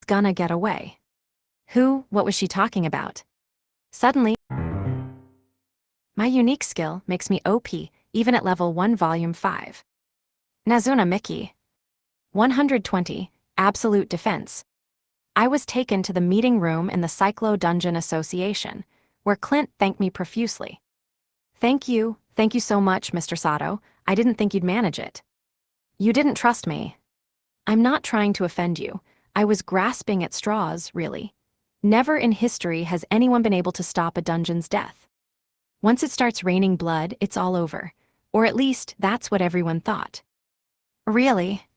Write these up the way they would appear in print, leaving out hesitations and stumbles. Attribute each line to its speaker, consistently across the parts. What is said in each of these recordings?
Speaker 1: gonna get away. Who, what was she talking about? Suddenly, my unique skill makes me OP, even at level 1 volume 5. Nazuna Miki. 120, Absolute Defense. I was taken to the meeting room in the Cyclo Dungeon Association, where Clint thanked me profusely. Thank you so much, Mr. Sato. I didn't think you'd manage it. You didn't trust me. I'm not trying to offend you. I was grasping at straws, really. Never in history has anyone been able to stop a dungeon's death. Once it starts raining blood, it's all over. Or at least, that's what everyone thought. Really?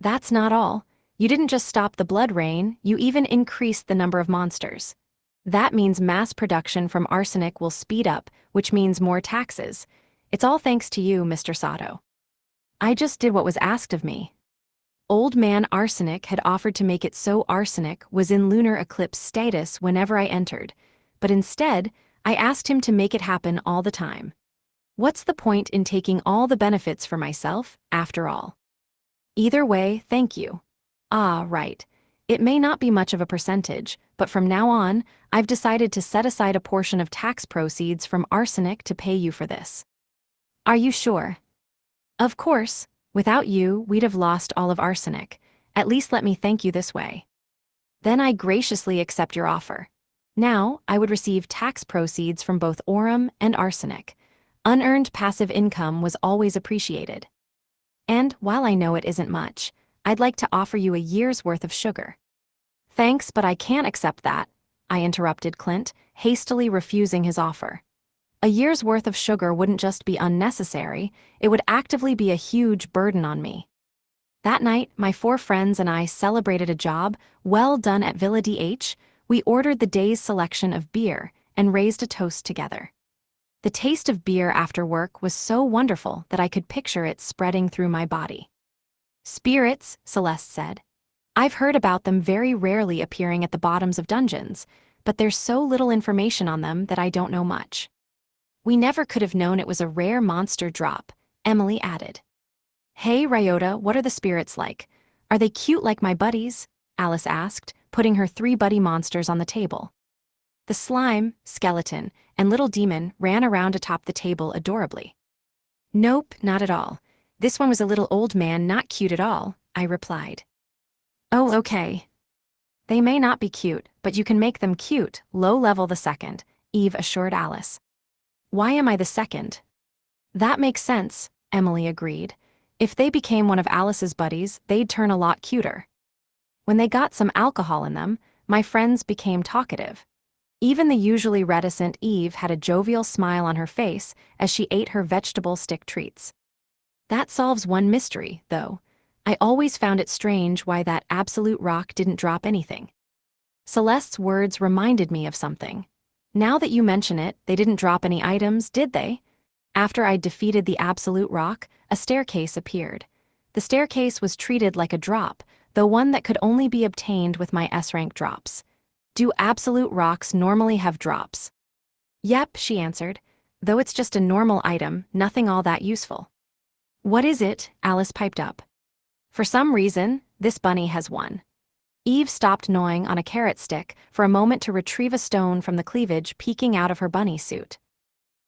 Speaker 1: That's not all. You didn't just stop the blood rain, you even increased the number of monsters. That means mass production from arsenic will speed up, which means more taxes. It's all thanks to you, Mr. Sato. I just did what was asked of me. Old Man Arsenic had offered to make it so arsenic was in lunar eclipse status whenever I entered, but instead, I asked him to make it happen all the time. What's the point in taking all the benefits for myself, after all? Either way, thank you. Ah, right. It may not be much of a percentage, but from now on, I've decided to set aside a portion of tax proceeds from arsenic to pay you for this. Are you sure? Of course. Without you, we'd have lost all of arsenic. At least let me thank you this way. Then I graciously accept your offer. Now, I would receive tax proceeds from both Aurum and arsenic. Unearned passive income was always appreciated. And, while I know it isn't much, I'd like to offer you a year's worth of sugar. Thanks, but I can't accept that, I interrupted Clint, hastily refusing his offer. A year's worth of sugar wouldn't just be unnecessary, it would actively be a huge burden on me. That night, my 4 friends and I celebrated a job well done at Villa DH. We ordered the day's selection of beer and raised a toast together. The taste of beer after work was so wonderful that I could picture it spreading through my body. Spirits, Celeste said. I've heard about them very rarely appearing at the bottoms of dungeons, but there's so little information on them that I don't know much. We never could have known it was a rare monster drop, Emily added. Hey, Ryota, what are the spirits like? Are they cute like my buddies? Alice asked, putting her 3 buddy monsters on the table. The slime, skeleton, and little demon ran around atop the table adorably. Nope, not at all. This one was a little old man, not cute at all, I replied. Oh, okay. They may not be cute, but you can make them cute, low level the second, Eve assured Alice. Why am I the second? That makes sense, Emily agreed. If they became one of Alice's buddies, they'd turn a lot cuter. When they got some alcohol in them, my friends became talkative. Even the usually reticent Eve had a jovial smile on her face as she ate her vegetable stick treats. That solves one mystery, though. I always found it strange why that absolute rock didn't drop anything. Celeste's words reminded me of something. Now that you mention it, they didn't drop any items, did they? After I'd defeated the absolute rock, a staircase appeared. The staircase was treated like a drop, though one that could only be obtained with my S-rank drops. Do absolute rocks normally have drops? Yep, she answered. Though it's just a normal item, nothing all that useful. What is it? Alice piped up. For some reason, this bunny has one. Eve stopped gnawing on a carrot stick for a moment to retrieve a stone from the cleavage peeking out of her bunny suit.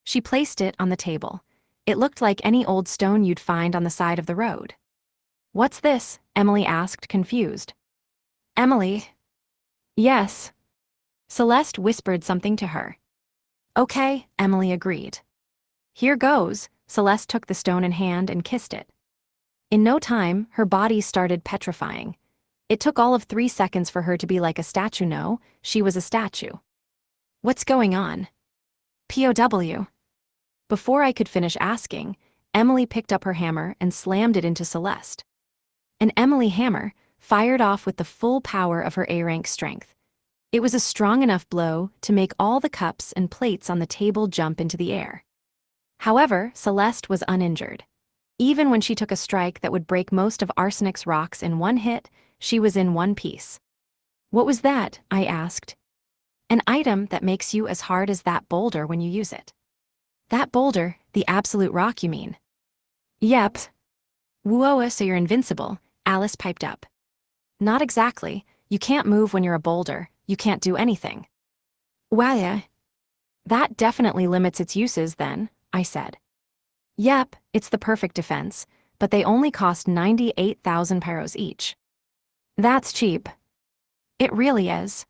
Speaker 1: She placed it on the table. It looked like any old stone you'd find on the side of the road. What's this? Emily asked, confused. Emily? Yes. Celeste whispered something to her. Okay, Emily agreed. Here goes. Celeste took the stone in hand and kissed it. In no time, her body started petrifying. It took all of 3 seconds for her to be like a statue. No, she was a statue. What's going on? POW. Before I could finish asking, Emily picked up her hammer and slammed it into Celeste. An Emily hammer, fired off with the full power of her A-rank strength. It was a strong enough blow to make all the cups and plates on the table jump into the air. However, Celeste was uninjured. Even when she took a strike that would break most of Arsenic's rocks in one hit, she was in one piece. What was that? I asked. An item that makes you as hard as that boulder when you use it. That boulder, the absolute rock, you mean? Yep. Whoa, so you're invincible, Alice piped up. Not exactly. You can't move when you're a boulder, you can't do anything. Well, that definitely limits its uses then, I said. Yep, it's the perfect defense, but they only cost 98,000 pyros each. That's cheap. It really is.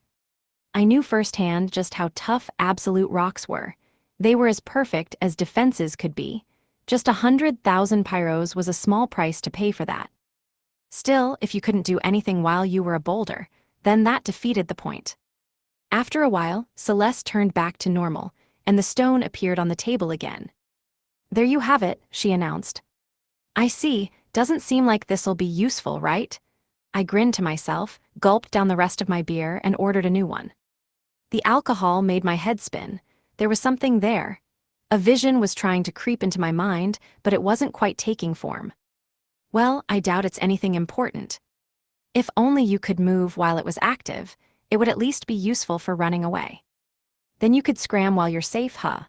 Speaker 1: I knew firsthand just how tough absolute rocks were. They were as perfect as defenses could be. Just 100,000 pyros was a small price to pay for that. Still, if you couldn't do anything while you were a boulder, then that defeated the point. After a while, Celeste turned back to normal, and the stone appeared on the table again. There you have it, she announced. I see, doesn't seem like this'll be useful, right? I grinned to myself, gulped down the rest of my beer, and ordered a new one. The alcohol made my head spin. There was something there. A vision was trying to creep into my mind, but it wasn't quite taking form. Well, I doubt it's anything important. If only you could move while it was active, it would at least be useful for running away. Then you could scram while you're safe, huh?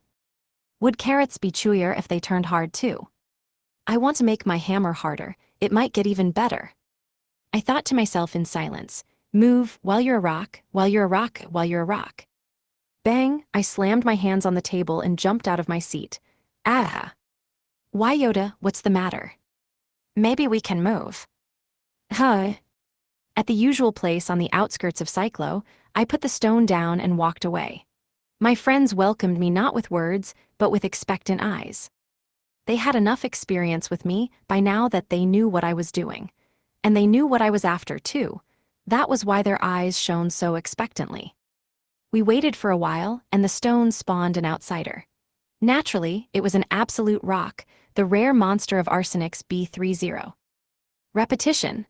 Speaker 1: Would carrots be chewier if they turned hard too? I want to make my hammer harder, it might get even better. I thought to myself in silence, move while you're a rock, while you're a rock, while you're a rock. Bang, I slammed my hands on the table and jumped out of my seat. Ah! Why, Yoda, what's the matter? Maybe we can move. Huh? At the usual place on the outskirts of Cyclo, I put the stone down and walked away. My friends welcomed me not with words, but with expectant eyes. They had enough experience with me by now that they knew what I was doing. And they knew what I was after, too. That was why their eyes shone so expectantly. We waited for a while, and the stone spawned an outsider. Naturally, it was an absolute rock, the rare monster of Arsenic's B30. Repetition.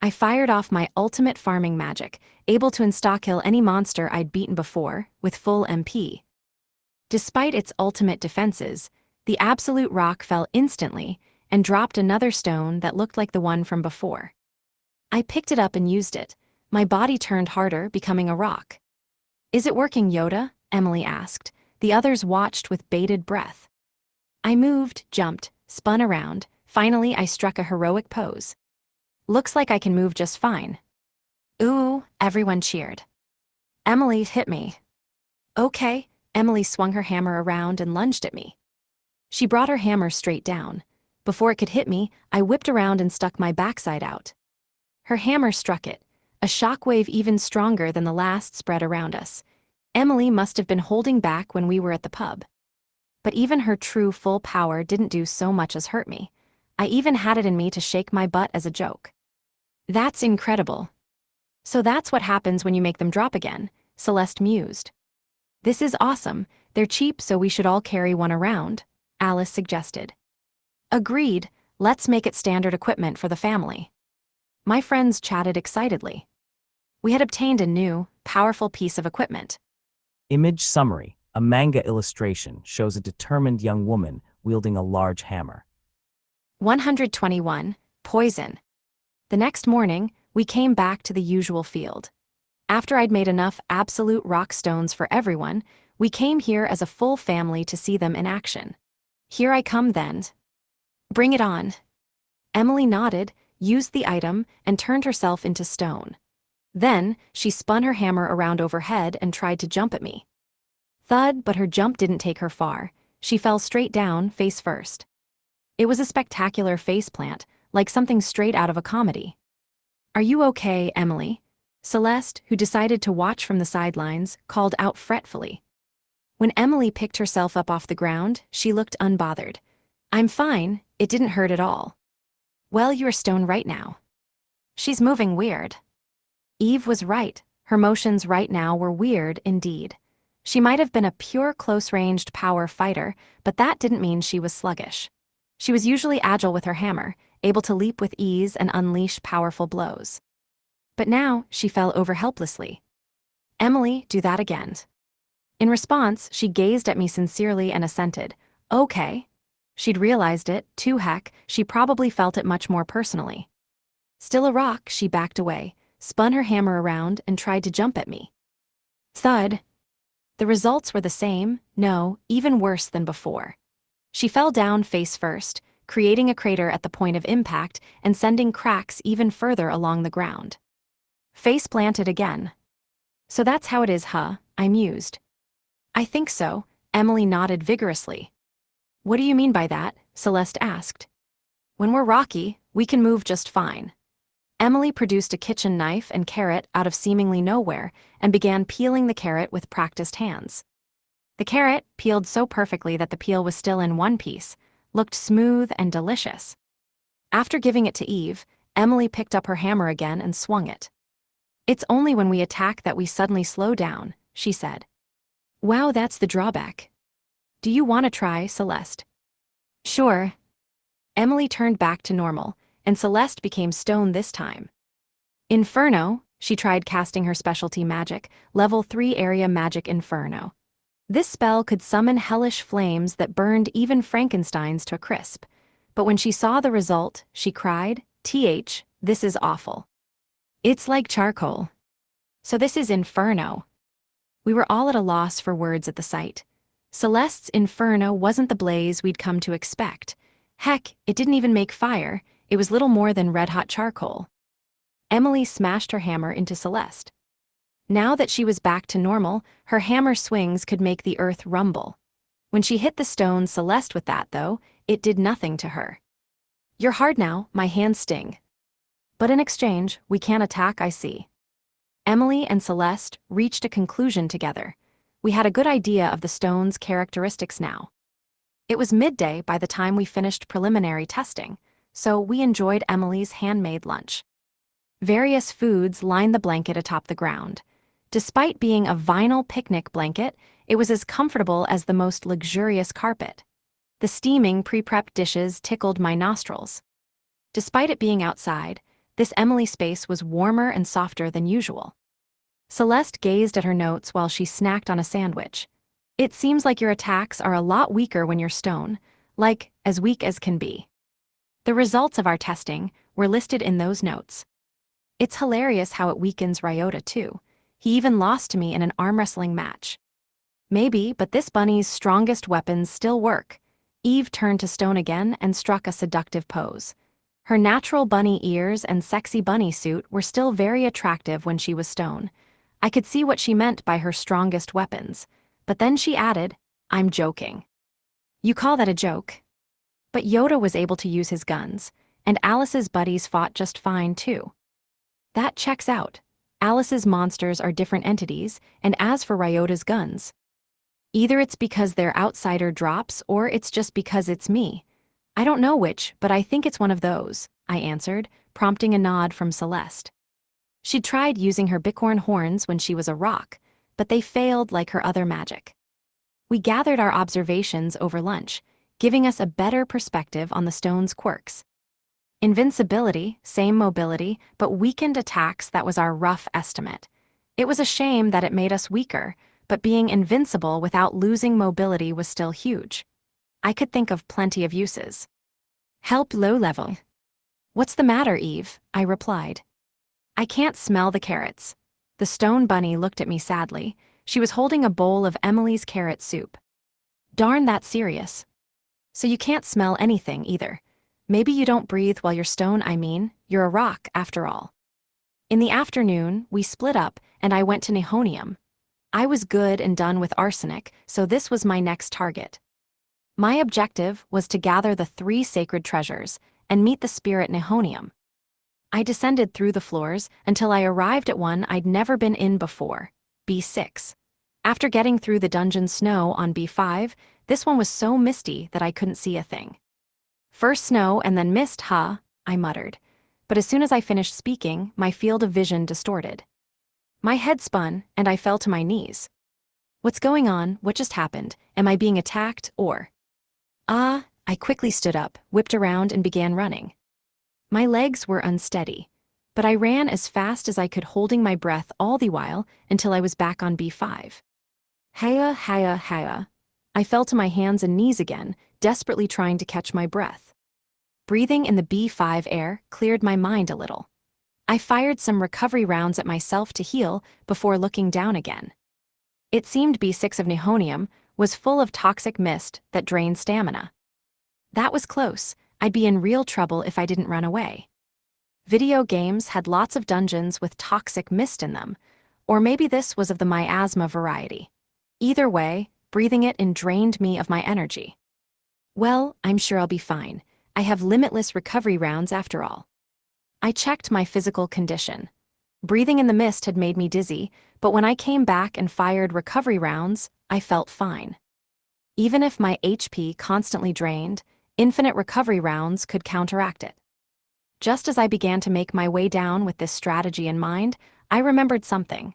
Speaker 1: I fired off my ultimate farming magic, able to insta-kill any monster I'd beaten before, with full MP. Despite its ultimate defenses, the absolute rock fell instantly and dropped another stone that looked like the one from before. I picked it up and used it. My body turned harder, becoming a rock. Is it working, Yoda? Emily asked. The others watched with bated breath. I moved, jumped, spun around. Finally, I struck a heroic pose. Looks like I can move just fine. Ooh, everyone cheered. Emily hit me. Okay, Emily swung her hammer around and lunged at me. She brought her hammer straight down. Before it could hit me, I whipped around and stuck my backside out. Her hammer struck it. A shockwave even stronger than the last spread around us. Emily must have been holding back when we were at the pub. But even her true full power didn't do so much as hurt me. I even had it in me to shake my butt as a joke. That's incredible. So that's what happens when you make them drop again, Celeste mused. This is awesome. They're cheap, so we should all carry one around, Alice suggested. Agreed, let's make it standard equipment for the family. My friends chatted excitedly. We had obtained a new, powerful piece of equipment.
Speaker 2: Image summary. A manga illustration shows a determined young woman wielding a large hammer.
Speaker 1: 121. Poison. The next morning, we came back to the usual field. After I'd made enough absolute rock stones for everyone, we came here as a full family to see them in action. Here I come then. Bring it on. Emily nodded, used the item, and turned herself into stone. Then, she spun her hammer around overhead and tried to jump at me. Thud, but her jump didn't take her far. She fell straight down, face first. It was a spectacular faceplant, like something straight out of a comedy. Are you okay, Emily? Celeste, who decided to watch from the sidelines, called out fretfully. When Emily picked herself up off the ground, she looked unbothered. I'm fine, it didn't hurt at all. Well, you're stone right now. She's moving weird. Eve was right. Her motions right now were weird indeed. She might have been a pure close-ranged power fighter, but that didn't mean she was sluggish. She was usually agile with her hammer, able to leap with ease and unleash powerful blows. But now, she fell over helplessly. Emily, do that again. In response, she gazed at me sincerely and assented. Okay. She'd realized it, too heck, she probably felt it much more personally. Still a rock, she backed away, spun her hammer around, and tried to jump at me. Thud. The results were the same, no, even worse than before. She fell down face first, creating a crater at the point of impact and sending cracks even further along the ground. Face planted again. So that's how it is, huh? I mused. I think so, Emily nodded vigorously. What do you mean by that? Celeste asked. When we're rocky, we can move just fine. Emily produced a kitchen knife and carrot out of seemingly nowhere and began peeling the carrot with practiced hands. The carrot, peeled so perfectly that the peel was still in one piece, looked smooth and delicious. After giving it to Eve, Emily picked up her hammer again and swung it. It's only when we attack that we suddenly slow down, she said. Wow, that's the drawback. Do you want to try, Celeste? Sure. Emily turned back to normal, and Celeste became stone this time. Inferno, she tried casting her specialty magic, level 3 area magic Inferno. This spell could summon hellish flames that burned even Frankenstein's to a crisp. But when she saw the result, she cried, this is awful. It's like charcoal. So this is Inferno. We were all at a loss for words at the sight. Celeste's Inferno wasn't the blaze we'd come to expect. Heck, it didn't even make fire, it was little more than red-hot charcoal. Emily smashed her hammer into Celeste. Now that she was back to normal, her hammer swings could make the earth rumble. When she hit the stone Celeste with that, though, it did nothing to her. You're hard now, my hands sting. But in exchange, we can't attack, I see. Emily and Celeste reached a conclusion together. We had a good idea of the stone's characteristics now. It was midday by the time we finished preliminary testing, so we enjoyed Emily's handmade lunch. Various foods lined the blanket atop the ground. Despite being a vinyl picnic blanket, it was as comfortable as the most luxurious carpet. The steaming, pre-prepped dishes tickled my nostrils. Despite it being outside, this Emily space was warmer and softer than usual. Celeste gazed at her notes while she snacked on a sandwich. It seems like your attacks are a lot weaker when you're stone, like, as weak as can be. The results of our testing were listed in those notes. It's hilarious how it weakens Ryota too. He even lost to me in an arm wrestling match. Maybe, but this bunny's strongest weapons still work. Eve turned to stone again and struck a seductive pose. Her natural bunny ears and sexy bunny suit were still very attractive when she was stone. I could see what she meant by her strongest weapons. But then she added, I'm joking. You call that a joke? But Yoda was able to use his guns, and Alice's buddies fought just fine too. That checks out. Alice's monsters are different entities, and as for Ryota's guns, either it's because they're outsider drops or it's just because it's me. I don't know which, but I think it's one of those, I answered, prompting a nod from Celeste. She'd tried using her bicorn horns when she was a rock, but they failed like her other magic. We gathered our observations over lunch, giving us a better perspective on the stone's quirks. Invincibility, same mobility, but weakened attacks, that was our rough estimate. It was a shame that it made us weaker, but being invincible without losing mobility was still huge. I could think of plenty of uses. Help low level. What's the matter, Eve? I replied. I can't smell the carrots. The stone bunny looked at me sadly. She was holding a bowl of Emily's carrot soup. Darn, that's serious. So you can't smell anything either. Maybe you don't breathe while you're stone, you're a rock after all. In the afternoon, we split up and I went to Nihonium. I was good and done with arsenic, so this was my next target. My objective was to gather the 3 sacred treasures and meet the spirit Nihonium. I descended through the floors until I arrived at one I'd never been in before, B6. After getting through the dungeon snow on B5, this one was so misty that I couldn't see a thing. First snow and then mist, huh? I muttered. But as soon as I finished speaking, my field of vision distorted. My head spun, and I fell to my knees. What's going on? What just happened? Am I being attacked, or? I quickly stood up, whipped around, and began running. My legs were unsteady, but I ran as fast as I could, holding my breath all the while until I was back on B5. Haya. I fell to my hands and knees again, desperately trying to catch my breath. Breathing in the B5 air cleared my mind a little. I fired some recovery rounds at myself to heal before looking down again. It seemed B6 of Nihonium was full of toxic mist that drained stamina. That was close. I'd be in real trouble if I didn't run away. Video games had lots of dungeons with toxic mist in them, or maybe this was of the miasma variety. Either way, breathing it in drained me of my energy. Well, I'm sure I'll be fine. I have limitless recovery rounds after all. I checked my physical condition. Breathing in the mist had made me dizzy, but when I came back and fired recovery rounds, I felt fine. Even if my HP constantly drained, infinite recovery rounds could counteract it. Just as I began to make my way down with this strategy in mind, I remembered something.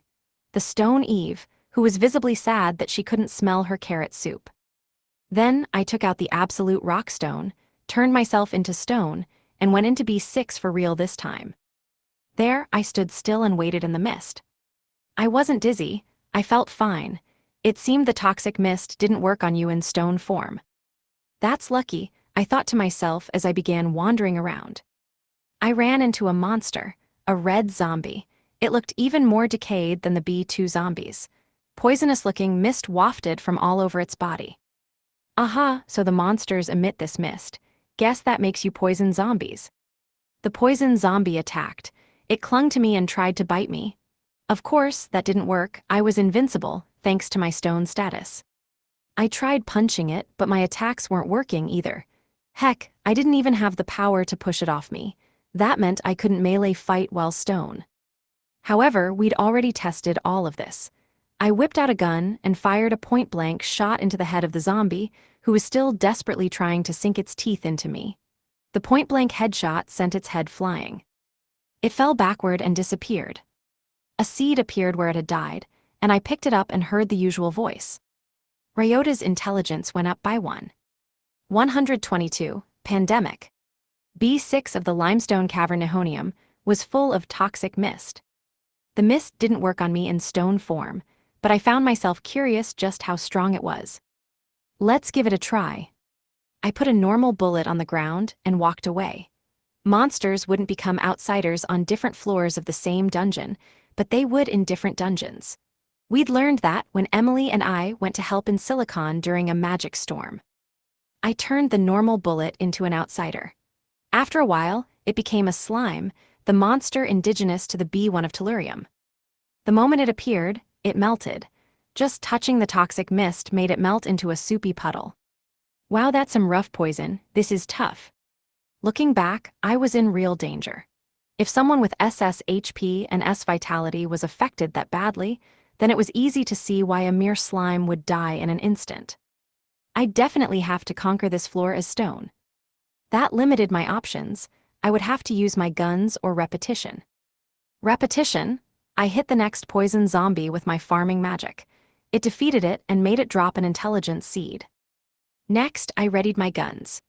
Speaker 1: The Stone Eve, who was visibly sad that she couldn't smell her carrot soup. Then I took out the absolute rock stone, turned myself into stone, and went into B6 for real this time. There, I stood still and waited in the mist. I wasn't dizzy, I felt fine. It seemed the toxic mist didn't work on you in stone form. That's lucky, I thought to myself as I began wandering around. I ran into a monster, a red zombie. It looked even more decayed than the B2 zombies. Poisonous-looking mist wafted from all over its body. Aha, so the monsters emit this mist. Guess that makes you poison zombies. The poison zombie attacked. It clung to me and tried to bite me. Of course, that didn't work. I was invincible, thanks to my stone status. I tried punching it, but my attacks weren't working either. Heck, I didn't even have the power to push it off me. That meant I couldn't melee fight while stone. However, we'd already tested all of this. I whipped out a gun and fired a point-blank shot into the head of the zombie, who was still desperately trying to sink its teeth into me. The point-blank headshot sent its head flying. It fell backward and disappeared. A seed appeared where it had died, and I picked it up and heard the usual voice. Ryota's intelligence went up by 122, Pandemic. B6 of the limestone cavern Nihonium was full of toxic mist. The mist didn't work on me in stone form, but I found myself curious just how strong it was. Let's give it a try. I put a normal bullet on the ground and walked away. Monsters wouldn't become outsiders on different floors of the same dungeon, but they would in different dungeons. We'd learned that when Emily and I went to help in Silicon during a magic storm. I turned the normal bullet into an outsider. After a while, it became a slime, the monster indigenous to the B1 of Tellurium. The moment it appeared, it melted. Just touching the toxic mist made it melt into a soupy puddle. Wow, that's some rough poison. This is tough. Looking back, I was in real danger. If someone with SS HP and S vitality was affected that badly, then it was easy to see why a mere slime would die in an instant. I'd definitely have to conquer this floor as stone. That limited my options. I would have to use my guns or repetition. Repetition? I hit the next poison zombie with my farming magic. It defeated it and made it drop an intelligence seed. Next, I readied my guns.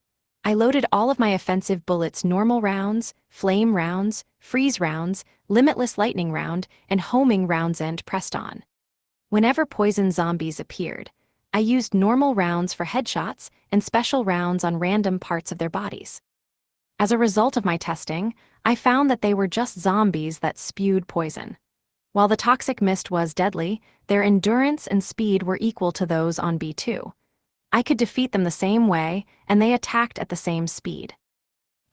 Speaker 1: I loaded all of my offensive bullets: normal rounds, flame rounds, freeze rounds, limitless lightning round, and homing rounds and pressed on. Whenever poison zombies appeared, I used normal rounds for headshots and special rounds on random parts of their bodies. As a result of my testing, I found that they were just zombies that spewed poison. While the toxic mist was deadly, their endurance and speed were equal to those on B2. I could defeat them the same way, and they attacked at the same speed.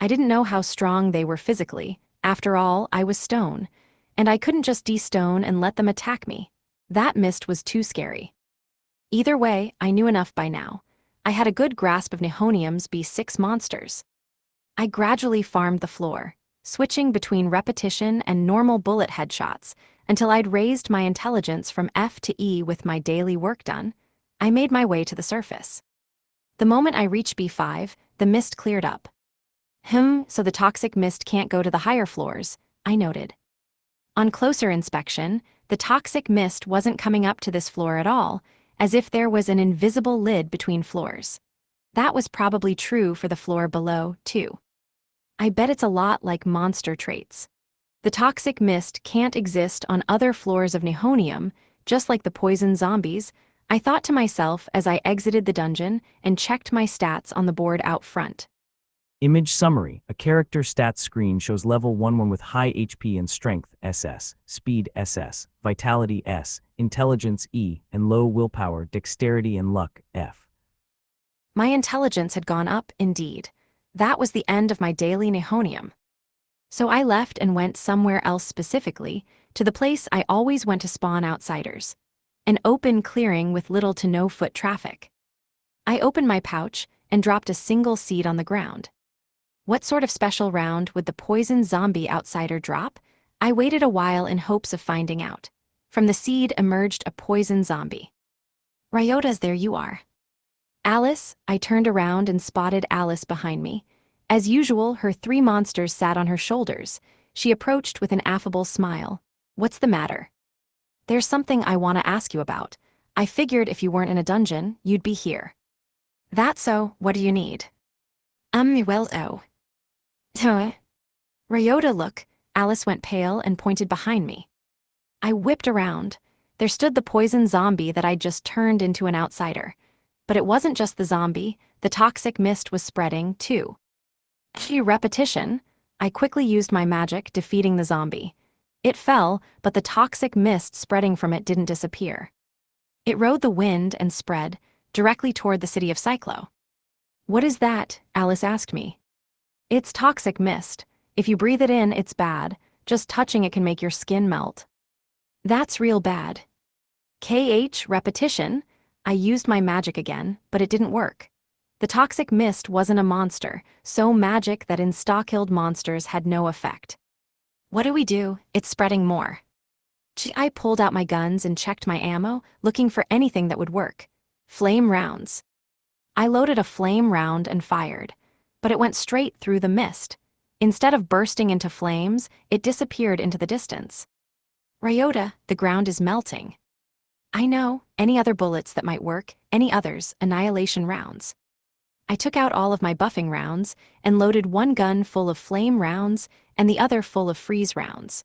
Speaker 1: I didn't know how strong they were physically. After all, I was stone, and I couldn't just de-stone and let them attack me. That mist was too scary. Either way, I knew enough by now. I had a good grasp of Nihonium's B6 monsters. I gradually farmed the floor, switching between repetition and normal bullet headshots until I'd raised my intelligence from F to E with my daily work done. I made my way to the surface. The moment I reached B5, the mist cleared up. So the toxic mist can't go to the higher floors, I noted. On closer inspection, the toxic mist wasn't coming up to this floor at all, as if there was an invisible lid between floors. That was probably true for the floor below, too. I bet it's a lot like monster traits. The toxic mist can't exist on other floors of Nihonium, just like the poison zombies, I thought to myself as I exited the dungeon and checked my stats on the board out front.
Speaker 2: Image summary. A character stats screen shows level 11 with high HP and strength SS, speed SS, vitality S, intelligence E, and low willpower, dexterity and luck F.
Speaker 1: My intelligence had gone up, indeed. That was the end of my daily Nihonium. So I left and went somewhere else, specifically to the place I always went to spawn outsiders. An open clearing with little to no foot traffic. I opened my pouch and dropped a single seed on the ground. What sort of special round would the poison zombie outsider drop? I waited a while in hopes of finding out. From the seed emerged a poison zombie. Ryota's, there you are. Alice, I turned around and spotted Alice behind me. As usual, her 3 monsters sat on her shoulders. She approached with an affable smile. What's the matter? There's something I want to ask you about. I figured if you weren't in a dungeon, you'd be here. That's so, what do you need? Well, oh. Ryota, look. Alice went pale and pointed behind me. I whipped around. There stood the poison zombie that I'd just turned into an outsider. But it wasn't just the zombie, the toxic mist was spreading, too. Repetition. I quickly used my magic, defeating the zombie. It fell, but the toxic mist spreading from it didn't disappear. It rode the wind and spread, directly toward the city of Cyclo. What is that? Alice asked me. It's toxic mist. If you breathe it in, it's bad. Just touching it can make your skin melt. That's real bad. Repetition. I used my magic again, but it didn't work. The toxic mist wasn't a monster, so magic that insta-killed monsters had no effect. What do we do? It's spreading more. I pulled out my guns and checked my ammo, looking for anything that would work. Flame rounds. I loaded a flame round and fired, but it went straight through the mist. Instead of bursting into flames, it disappeared into the distance. Ryota, the ground is melting. I know. Any other bullets that might work? Any others? Annihilation rounds. I took out all of my buffing rounds and loaded one gun full of flame rounds and the other full of freeze rounds.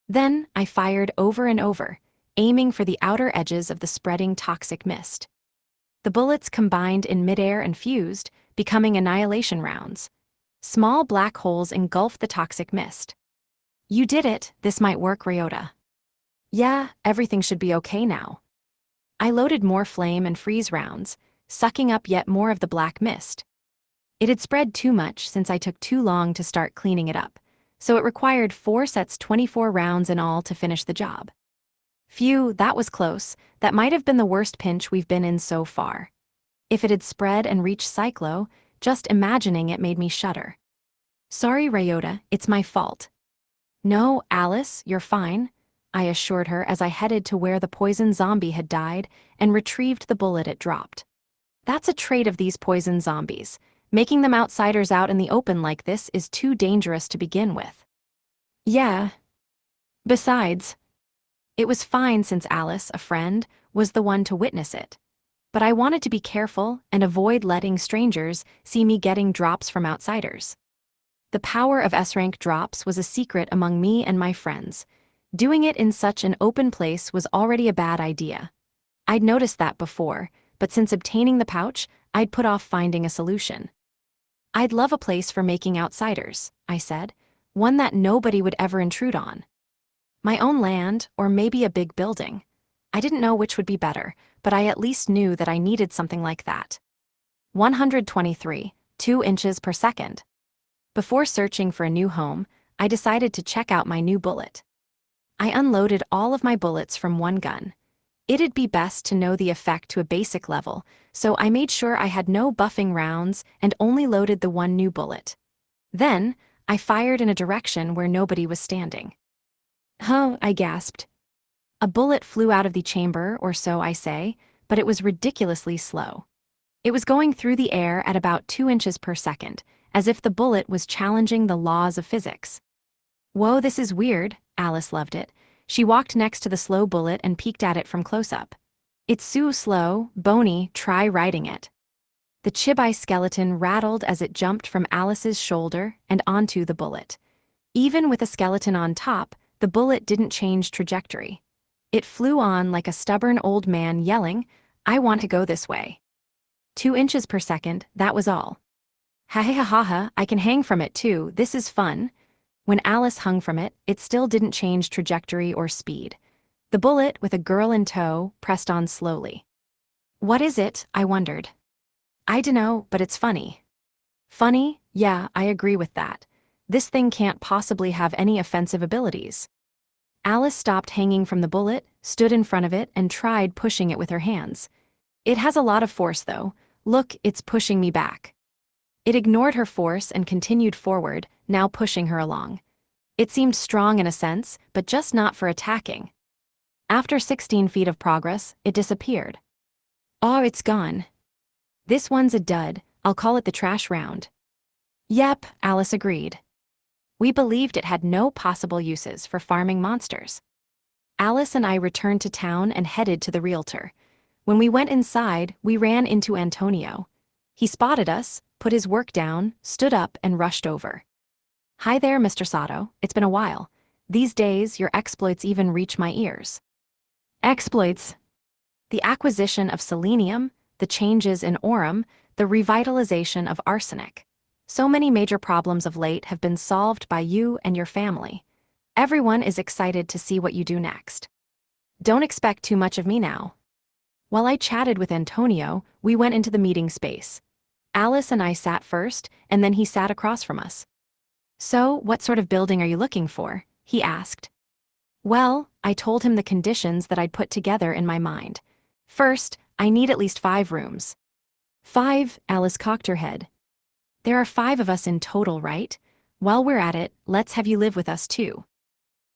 Speaker 1: Then I fired over and over, aiming for the outer edges of the spreading toxic mist. The bullets combined in midair and fused, becoming annihilation rounds. Small black holes engulfed the toxic mist. You did it. This might work, Ryota. Yeah, everything should be okay now. I loaded more flame and freeze rounds, sucking up yet more of the black mist. It had spread too much since I took too long to start cleaning it up, so it required 4 sets, 24 rounds in all to finish the job. Phew, that was close. That might have been the worst pinch we've been in so far. If it had spread and reached Cyclo, just imagining it made me shudder. Sorry, Ryota, it's my fault. No, Alice, you're fine, I assured her as I headed to where the poison zombie had died and retrieved the bullet it dropped. That's a trait of these poison zombies. Making them outsiders out in the open like this is too dangerous to begin with. Yeah. Besides, it was fine since Alice, a friend, was the one to witness it. But I wanted to be careful and avoid letting strangers see me getting drops from outsiders. The power of S-rank drops was a secret among me and my friends. Doing it in such an open place was already a bad idea. I'd noticed that before, but since obtaining the pouch, I'd put off finding a solution. I'd love a place for making outsiders, I said, one that nobody would ever intrude on. My own land, or maybe a big building. I didn't know which would be better, but I at least knew that I needed something like that. 123, 2 inches per second. Before searching for a new home, I decided to check out my new bullet. I unloaded all of my bullets from one gun. It'd be best to know the effect to a basic level, so I made sure I had no buffing rounds and only loaded the one new bullet. Then, I fired in a direction where nobody was standing. Huh, I gasped. A bullet flew out of the chamber, or so I say, but it was ridiculously slow. It was going through the air at about 2 inches per second, as if the bullet was challenging the laws of physics. Whoa, this is weird. Alice loved it. She walked next to the slow bullet and peeked at it from close-up. It's so slow, Boney, try riding it. The chibi skeleton rattled as it jumped from Alice's shoulder and onto the bullet. Even with a skeleton on top, the bullet didn't change trajectory. It flew on like a stubborn old man yelling, I want to go this way. 2 inches per second, that was all. Ha ha ha ha, I can hang from it too, this is fun. When Alice hung from it, it still didn't change trajectory or speed. The bullet, with a girl in tow, pressed on slowly. What is it? I wondered. I dunno, but it's funny. Funny? Yeah, I agree with that. This thing can't possibly have any offensive abilities. Alice stopped hanging from the bullet, stood in front of it, and tried pushing it with her hands. It has a lot of force, though. Look, it's pushing me back. It ignored her force and continued forward, now pushing her along. It seemed strong in a sense, but just not for attacking. After 16 feet of progress, it disappeared. Oh, it's gone. This one's a dud. I'll call it the trash round. Yep, Alice agreed. We believed it had no possible uses for farming monsters. Alice and I returned to town and headed to the realtor. When we went inside, we ran into Antonio. He spotted us, put his work down, stood up, and rushed over. Hi there, Mr. Sato. It's been a while. These days, your exploits even reach my ears. Exploits? The acquisition of selenium, the changes in Aurum, the revitalization of arsenic. So many major problems of late have been solved by you and your family. Everyone is excited to see what you do next. Don't expect too much of me now. While I chatted with Antonio, we went into the meeting space. Alice and I sat first, and then he sat across from us. So, what sort of building are you looking for? He asked. Well, I told him the conditions that I'd put together in my mind. First, I need at least 5 rooms. 5, Alice cocked her head. There are 5 of us in total, right? While we're at it, let's have you live with us too.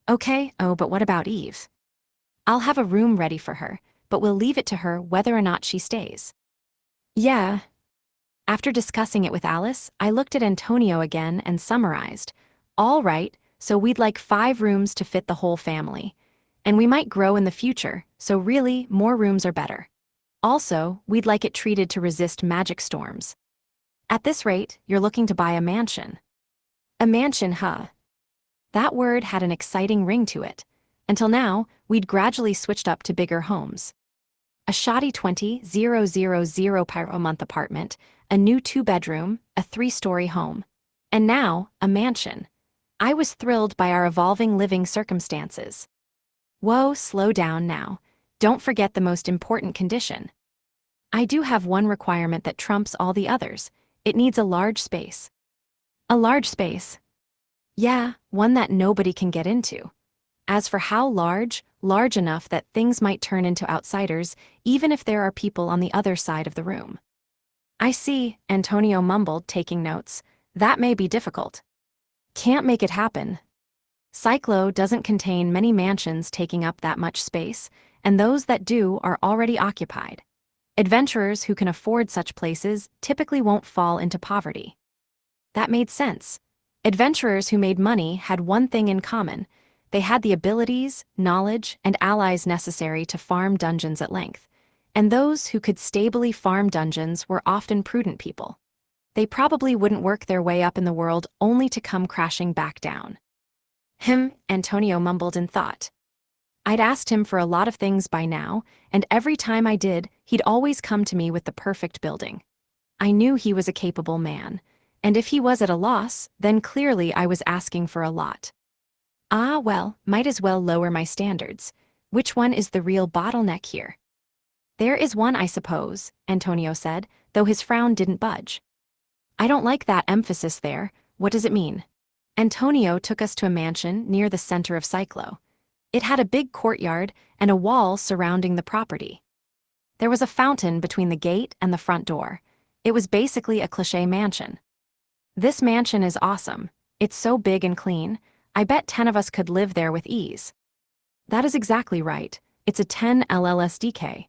Speaker 1: Okay, oh, but what about Eve? I'll have a room ready for her, but we'll leave it to her whether or not she stays. Yeah. After discussing it with Alice, I looked at Antonio again and summarized. All right, so we'd like 5 rooms to fit the whole family. And we might grow in the future, so really, more rooms are better. Also, we'd like it treated to resist magic storms. At this rate, you're looking to buy a mansion. A mansion, huh? That word had an exciting ring to it. Until now, we'd gradually switched up to bigger homes. A shoddy 20,000 per month apartment, a new 2-bedroom, a 3-story home. And now, a mansion. I was thrilled by our evolving living circumstances. Whoa, slow down now. Don't forget the most important condition. I do have one requirement that trumps all the others. It needs a large space. A large space? Yeah, one that nobody can get into. As for how large, large enough that things might turn into outsiders, even if there are people on the other side of the room. I see, Antonio mumbled, taking notes. That may be difficult. Can't make it happen. Cyclo doesn't contain many mansions taking up that much space, and those that do are already occupied. Adventurers who can afford such places typically won't fall into poverty. That made sense. Adventurers who made money had one thing in common. They had the abilities, knowledge, and allies necessary to farm dungeons at length. And those who could stably farm dungeons were often prudent people. They probably wouldn't work their way up in the world only to come crashing back down. Antonio mumbled in thought. I'd asked him for a lot of things by now, and every time I did, he'd always come to me with the perfect building. I knew he was a capable man, and if he was at a loss, then clearly I was asking for a lot. Ah, well, might as well lower my standards. Which one is the real bottleneck here? There is one, I suppose, Antonio said, though his frown didn't budge. I don't like that emphasis there. What does it mean? Antonio took us to a mansion near the center of Cyclo. It had a big courtyard and a wall surrounding the property. There was a fountain between the gate and the front door. It was basically a cliché mansion. This mansion is awesome. It's so big and clean. I bet 10 of us could live there with ease. That is exactly right. It's a 10 LLSDK.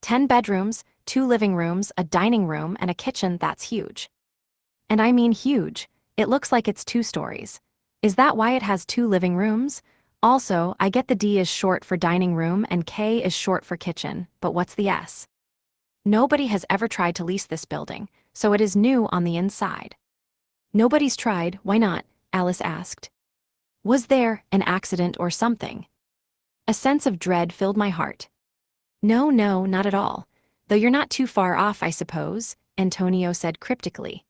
Speaker 1: 10 bedrooms, 2 living rooms, a dining room, and a kitchen. That's huge. And I mean huge. It looks like it's 2 stories. Is that why it has 2 living rooms? Also, I get the D is short for dining room and K is short for kitchen, but what's the S? Nobody has ever tried to lease this building, so it is new on the inside. Nobody's tried, why not? Alice asked. Was there an accident or something? A sense of dread filled my heart. No, not at all. Though you're not too far off, I suppose, Antonio said cryptically.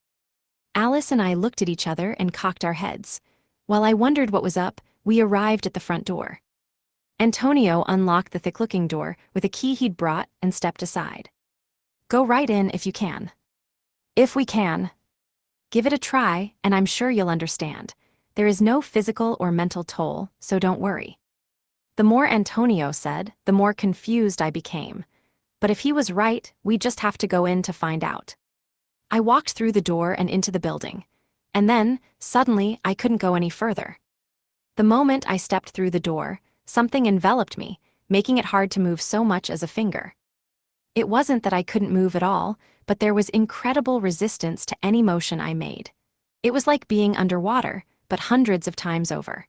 Speaker 1: Alice and I looked at each other and cocked our heads. While I wondered what was up, we arrived at the front door. Antonio unlocked the thick-looking door with a key he'd brought and stepped aside. Go right in if you can. If we can. Give it a try, and I'm sure you'll understand. There is no physical or mental toll, so don't worry. The more Antonio said, the more confused I became. But if he was right, we just have to go in to find out. I walked through the door and into the building. And then, suddenly, I couldn't go any further. The moment I stepped through the door, something enveloped me, making it hard to move so much as a finger. It wasn't that I couldn't move at all, but there was incredible resistance to any motion I made. It was like being underwater, but hundreds of times over.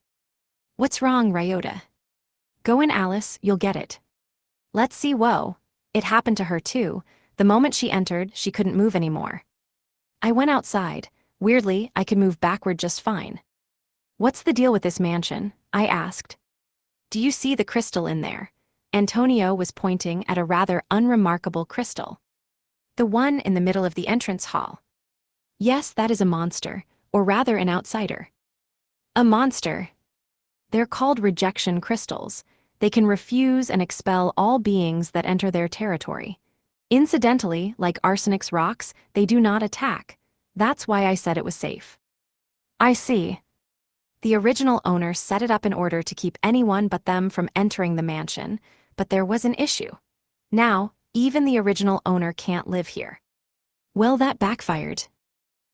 Speaker 1: What's wrong, Ryota? Go in, Alice, you'll get it. Let's see. Whoa. It happened to her too. The moment she entered, she couldn't move anymore. I went outside. Weirdly, I could move backward just fine. What's the deal with this mansion? I asked. Do you see the crystal in there? Antonio was pointing at a rather unremarkable crystal. The one in the middle of the entrance hall. Yes, that is a monster, or rather an outsider. A monster. They're called rejection crystals. They can refuse and expel all beings that enter their territory. Incidentally, like arsenic's rocks, they do not attack. That's why I said it was safe. I see. The original owner set it up in order to keep anyone but them from entering the mansion, but there was an issue. Now, even the original owner can't live here. Well, that backfired.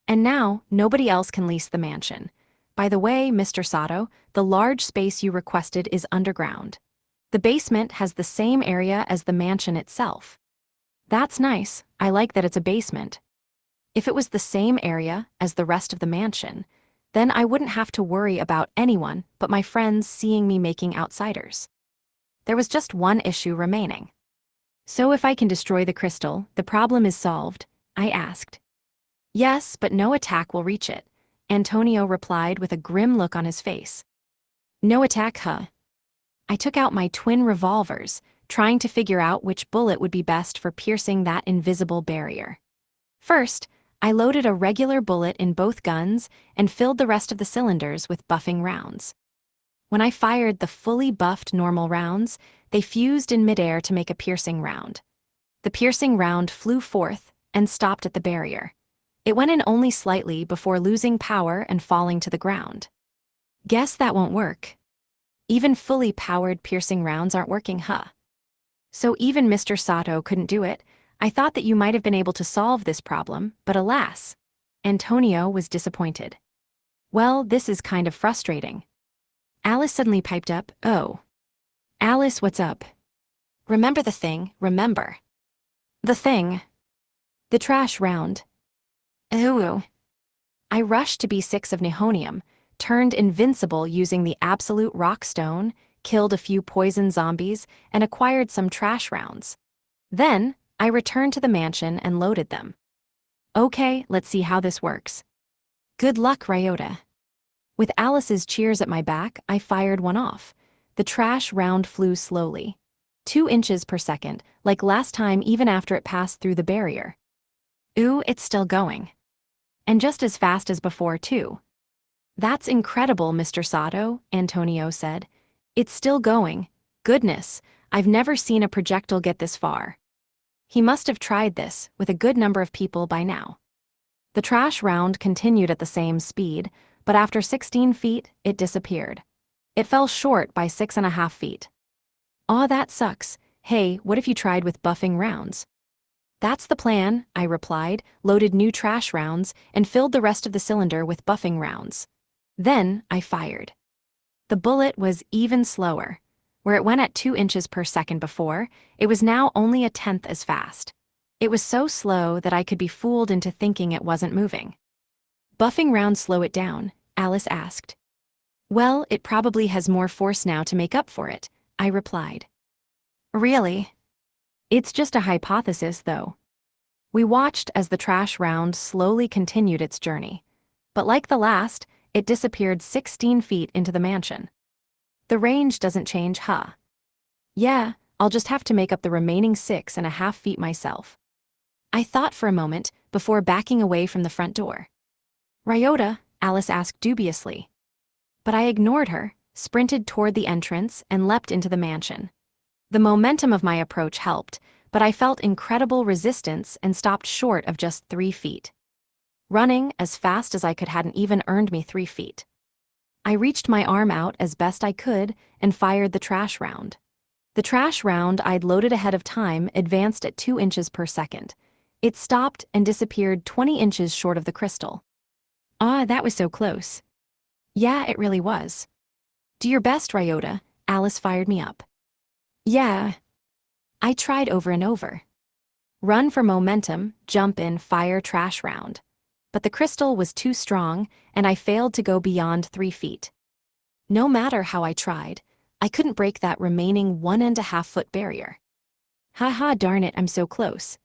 Speaker 1: And now, nobody else can lease the mansion. By the way, Mr. Sato, the large space you requested is underground. The basement has the same area as the mansion itself. That's nice. I like that it's a basement. If it was the same area as the rest of the mansion, then I wouldn't have to worry about anyone but my friends seeing me making outsiders. There was just one issue remaining. So if I can destroy the crystal, the problem is solved? I asked. Yes, but no attack will reach it, Antonio replied with a grim look on his face. No attack, huh? I took out my twin revolvers, trying to figure out which bullet would be best for piercing that invisible barrier. First, I loaded a regular bullet in both guns and filled the rest of the cylinders with buffing rounds. When I fired the fully buffed normal rounds, they fused in midair to make a piercing round. The piercing round flew forth and stopped at the barrier. It went in only slightly before losing power and falling to the ground. Guess that won't work. Even fully powered piercing rounds aren't working, huh? So even Mr. Sato couldn't do it. I thought that you might have been able to solve this problem, but alas, Antonio was disappointed. Well, this is kind of frustrating. Alice suddenly piped up, oh. Alice, what's up? Remember the thing, remember. The thing. The trash round. Ooh. I rushed to B6 of Nihonium, turned invincible using the absolute rock stone, killed a few poison zombies, and acquired some trash rounds. Then, I returned to the mansion and loaded them. Okay, let's see how this works. Good luck, Ryota. With Alice's cheers at my back, I fired one off. The trash round flew slowly. 2 inches per second, like last time even after it passed through the barrier. Ooh, it's still going. And just as fast as before, too. That's incredible, Mr. Sato, Antonio said. It's still going. Goodness, I've never seen a projectile get this far. He must have tried this with a good number of people by now. The trash round continued at the same speed, but after 16 feet, it disappeared. It fell short by 6.5 feet. Aw, that sucks. Hey, what if you tried with buffing rounds? That's the plan, I replied, loaded new trash rounds, and filled the rest of the cylinder with buffing rounds. Then, I fired. The bullet was even slower. Where it went at 2 inches per second before, it was now only 1/10 as fast. It was so slow that I could be fooled into thinking it wasn't moving. Buffing rounds slow it down, Alice asked. Well, it probably has more force now to make up for it, I replied. Really? It's just a hypothesis, though. We watched as the trash round slowly continued its journey. But like the last, it disappeared 16 feet into the mansion. The range doesn't change, huh? Yeah, I'll just have to make up the remaining 6.5 feet myself. I thought for a moment before backing away from the front door. Ryota, Alice asked dubiously. But I ignored her, sprinted toward the entrance, and leapt into the mansion. The momentum of my approach helped, but I felt incredible resistance and stopped short of just 3 feet. Running as fast as I could hadn't even earned me 3 feet. I reached my arm out as best I could and fired the trash round. The trash round I'd loaded ahead of time advanced at 2 inches per second. It stopped and disappeared 20 inches short of the crystal. Ah, that was so close. Yeah, it really was. Do your best, Ryota, Alice fired me up. Yeah. I tried over and over. Run for momentum, jump in, fire trash round. But the crystal was too strong, and I failed to go beyond 3 feet. No matter how I tried, I couldn't break that remaining 1.5-foot barrier. Haha, darn it, I'm so close.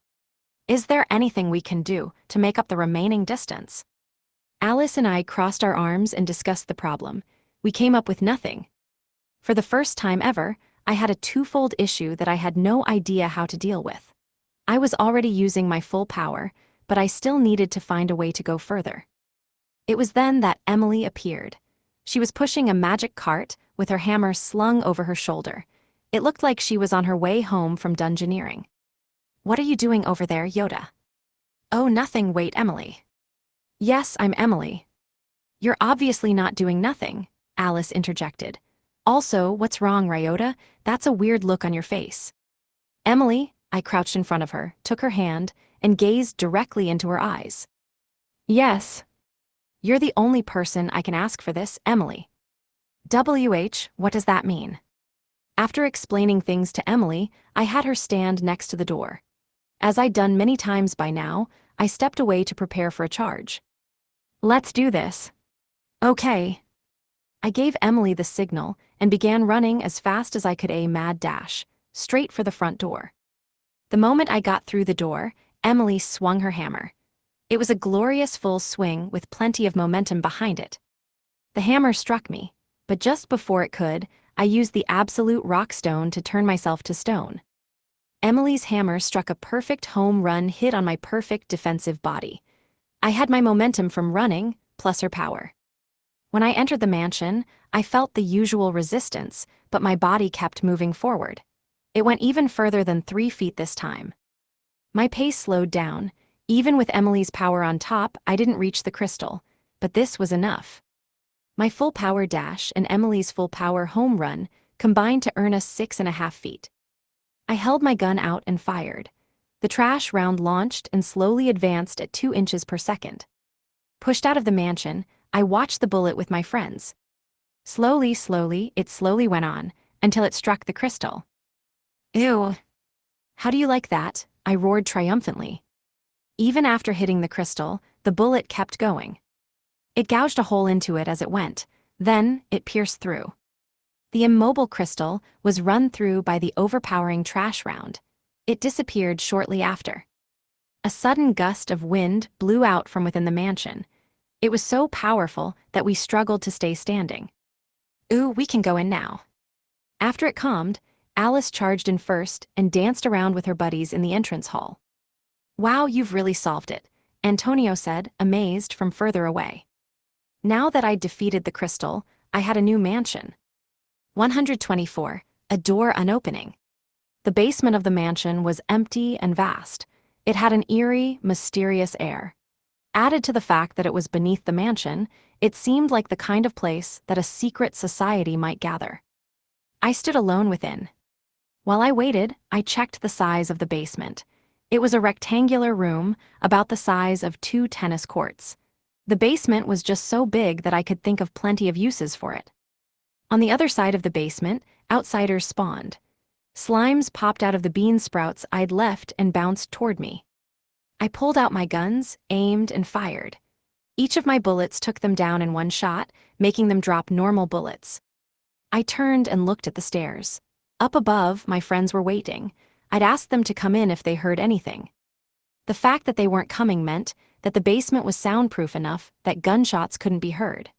Speaker 1: Is there anything we can do to make up the remaining distance? Alice and I crossed our arms and discussed the problem. We came up with nothing. For the first time ever, I had a twofold issue that I had no idea how to deal with. I was already using my full power, but I still needed to find a way to go further. It was then that Emily appeared. She was pushing a magic cart with her hammer slung over her shoulder. It looked like she was on her way home from dungeoneering. What are you doing over there, Yoda? Oh, nothing, wait, Emily. Yes, I'm Emily. You're obviously not doing nothing, Alice interjected. Also, what's wrong, Ryota? That's a weird look on your face. Emily, I crouched in front of her, took her hand, and gazed directly into her eyes. Yes. You're the only person I can ask for this, Emily. What does that mean? After explaining things to Emily, I had her stand next to the door. As I'd done many times by now, I stepped away to prepare for a charge. Let's do this. Okay. I gave Emily the signal and began running as fast as I could, a mad dash, straight for the front door. The moment I got through the door, Emily swung her hammer. It was a glorious full swing with plenty of momentum behind it. The hammer struck me, but just before it could, I used the absolute rock stone to turn myself to stone. Emily's hammer struck a perfect home run hit on my perfect defensive body. I had my momentum from running, plus her power. When I entered the mansion, I felt the usual resistance, but my body kept moving forward. It went even further than 3 feet this time. My pace slowed down. Even with Emily's power on top, I didn't reach the crystal, but this was enough. My full power dash and Emily's full power home run combined to earn us 6.5 feet. I held my gun out and fired. The trash round launched and slowly advanced at 2 inches per second. Pushed out of the mansion, I watched the bullet with my friends. Slowly, it slowly went on, until it struck the crystal. Ew. How do you like that? I roared triumphantly. Even after hitting the crystal, the bullet kept going. It gouged a hole into it as it went, then it pierced through. The immobile crystal was run through by the overpowering trash round. It disappeared shortly after. A sudden gust of wind blew out from within the mansion. It was so powerful that we struggled to stay standing. Ooh, we can go in now. After it calmed, Alice charged in first and danced around with her buddies in the entrance hall. Wow, you've really solved it, Antonio said, amazed from further away. Now that I'd defeated the crystal, I had a new mansion. 124, a door unopening. The basement of the mansion was empty and vast. It had an eerie, mysterious air. Added to the fact that it was beneath the mansion, it seemed like the kind of place that a secret society might gather. I stood alone within. While I waited, I checked the size of the basement. It was a rectangular room, about the size of 2 tennis courts. The basement was just so big that I could think of plenty of uses for it. On the other side of the basement, outsiders spawned. Slimes popped out of the bean sprouts I'd left and bounced toward me. I pulled out my guns, aimed, and fired. Each of my bullets took them down in one shot, making them drop normal bullets. I turned and looked at the stairs. Up above, my friends were waiting. I'd asked them to come in if they heard anything. The fact that they weren't coming meant that the basement was soundproof enough that gunshots couldn't be heard.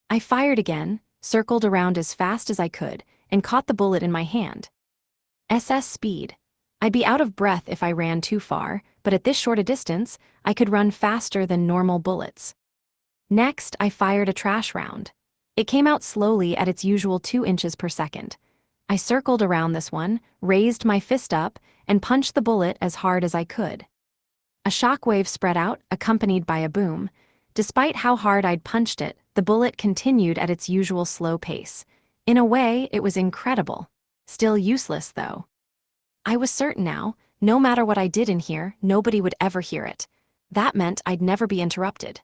Speaker 1: I fired again, circled around as fast as I could, and caught the bullet in my hand. SS speed. I'd be out of breath if I ran too far, but at this short a distance, I could run faster than normal bullets. Next, I fired a trash round. It came out slowly at its usual 2 inches per second. I circled around this one, raised my fist up, and punched the bullet as hard as I could. A shockwave spread out, accompanied by a boom. Despite how hard I'd punched it, the bullet continued at its usual slow pace. In a way, it was incredible. Still useless, though. I was certain now, no matter what I did in here, nobody would ever hear it. That meant I'd never be interrupted.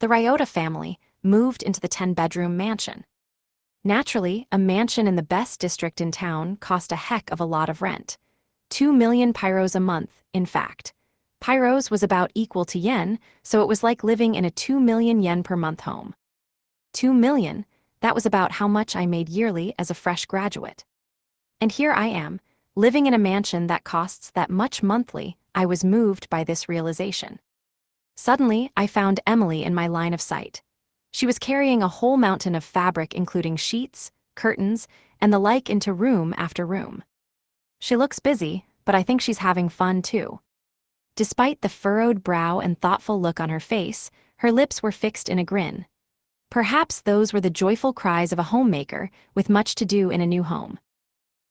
Speaker 1: The Ryota family moved into the 10-bedroom mansion. Naturally, a mansion in the best district in town cost a heck of a lot of rent. 2 million pyros a month, in fact. Pyros was about equal to yen, so it was like living in a 2 million yen per month home. 2 million, that was about how much I made yearly as a fresh graduate. And here I am, living in a mansion that costs that much monthly. I was moved by this realization. Suddenly, I found Emily in my line of sight. She was carrying a whole mountain of fabric including sheets, curtains, and the like into room after room. She looks busy, but I think she's having fun too. Despite the furrowed brow and thoughtful look on her face, her lips were fixed in a grin. Perhaps those were the joyful cries of a homemaker with much to do in a new home.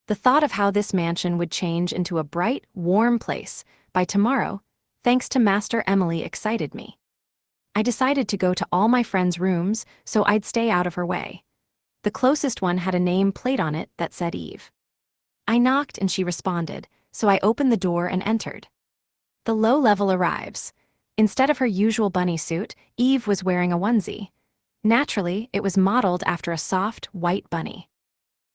Speaker 1: The thought of how this mansion would change into a bright, warm place by tomorrow, thanks to Master Emily, excited me. I decided to go to all my friends' rooms so I'd stay out of her way. The closest one had a name plate on it that said Eve. I knocked and she responded, so I opened the door and entered. The low-level arrives. Instead of her usual bunny suit, Eve was wearing a onesie. Naturally, it was modeled after a soft, white bunny.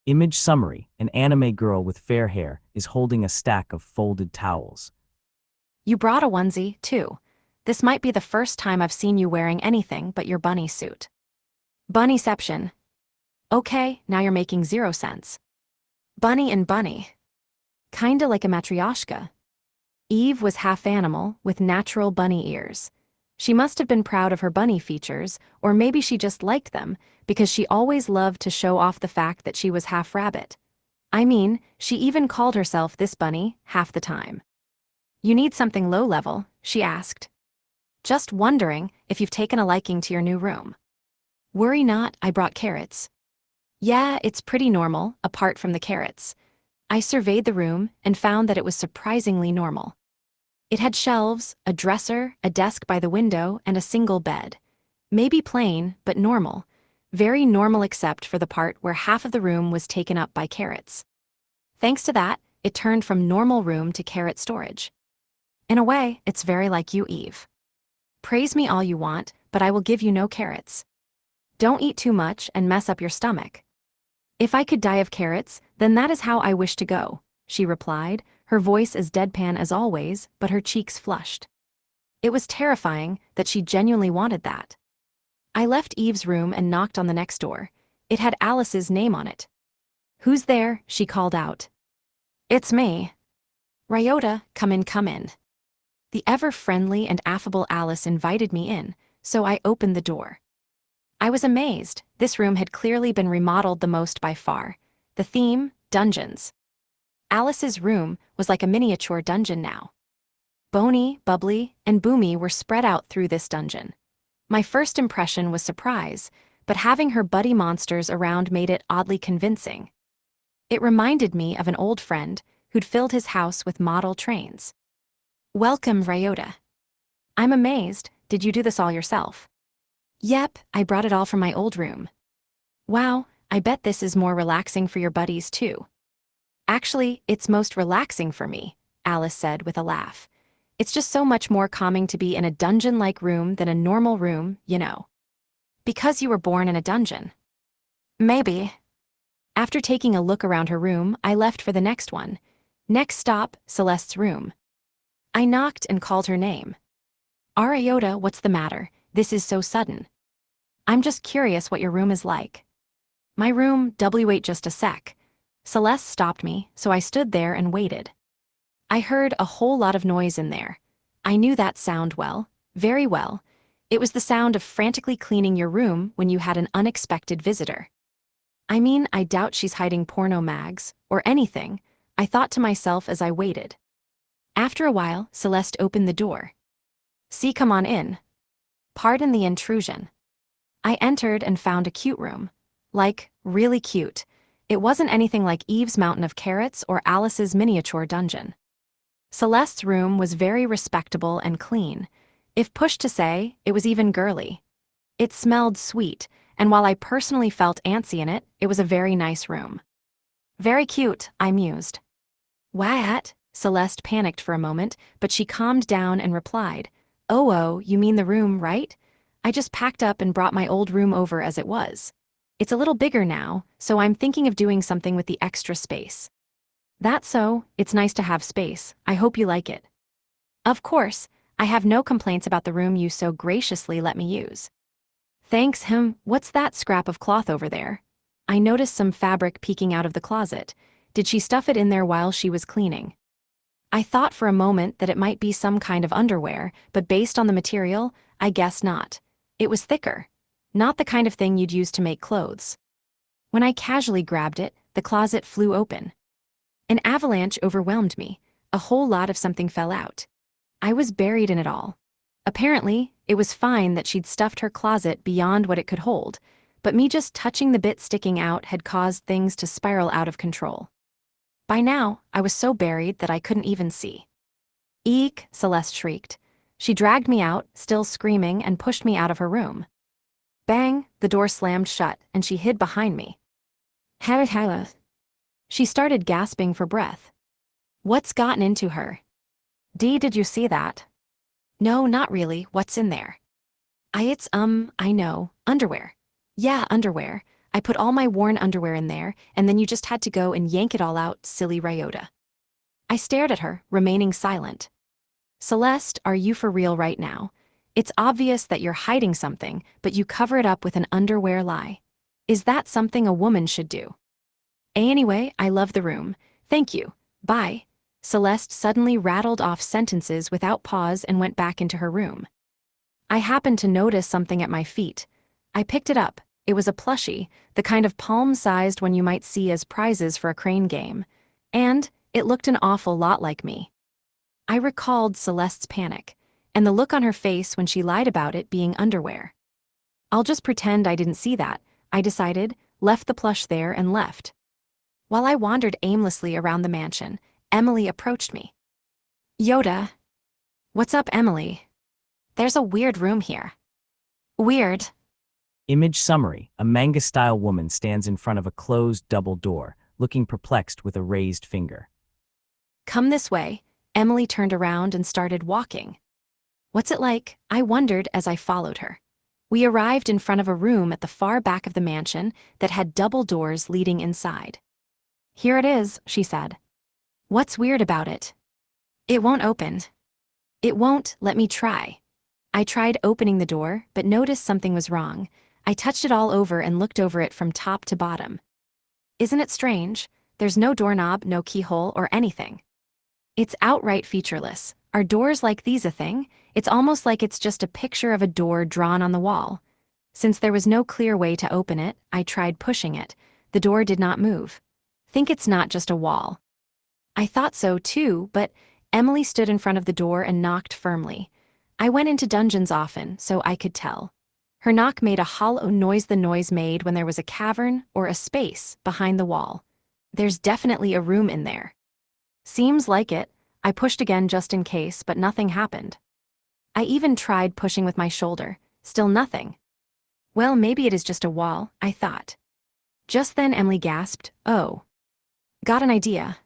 Speaker 2: Image summary: an anime girl with fair hair is holding a stack of folded towels.
Speaker 1: You brought a onesie, too. This might be the first time I've seen you wearing anything but your bunny suit. Bunnyception. Okay, now you're making 0 sense. Bunny and bunny. Kinda like a matryoshka. Eve was half animal, with natural bunny ears. She must have been proud of her bunny features, or maybe she just liked them, because she always loved to show off the fact that she was half rabbit. I mean, she even called herself this bunny half the time. You need something low-level, she asked. Just wondering if you've taken a liking to your new room. Worry not, I brought carrots. Yeah, it's pretty normal, apart from the carrots. I surveyed the room and found that it was surprisingly normal. It had shelves, a dresser, a desk by the window, and a single bed. Maybe plain, but normal. Very normal except for the part where half of the room was taken up by carrots. Thanks to that, it turned from normal room to carrot storage. In a way, it's very like you, Eve. Praise me all you want, but I will give you no carrots. Don't eat too much and mess up your stomach. If I could die of carrots, then that is how I wish to go, she replied, her voice as deadpan as always, but her cheeks flushed. It was terrifying that she genuinely wanted that. I left Eve's room and knocked on the next door. It had Alice's name on it. Who's there? She called out. It's me. Ryota, come in, come in. The ever-friendly and affable Alice invited me in, so I opened the door. I was amazed. This room had clearly been remodeled the most by far. The theme, dungeons. Alice's room was like a miniature dungeon now. Boney, Bubbly, and Boomy were spread out through this dungeon. My first impression was surprise, but having her buddy monsters around made it oddly convincing. It reminded me of an old friend who'd filled his house with model trains. Welcome, Ryota. I'm amazed. Did you do this all yourself? Yep, I brought it all from my old room. Wow, I bet this is more relaxing for your buddies too. Actually, it's most relaxing for me, Alice said with a laugh. It's just so much more calming to be in a dungeon-like room than a normal room, you know. Because you were born in a dungeon. Maybe. After taking a look around her room, I left for the next one. Next stop, Celeste's room. I knocked and called her name. Ryota, what's the matter? This is so sudden. I'm just curious what your room is like. My room, wait just a sec. Celeste stopped me, so I stood there and waited. I heard a whole lot of noise in there. I knew that sound well, very well. It was the sound of frantically cleaning your room when you had an unexpected visitor. I mean, I doubt she's hiding porno mags, or anything, I thought to myself as I waited. After a while, Celeste opened the door. See, come on in. Pardon the intrusion. I entered and found a cute room. Like, really cute. It wasn't anything like Eve's mountain of carrots or Alice's miniature dungeon. Celeste's room was very respectable and clean. If pushed to say, it was even girly. It smelled sweet, and while I personally felt antsy in it, it was a very nice room. Very cute, I mused. What? Celeste panicked for a moment, but she calmed down and replied, Oh, you mean the room, right? I just packed up and brought my old room over as it was. It's a little bigger now, so I'm thinking of doing something with the extra space. That's so, it's nice to have space. I hope you like it. Of course, I have no complaints about the room you so graciously let me use. Thanks, what's that scrap of cloth over there? I noticed some fabric peeking out of the closet. Did she stuff it in there while she was cleaning? I thought for a moment that it might be some kind of underwear, but based on the material, I guess not. It was thicker. Not the kind of thing you'd use to make clothes. When I casually grabbed it, the closet flew open. An avalanche overwhelmed me. A whole lot of something fell out. I was buried in it all. Apparently, it was fine that she'd stuffed her closet beyond what it could hold, but me just touching the bit sticking out had caused things to spiral out of control. By now, I was so buried that I couldn't even see. Eek, Celeste shrieked. She dragged me out, still screaming, and pushed me out of her room. Bang, the door slammed shut, and she hid behind me. Hella. She started gasping for breath. What's gotten into her? Did you see that? No, not really. What's in there? I know. Underwear. Yeah, underwear. I put all my worn underwear in there, and then you just had to go and yank it all out, silly Ryota. I stared at her, remaining silent. Celeste, are you for real right now? It's obvious that you're hiding something, but you cover it up with an underwear lie. Is that something a woman should do? Anyway, I love the room. Thank you. Bye. Celeste suddenly rattled off sentences without pause and went back into her room. I happened to notice something at my feet. I picked it up. It was a plushie, the kind of palm-sized one you might see as prizes for a crane game. And it looked an awful lot like me. I recalled Celeste's panic, and the look on her face when she lied about it being underwear. I'll just pretend I didn't see that, I decided, left the plush there and left. While I wandered aimlessly around the mansion, Emily approached me. Yoda. What's up, Emily? There's a weird room here. Weird.
Speaker 2: Image summary. A manga-style woman stands in front of a closed double door, looking perplexed with a raised finger.
Speaker 1: Come this way. Emily turned around and started walking. What's it like? I wondered as I followed her. We arrived in front of a room at the far back of the mansion that had double doors leading inside. Here it is, she said. What's weird about it? It won't open. It won't, let me try. I tried opening the door, but noticed something was wrong. I touched it all over and looked over it from top to bottom. Isn't it strange? There's no doorknob, no keyhole, or anything. It's outright featureless. Are doors like these a thing? It's almost like it's just a picture of a door drawn on the wall. Since there was no clear way to open it, I tried pushing it. The door did not move. Think it's not just a wall. I thought so too, but Emily stood in front of the door and knocked firmly. I went into dungeons often, so I could tell. Her knock made a hollow noise, the noise made when there was a cavern or a space behind the wall. There's definitely a room in there. Seems like it. I pushed again just in case, but nothing happened. I even tried pushing with my shoulder. Still nothing. Well, maybe it is just a wall, I thought. Just then Emily gasped, Oh. Got an idea.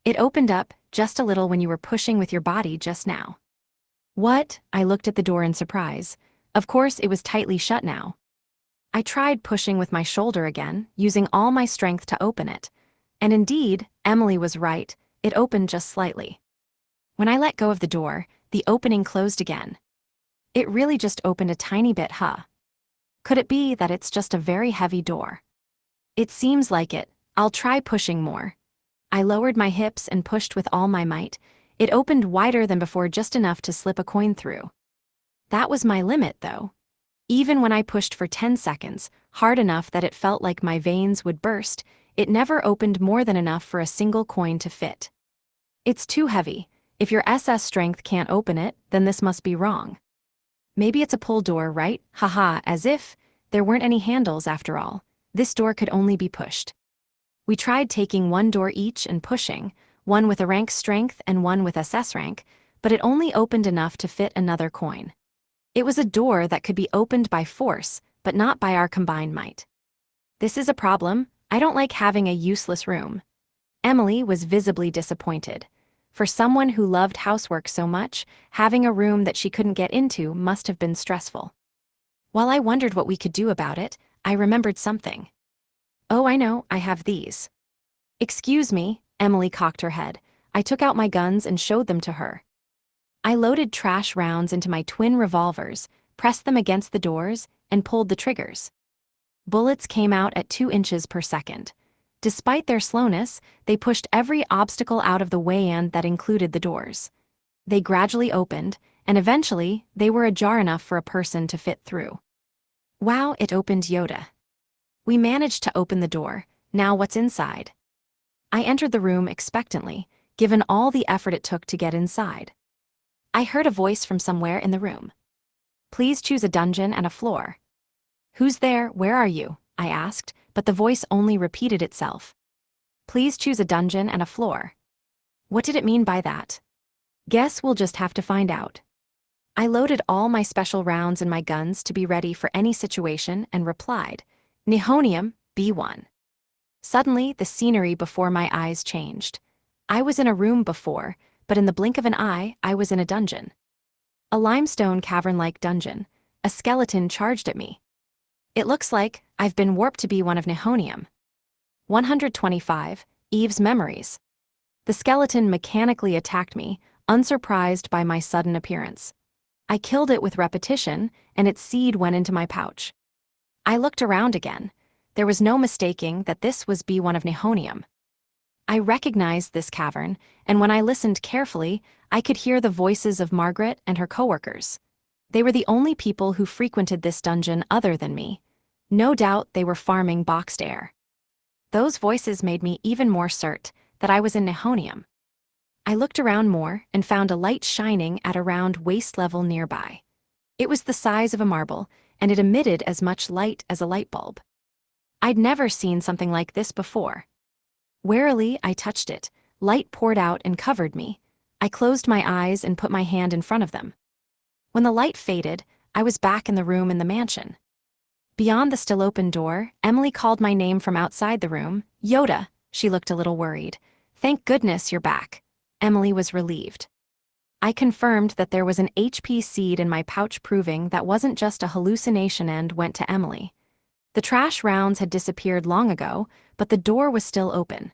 Speaker 1: It opened up, just a little when you were pushing with your body just now. What? I looked at the door in surprise. Of course, it was tightly shut now. I tried pushing with my shoulder again, using all my strength to open it. And indeed, Emily was right, it opened just slightly. When I let go of the door, the opening closed again. It really just opened a tiny bit, huh? Could it be that it's just a very heavy door? It seems like it. I'll try pushing more. I lowered my hips and pushed with all my might. It opened wider than before, just enough to slip a coin through. That was my limit, though. Even when I pushed for 10 seconds, hard enough that it felt like my veins would burst, it never opened more than enough for a single coin to fit. It's too heavy. If your SS strength can't open it, then this must be wrong. Maybe it's a pull door, right? Haha, as if there weren't any handles after all. This door could only be pushed. We tried taking one door each and pushing. one with a rank strength and one with SS rank, but it only opened enough to fit another coin. It was a door that could be opened by force, but not by our combined might. This is a problem. I don't like having a useless room. Emily was visibly disappointed. For someone who loved housework so much, having a room that she couldn't get into must have been stressful. While I wondered what we could do about it, I remembered something. Oh, I know, I have these. Excuse me, Emily cocked her head. I took out my guns and showed them to her. I loaded trash rounds into my twin revolvers, pressed them against the doors, and pulled the triggers. Bullets came out at 2 inches per second. Despite their slowness, they pushed every obstacle out of the way, and that included the doors. They gradually opened, and eventually, they were ajar enough for a person to fit through. Wow, it opened, Yoda. We managed to open the door. Now what's inside? I entered the room expectantly, given all the effort it took to get inside. I heard a voice from somewhere in the room. Please choose a dungeon and a floor. Who's there? Where are you? I asked, but the voice only repeated itself. Please choose a dungeon and a floor. What did it mean by that? Guess we'll just have to find out. I loaded all my special rounds in my guns to be ready for any situation and replied, Nihonium, B1. Suddenly, the scenery before my eyes changed. I was in a room before, but in the blink of an eye, I was in a dungeon. A limestone cavern-like dungeon. A skeleton charged at me. It looks like I've been warped to be one of Nihonium. 125, Eve's memories. The skeleton mechanically attacked me, unsurprised by my sudden appearance. I killed it with repetition, and its seed went into my pouch. I looked around again. There was no mistaking that this was B1 of Nihonium. I recognized this cavern, and when I listened carefully, I could hear the voices of Margaret and her coworkers. They were the only people who frequented this dungeon other than me. No doubt they were farming boxed air. Those voices made me even more certain that I was in Nihonium. I looked around more and found a light shining at around waist level nearby. It was the size of a marble, and it emitted as much light as a light bulb. I'd never seen something like this before. Warily, I touched it. Light poured out and covered me. I closed my eyes and put my hand in front of them. When the light faded, I was back in the room in the mansion. Beyond the still open door, Emily called my name from outside the room. Yoda. She looked a little worried. Thank goodness you're back. Emily was relieved. I confirmed that there was an HP seed in my pouch, proving that wasn't just a hallucination, and went to Emily. The trash rounds had disappeared long ago, but the door was still open.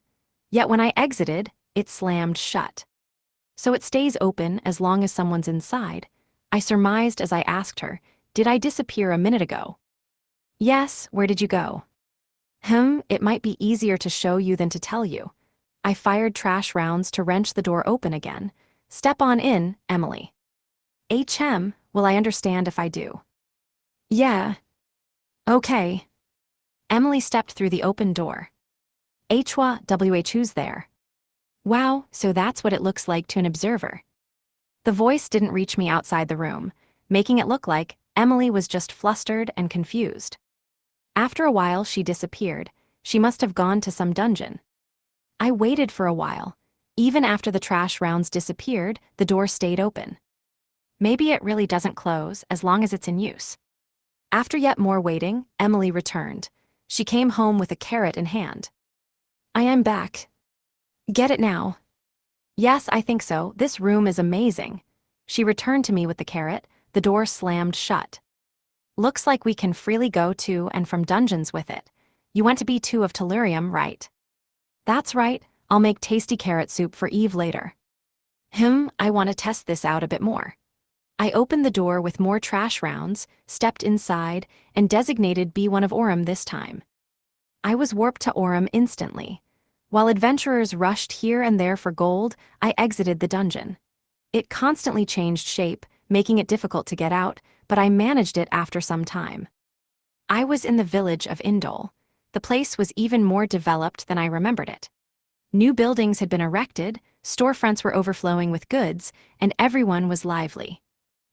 Speaker 1: Yet when I exited, it slammed shut. So it stays open as long as someone's inside. I surmised as I asked her, did I disappear a minute ago? Yes, where did you go? It might be easier to show you than to tell you. I fired trash rounds to wrench the door open again. Step on in, Emily. Will I understand if I do? Yeah. Okay. Emily stepped through the open door. Who's there? Wow, so that's what it looks like to an observer. The voice didn't reach me outside the room, making it look like Emily was just flustered and confused. After a while, she disappeared. She must have gone to some dungeon. I waited for a while. Even after the trash rounds disappeared, the door stayed open. Maybe it really doesn't close as long as it's in use. After yet more waiting, Emily returned. She came home with a carrot in hand. I am back. Get it now. Yes, I think so. This room is amazing. She returned to me with the carrot. The door slammed shut. Looks like we can freely go to and from dungeons with it. You went to B2 of Tellurium, right? That's right. I'll make tasty carrot soup for Eve later. I want to test this out a bit more. I opened the door with more trash rounds, stepped inside, and designated B1 of Aurum this time. I was warped to Aurum instantly. While adventurers rushed here and there for gold, I exited the dungeon. It constantly changed shape, making it difficult to get out, but I managed it after some time. I was in the village of Indole. The place was even more developed than I remembered it. New buildings had been erected, storefronts were overflowing with goods, and everyone was lively.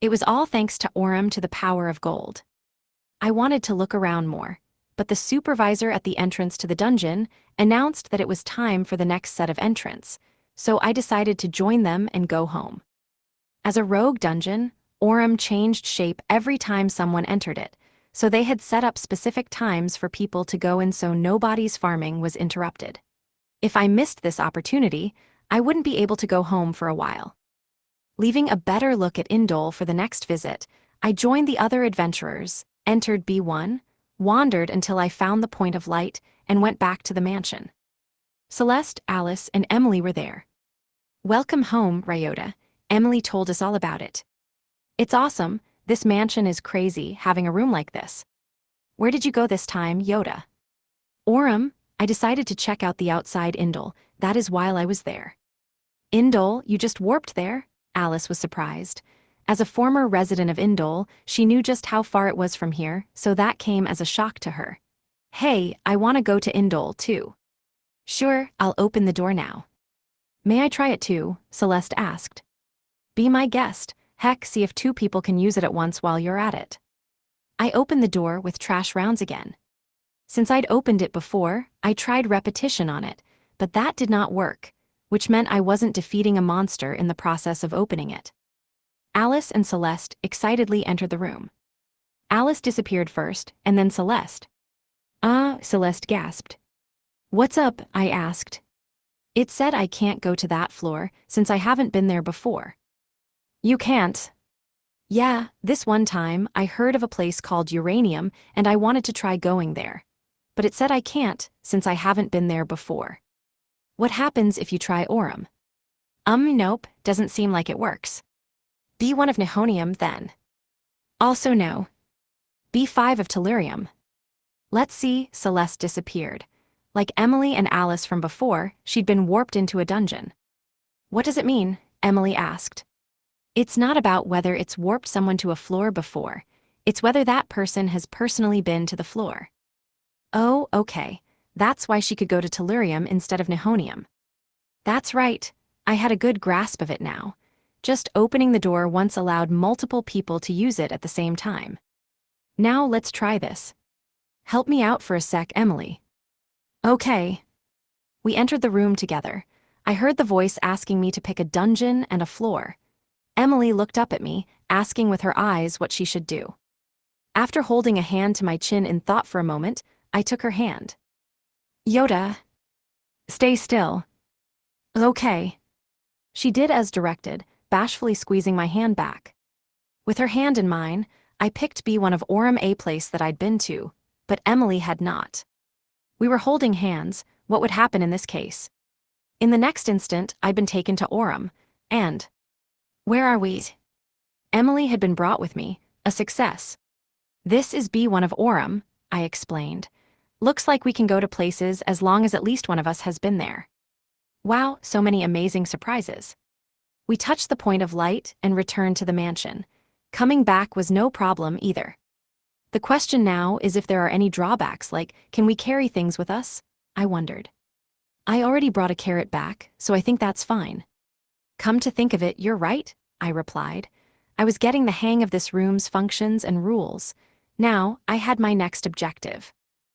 Speaker 1: It was all thanks to Aurum, to the power of gold. I wanted to look around more, but the supervisor at the entrance to the dungeon announced that it was time for the next set of entrants. so I decided to join them and go home. As a rogue dungeon, Orem changed shape every time someone entered it, so they had set up specific times for people to go in so nobody's farming was interrupted. If I missed this opportunity, I wouldn't be able to go home for a while. Leaving a better look at Indole for the next visit, I joined the other adventurers, entered B1, wandered until I found the point of light, and went back to the mansion. Celeste, Alice, and Emily were there. "Welcome home, Ryota," Emily told us all about it. "It's awesome, this mansion is crazy having a room like this." "Where did you go this time, Yoda?" "Orem, I decided to check out the outside Indole, that is while I was there." "Indole, you just warped there?" Alice was surprised. As a former resident of Indole, she knew just how far it was from here, so that came as a shock to her. "Hey, I want to go to Indole too." "Sure, I'll open the door now." "May I try it too?" Celeste asked. "Be my guest. Heck, see if two people can use it at once while you're at it." I opened the door with trash rounds again. Since I'd opened it before, I tried repetition on it, but that did not work, which meant I wasn't defeating a monster in the process of opening it. Alice and Celeste excitedly entered the room. Alice disappeared first, and then Celeste. Celeste gasped. "What's up?" I asked. "It said I can't go to that floor, since I haven't been there before." "You can't?" "Yeah, this one time I heard of a place called Uranium and I wanted to try going there. But it said I can't, since I haven't been there before." "What happens if you try Orem?" Nope, doesn't seem like it works." "B1 of Nihonium, then." "Also no." "B5 of Tellurium." "Let's see," Celeste disappeared. Like Emily and Alice from before, she'd been warped into a dungeon. "What does it mean?" Emily asked. "It's not about whether it's warped someone to a floor before. It's whether that person has personally been to the floor." "Oh, okay. That's why she could go to Tellurium instead of Nihonium." "That's right. I had a good grasp of it now. Just opening the door once allowed multiple people to use it at the same time. Now let's try this. Help me out for a sec, Emily." "Okay." We entered the room together. I heard the voice asking me to pick a dungeon and a floor. Emily looked up at me, asking with her eyes what she should do. After holding a hand to my chin in thought for a moment, I took her hand. "Yoda. Stay still." "Okay." She did as directed, bashfully squeezing my hand back. With her hand in mine, I picked B1 of Orem, a place that I'd been to, but Emily had not. We were holding hands. What would happen in this case? In the next instant, I'd been taken to Orem, and... "Where are we?" Emily had been brought with me, a success. "This is B1 of Orem," I explained. "Looks like we can go to places as long as at least one of us has been there." Wow, so many amazing surprises. We touched the point of light and returned to the mansion. Coming back was no problem either. The question now is if there are any drawbacks, like, can we carry things with us? I wondered. I already brought a carrot back, so I think that's fine. "Come to think of it, you're right," I replied. I was getting the hang of this room's functions and rules. Now, I had my next objective.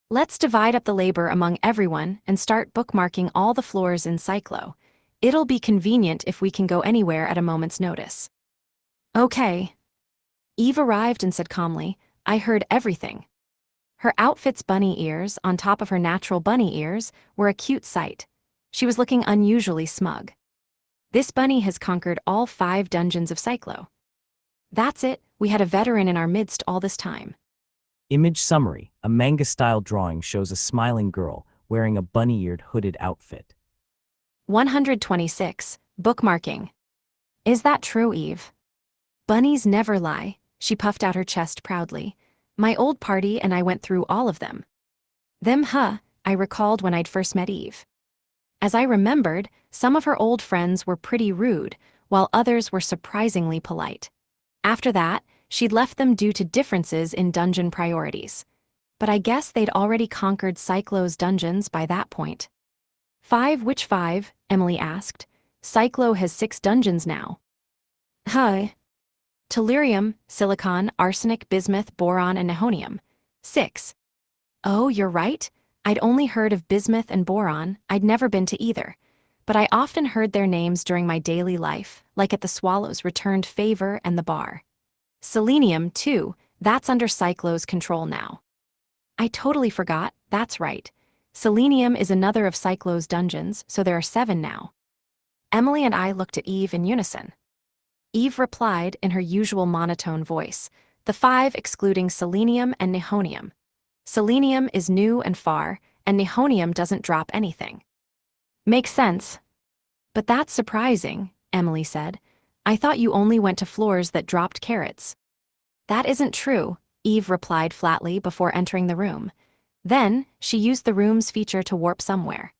Speaker 1: Let's divide up the labor among everyone and start bookmarking all the floors in Cyclo. It'll be convenient if we can go anywhere at a moment's notice. "Okay." Eve arrived and said calmly, "I heard everything." Her outfit's bunny ears, on top of her natural bunny ears, were a cute sight. She was looking unusually smug. "This bunny has conquered all 5 dungeons of Cyclo." "That's it, we had a veteran in our midst all this time."
Speaker 2: Image summary: a manga-style drawing shows a smiling girl wearing a bunny-eared hooded outfit.
Speaker 1: 126. Bookmarking. "Is that true, Eve?" "Bunnies never lie," she puffed out her chest proudly. "My old party and I went through all of them." I recalled when I'd first met Eve. As I remembered, some of her old friends were pretty rude, while others were surprisingly polite. After that, she'd left them due to differences in dungeon priorities. But I guess they'd already conquered Cyclo's dungeons by that point. "5, which 5?" Emily asked. "Cyclo has 6 dungeons now." "Huh." "Tellurium, silicon, arsenic, bismuth, boron, and nihonium. 6. "Oh, you're right. I'd only heard of bismuth and boron, I'd never been to either. but I often heard their names during my daily life, like at the Swallows Returned Favor and the bar. Selenium, too, that's under Cyclo's control now. I totally forgot, that's right. Selenium is another of Cyclo's dungeons, so there are 7 now. Emily and I looked at Eve in unison. Eve replied in her usual monotone voice, the 5 excluding Selenium and Nihonium. Selenium is new and far, and Nihonium doesn't drop anything. Makes sense. But that's surprising, Emily said. I thought you only went to floors that dropped carrots. That isn't true, Eve replied flatly before entering the room. Then, she used the room's feature to warp somewhere.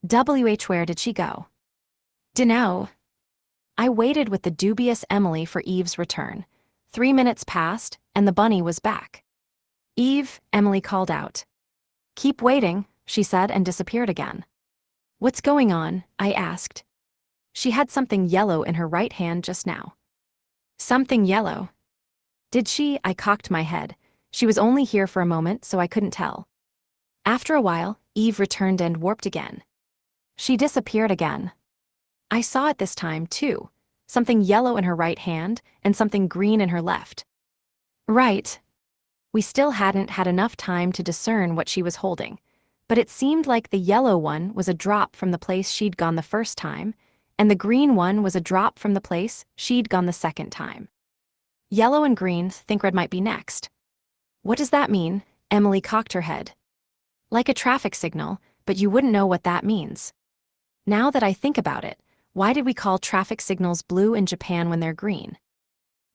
Speaker 1: Where did she go? Dunno. I waited with the dubious Emily for Eve's return. 3 minutes passed, and the bunny was back. Eve, Emily called out. Keep waiting, she said and disappeared again. What's going on? I asked. She had something yellow in her right hand just now. Something yellow? Did she? I cocked my head. She was only here for a moment, so I couldn't tell. After a while, Eve returned and warped again. She disappeared again. I saw it this time, too. Something yellow in her right hand and something green in her left. Right. We still hadn't had enough time to discern what she was holding, but it seemed like the yellow one was a drop from the place she'd gone the first time, and the green one was a drop from the place she'd gone the second time. Yellow and green think red might be next. What does that mean? Emily cocked her head. Like a traffic signal, but you wouldn't know what that means. Now that I think about it, why did we call traffic signals blue in Japan when they're green?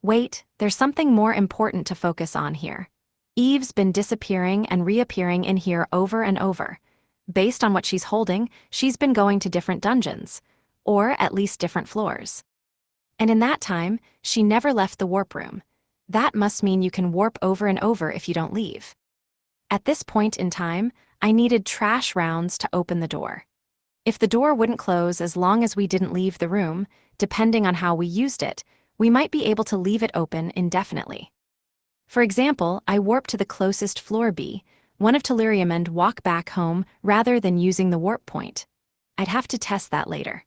Speaker 1: Wait, there's something more important to focus on here. Eve's been disappearing and reappearing in here over and over. Based on what she's holding, she's been going to different dungeons, or at least different floors. And in that time, she never left the warp room. That must mean you can warp over and over if you don't leave. At this point in time, I needed trash rounds to open the door. If the door wouldn't close as long as we didn't leave the room, depending on how we used it, we might be able to leave it open indefinitely. For example, I warp to the closest floor B, one of Tellurium, and walk back home rather than using the warp point. I'd have to test that later.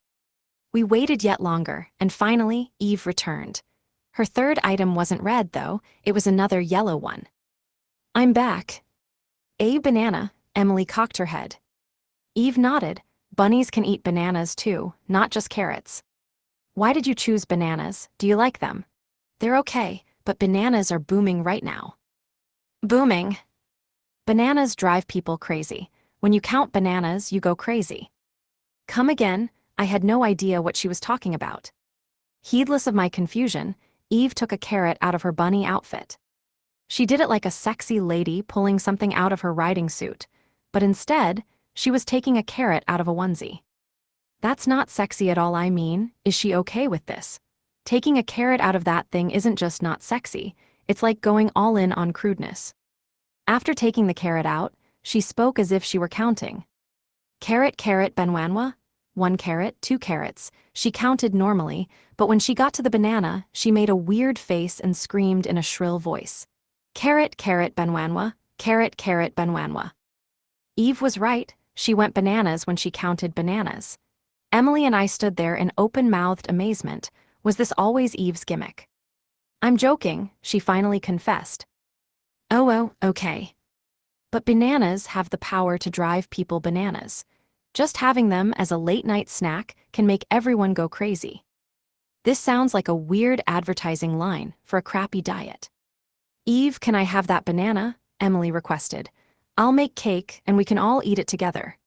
Speaker 1: We waited yet longer, and finally, Eve returned. Her third item wasn't red, though, it was another yellow one. I'm back. A banana, Emily cocked her head. Eve nodded. Bunnies can eat bananas too, not just carrots. Why did you choose bananas? Do you like them? They're okay, but bananas are booming right now. Booming? Bananas drive people crazy. When you count bananas, you go crazy. Come again? I had no idea what she was talking about. Heedless of my confusion, Eve took a carrot out of her bunny outfit. She did it like a sexy lady pulling something out of her riding suit, but instead, she was taking a carrot out of a onesie. That's not sexy at all. I mean, is she okay with this? Taking a carrot out of that thing isn't just not sexy, it's like going all in on crudeness. After taking the carrot out, she spoke as if she were counting. Carrot, carrot, benwanwa? 1 carrot, 2 carrots. She counted normally, but when she got to the banana, she made a weird face and screamed in a shrill voice. Carrot, carrot, benwanwa, carrot, carrot, benwanwa. Eve was right. She went bananas when she counted bananas. Emily and I stood there in open-mouthed amazement. Was this always Eve's gimmick? I'm joking, she finally confessed. Oh, okay. But bananas have the power to drive people bananas. Just having them as a late-night snack can make everyone go crazy. This sounds like a weird advertising line for a crappy diet. Eve, can I have that banana? Emily requested. I'll make cake and we can all eat it together.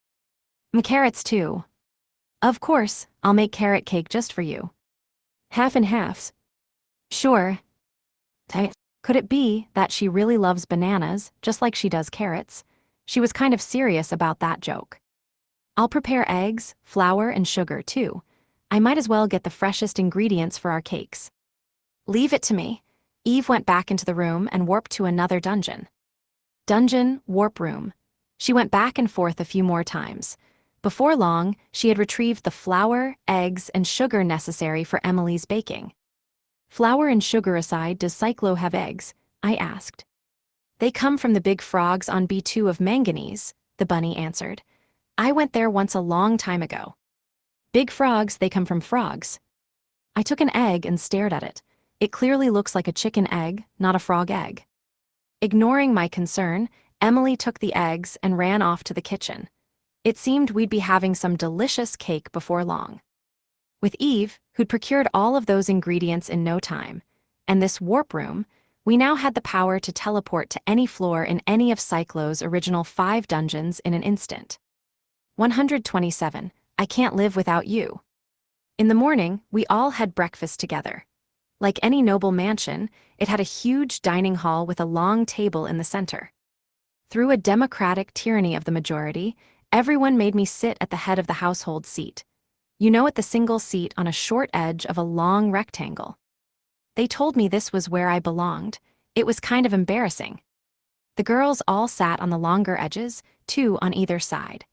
Speaker 1: Carrots too. Of course, I'll make carrot cake just for you. Half and halves. Sure. Could it be that she really loves bananas, just like she does carrots? She was kind of serious about that joke. I'll prepare eggs, flour, and sugar too. I might as well get the freshest ingredients for our cakes. Leave it to me. Eve went back into the room and warped to another dungeon. Dungeon, warp room. She went back and forth a few more times. Before long, she had retrieved the flour, eggs, and sugar necessary for Emily's baking. Flour and sugar aside, does Cyclo have eggs? I asked. They come from the big frogs on B2 of Manganese, the bunny answered. I went there once a long time ago. Big frogs, they come from frogs. I took an egg and stared at it. It clearly looks like a chicken egg, not a frog egg. Ignoring my concern, Emily took the eggs and ran off to the kitchen. It seemed we'd be having some delicious cake before long. With Eve, who'd procured all of those ingredients in no time, and this warp room, we now had the power to teleport to any floor in any of Cyclo's original 5 dungeons in an instant. 127. I can't live without you. In the morning, we all had breakfast together. Like any noble mansion, it had a huge dining hall with a long table in the center. Through a democratic tyranny of the majority, everyone made me sit at the head of the household seat. You know, at the single seat on a short edge of a long rectangle. They told me this was where I belonged. It was kind of embarrassing. The girls all sat on the longer edges, 2 on either side.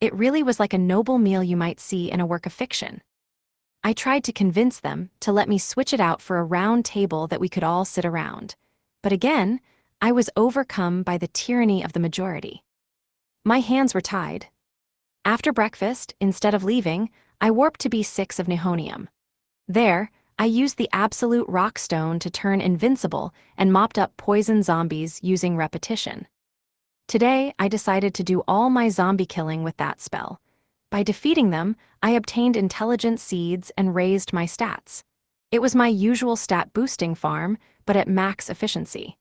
Speaker 1: It really was like a noble meal you might see in a work of fiction. I tried to convince them to let me switch it out for a round table that we could all sit around. But again, I was overcome by the tyranny of the majority. My hands were tied. After breakfast, instead of leaving, I warped to B6 of Nihonium. There, I used the absolute rock stone to turn invincible and mopped up poison zombies using repetition. Today, I decided to do all my zombie killing with that spell. By defeating them, I obtained intelligence seeds and raised my stats. It was my usual stat boosting farm, but at max efficiency.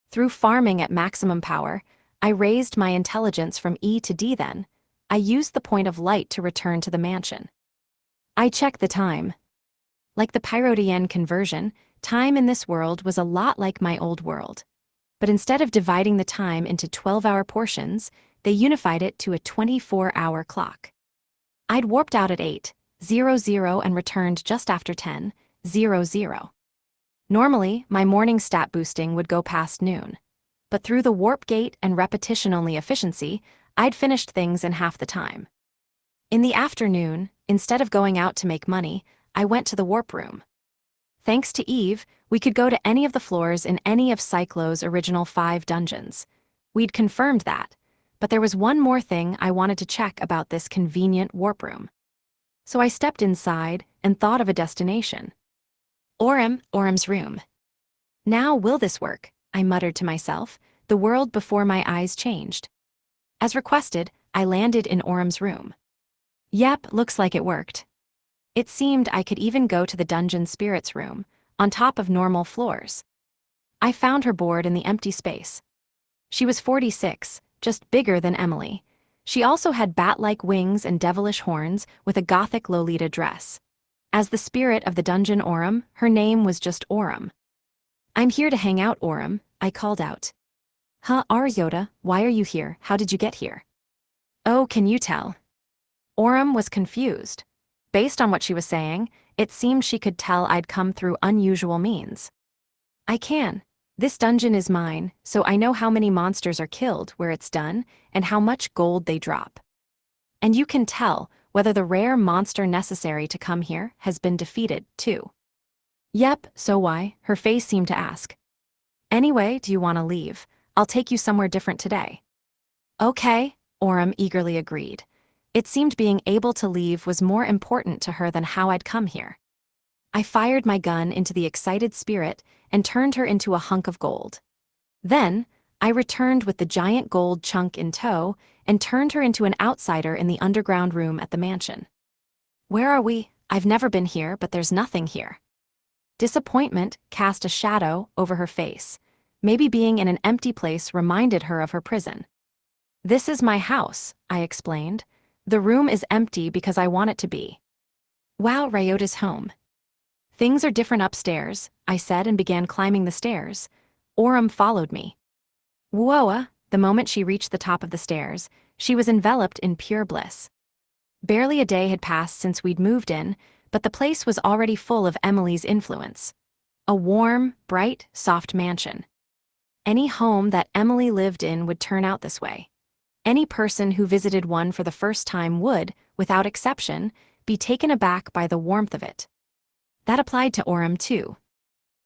Speaker 1: Through farming at maximum power, I raised my intelligence from E to D. Then I used the point of light to return to the mansion. I checked the time. Like the Pyrodian conversion, time in this world was a lot like my old world. But instead of dividing the time into 12-hour portions, they unified it to a 24-hour clock. I'd warped out at 8:00 and returned just after 10:00. Normally, my morning stat boosting would go past noon. But through the warp gate and repetition-only efficiency, I'd finished things in half the time. In the afternoon, instead of going out to make money, I went to the warp room. Thanks to Eve, we could go to any of the floors in any of Cyclo's original 5 dungeons. We'd confirmed that, but there was one more thing I wanted to check about this convenient warp room. So I stepped inside and thought of a destination. Orum's room. Now will this work? I muttered to myself, the world before my eyes changed. As requested, I landed in Orum's room. Yep, looks like it worked. It seemed I could even go to the dungeon spirits room, on top of normal floors. I found her board in the empty space. She was 46, just bigger than Emily. She also had bat-like wings and devilish horns with a gothic Lolita dress. As the spirit of the dungeon Orum, her name was just Orum. I'm here to hang out, Orum, I called out. Huh, Yoda, why are you here? How did you get here? Oh, can you tell? Orum was confused. Based on what she was saying, it seemed she could tell I'd come through unusual means. I can. This dungeon is mine, so I know how many monsters are killed where it's done, and how much gold they drop. And you can tell whether the rare monster necessary to come here has been defeated, too. Yep, so why? Her face seemed to ask. Anyway, do you want to leave? I'll take you somewhere different today. Okay, Orum eagerly agreed. It seemed being able to leave was more important to her than how I'd come here. I fired my gun into the excited spirit and turned her into a hunk of gold. Then, I returned with the giant gold chunk in tow and turned her into an outsider in the underground room at the mansion. Where are we? I've never been here, but there's nothing here. Disappointment cast a shadow over her face. Maybe being in an empty place reminded her of her prison. This is my house, I explained. The room is empty because I want it to be. Wow, Ryota's home. Things are different upstairs, I said and began climbing the stairs. Orum followed me. Whoa, the moment she reached the top of the stairs, she was enveloped in pure bliss. Barely a day had passed since we'd moved in, but the place was already full of Emily's influence. A warm, bright, soft mansion. Any home that Emily lived in would turn out this way. Any person who visited one for the first time would, without exception, be taken aback by the warmth of it. That applied to Orum too.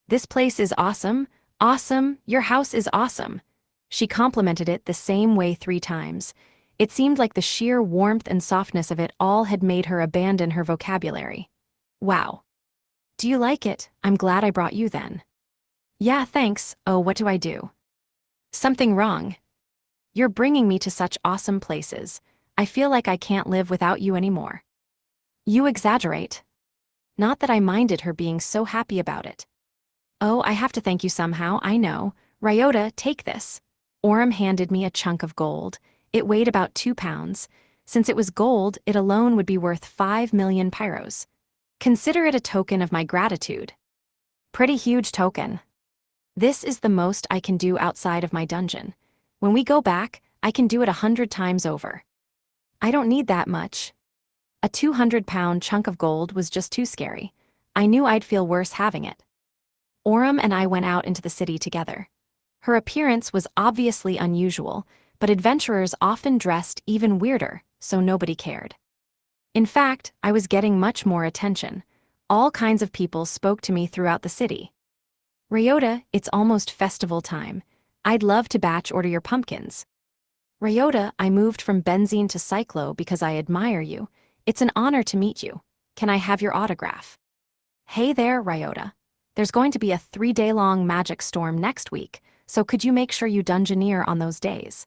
Speaker 1: This place is awesome, awesome, your house is awesome. She complimented it the same way 3 times. It seemed like the sheer warmth and softness of it all had made her abandon her vocabulary. Wow. Do you like it? I'm glad I brought you then. Yeah, thanks. Oh, what do I do? Something wrong. You're bringing me to such awesome places. I feel like I can't live without you anymore. You exaggerate. Not that I minded her being so happy about it. Oh, I have to thank you somehow, I know. Ryota, take this. Orem handed me a chunk of gold. It weighed about 2 pounds. Since it was gold, it alone would be worth 5 million pyros. Consider it a token of my gratitude. Pretty huge token. This is the most I can do outside of my dungeon. When we go back, I can do it 100 times over. I don't need that much. A 200-pound chunk of gold was just too scary. I knew I'd feel worse having it. Orem and I went out into the city together. Her appearance was obviously unusual, but adventurers often dressed even weirder, so nobody cared. In fact, I was getting much more attention. All kinds of people spoke to me throughout the city. Ryota, it's almost festival time. I'd love to batch order your pumpkins. Ryota, I moved from Benzene to Cyclo because I admire you. It's an honor to meet you. Can I have your autograph? Hey there, Ryota. There's going to be a 3-day-long magic storm next week, so could you make sure you dungeoneer on those days?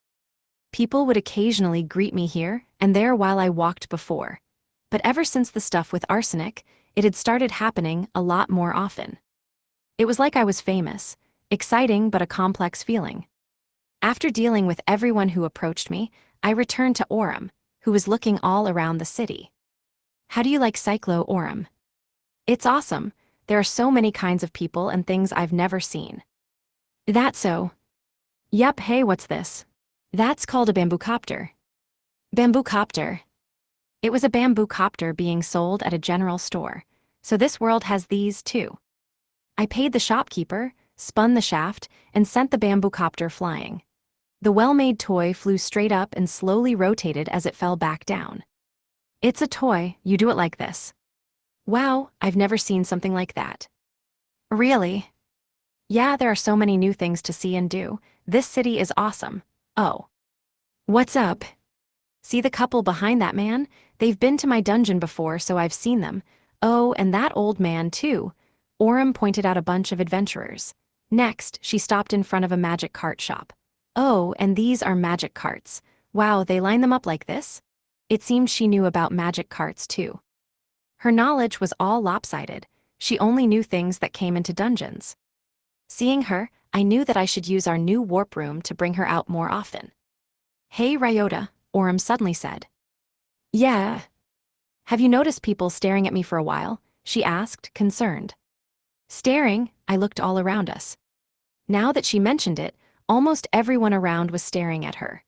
Speaker 1: People would occasionally greet me here and there while I walked before. But ever since the stuff with arsenic, it had started happening a lot more often. It was like I was famous, exciting but a complex feeling. After dealing with everyone who approached me, I returned to Orem, who was looking all around the city. How do you like Cyclo, Orem? It's awesome. There are so many kinds of people and things I've never seen. That's so. Yup, hey, what's this? That's called a bamboo copter. Bamboo copter. It was a bamboo copter being sold at a general store, so this world has these too. I paid the shopkeeper, spun the shaft, and sent the bamboo copter flying. The well-made toy flew straight up and slowly rotated as it fell back down. It's a toy, you do it like this. Wow, I've never seen something like that. Really? Yeah, there are so many new things to see and do. This city is awesome. Oh. What's up? See the couple behind that man? They've been to my dungeon before, so I've seen them. Oh, and that old man, too. Orem pointed out a bunch of adventurers. Next, she stopped in front of a magic cart shop. Oh, and these are magic carts. Wow, they line them up like this? It seemed she knew about magic carts, too. Her knowledge was all lopsided. She only knew things that came into dungeons. Seeing her, I knew that I should use our new warp room to bring her out more often. Hey, Ryota, Orem suddenly said. Yeah. Have you noticed people staring at me for a while? She asked, concerned. Staring, I looked all around us. Now that she mentioned it, almost everyone around was staring at her.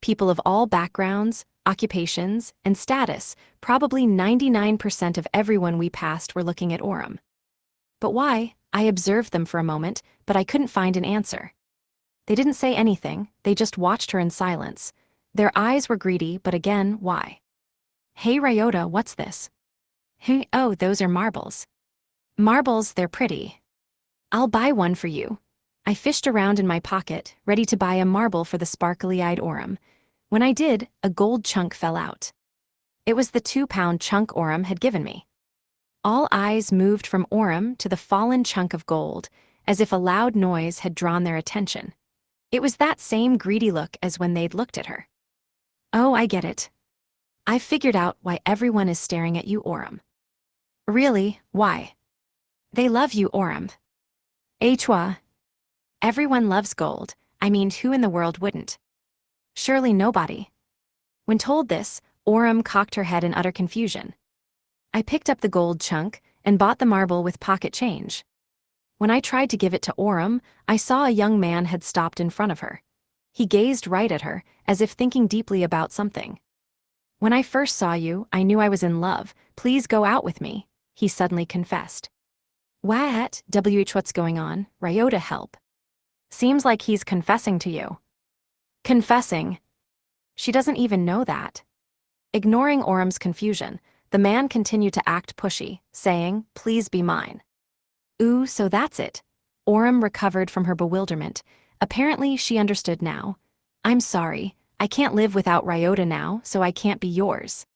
Speaker 1: People of all backgrounds, occupations, and status, probably 99% of everyone we passed were looking at Orem. But why? I observed them for a moment, but I couldn't find an answer. They didn't say anything, they just watched her in silence. Their eyes were greedy, but again, why? Hey Ryota, what's this? Oh, those are marbles. Marbles, they're pretty. I'll buy one for you. I fished around in my pocket, ready to buy a marble for the sparkly-eyed Orem. When I did, a gold chunk fell out. It was the 2-pound chunk Orem had given me. All eyes moved from Orem to the fallen chunk of gold, as if a loud noise had drawn their attention. It was that same greedy look as when they'd looked at her. Oh, I get it. I've figured out why everyone is staring at you, Orem. Really, why? They love you, Orem. Chua. Everyone loves gold. I mean, who in the world wouldn't? Surely nobody. When told this, Orem cocked her head in utter confusion. I picked up the gold chunk and bought the marble with pocket change. When I tried to give it to Orem, I saw a young man had stopped in front of her. He gazed right at her, as if thinking deeply about something. When I first saw you, I knew I was in love. Please go out with me, he suddenly confessed. What? What's going on? Ryota, help. Seems like he's confessing to you. Confessing? She doesn't even know that. Ignoring Orem's confusion, the man continued to act pushy, saying, please be mine. Ooh, so that's it. Orem recovered from her bewilderment. Apparently, she understood now. I'm sorry, I can't live without Ryota now, so I can't be yours.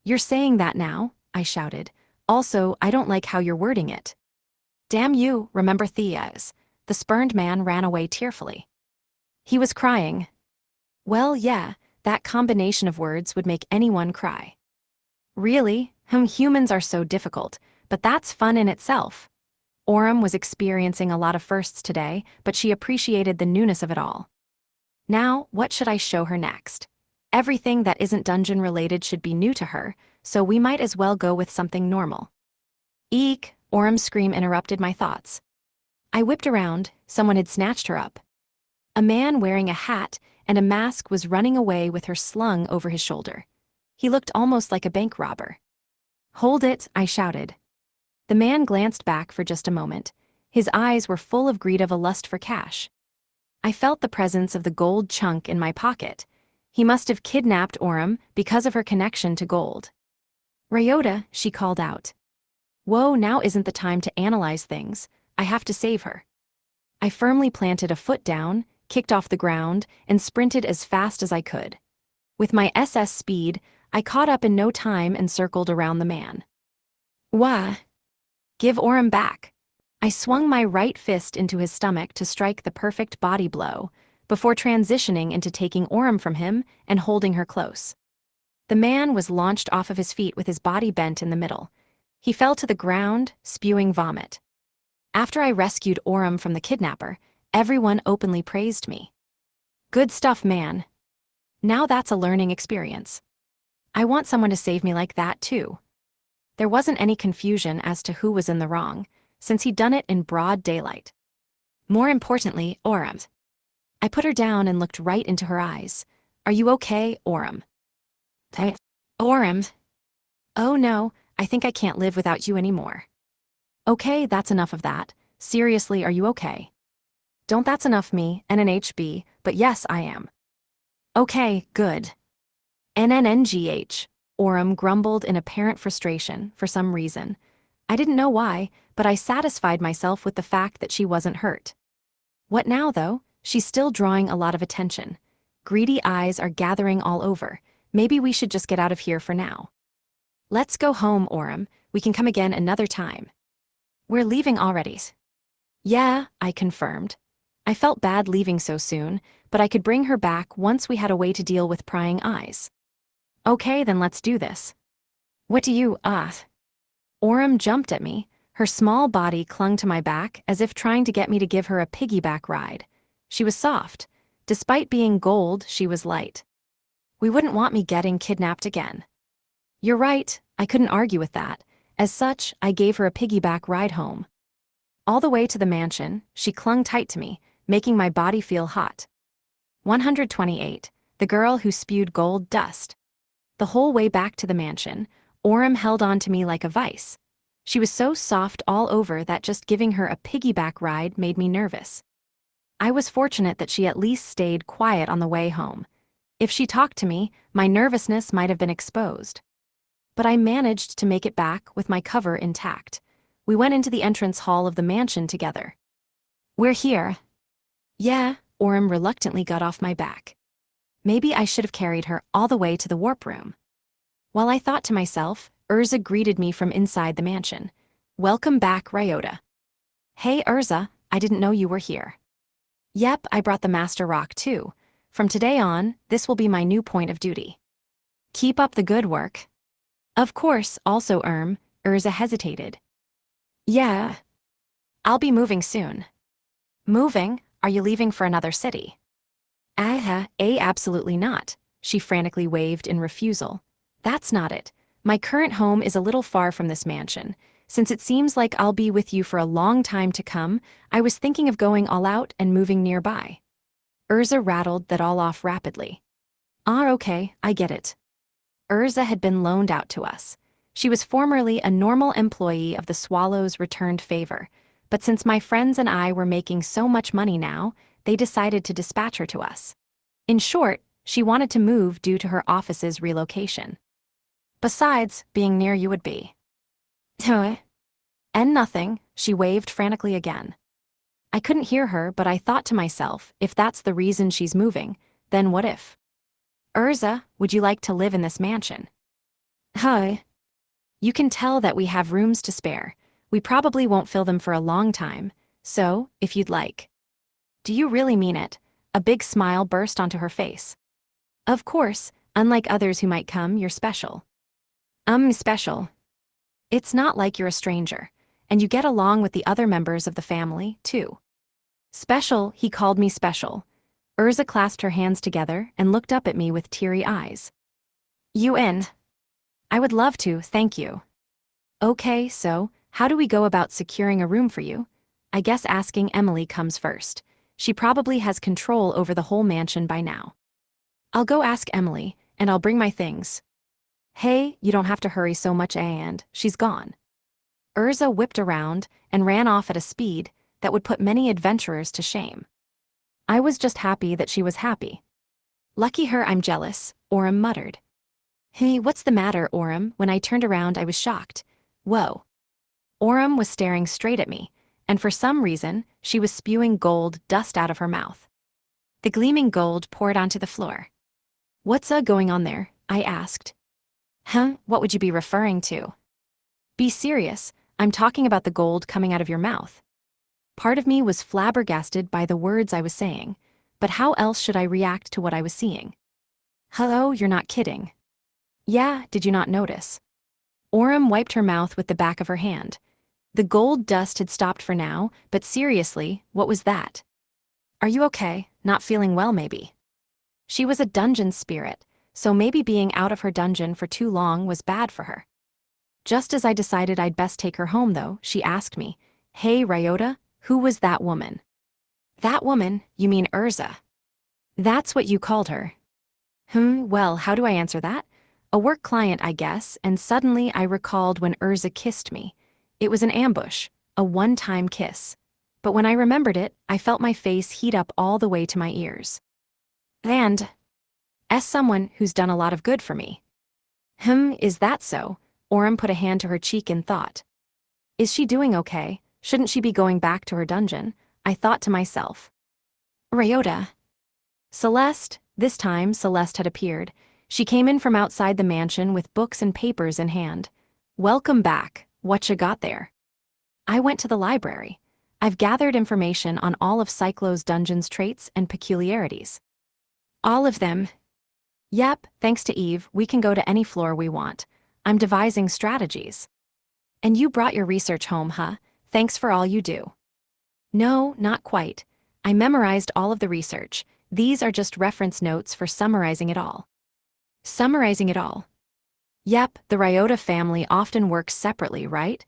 Speaker 1: You're saying that now? I shouted. Also, I don't like how you're wording it. Damn you, remember Theas. The spurned man ran away tearfully. He was crying. Well, yeah, that combination of words would make anyone cry. Really? Humans are so difficult, but that's fun in itself. Aurum was experiencing a lot of firsts today, but she appreciated the newness of it all. Now, what should I show her next? Everything that isn't dungeon-related should be new to her, so we might as well go with something normal. Eek! Aurum's scream interrupted my thoughts. I whipped around. Someone had snatched her up. A man wearing a hat and a mask was running away with her slung over his shoulder. He looked almost like a bank robber. Hold it, I shouted. The man glanced back for just a moment. His eyes were full of greed of a lust for cash. I felt the presence of the gold chunk in my pocket. He must have kidnapped Aurum because of her connection to gold. Ryota, she called out. Whoa, now isn't the time to analyze things. I have to save her. I firmly planted a foot down, kicked off the ground, and sprinted as fast as I could. With my SS speed, I caught up in no time and circled around the man. Wah! Give Aurum back. I swung my right fist into his stomach to strike the perfect body blow, before transitioning into taking Aurum from him and holding her close. The man was launched off of his feet with his body bent in the middle. He fell to the ground, spewing vomit. After I rescued Aurum from the kidnapper, everyone openly praised me. Good stuff, man. Now that's a learning experience. I want someone to save me like that, too. There wasn't any confusion as to who was in the wrong, since he'd done it in broad daylight. More importantly, Aurum. I put her down and looked right into her eyes. Are you okay, Aurum? Aurum? Oh no, I think I can't live without you anymore. Okay, that's enough of that. Seriously, are you okay? Don't that's enough me, NNHB, but yes, I am. Okay, good. NNNGH, Aurum grumbled in apparent frustration for some reason. I didn't know why, but I satisfied myself with the fact that she wasn't hurt. What now, though? She's still drawing a lot of attention. Greedy eyes are gathering all over. Maybe we should just get out of here for now. Let's go home, Aurum. We can come again another time. We're leaving already. Yeah, I confirmed. I felt bad leaving so soon, but I could bring her back once we had a way to deal with prying eyes. Okay, then let's do this. What do you, Aurum jumped at me. Her small body clung to my back as if trying to get me to give her a piggyback ride. She was soft. Despite being gold, she was light. We wouldn't want me getting kidnapped again. You're right, I couldn't argue with that. As such, I gave her a piggyback ride home. All the way to the mansion, she clung tight to me, making my body feel hot. 128. The girl who spewed gold dust. The whole way back to the mansion, Aurum held on to me like a vice. She was so soft all over that just giving her a piggyback ride made me nervous. I was fortunate that she at least stayed quiet on the way home. If she talked to me, my nervousness might have been exposed. But I managed to make it back with my cover intact. We went into the entrance hall of the mansion together. We're here. Yeah, Aurum reluctantly got off my back. Maybe I should have carried her all the way to the warp room. While I thought to myself, Urza greeted me from inside the mansion. Welcome back, Ryota. Hey, Urza, I didn't know you were here. Yep, I brought the Master Rock too. From today on, this will be my new point of duty. Keep up the good work. Of course, also Urza hesitated. Yeah. I'll be moving soon. Moving? Are you leaving for another city? Absolutely not. She frantically waved in refusal. That's not it. My current home is a little far from this mansion. Since it seems like I'll be with you for a long time to come, I was thinking of going all out and moving nearby. Urza rattled that all off rapidly. Okay, I get it. Urza had been loaned out to us. She was formerly a normal employee of the Swallows' returned favor, but since my friends and I were making so much money now, they decided to dispatch her to us. In short, she wanted to move due to her office's relocation. Besides, being near you would be. And nothing, she waved frantically again. I couldn't hear her, but I thought to myself, if that's the reason she's moving, then what if? Urza, would you like to live in this mansion? Hi. You can tell that we have rooms to spare. We probably won't fill them for a long time, so, if you'd like. Do you really mean it? A big smile burst onto her face. Of course, unlike others who might come, you're special. Special. It's not like you're a stranger, and you get along with the other members of the family, too. Special, he called me special. Urza clasped her hands together and looked up at me with teary eyes. You in? I would love to, thank you. Okay, so, how do we go about securing a room for you? I guess asking Emily comes first. She probably has control over the whole mansion by now. I'll go ask Emily, and I'll bring my things. Hey, you don't have to hurry so much, and she's gone. Urza whipped around and ran off at a speed that would put many adventurers to shame. I was just happy that she was happy. Lucky her, I'm jealous, Orem muttered. Hey, what's the matter, Orem? When I turned around, I was shocked. Whoa. Orem was staring straight at me, and for some reason, she was spewing gold dust out of her mouth. The gleaming gold poured onto the floor. What's going on there? I asked. What would you be referring to? Be serious, I'm talking about the gold coming out of your mouth. Part of me was flabbergasted by the words I was saying, but how else should I react to what I was seeing? Hello, you're not kidding. Yeah, did you not notice? Orem wiped her mouth with the back of her hand. The gold dust had stopped for now, but seriously, what was that? Are you okay? Not feeling well, maybe? She was a dungeon spirit, so maybe being out of her dungeon for too long was bad for her. Just as I decided I'd best take her home, though, she asked me, Hey, Ryota, who was that woman? That woman? You mean Urza? That's what you called her. Well, how do I answer that? A work client, I guess, and suddenly I recalled when Urza kissed me. It was an ambush, a one-time kiss. But when I remembered it, I felt my face heat up all the way to my ears. And, as someone who's done a lot of good for me. Is that so? Orem put a hand to her cheek in thought. Is she doing okay? Shouldn't she be going back to her dungeon? I thought to myself. Ryota. Celeste, this time Celeste had appeared. She came in from outside the mansion with books and papers in hand. Welcome back, what you got there? I went to the library. I've gathered information on all of Cyclo's dungeon's traits and peculiarities. All of them? Yep, thanks to Eve, we can go to any floor we want. I'm devising strategies. And you brought your research home, huh? Thanks for all you do. No, not quite. I memorized all of the research. These are just reference notes for summarizing it all. Summarizing it all? Yep, the Ryota family often works separately, right?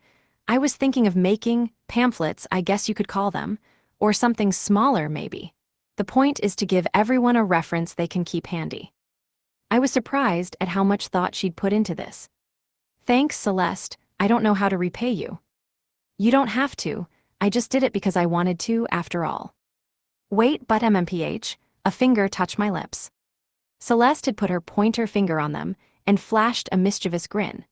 Speaker 1: I was thinking of making pamphlets, I guess you could call them, or something smaller maybe. The point is to give everyone a reference they can keep handy. I was surprised at how much thought she'd put into this. Thanks, Celeste, I don't know how to repay you. You don't have to, I just did it because I wanted to, after all. Wait, but MMPH, a finger touched my lips. Celeste had put her pointer finger on them and flashed a mischievous grin.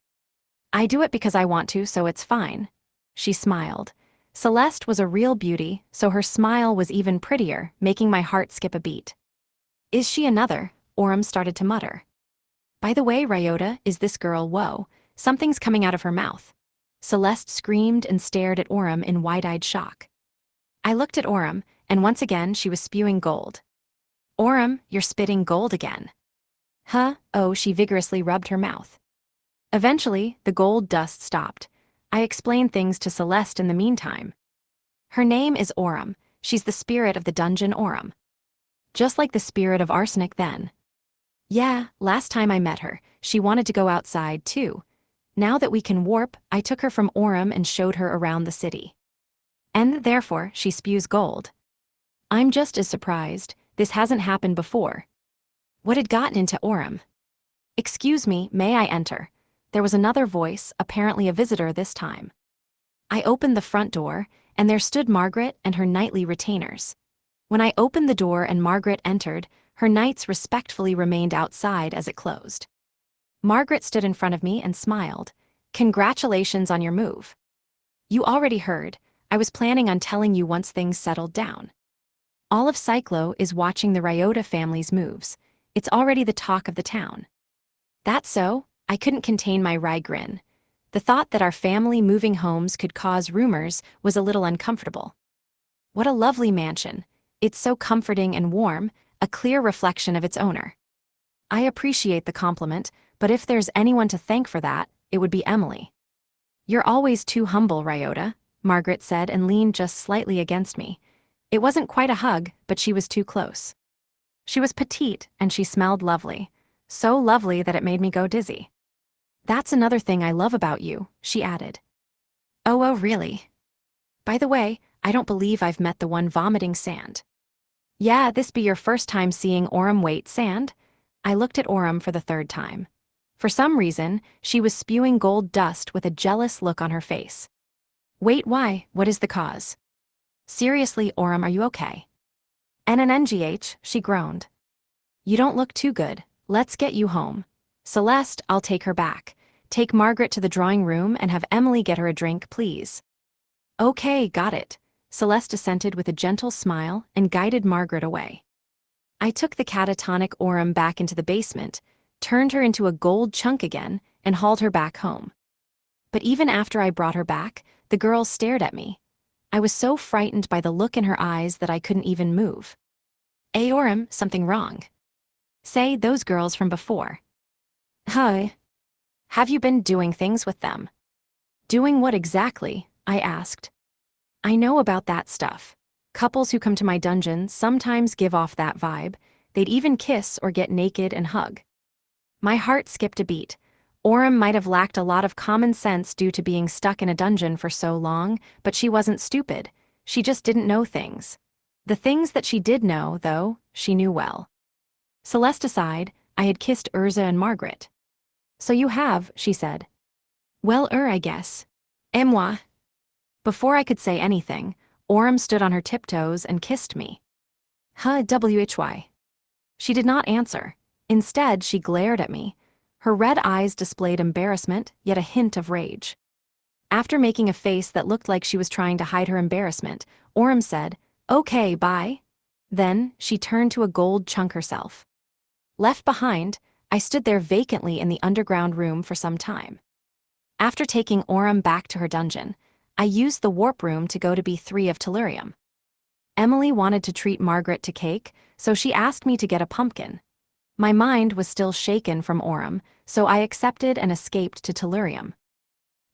Speaker 1: I do it because I want to, so it's fine. She smiled. Celeste was a real beauty, so her smile was even prettier, making my heart skip a beat. Is she another? Orem started to mutter. By the way, Ryota, is this girl, whoa, something's coming out of her mouth. Celeste screamed and stared at Orem in wide-eyed shock. I looked at Orem, and once again she was spewing gold. Orem, you're spitting gold again. Oh, she vigorously rubbed her mouth. Eventually, the gold dust stopped. I explained things to Celeste in the meantime. Her name is Orem. She's the spirit of the dungeon Orem. Just like the spirit of arsenic then. Yeah, last time I met her, she wanted to go outside too. Now that we can warp, I took her from Orem and showed her around the city. And therefore, she spews gold. I'm just as surprised, this hasn't happened before. What had gotten into Orem? Excuse me, may I enter? There was another voice, apparently a visitor this time. I opened the front door, and there stood Margaret and her knightly retainers. When I opened the door and Margaret entered, her knights respectfully remained outside as it closed. Margaret stood in front of me and smiled. Congratulations on your move. You already heard, I was planning on telling you once things settled down. All of Cyclo is watching the Ryota family's moves. It's already the talk of the town. That's so, I couldn't contain my wry grin. The thought that our family moving homes could cause rumors was a little uncomfortable. What a lovely mansion. It's so comforting and warm, a clear reflection of its owner. I appreciate the compliment, but if there's anyone to thank for that, it would be Emily. You're always too humble, Ryota, Margaret said and leaned just slightly against me. It wasn't quite a hug, but she was too close. She was petite and she smelled lovely. So lovely that it made me go dizzy. That's another thing I love about you, she added. Oh, really? By the way, I don't believe I've met the one vomiting sand. Yeah, this be your first time seeing Aurum wait sand? I looked at Aurum for the third time. For some reason, she was spewing gold dust with a jealous look on her face. Wait, why? What is the cause? Seriously, Aurum, are you okay? NNNGH, she groaned. You don't look too good. Let's get you home. Celeste, I'll take her back. Take Margaret to the drawing room and have Emily get her a drink, please. Okay, got it. Celeste assented with a gentle smile and guided Margaret away. I took the catatonic Aurum back into the basement, turned her into a gold chunk again, and hauled her back home. But even after I brought her back, the girls stared at me. I was so frightened by the look in her eyes that I couldn't even move. Aurum, something wrong. Say, those girls from before. Huh? Have you been doing things with them? Doing what exactly? I asked. I know about that stuff. Couples who come to my dungeon sometimes give off that vibe. They'd even kiss or get naked and hug. My heart skipped a beat. Aurum might have lacked a lot of common sense due to being stuck in a dungeon for so long, but she wasn't stupid. She just didn't know things. The things that she did know, though, she knew well. Celeste aside, I had kissed Urza and Margaret. So you have, she said. Well, I guess. Et moi? Before I could say anything, Aurum stood on her tiptoes and kissed me. Why? She did not answer. Instead, she glared at me. Her red eyes displayed embarrassment, yet a hint of rage. After making a face that looked like she was trying to hide her embarrassment, Aurum said, Okay, bye. Then, she turned to a gold chunk herself. Left behind, I stood there vacantly in the underground room for some time. After taking Aurum back to her dungeon, I used the warp room to go to B3 of Tellurium. Emily wanted to treat Margaret to cake, so she asked me to get a pumpkin. My mind was still shaken from Aurum, so I accepted and escaped to Tellurium.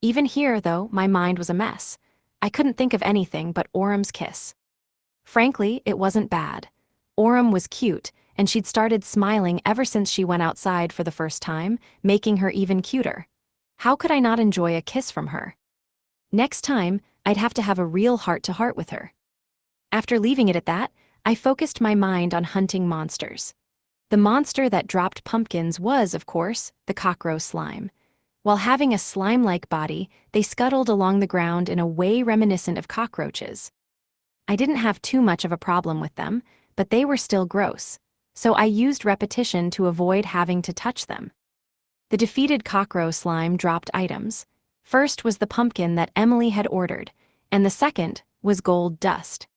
Speaker 1: Even here, though, my mind was a mess. I couldn't think of anything but Aurum's kiss. Frankly, it wasn't bad. Aurum was cute, and she'd started smiling ever since she went outside for the first time, making her even cuter. How could I not enjoy a kiss from her? Next time, I'd have to have a real heart-to-heart with her. After leaving it at that, I focused my mind on hunting monsters. The monster that dropped pumpkins was, of course, the cockroach slime. While having a slime-like body, they scuttled along the ground in a way reminiscent of cockroaches. I didn't have too much of a problem with them, but they were still gross, so I used repetition to avoid having to touch them. The defeated cockroach slime dropped items. First was the pumpkin that Emily had ordered, and the second was gold dust.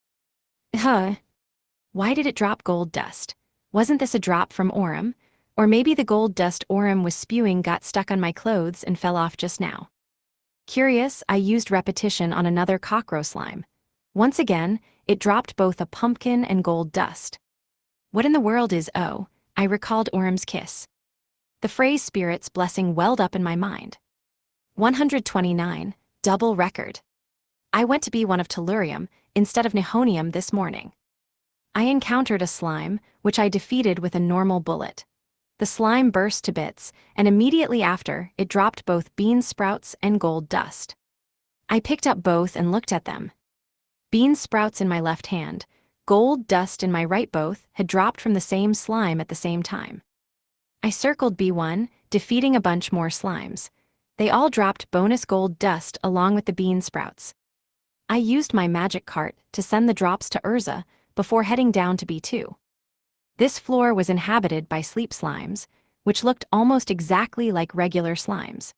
Speaker 1: Why did it drop gold dust? Wasn't this a drop from Aurum? Or maybe the gold dust Aurum was spewing got stuck on my clothes and fell off just now. Curious, I used repetition on another cockroach slime. Once again, it dropped both a pumpkin and gold dust. What in the world is O? I recalled Aurum's kiss. The phrase spirit's blessing welled up in my mind. 129, double record. I went to be one of Tellurium instead of Nihonium this morning. I encountered a slime, which I defeated with a normal bullet. The slime burst to bits, and immediately after, it dropped both bean sprouts and gold dust. I picked up both and looked at them. Bean sprouts in my left hand, gold dust in my right, both had dropped from the same slime at the same time. I circled B1, defeating a bunch more slimes. They all dropped bonus gold dust along with the bean sprouts. I used my magic cart to send the drops to Urza before heading down to B2. This floor was inhabited by sleep slimes, which looked almost exactly like regular slimes.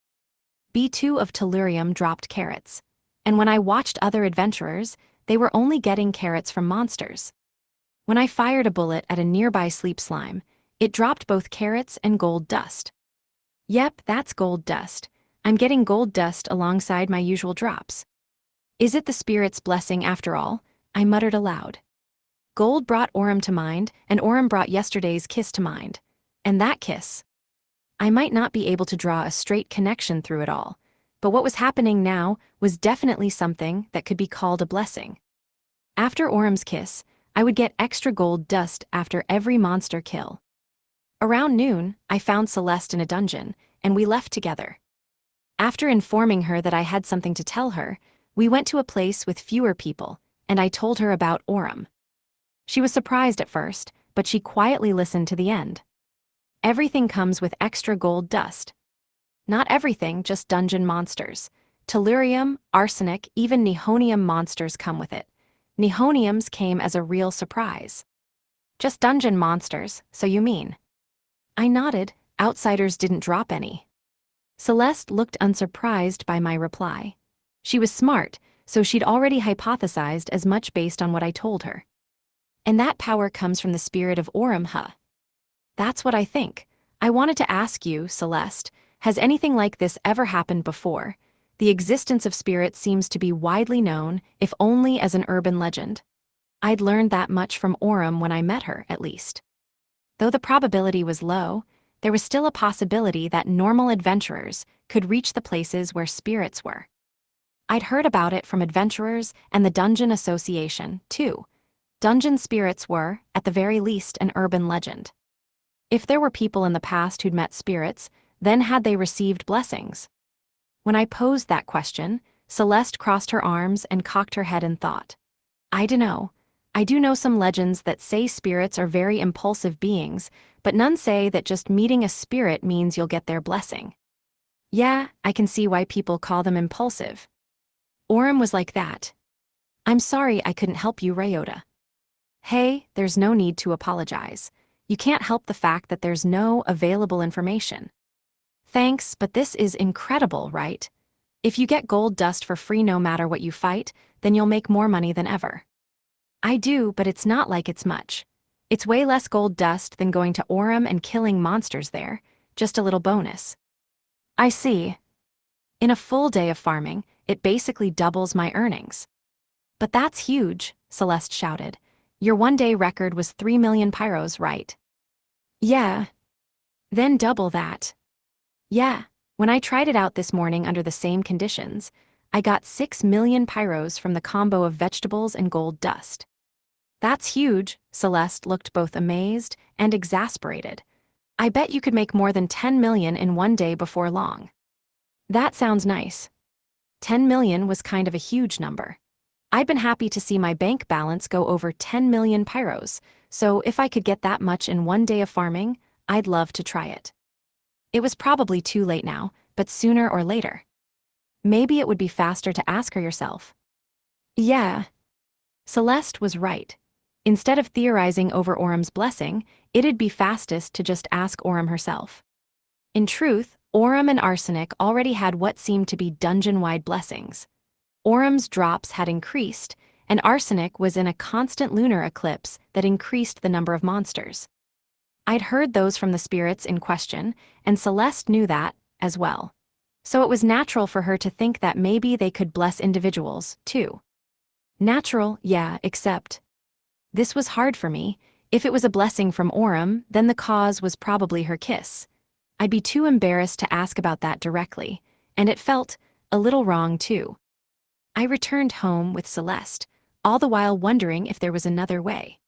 Speaker 1: B2 of Tellurium dropped carrots, and when I watched other adventurers, they were only getting carrots from monsters. When I fired a bullet at a nearby sleep slime, It dropped both carrots and gold dust. Yep, that's gold dust. I'm getting gold dust alongside my usual drops. Is it the spirit's blessing after all? I muttered aloud. Gold brought Orem to mind, and Orem brought yesterday's kiss to mind. And that kiss. I might not be able to draw a straight connection through it all, but what was happening now was definitely something that could be called a blessing. After Orem's kiss, I would get extra gold dust after every monster kill. Around noon, I found Celeste in a dungeon, and we left together. After informing her that I had something to tell her, we went to a place with fewer people, and I told her about Orem. She was surprised at first, but she quietly listened to the end. Everything comes with extra gold dust. Not everything, just dungeon monsters. Tellurium, arsenic, even Nihonium monsters come with it. Nihoniums came as a real surprise. Just dungeon monsters, so you mean? I nodded. Outsiders didn't drop any. Celeste looked unsurprised by my reply. She was smart, so she'd already hypothesized as much based on what I told her. And that power comes from the spirit of Orem, huh? That's what I think. I wanted to ask you, Celeste, has anything like this ever happened before? The existence of spirits seems to be widely known, if only as an urban legend. I'd learned that much from Orem when I met her, at least. Though the probability was low, there was still a possibility that normal adventurers could reach the places where spirits were. I'd heard about it from adventurers and the Dungeon Association, too. Dungeon spirits were, at the very least, an urban legend. If there were people in the past who'd met spirits, then had they received blessings? When I posed that question, Celeste crossed her arms and cocked her head in thought. I dunno. I do know some legends that say spirits are very impulsive beings, but none say that just meeting a spirit means you'll get their blessing. Yeah, I can see why people call them impulsive. Orem was like that. I'm sorry I couldn't help you, Ryota. Hey, there's no need to apologize. You can't help the fact that there's no available information. Thanks, but this is incredible, right? If you get gold dust for free no matter what you fight, then you'll make more money than ever. I do, but it's not like it's much. It's way less gold dust than going to Orem and killing monsters there, just a little bonus. I see. In a full day of farming, it basically doubles my earnings. But that's huge, Celeste shouted. Your one-day record was 3 million pyros, right? Yeah. Then double that. Yeah, when I tried it out this morning under the same conditions, I got 6 million pyros from the combo of vegetables and gold dust. That's huge, Celeste looked both amazed and exasperated. I bet you could make more than 10 million in one day before long. That sounds nice. 10 million was kind of a huge number. I'd been happy to see my bank balance go over 10 million pyros, so if I could get that much in one day of farming, I'd love to try it. It was probably too late now, but sooner or later. Maybe it would be faster to ask her yourself. Yeah. Celeste was right. Instead of theorizing over Orem's blessing, it'd be fastest to just ask Orem herself. In truth, Orem and Arsenic already had what seemed to be dungeon-wide blessings. Orem's drops had increased, and Arsenic was in a constant lunar eclipse that increased the number of monsters. I'd heard those from the spirits in question, and Celeste knew that, as well. So it was natural for her to think that maybe they could bless individuals, too. Natural, yeah, except... This was hard for me. If it was a blessing from Orem, then the cause was probably her kiss. I'd be too embarrassed to ask about that directly, and it felt a little wrong, too. I returned home with Celeste, all the while wondering if there was another way.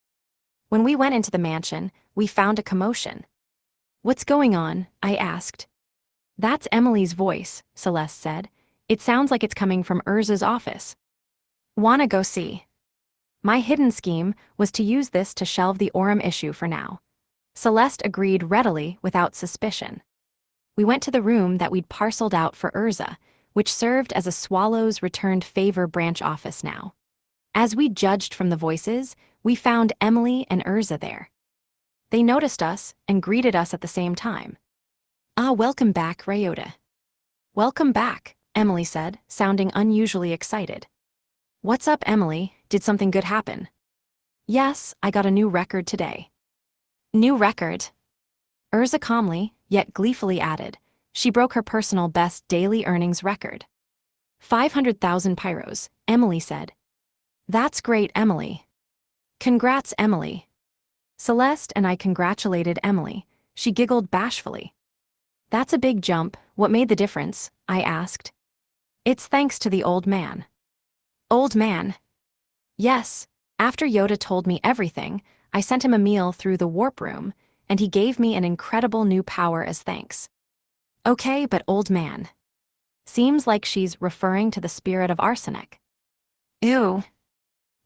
Speaker 1: When we went into the mansion, we found a commotion. What's going on? I asked. That's Emily's voice, Celeste said. It sounds like it's coming from Urza's office. Wanna go see? My hidden scheme was to use this to shelve the Orem issue for now. Celeste agreed readily without suspicion. We went to the room that we'd parceled out for Urza, which served as a Swallow's Returned Favor branch office now. As we judged from the voices, we found Emily and Urza there. They noticed us and greeted us at the same time. Ah, welcome back, Ryota. Welcome back, Emily said, sounding unusually excited. What's up, Emily? Did something good happen? Yes, I got a new record today. New record? Urza calmly, yet gleefully added, she broke her personal best daily earnings record. 500,000 pyros, Emily said. That's great, Emily. Congrats, Emily. Celeste and I congratulated Emily. She giggled bashfully. That's a big jump. What made the difference? I asked. It's thanks to the old man. Old man? Yes. After Yoda told me everything, I sent him a meal through the warp room, and he gave me an incredible new power as thanks. Okay, but old man. Seems like she's referring to the spirit of arsenic. Ew.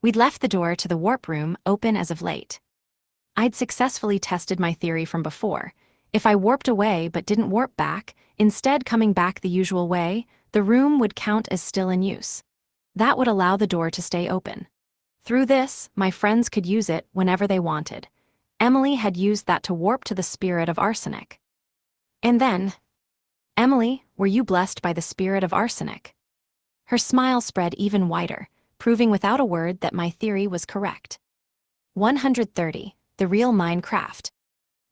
Speaker 1: We'd left the door to the warp room open as of late. I'd successfully tested my theory from before. If I warped away but didn't warp back, instead coming back the usual way, the room would count as still in use. That would allow the door to stay open. Through this, my friends could use it whenever they wanted. Emily had used that to warp to the spirit of arsenic. And then, Emily, were you blessed by the spirit of arsenic? Her smile spread even wider, proving without a word that my theory was correct. 130. The real Minecraft.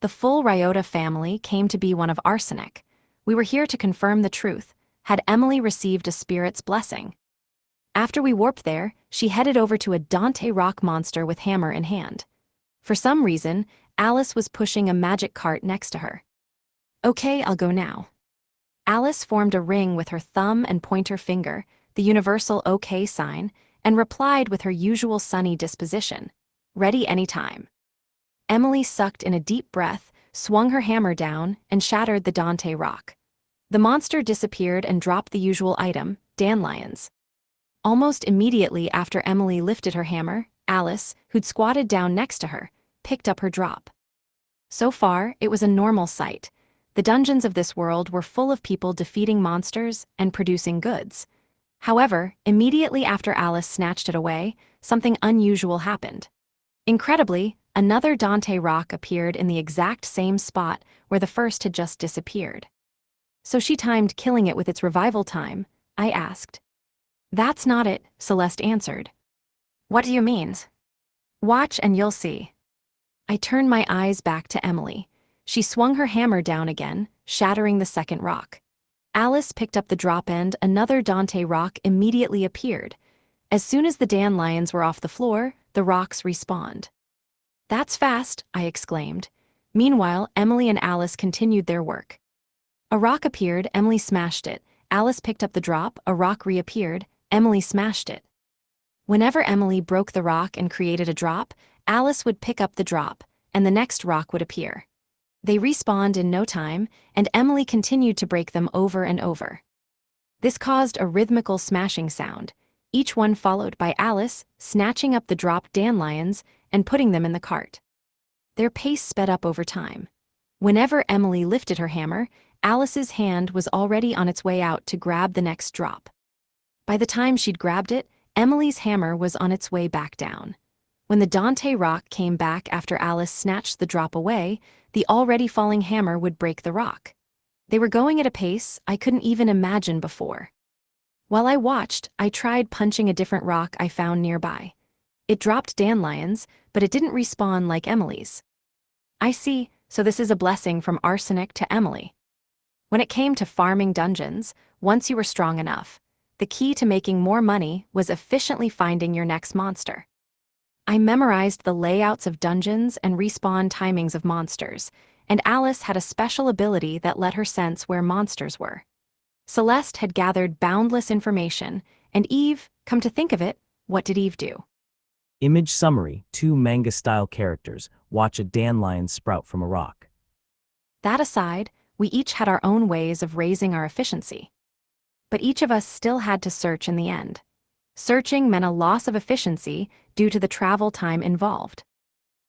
Speaker 1: The full Ryota family came to be one of arsenic. We were here to confirm the truth. Had Emily received a spirit's blessing? After we warped there, she headed over to a Dante rock monster with hammer in hand. For some reason, Alice was pushing a magic cart next to her. Okay, I'll go now. Alice formed a ring with her thumb and pointer finger, the universal OK sign, and replied with her usual sunny disposition. Ready anytime. Emily sucked in a deep breath, swung her hammer down, and shattered the Dante rock. The monster disappeared and dropped the usual item, dandelions. Almost immediately after Emily lifted her hammer, Alice, who'd squatted down next to her, picked up her drop. So far, it was a normal sight. The dungeons of this world were full of people defeating monsters and producing goods. However, immediately after Alice snatched it away, something unusual happened. Incredibly, another Dante rock appeared in the exact same spot where the first had just disappeared. So she timed killing it with its revival time, I asked. That's not it, Celeste answered. What do you mean? Watch and you'll see. I turned my eyes back to Emily. She swung her hammer down again, shattering the second rock. Alice picked up the drop end. Another Dante rock immediately appeared. As soon as the dandelions were off the floor, the rocks respawned. That's fast, I exclaimed. Meanwhile, Emily and Alice continued their work. A rock appeared, Emily smashed it. Alice picked up the drop, a rock reappeared, Emily smashed it. Whenever Emily broke the rock and created a drop, Alice would pick up the drop, and the next rock would appear. They respawned in no time, and Emily continued to break them over and over. This caused a rhythmical smashing sound, each one followed by Alice snatching up the dropped dandelions and putting them in the cart. Their pace sped up over time. Whenever Emily lifted her hammer, Alice's hand was already on its way out to grab the next drop. By the time she'd grabbed it, Emily's hammer was on its way back down. When the Dante rock came back after Alice snatched the drop away, the already falling hammer would break the rock. They were going at a pace I couldn't even imagine before. While I watched, I tried punching a different rock I found nearby. It dropped dandelions, but it didn't respawn like Emily's. I see, so this is a blessing from arsenic to Emily. When it came to farming dungeons, once you were strong enough, the key to making more money was efficiently finding your next monster. I memorized the layouts of dungeons and respawn timings of monsters, and Alice had a special ability that let her sense where monsters were. Celeste had gathered boundless information, and Eve, come to think of it, what did Eve do?
Speaker 2: Image summary, 2 manga-style characters watch a dandelion sprout from a rock.
Speaker 1: That aside, we each had our own ways of raising our efficiency. But each of us still had to search in the end. Searching meant a loss of efficiency due to the travel time involved.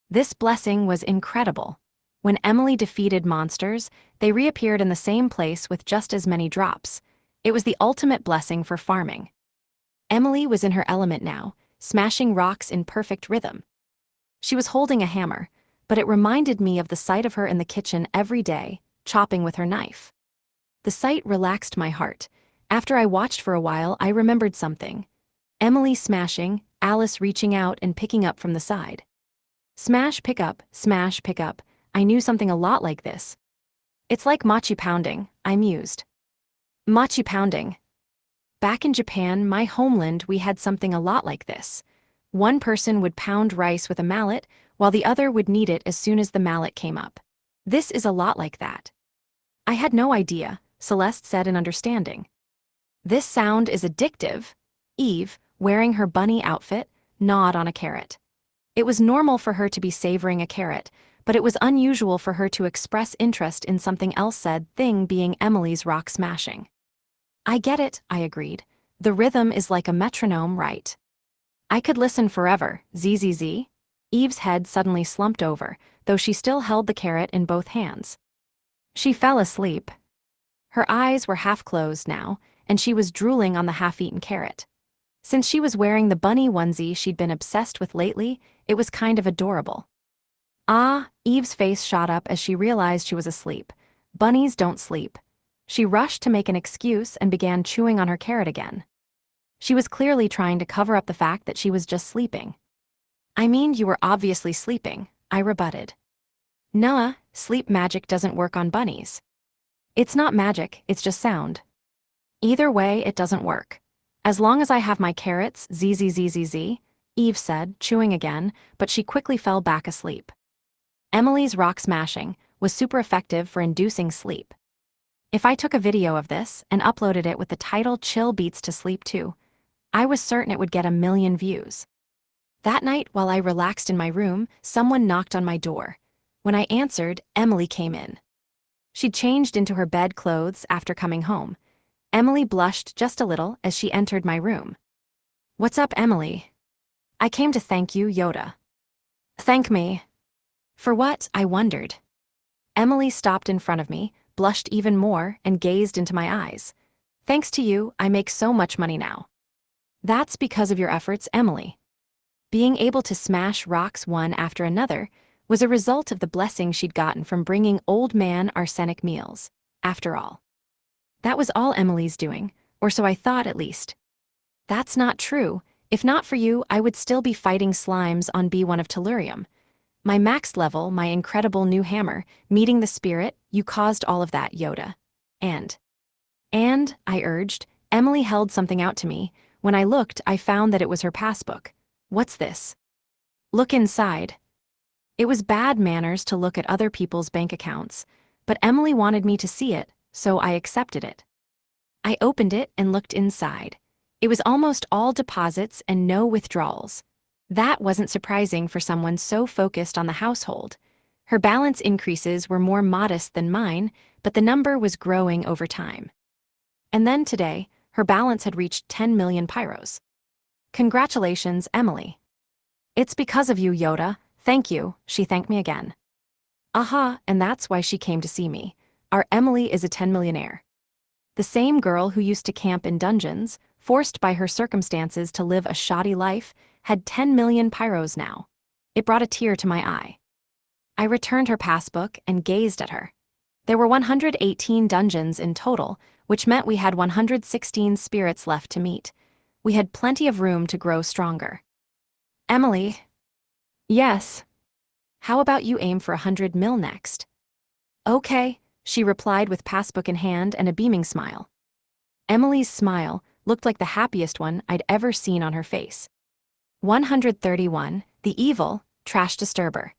Speaker 1: This blessing was incredible. When Emily defeated monsters, they reappeared in the same place with just as many drops. It was the ultimate blessing for farming. Emily was in her element now, smashing rocks in perfect rhythm. She was holding a hammer, but it reminded me of the sight of her in the kitchen every day, chopping with her knife. The sight relaxed my heart. After I watched for a while, I remembered something. Emily smashing, Alice reaching out and picking up from the side. Smash, pick up, I knew something a lot like this. It's like mochi pounding, I mused. Mochi pounding. Back in Japan, my homeland, we had something a lot like this. One person would pound rice with a mallet, while the other would knead it as soon as the mallet came up. This is a lot like that. I had no idea, Celeste said in understanding. This sound is addictive. Eve, wearing her bunny outfit, gnawed on a carrot. It was normal for her to be savoring a carrot, but it was unusual for her to express interest in something else, said thing being Emily's rock smashing. I get it, I agreed. The rhythm is like a metronome, right? I could listen forever, zzz. Eve's head suddenly slumped over, though she still held the carrot in both hands. She fell asleep. Her eyes were half closed now, and she was drooling on the half-eaten carrot. Since she was wearing the bunny onesie she'd been obsessed with lately, it was kind of adorable. Ah, Eve's face shot up as she realized she was asleep. Bunnies don't sleep. She rushed to make an excuse and began chewing on her carrot again. She was clearly trying to cover up the fact that she was just sleeping. I mean, you were obviously sleeping, I rebutted. Nuh-uh, sleep magic doesn't work on bunnies. It's not magic, it's just sound. Either way, it doesn't work. As long as I have my carrots, zzz, Eve said, chewing again, but she quickly fell back asleep. Emily's rock smashing was super effective for inducing sleep. If I took a video of this and uploaded it with the title Chill Beats to Sleep To, I was certain it would get 1 million views. That night, while I relaxed in my room, someone knocked on my door. When I answered, Emily came in. She'd changed into her bed clothes after coming home. Emily blushed just a little as she entered my room. What's up, Emily? I came to thank you, Yoda. Thank me? For what? I wondered. Emily stopped in front of me, blushed even more, and gazed into my eyes. Thanks to you, I make so much money now. That's because of your efforts, Emily. Being able to smash rocks one after another was a result of the blessing she'd gotten from bringing old man arsenic meals, after all. That was all Emily's doing, or so I thought at least. That's not true. If not for you, I would still be fighting slimes on B1 of Tellurium. My max level, my incredible new hammer, meeting the spirit, you caused all of that, Yoda. And, I urged, Emily held something out to me. When I looked, I found that it was her passbook. What's this? Look inside. It was bad manners to look at other people's bank accounts, but Emily wanted me to see it, so I accepted it. I opened it and looked inside. It was almost all deposits and no withdrawals. That wasn't surprising for someone so focused on the household. Her balance increases were more modest than mine, but the number was growing over time. And then today, her balance had reached 10 million pyros. Congratulations, Emily. It's because of you, Yoda. Thank you, she thanked me again. Aha, and that's why she came to see me. Our Emily is a 10 millionaire. The same girl who used to camp in dungeons, forced by her circumstances to live a shoddy life, had 10 million pyros now. It brought a tear to my eye. I returned her passbook and gazed at her. There were 118 dungeons in total, which meant we had 116 spirits left to meet. We had plenty of room to grow stronger. Emily. Yes. How about you aim for 100 mil next? Okay, she replied with passbook in hand and a beaming smile. Emily's smile looked like the happiest one I'd ever seen on her face. 131, the evil, trash disturber.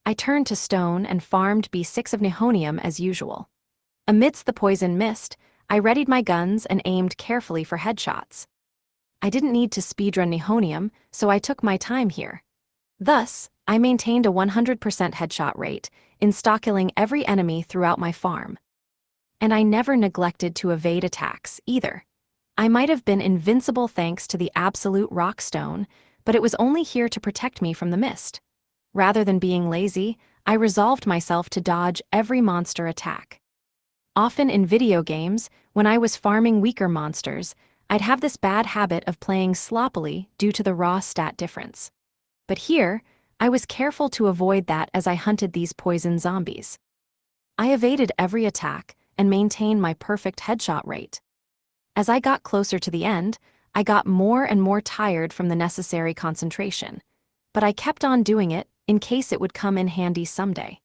Speaker 1: I turned to stone and farmed B6 of Nihonium as usual. Amidst the poison mist, I readied my guns and aimed carefully for headshots. I didn't need to speedrun Nihonium, so I took my time here. Thus, I maintained a 100% headshot rate, insta-killing every enemy throughout my farm. And I never neglected to evade attacks, either. I might have been invincible thanks to the absolute rock stone, but it was only here to protect me from the mist. Rather than being lazy, I resolved myself to dodge every monster attack. Often in video games, when I was farming weaker monsters, I'd have this bad habit of playing sloppily due to the raw stat difference. But here, I was careful to avoid that as I hunted these poison zombies. I evaded every attack and maintained my perfect headshot rate. As I got closer to the end, I got more and more tired from the necessary concentration, but I kept on doing it in case it would come in handy someday.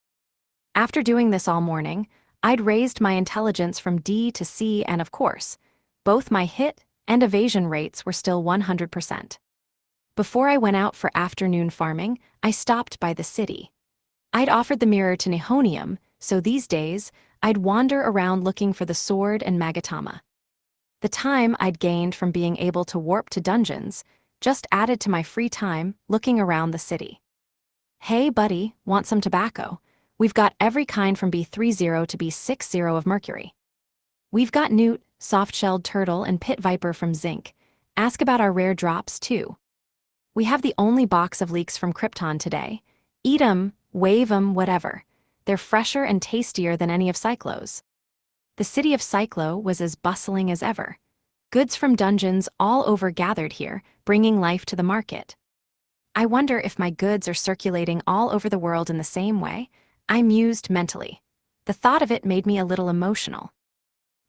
Speaker 1: After doing this all morning, I'd raised my intelligence from D to C, and of course, both my hit and evasion rates were still 100%. Before I went out for afternoon farming, I stopped by the city. I'd offered the mirror to Nihonium, so these days, I'd wander around looking for the sword and Magatama. The time I'd gained from being able to warp to dungeons just added to my free time looking around the city. Hey buddy, want some tobacco? We've got every kind from B30 to B60 of mercury. We've got newt, soft-shelled turtle, and pit viper from zinc. Ask about our rare drops too. We have the only box of leeks from Krypton today. Eat 'em, wave 'em, whatever. They're fresher and tastier than any of Cyclo's. The city of Cyclo was as bustling as ever. Goods from dungeons all over gathered here, bringing life to the market. I wonder if my goods are circulating all over the world in the same way. I mused mentally. The thought of it made me a little emotional.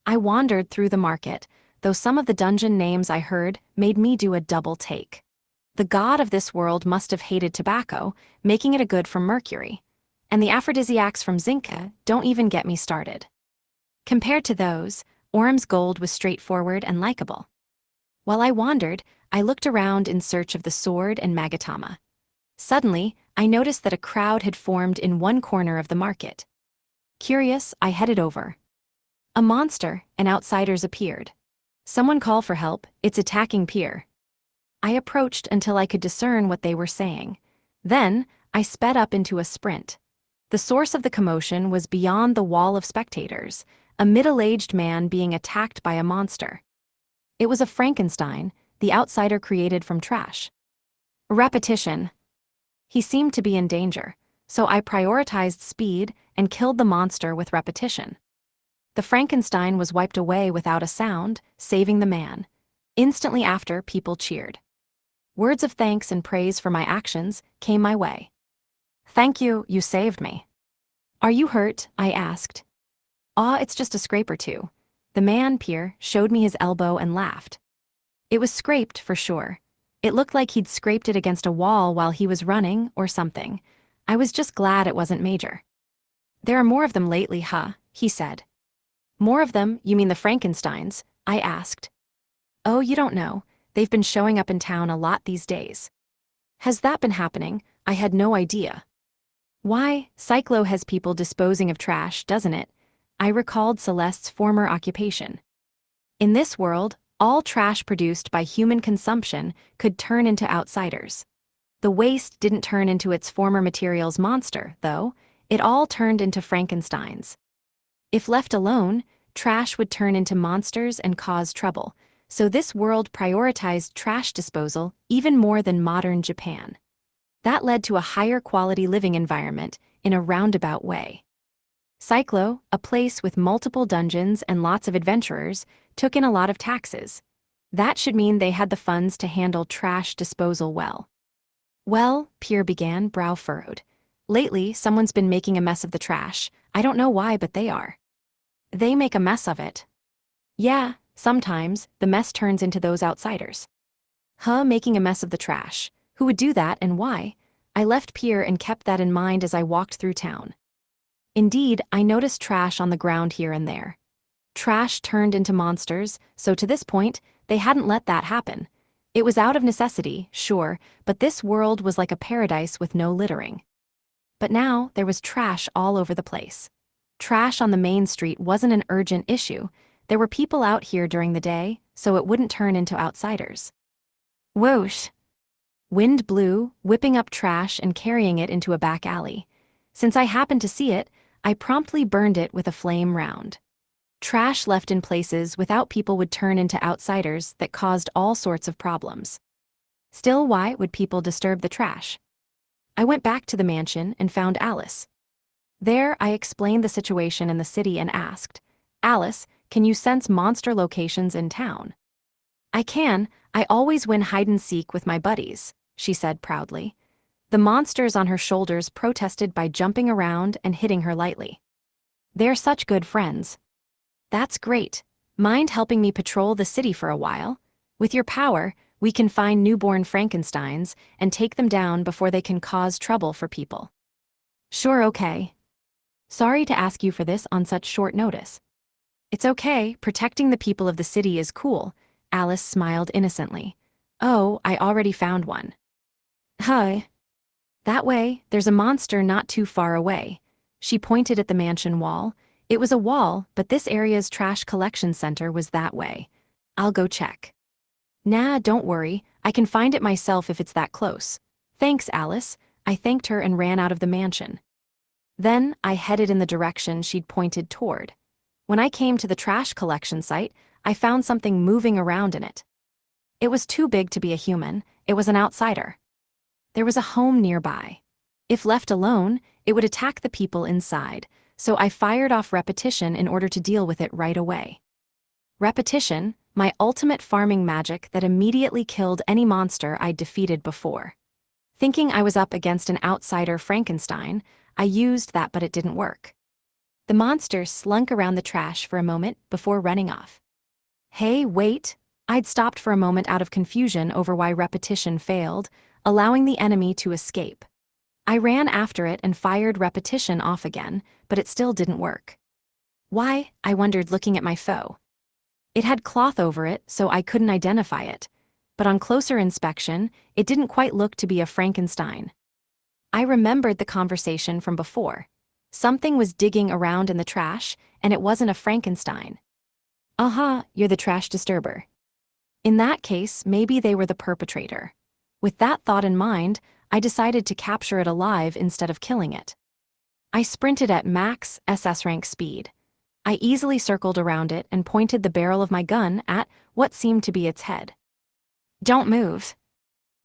Speaker 1: I wandered through the market, though some of the dungeon names I heard made me do a double take. The god of this world must have hated tobacco, making it a good from mercury. And the aphrodisiacs from Zinca don't even get me started. Compared to those, Orm's gold was straightforward and likable. While I wandered, I looked around in search of the sword and Magatama. Suddenly, I noticed that a crowd had formed in one corner of the market. Curious, I headed over. A monster and outsiders appeared. Someone call for help, it's attacking Pier. I approached until I could discern what they were saying. Then, I sped up into a sprint. The source of the commotion was beyond the wall of spectators, a middle-aged man being attacked by a monster. It was a Frankenstein, the outsider created from trash. Repetition. He seemed to be in danger, so I prioritized speed and killed the monster with repetition. The Frankenstein was wiped away without a sound, saving the man. Instantly after, people cheered. Words of thanks and praise for my actions came my way. Thank you, you saved me. Are you hurt? I asked. It's just a scrape or two. The man, Pier, showed me his elbow and laughed. It was scraped for sure. It looked like he'd scraped it against a wall while he was running or something. I was just glad it wasn't major. There are more of them lately, huh? He said. More of them? You mean the Frankensteins? I asked. Oh, you don't know. They've been showing up in town a lot these days. Has that been happening? I had no idea. Why, Cyclo has people disposing of trash, doesn't it? I recalled Celeste's former occupation. In this world, all trash produced by human consumption could turn into outsiders. The waste didn't turn into its former material's monster, though. It all turned into Frankensteins. If left alone, trash would turn into monsters and cause trouble, so this world prioritized trash disposal even more than modern Japan. That led to a higher quality living environment in a roundabout way. Cyclo, a place with multiple dungeons and lots of adventurers, took in a lot of taxes. That should mean they had the funds to handle trash disposal well. Well, Pier began, brow furrowed. Lately, someone's been making a mess of the trash. I don't know why, but they are. They make a mess of it. Yeah, sometimes, the mess turns into those outsiders. Making a mess of the trash. Who would do that and why? I left Pier and kept that in mind as I walked through town. Indeed, I noticed trash on the ground here and there. Trash turned into monsters, so to this point, they hadn't let that happen. It was out of necessity, sure, but this world was like a paradise with no littering. But now, there was trash all over the place. Trash on the main street wasn't an urgent issue. There were people out here during the day, so it wouldn't turn into outsiders. Whoosh! Wind blew, whipping up trash and carrying it into a back alley. Since I happened to see it, I promptly burned it with a flame round. Trash left in places without people would turn into outsiders that caused all sorts of problems. Still, why would people disturb the trash? I went back to the mansion and found Alice. There, I explained the situation in the city and asked, Alice, can you sense monster locations in town? I can. I always win hide-and-seek with my buddies, she said proudly. The monsters on her shoulders protested by jumping around and hitting her lightly. They're such good friends. That's great. Mind helping me patrol the city for a while? With your power, we can find newborn Frankensteins and take them down before they can cause trouble for people. Sure, okay. Sorry to ask you for this on such short notice. It's okay, protecting the people of the city is cool, Alice smiled innocently. Oh, I already found one. Huh. That way, there's a monster not too far away. She pointed at the mansion wall. It was a wall, but this area's trash collection center was that way. I'll go check. Nah, don't worry, I can find it myself if it's that close. Thanks, Alice. I thanked her and ran out of the mansion. Then, I headed in the direction she'd pointed toward. When I came to the trash collection site, I found something moving around in it. It was too big to be a human, it was an outsider. There was a home nearby. If left alone, it would attack the people inside, so I fired off Repetition in order to deal with it right away. Repetition, my ultimate farming magic that immediately killed any monster I'd defeated before. Thinking I was up against an outsider Frankenstein, I used that but it didn't work. The monster slunk around the trash for a moment before running off. Hey, wait! I'd stopped for a moment out of confusion over why Repetition failed, allowing the enemy to escape. I ran after it and fired Repetition off again, but it still didn't work. Why? I wondered looking at my foe. It had cloth over it, so I couldn't identify it. But on closer inspection, it didn't quite look to be a Frankenstein. I remembered the conversation from before. Something was digging around in the trash, and it wasn't a Frankenstein. You're the trash disturber. In that case, maybe they were the perpetrator. With that thought in mind, I decided to capture it alive instead of killing it. I sprinted at max SS rank speed. I easily circled around it and pointed the barrel of my gun at what seemed to be its head. Don't move.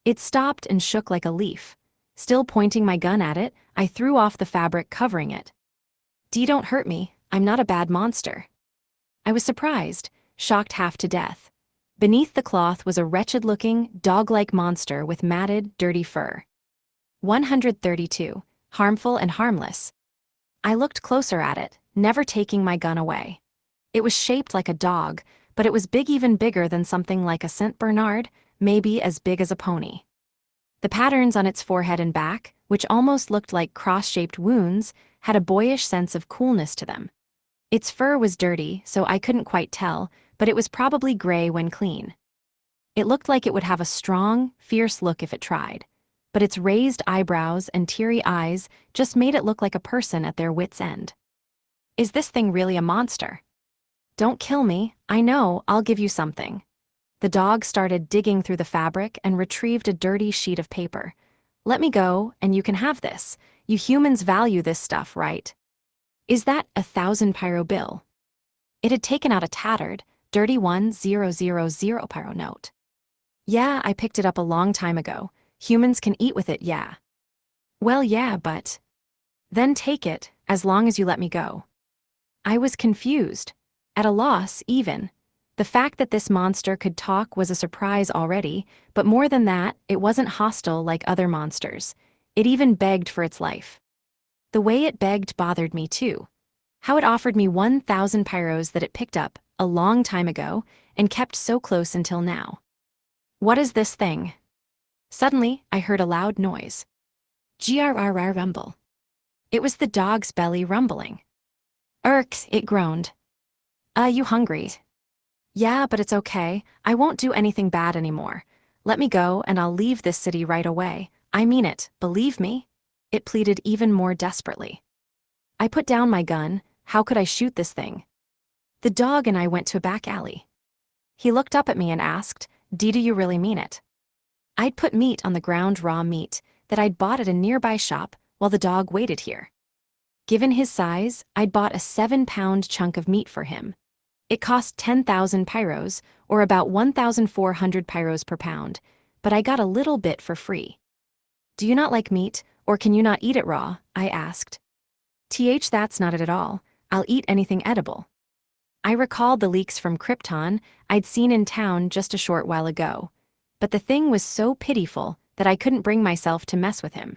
Speaker 1: It stopped and shook like a leaf. Still pointing my gun at it, I threw off the fabric covering it. Don't hurt me, I'm not a bad monster. I was surprised, shocked half to death. Beneath the cloth was a wretched-looking, dog-like monster with matted, dirty fur. 132. Harmful and harmless. I looked closer at it, never taking my gun away. It was shaped like a dog, but it was big, even bigger than something like a Saint Bernard, maybe as big as a pony. The patterns on its forehead and back, which almost looked like cross-shaped wounds, had a boyish sense of coolness to them. Its fur was dirty, so I couldn't quite tell, but it was probably gray when clean. It looked like it would have a strong, fierce look if it tried, but its raised eyebrows and teary eyes just made it look like a person at their wits' end. Is this thing really a monster? Don't kill me, I know, I'll give you something. The dog started digging through the fabric and retrieved a dirty sheet of paper. Let me go, and you can have this. You humans value this stuff, right? Is that 1,000 pyro bill? It had taken out a tattered, dirty 1000 pyro note. Yeah, I picked it up a long time ago. Humans can eat with it, yeah. Well, yeah, but... Then take it, as long as you let me go. I was confused. At a loss, even. The fact that this monster could talk was a surprise already, but more than that, it wasn't hostile like other monsters. It even begged for its life. The way it begged bothered me too. How it offered me 1,000 pyros that it picked up a long time ago and kept so close until now. What is this thing? Suddenly, I heard a loud noise. Grrr rumble. It was the dog's belly rumbling. Irk, it groaned. You hungry? Yeah, but it's okay. I won't do anything bad anymore. Let me go and I'll leave this city right away. I mean it, believe me. It pleaded even more desperately. I put down my gun. How could I shoot this thing? The dog and I went to a back alley. He looked up at me and asked, do you really mean it? I'd put meat on the ground, raw meat, that I'd bought at a nearby shop while the dog waited here. Given his size, I'd bought a 7-pound chunk of meat for him. It cost 10,000 pyros, or about 1,400 pyros per pound, but I got a little bit for free. Do you not like meat, or can you not eat it raw? I asked. That's not it at all. I'll eat anything edible. I recalled the leaks from Krypton I'd seen in town just a short while ago, but the thing was so pitiful that I couldn't bring myself to mess with him.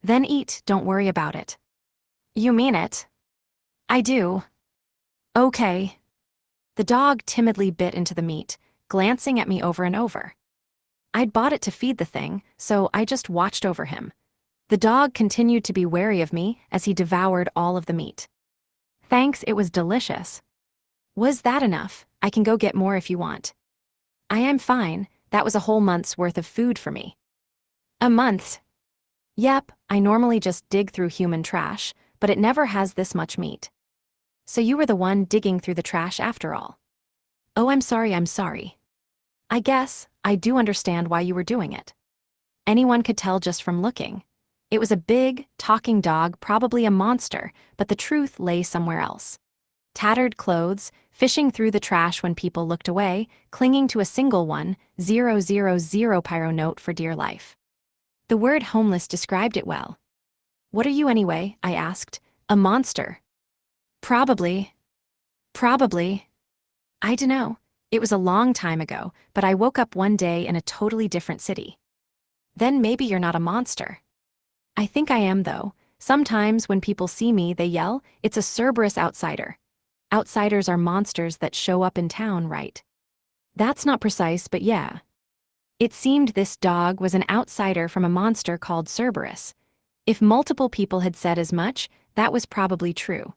Speaker 1: Then eat, don't worry about it. You mean it? I do. Okay. The dog timidly bit into the meat, glancing at me over and over. I'd bought it to feed the thing, so I just watched over him. The dog continued to be wary of me as he devoured all of the meat. Thanks, it was delicious. Was that enough? I can go get more if you want. I am fine, that was a whole month's worth of food for me. A month? Yep, I normally just dig through human trash, but it never has this much meat. So you were the one digging through the trash after all. Oh, I'm sorry. I guess, I do understand why you were doing it. Anyone could tell just from looking. It was a big, talking dog, probably a monster, but the truth lay somewhere else. Tattered clothes, fishing through the trash when people looked away, clinging to a single 1000 pyro note for dear life. The word homeless described it well. What are you anyway? I asked. A monster. Probably. I dunno. It was a long time ago, but I woke up one day in a totally different city. Then maybe you're not a monster. I think I am, though. Sometimes when people see me, they yell, it's a Cerberus outsider. Outsiders are monsters that show up in town, right? That's not precise, but yeah. It seemed this dog was an outsider from a monster called Cerberus. If multiple people had said as much, that was probably true.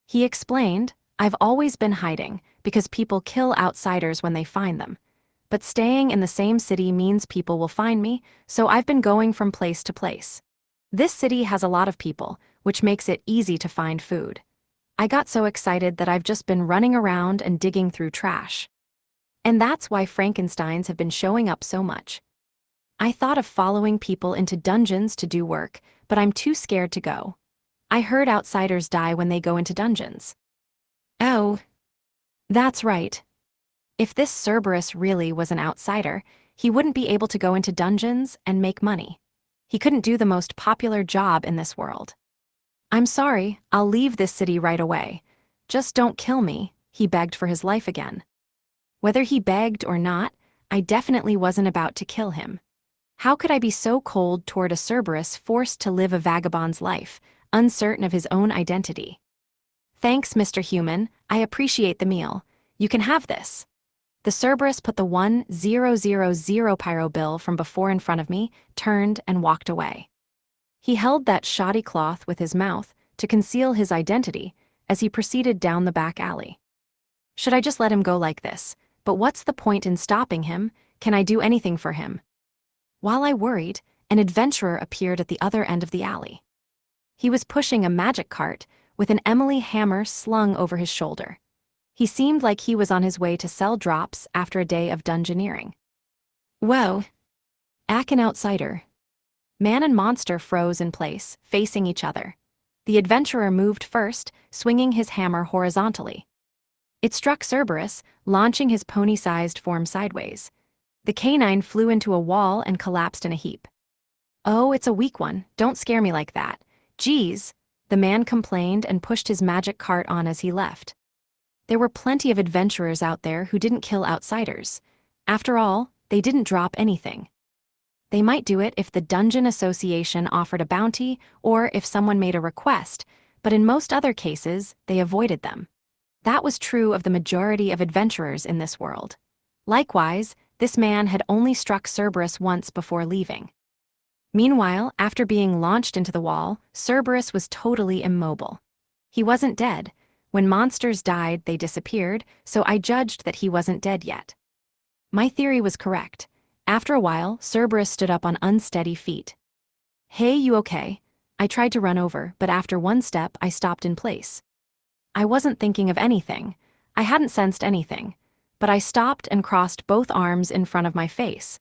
Speaker 1: He explained, I've always been hiding, because people kill outsiders when they find them. But staying in the same city means people will find me, so I've been going from place to place. This city has a lot of people, which makes it easy to find food. I got so excited that I've just been running around and digging through trash. And that's why Frankensteins have been showing up so much. I thought of following people into dungeons to do work, but I'm too scared to go. I heard outsiders die when they go into dungeons. Oh. That's right. If this Cerberus really was an outsider, he wouldn't be able to go into dungeons and make money. He couldn't do the most popular job in this world. I'm sorry, I'll leave this city right away. Just don't kill me, he begged for his life again. Whether he begged or not, I definitely wasn't about to kill him. How could I be so cold toward a Cerberus forced to live a vagabond's life, uncertain of his own identity? Thanks, Mr. Human, I appreciate the meal. You can have this. The Cerberus put the 1000 pyro bill from before in front of me, turned, and walked away. He held that shoddy cloth with his mouth to conceal his identity as he proceeded down the back alley. Should I just let him go like this? But what's the point in stopping him? Can I do anything for him? While I worried, an adventurer appeared at the other end of the alley. He was pushing a magic cart with an Emily hammer slung over his shoulder. He seemed like he was on his way to sell drops after a day of dungeoneering. Whoa. An outsider. Man and monster froze in place, facing each other. The adventurer moved first, swinging his hammer horizontally. It struck Cerberus, launching his pony-sized form sideways. The canine flew into a wall and collapsed in a heap. Oh, it's a weak one, don't scare me like that. Geez, the man complained and pushed his magic cart on as he left. There were plenty of adventurers out there who didn't kill outsiders. After all, they didn't drop anything. They might do it if the Dungeon Association offered a bounty or if someone made a request, but in most other cases, they avoided them. That was true of the majority of adventurers in this world. Likewise, this man had only struck Cerberus once before leaving. Meanwhile, after being launched into the wall, Cerberus was totally immobile. He wasn't dead. When monsters died, they disappeared, so I judged that he wasn't dead yet. My theory was correct. After a while, Cerberus stood up on unsteady feet. Hey, you okay? I tried to run over, but after one step, I stopped in place. I wasn't thinking of anything. I hadn't sensed anything. But I stopped and crossed both arms in front of my face.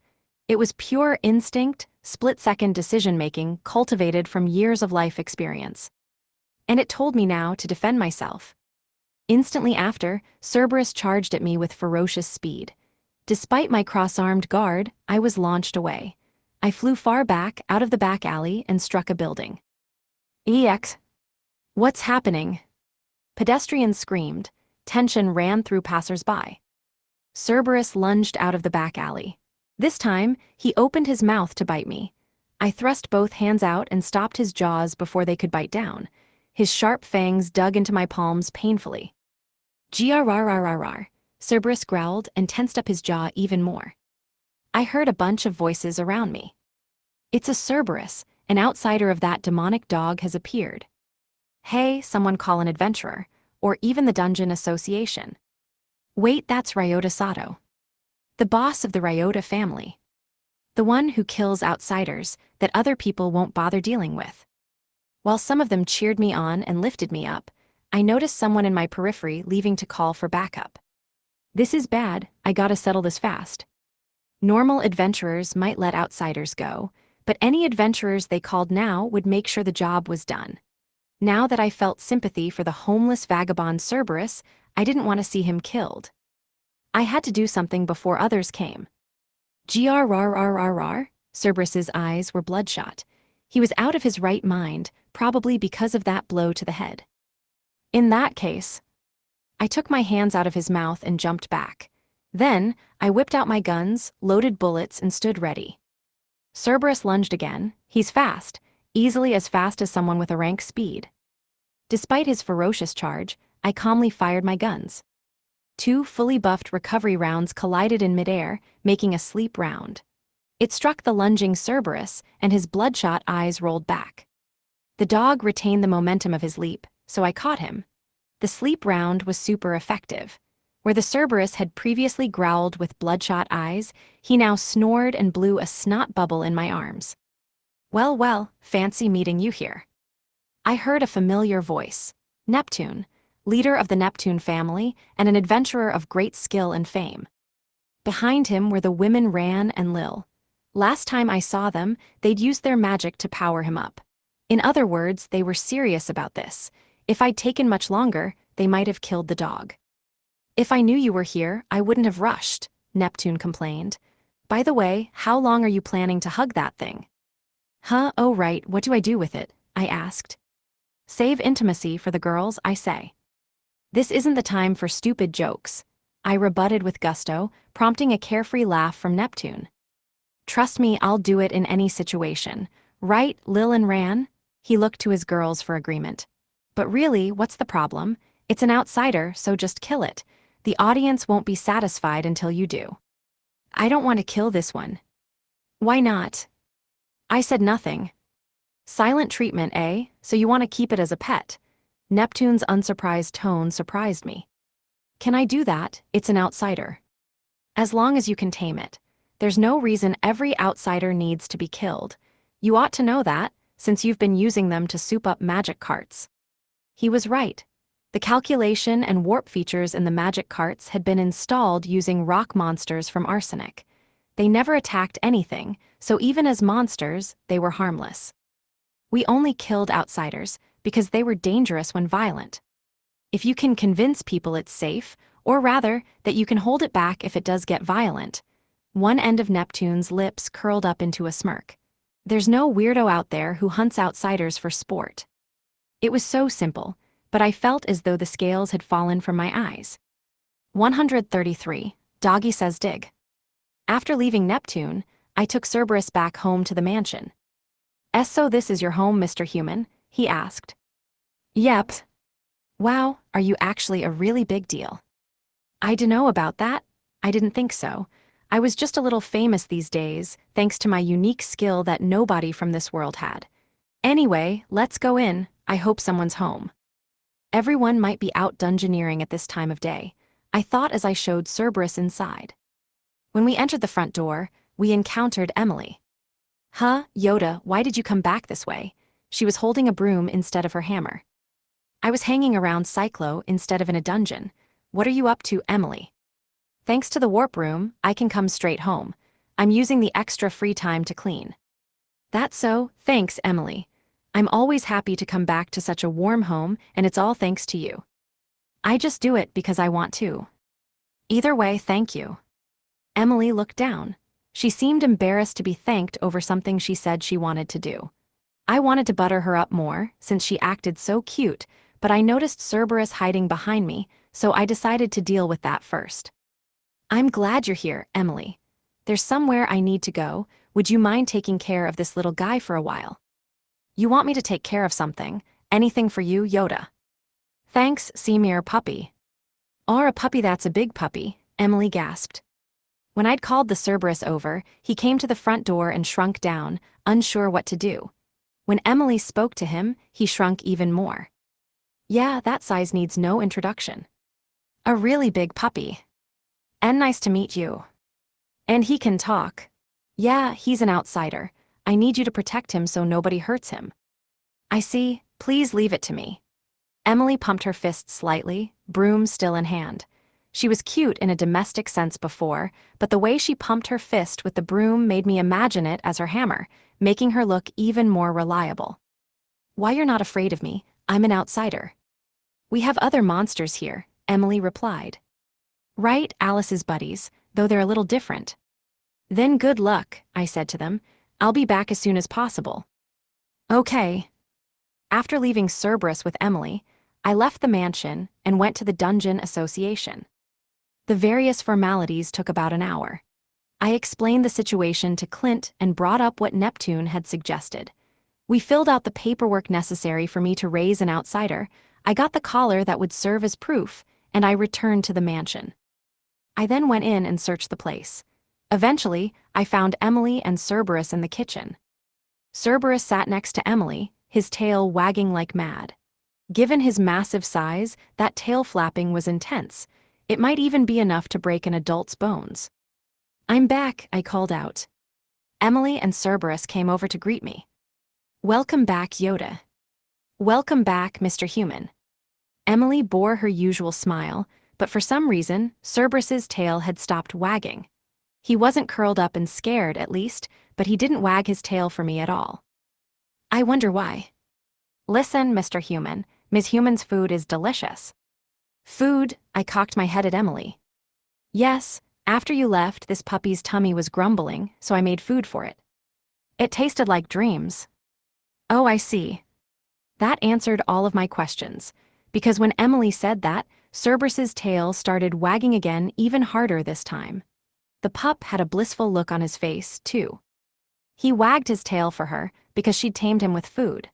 Speaker 1: It was pure instinct, split-second decision-making cultivated from years of life experience. And it told me now to defend myself. Instantly after, Cerberus charged at me with ferocious speed. Despite my cross-armed guard, I was launched away. I flew far back, out of the back alley, and struck a building. Ex. What's happening? Pedestrians screamed. Tension ran through passers-by. Cerberus lunged out of the back alley. This time, he opened his mouth to bite me. I thrust both hands out and stopped his jaws before they could bite down. His sharp fangs dug into my palms painfully. Grrrrrrrrr. Cerberus growled and tensed up his jaw even more. I heard a bunch of voices around me. It's a Cerberus, an outsider of that demonic dog has appeared. Hey, someone call an adventurer, or even the Dungeon Association. Wait, that's Ryota Sato. The boss of the Ryota family. The one who kills outsiders that other people won't bother dealing with. While some of them cheered me on and lifted me up, I noticed someone in my periphery leaving to call for backup. This is bad, I gotta settle this fast. Normal adventurers might let outsiders go, but any adventurers they called now would make sure the job was done. Now that I felt sympathy for the homeless vagabond Cerberus, I didn't want to see him killed. I had to do something before others came. Grrrrrrrrr, Cerberus's eyes were bloodshot. He was out of his right mind, probably because of that blow to the head. In that case, I took my hands out of his mouth and jumped back. Then, I whipped out my guns, loaded bullets, and stood ready. Cerberus lunged again. He's fast, easily as fast as someone with a rank speed. Despite his ferocious charge, I calmly fired my guns. 2 fully buffed recovery rounds collided in midair, making a sleep round. It struck the lunging Cerberus, and his bloodshot eyes rolled back. The dog retained the momentum of his leap, so I caught him. The sleep round was super effective. Where the Cerberus had previously growled with bloodshot eyes, he now snored and blew a snot bubble in my arms. Well, well, fancy meeting you here. I heard a familiar voice. Neptune, leader of the Neptune family and an adventurer of great skill and fame. Behind him were the women Ran and Lil. Last time I saw them, they'd used their magic to power him up. In other words, they were serious about this. If I'd taken much longer, they might have killed the dog. If I knew you were here, I wouldn't have rushed, Neptune complained. By the way, how long are you planning to hug that thing? Huh, oh right, what do I do with it? I asked. Save intimacy for the girls, I say. This isn't the time for stupid jokes, I rebutted with gusto, prompting a carefree laugh from Neptune. Trust me, I'll do it in any situation. Right, Lil and Ran? He looked to his girls for agreement. But really, what's the problem? It's an outsider, so just kill it. The audience won't be satisfied until you do. I don't want to kill this one. Why not? I said nothing. Silent treatment, eh? So you want to keep it as a pet? Neptune's unsurprised tone surprised me. Can I do that? It's an outsider. As long as you can tame it. There's no reason every outsider needs to be killed. You ought to know that, since you've been using them to soup up magic carts. He was right. The calculation and warp features in the magic carts had been installed using rock monsters from Arsenic. They never attacked anything, so even as monsters, they were harmless. We only killed outsiders because they were dangerous when violent. If you can convince people it's safe, or rather, that you can hold it back if it does get violent. One end of Neptune's lips curled up into a smirk. There's no weirdo out there who hunts outsiders for sport. It was so simple, but I felt as though the scales had fallen from my eyes. 133, Doggy says dig. After leaving Neptune, I took Cerberus back home to the mansion. So this is your home, Mr. Human? He asked. Yep. Wow, are you actually a really big deal? I dunno about that. I didn't think so. I was just a little famous these days, thanks to my unique skill that nobody from this world had. Anyway, let's go in. I hope someone's home. Everyone might be out dungeoneering at this time of day, I thought as I showed Cerberus inside. When we entered the front door, we encountered Emily. Huh, Yoda, why did you come back this way? She was holding a broom instead of her hammer. I was hanging around Cyclo instead of in a dungeon. What are you up to, Emily? Thanks to the warp room, I can come straight home. I'm using the extra free time to clean. That's so, thanks, Emily. I'm always happy to come back to such a warm home, and it's all thanks to you. I just do it because I want to. Either way, thank you. Emily looked down. She seemed embarrassed to be thanked over something she said she wanted to do. I wanted to butter her up more, since she acted so cute, but I noticed Cerberus hiding behind me, so I decided to deal with that first. I'm glad you're here, Emily. There's somewhere I need to go. Would you mind taking care of this little guy for a while? You want me to take care of something? Anything for you, Yoda? Thanks, Semir puppy. Or a puppy that's a big puppy, Emily gasped. When I'd called the Cerberus over, he came to the front door and shrunk down, unsure what to do. When Emily spoke to him, he shrunk even more. Yeah, that size needs no introduction. A really big puppy. And nice to meet you. And he can talk. Yeah, he's an outsider. I need you to protect him so nobody hurts him. I see, please leave it to me. Emily pumped her fist slightly, broom still in hand. She was cute in a domestic sense before, but the way she pumped her fist with the broom made me imagine it as her hammer, making her look even more reliable. Why, you're not afraid of me, I'm an outsider. We have other monsters here, Emily replied. Right, Alice's buddies, though they're a little different. Then good luck, I said to them. I'll be back as soon as possible. Okay. After leaving Cerberus with Emily, I left the mansion and went to the Dungeon Association. The various formalities took about an hour. I explained the situation to Clint and brought up what Neptune had suggested. We filled out the paperwork necessary for me to raise an outsider. I got the collar that would serve as proof, and I returned to the mansion. I then went in and searched the place. Eventually, I found Emily and Cerberus in the kitchen. Cerberus sat next to Emily, his tail wagging like mad. Given his massive size, that tail flapping was intense. It might even be enough to break an adult's bones. I'm back, I called out. Emily and Cerberus came over to greet me. Welcome back, Yoda. Welcome back, Mr. Human. Emily bore her usual smile, but for some reason, Cerberus's tail had stopped wagging. He wasn't curled up and scared, at least, but he didn't wag his tail for me at all. I wonder why. Listen, Mr. Human, Ms. Human's food is delicious. Food? I cocked my head at Emily. Yes, after you left, this puppy's tummy was grumbling, so I made food for it. It tasted like dreams. Oh, I see. That answered all of my questions, because when Emily said that, Cerberus's tail started wagging again, even harder this time. The pup had a blissful look on his face, too. He wagged his tail for her because she'd tamed him with food.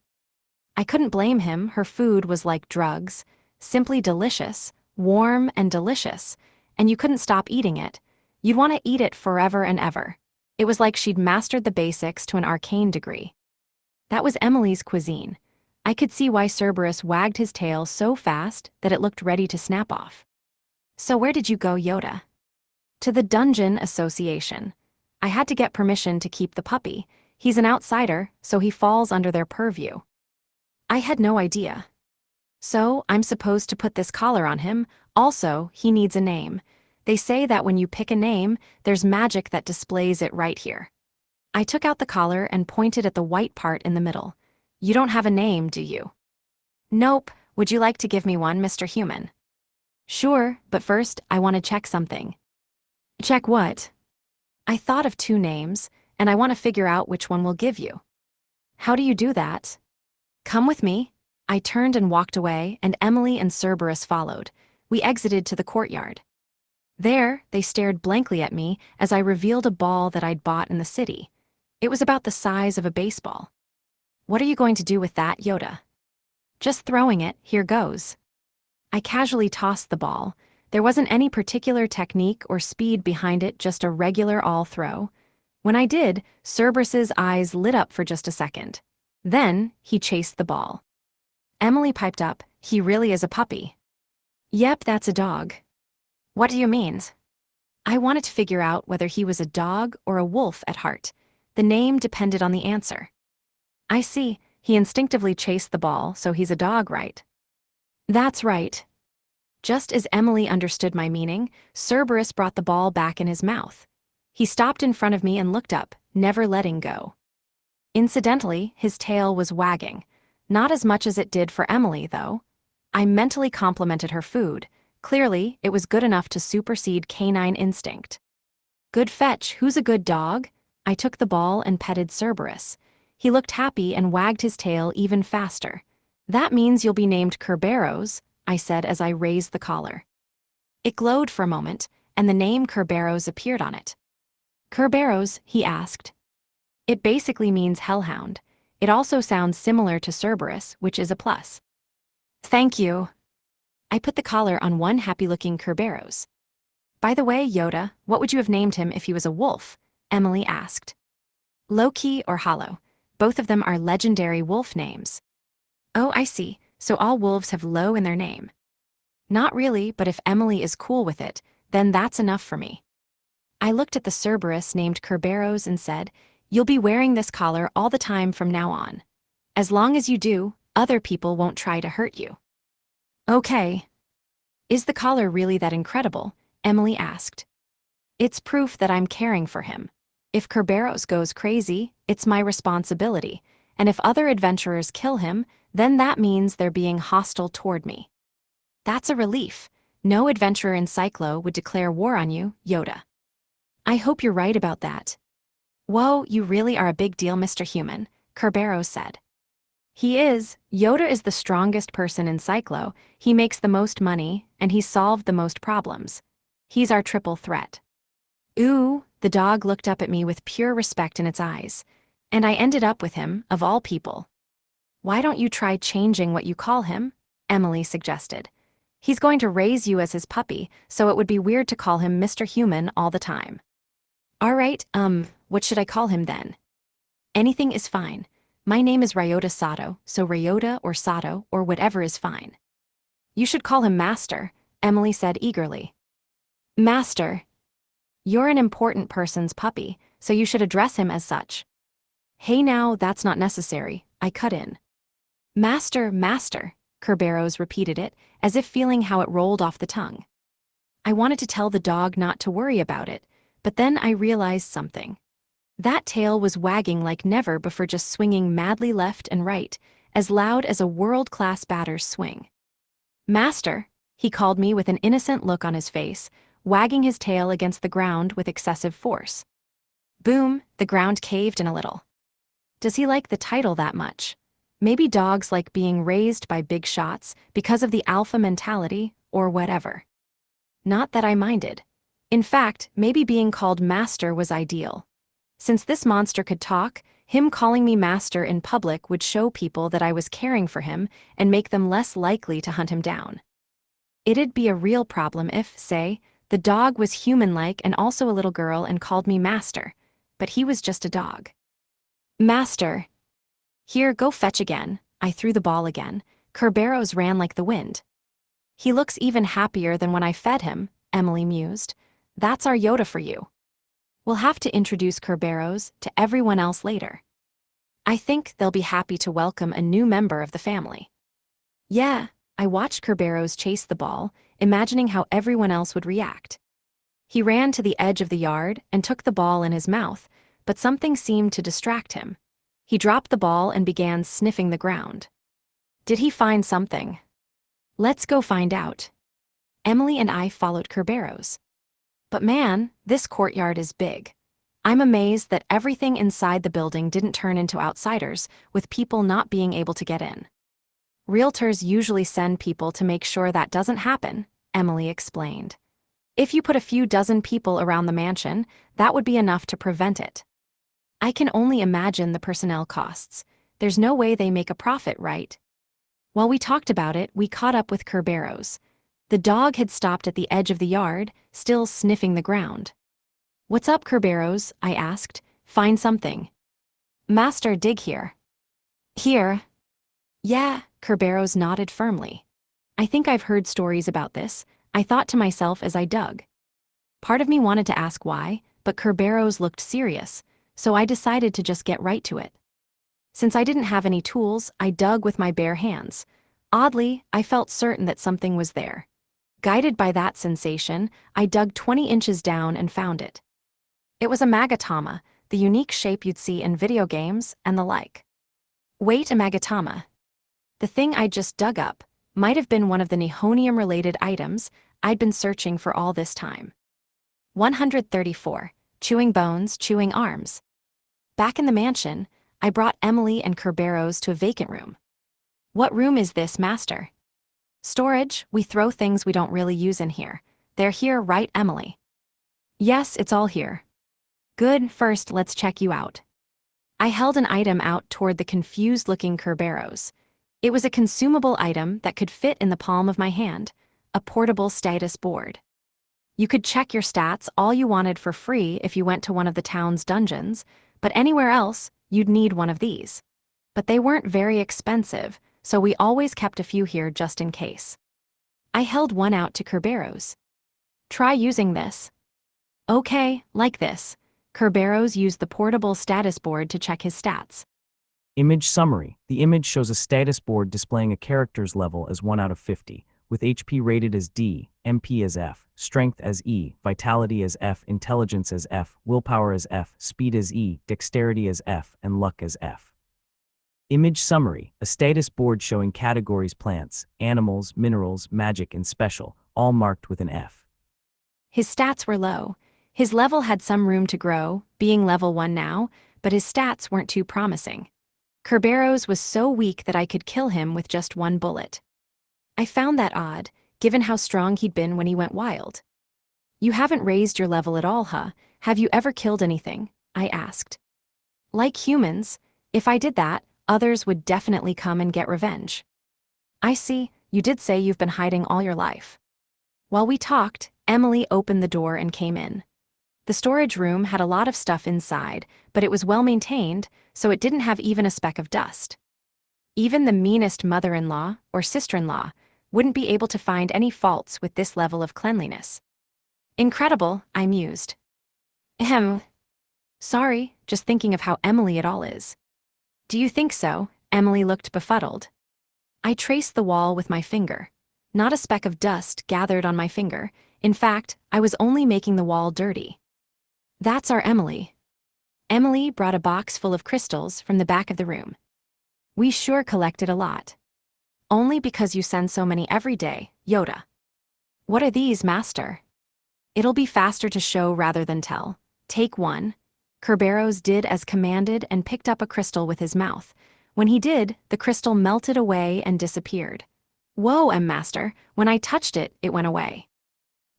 Speaker 1: I couldn't blame him, her food was like drugs, simply delicious, warm and delicious, and you couldn't stop eating it. You'd want to eat it forever and ever. It was like she'd mastered the basics to an arcane degree. That was Emily's cuisine. I could see why Cerberus wagged his tail so fast that it looked ready to snap off. So where did you go, Yoda? To the Dungeon Association. I had to get permission to keep the puppy. He's an outsider, so he falls under their purview. I had no idea. So, I'm supposed to put this collar on him. Also, he needs a name. They say that when you pick a name, there's magic that displays it right here. I took out the collar and pointed at the white part in the middle. You don't have a name, do you? Nope. Would you like to give me one, Mr. Human? Sure, but first, I want to check something. Check what? I thought of 2 names, and I want to figure out which one we'll give you. How do you do that? Come with me. I turned and walked away, and Emily and Cerberus followed. We exited to the courtyard. There, they stared blankly at me as I revealed a ball that I'd bought in the city. It was about the size of a baseball. What are you going to do with that, Yoda? Just throwing it, here goes. I casually tossed the ball. There wasn't any particular technique or speed behind it, just a regular all-throw. When I did, Cerberus's eyes lit up for just a second. Then, he chased the ball. Emily piped up, he really is a puppy. Yep, that's a dog. What do you mean? I wanted to figure out whether he was a dog or a wolf at heart. The name depended on the answer. I see, he instinctively chased the ball, so he's a dog, right? That's right. Just as Emily understood my meaning, Cerberus brought the ball back in his mouth. He stopped in front of me and looked up, never letting go. Incidentally, his tail was wagging. Not as much as it did for Emily, though. I mentally complimented her food. Clearly, it was good enough to supersede canine instinct. Good fetch, who's a good dog? I took the ball and petted Cerberus. He looked happy and wagged his tail even faster. That means you'll be named Kerberos, I said as I raised the collar. It glowed for a moment, and the name Kerberos appeared on it. Kerberos, he asked. It basically means hellhound. It also sounds similar to Cerberus, which is a plus. Thank you. I put the collar on one happy-looking Kerberos. By the way, Yoda, what would you have named him if he was a wolf? Emily asked. Loki or Hollow. Both of them are legendary wolf names. Oh, I see, so all wolves have Lo in their name. Not really, but if Emily is cool with it, then that's enough for me. I looked at the Cerberus named Kerberos and said, "You'll be wearing this collar all the time from now on. As long as you do, other people won't try to hurt you." Okay. Is the collar really that incredible? Emily asked. It's proof that I'm caring for him. If Kerberos goes crazy, it's my responsibility, and if other adventurers kill him, then that means they're being hostile toward me. That's a relief. No adventurer in Cyclo would declare war on you, Yoda. I hope you're right about that. Whoa, you really are a big deal, Mr. Human, Kerberos said. He is. Yoda is the strongest person in Cyclo, he makes the most money, and he's solved the most problems. He's our triple threat. Ooh, the dog looked up at me with pure respect in its eyes. And I ended up with him, of all people. Why don't you try changing what you call him? Emily suggested. He's going to raise you as his puppy, so it would be weird to call him Mr. Human all the time. All right, what should I call him then? Anything is fine. My name is Ryota Sato, so Ryota or Sato or whatever is fine. You should call him Master, Emily said eagerly. Master. You're an important person's puppy, so you should address him as such. Hey now, that's not necessary, I cut in. Master, Master, Kerberos repeated it, as if feeling how it rolled off the tongue. I wanted to tell the dog not to worry about it, but then I realized something. That tail was wagging like never before, just swinging madly left and right, as loud as a world-class batter's swing. Master, he called me with an innocent look on his face, wagging his tail against the ground with excessive force. Boom, the ground caved in a little. Does he like the title that much? Maybe dogs like being raised by big shots because of the alpha mentality, or whatever. Not that I minded. In fact, maybe being called Master was ideal. Since this monster could talk, him calling me Master in public would show people that I was caring for him and make them less likely to hunt him down. It'd be a real problem if, say, the dog was human-like and also a little girl and called me Master, but he was just a dog. Master. Here, go fetch again. I threw the ball again. Kerberos ran like the wind. He looks even happier than when I fed him, Emily mused. That's our Yoda for you. We'll have to introduce Kerberos to everyone else later. I think they'll be happy to welcome a new member of the family. Yeah, I watched Kerberos chase the ball, imagining how everyone else would react. He ran to the edge of the yard and took the ball in his mouth, but something seemed to distract him. He dropped the ball and began sniffing the ground. Did he find something? Let's go find out. Emily and I followed Kerberos. But man, this courtyard is big. I'm amazed that everything inside the building didn't turn into outsiders, with people not being able to get in. Realtors usually send people to make sure that doesn't happen, Emily explained. If you put a few dozen people around the mansion, that would be enough to prevent it. I can only imagine the personnel costs. There's no way they make a profit, right? While we talked about it, we caught up with Kerberos. The dog had stopped at the edge of the yard, still sniffing the ground. What's up, Kerberos? I asked. Find something. Master, dig here. Here? Yeah, Kerberos nodded firmly. I think I've heard stories about this, I thought to myself as I dug. Part of me wanted to ask why, but Kerberos looked serious, so I decided to just get right to it. Since I didn't have any tools, I dug with my bare hands. Oddly, I felt certain that something was there. Guided by that sensation, I dug 20 inches down and found it. It was a magatama, the unique shape you'd see in video games and the like. Wait, a magatama. The thing I just dug up might have been one of the Nihonium-related items I'd been searching for all this time. 134. Chewing bones, chewing arms. Back in the mansion, I brought Emily and Kerberos to a vacant room. What room is this, Master? Storage. We throw things we don't really use in here. They're here, right, Emily? Yes, it's all here. Good, first let's check you out. I held an item out toward the confused-looking Kerberos. It was a consumable item that could fit in the palm of my hand, a portable status board. You could check your stats all you wanted for free if you went to one of the town's dungeons, but anywhere else, you'd need one of these. But they weren't very expensive, so we always kept a few here just in case. I held one out to Kerberos. Try using this. Okay, like this. Kerberos used the portable status board to check his stats.
Speaker 2: Image summary. The image shows a status board displaying a character's level as 1 out of 50, with HP rated as D, MP as F, Strength as E, Vitality as F, Intelligence as F, Willpower as F, Speed as E, Dexterity as F, and Luck as F. Image summary. A status board showing categories plants, animals, minerals, magic, and special, all marked with an F.
Speaker 1: His stats were low. His level had some room to grow, being level 1 now, but his stats weren't too promising. Kerberos was so weak that I could kill him with just one bullet. I found that odd, given how strong he'd been when he went wild. You haven't raised your level at all, huh? Have you ever killed anything? I asked. Like humans, if I did that, others would definitely come and get revenge. I see, you did say you've been hiding all your life. While we talked, Emily opened the door and came in. The storage room had a lot of stuff inside, but it was well maintained, so it didn't have even a speck of dust. Even the meanest mother-in-law or sister-in-law wouldn't be able to find any faults with this level of cleanliness. Incredible, I mused. Sorry, just thinking of how Emily it all is. Do you think so? Emily looked befuddled. I traced the wall with my finger. Not a speck of dust gathered on my finger. In fact, I was only making the wall dirty. That's our Emily. Emily brought a box full of crystals from the back of the room. We sure collected a lot. Only because you send so many every day, Yoda. What are these, Master? It'll be faster to show rather than tell. Take one. Kerberos did as commanded and picked up a crystal with his mouth. When he did, the crystal melted away and disappeared. Whoa, Master, when I touched it, it went away.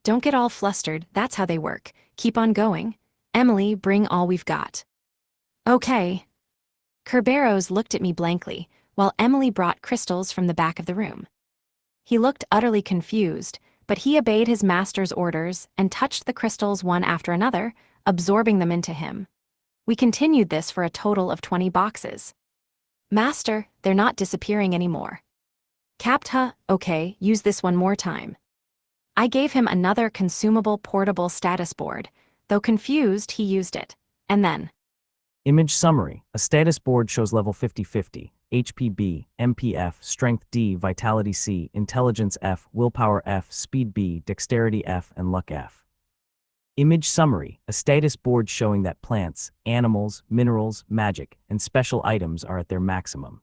Speaker 1: Don't get all flustered, that's how they work. Keep on going. Emily, bring all we've got. Okay. Kerberos looked at me blankly, while Emily brought crystals from the back of the room. He looked utterly confused, but he obeyed his master's orders and touched the crystals one after another, absorbing them into him. We continued this for a total of 20 boxes. Master, they're not disappearing anymore. Capta, okay, use this one more time. I gave him another consumable portable status board. Though confused, he used it. And then.
Speaker 2: Image summary. A status board shows level 50-50, HP B, MP F, Strength D, Vitality C, Intelligence F, Willpower F, Speed B, Dexterity F, and Luck F. Image summary. A status board showing that plants, animals, minerals, magic, and special items are at their maximum.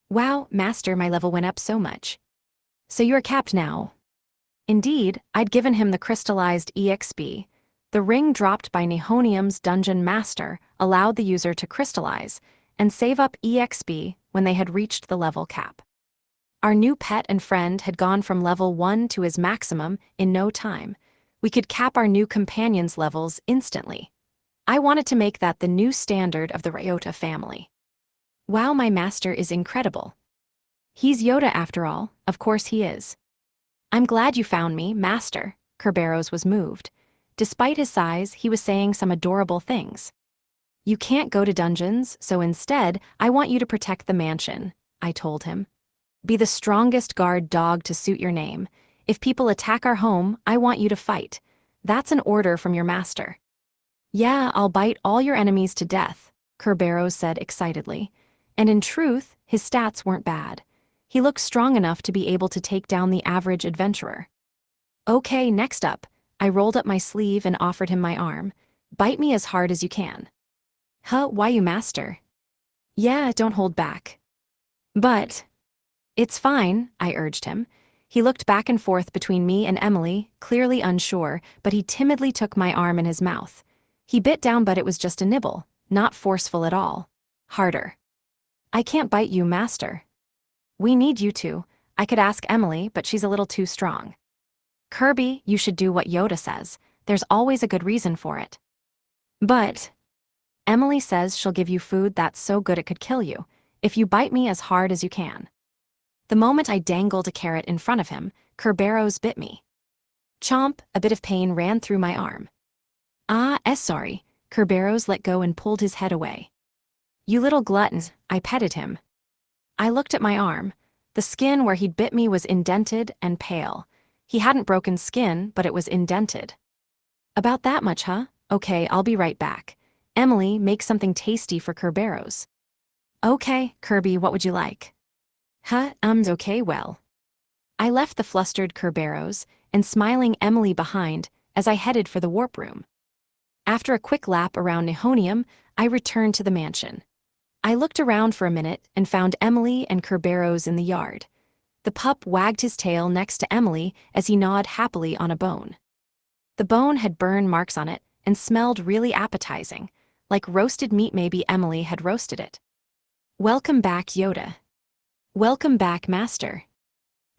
Speaker 1: Wow, Master, my level went up so much. So you're capped now. Indeed, I'd given him the crystallized EXP. The ring dropped by Nihonium's Dungeon Master allowed the user to crystallize and save up EXP when they had reached the level cap. Our new pet and friend had gone from level 1 to his maximum in no time. We could cap our new companion's levels instantly. I wanted to make that the new standard of the Ryota family. Wow, my master is incredible. He's Yoda after all, of course he is. I'm glad you found me, Master. Kerberos was moved. Despite his size, he was saying some adorable things. You can't go to dungeons, so instead, I want you to protect the mansion, I told him. Be the strongest guard dog to suit your name. If people attack our home, I want you to fight. That's an order from your master. Yeah, I'll bite all your enemies to death, Kerberos said excitedly. And in truth, his stats weren't bad. He looked strong enough to be able to take down the average adventurer. Okay, next up. I rolled up my sleeve and offered him my arm. Bite me as hard as you can. Huh, why you, Master? Yeah, don't hold back. But. It's fine, I urged him. He looked back and forth between me and Emily, clearly unsure, but he timidly took my arm in his mouth. He bit down, but it was just a nibble, not forceful at all. Harder. I can't bite you, Master. We need you to. I could ask Emily, but she's a little too strong. Kirby, you should do what Yoda says. There's always a good reason for it. But. Emily says she'll give you food that's so good it could kill you, if you bite me as hard as you can. The moment I dangled a carrot in front of him, Kerberos bit me. Chomp, a bit of pain ran through my arm. Sorry. Kerberos let go and pulled his head away. You little gluttons, I petted him. I looked at my arm. The skin where he'd bit me was indented and pale. He hadn't broken skin, but it was indented. About that much, huh? Okay, I'll be right back. Emily, make something tasty for Kerberos. Okay, Kirby, what would you like? Huh, okay, well. I left the flustered Kerberos and smiling Emily behind as I headed for the warp room. After a quick lap around Nihonium, I returned to the mansion. I looked around for a minute and found Emily and Kerberos in the yard. The pup wagged his tail next to Emily as he gnawed happily on a bone. The bone had burn marks on it and smelled really appetizing, like roasted meat. Maybe Emily had roasted it. Welcome back, Yoda. Welcome back, Master.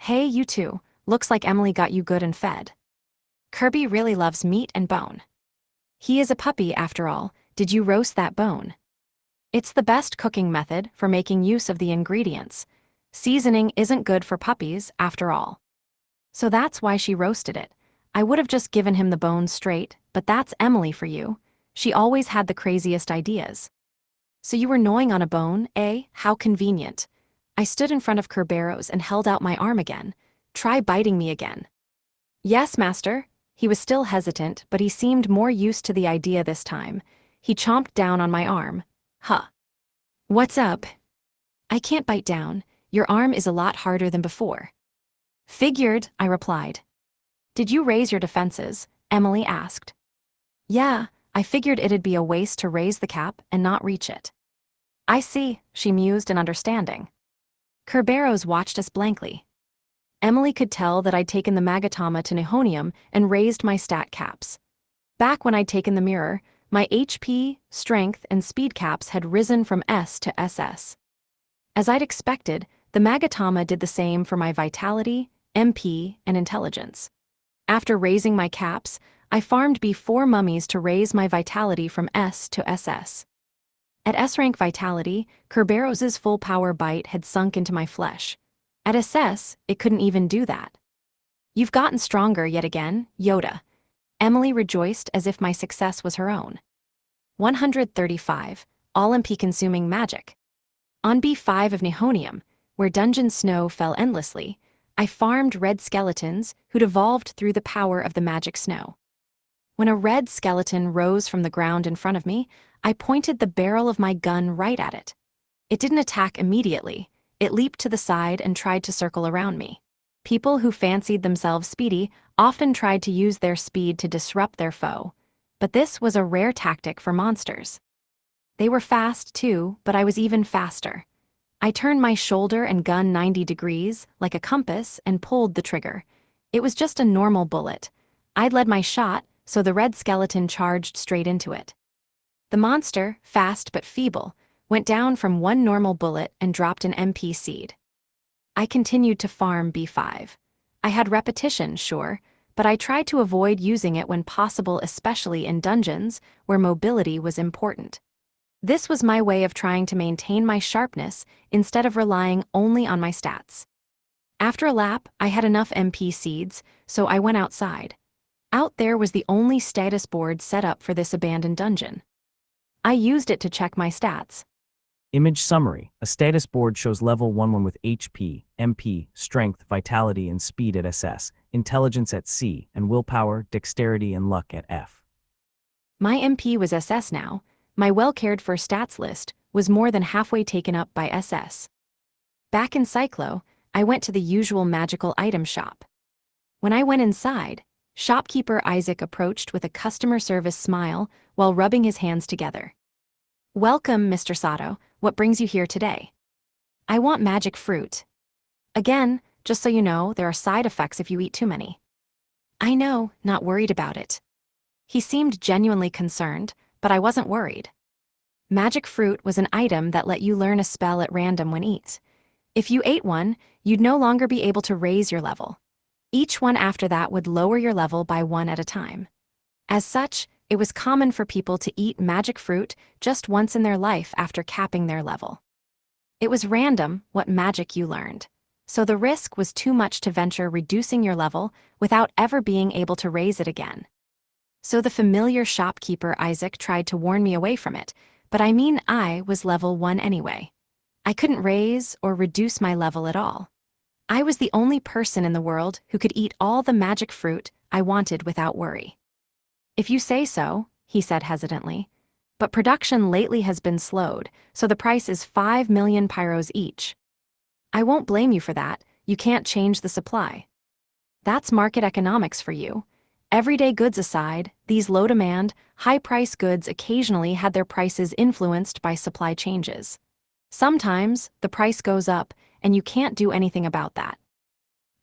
Speaker 1: Hey, you two, looks like Emily got you good and fed. Kirby really loves meat and bone. He is a puppy after all. Did you roast that bone? It's the best cooking method for making use of the ingredients. Seasoning isn't good for puppies after all. So that's why she roasted it. I would have just given him the bone straight, but that's Emily for you. She always had the craziest ideas. So you were gnawing on a bone, eh? How convenient. I stood in front of Kerberos and held out my arm again. Try biting me again. Yes, Master. He was still hesitant, but he seemed more used to the idea this time. He chomped down on my arm. Huh. What's up? I can't bite down. Your arm is a lot harder than before. Figured, I replied. Did you raise your defenses? Emily asked. Yeah, I figured it'd be a waste to raise the cap and not reach it. I see, she mused in understanding. Kerberos watched us blankly. Emily could tell that I'd taken the Magatama to Nihonium and raised my stat caps. Back when I'd taken the mirror, my HP, strength, and speed caps had risen from S to SS. As I'd expected, the Magatama did the same for my vitality, MP, and intelligence. After raising my caps, I farmed B4 mummies to raise my vitality from S to SS. At S-rank vitality, Kerberos's full power bite had sunk into my flesh. At SS, it couldn't even do that. You've gotten stronger yet again, Yoda. Emily rejoiced as if my success was her own. 135, all MP-consuming magic. On B5 of Nihonium, where dungeon snow fell endlessly, I farmed red skeletons who'd evolved through the power of the magic snow. When a red skeleton rose from the ground in front of me, I pointed the barrel of my gun right at it. It didn't attack immediately. It leaped to the side and tried to circle around me. People who fancied themselves speedy often tried to use their speed to disrupt their foe, but this was a rare tactic for monsters. They were fast too, but I was even faster. I turned my shoulder and gun 90 degrees, like a compass, and pulled the trigger. It was just a normal bullet. I'd led my shot, so the red skeleton charged straight into it. The monster, fast but feeble, went down from one normal bullet and dropped an MP seed. I continued to farm B5. I had repetition, sure, but I tried to avoid using it when possible, especially in dungeons where mobility was important. This was my way of trying to maintain my sharpness instead of relying only on my stats. After a lap, I had enough MP seeds, so I went outside. Out there was the only status board set up for this abandoned dungeon. I used it to check my stats.
Speaker 2: Image summary. A status board shows level 11 with HP, MP, strength, vitality, and speed at SS, intelligence at C, and willpower, dexterity, and luck at F.
Speaker 1: My MP was SS now. My well-cared-for stats list was more than halfway taken up by SS. Back in Cyclo, I went to the usual magical item shop. When I went inside, shopkeeper Isaac approached with a customer service smile while rubbing his hands together. Welcome, Mr. Sato. What brings you here today? I want magic fruit. Again, just so you know, there are side effects if you eat too many. I know, not worried about it. He seemed genuinely concerned, but I wasn't worried. Magic fruit was an item that let you learn a spell at random when eat. If you ate one, you'd no longer be able to raise your level. Each one after that would lower your level by one at a time. As such, it was common for people to eat magic fruit just once in their life after capping their level. It was random what magic you learned, so the risk was too much to venture reducing your level without ever being able to raise it again. So the familiar shopkeeper Isaac tried to warn me away from it, But I mean, I was level 1 anyway. I couldn't raise or reduce my level at all. I was the only person in the world who could eat all the magic fruit I wanted without worry. If you say so, he said hesitantly. But production lately has been slowed, so the price is 5 million pyros each. I won't blame you for that. You can't change the supply. That's market economics for you. Everyday goods aside, these low-demand, high-price goods occasionally had their prices influenced by supply changes. Sometimes, the price goes up, and you can't do anything about that.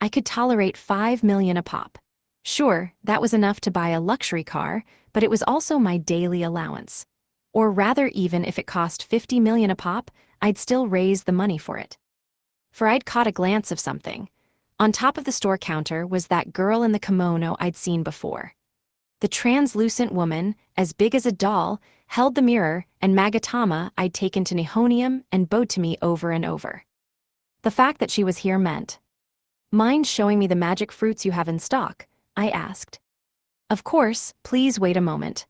Speaker 1: I could tolerate 5 million a pop. Sure, that was enough to buy a luxury car, but it was also my daily allowance. Or rather, even if it cost 50 million a pop, I'd still raise the money for it. For I'd caught a glance of something. On top of the store counter was that girl in the kimono I'd seen before. The translucent woman, as big as a doll, held the mirror and Magatama I'd taken to Nihonium and bowed to me over and over. The fact that she was here meant. Mind showing me the magic fruits you have in stock? I asked. Of course, please wait a moment.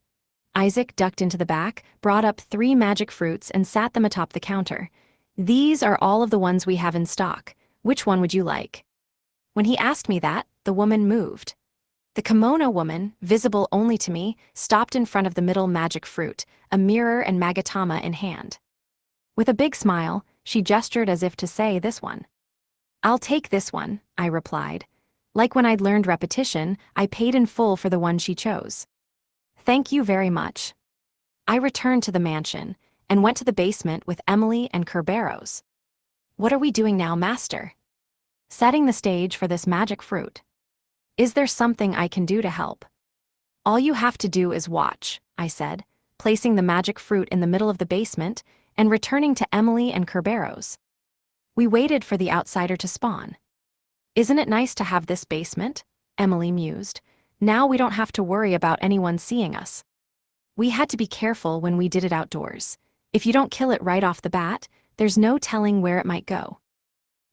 Speaker 1: Isaac ducked into the back, brought up 3 magic fruits and sat them atop the counter. These are all of the ones we have in stock. Which one would you like? When he asked me that, the woman moved. The kimono woman, visible only to me, stopped in front of the middle magic fruit, a mirror and Magatama in hand. With a big smile, she gestured as if to say this one. I'll take this one, I replied. Like when I'd learned repetition, I paid in full for the one she chose. Thank you very much. I returned to the mansion and went to the basement with Emily and Kerberos. What are we doing now, Master? Setting the stage for this magic fruit. Is there something I can do to help? All you have to do is watch, I said, placing the magic fruit in the middle of the basement and returning to Emily and Kerberos. We waited for the outsider to spawn. Isn't it nice to have this basement? Emily mused. Now we don't have to worry about anyone seeing us. We had to be careful when we did it outdoors. If you don't kill it right off the bat, there's no telling where it might go.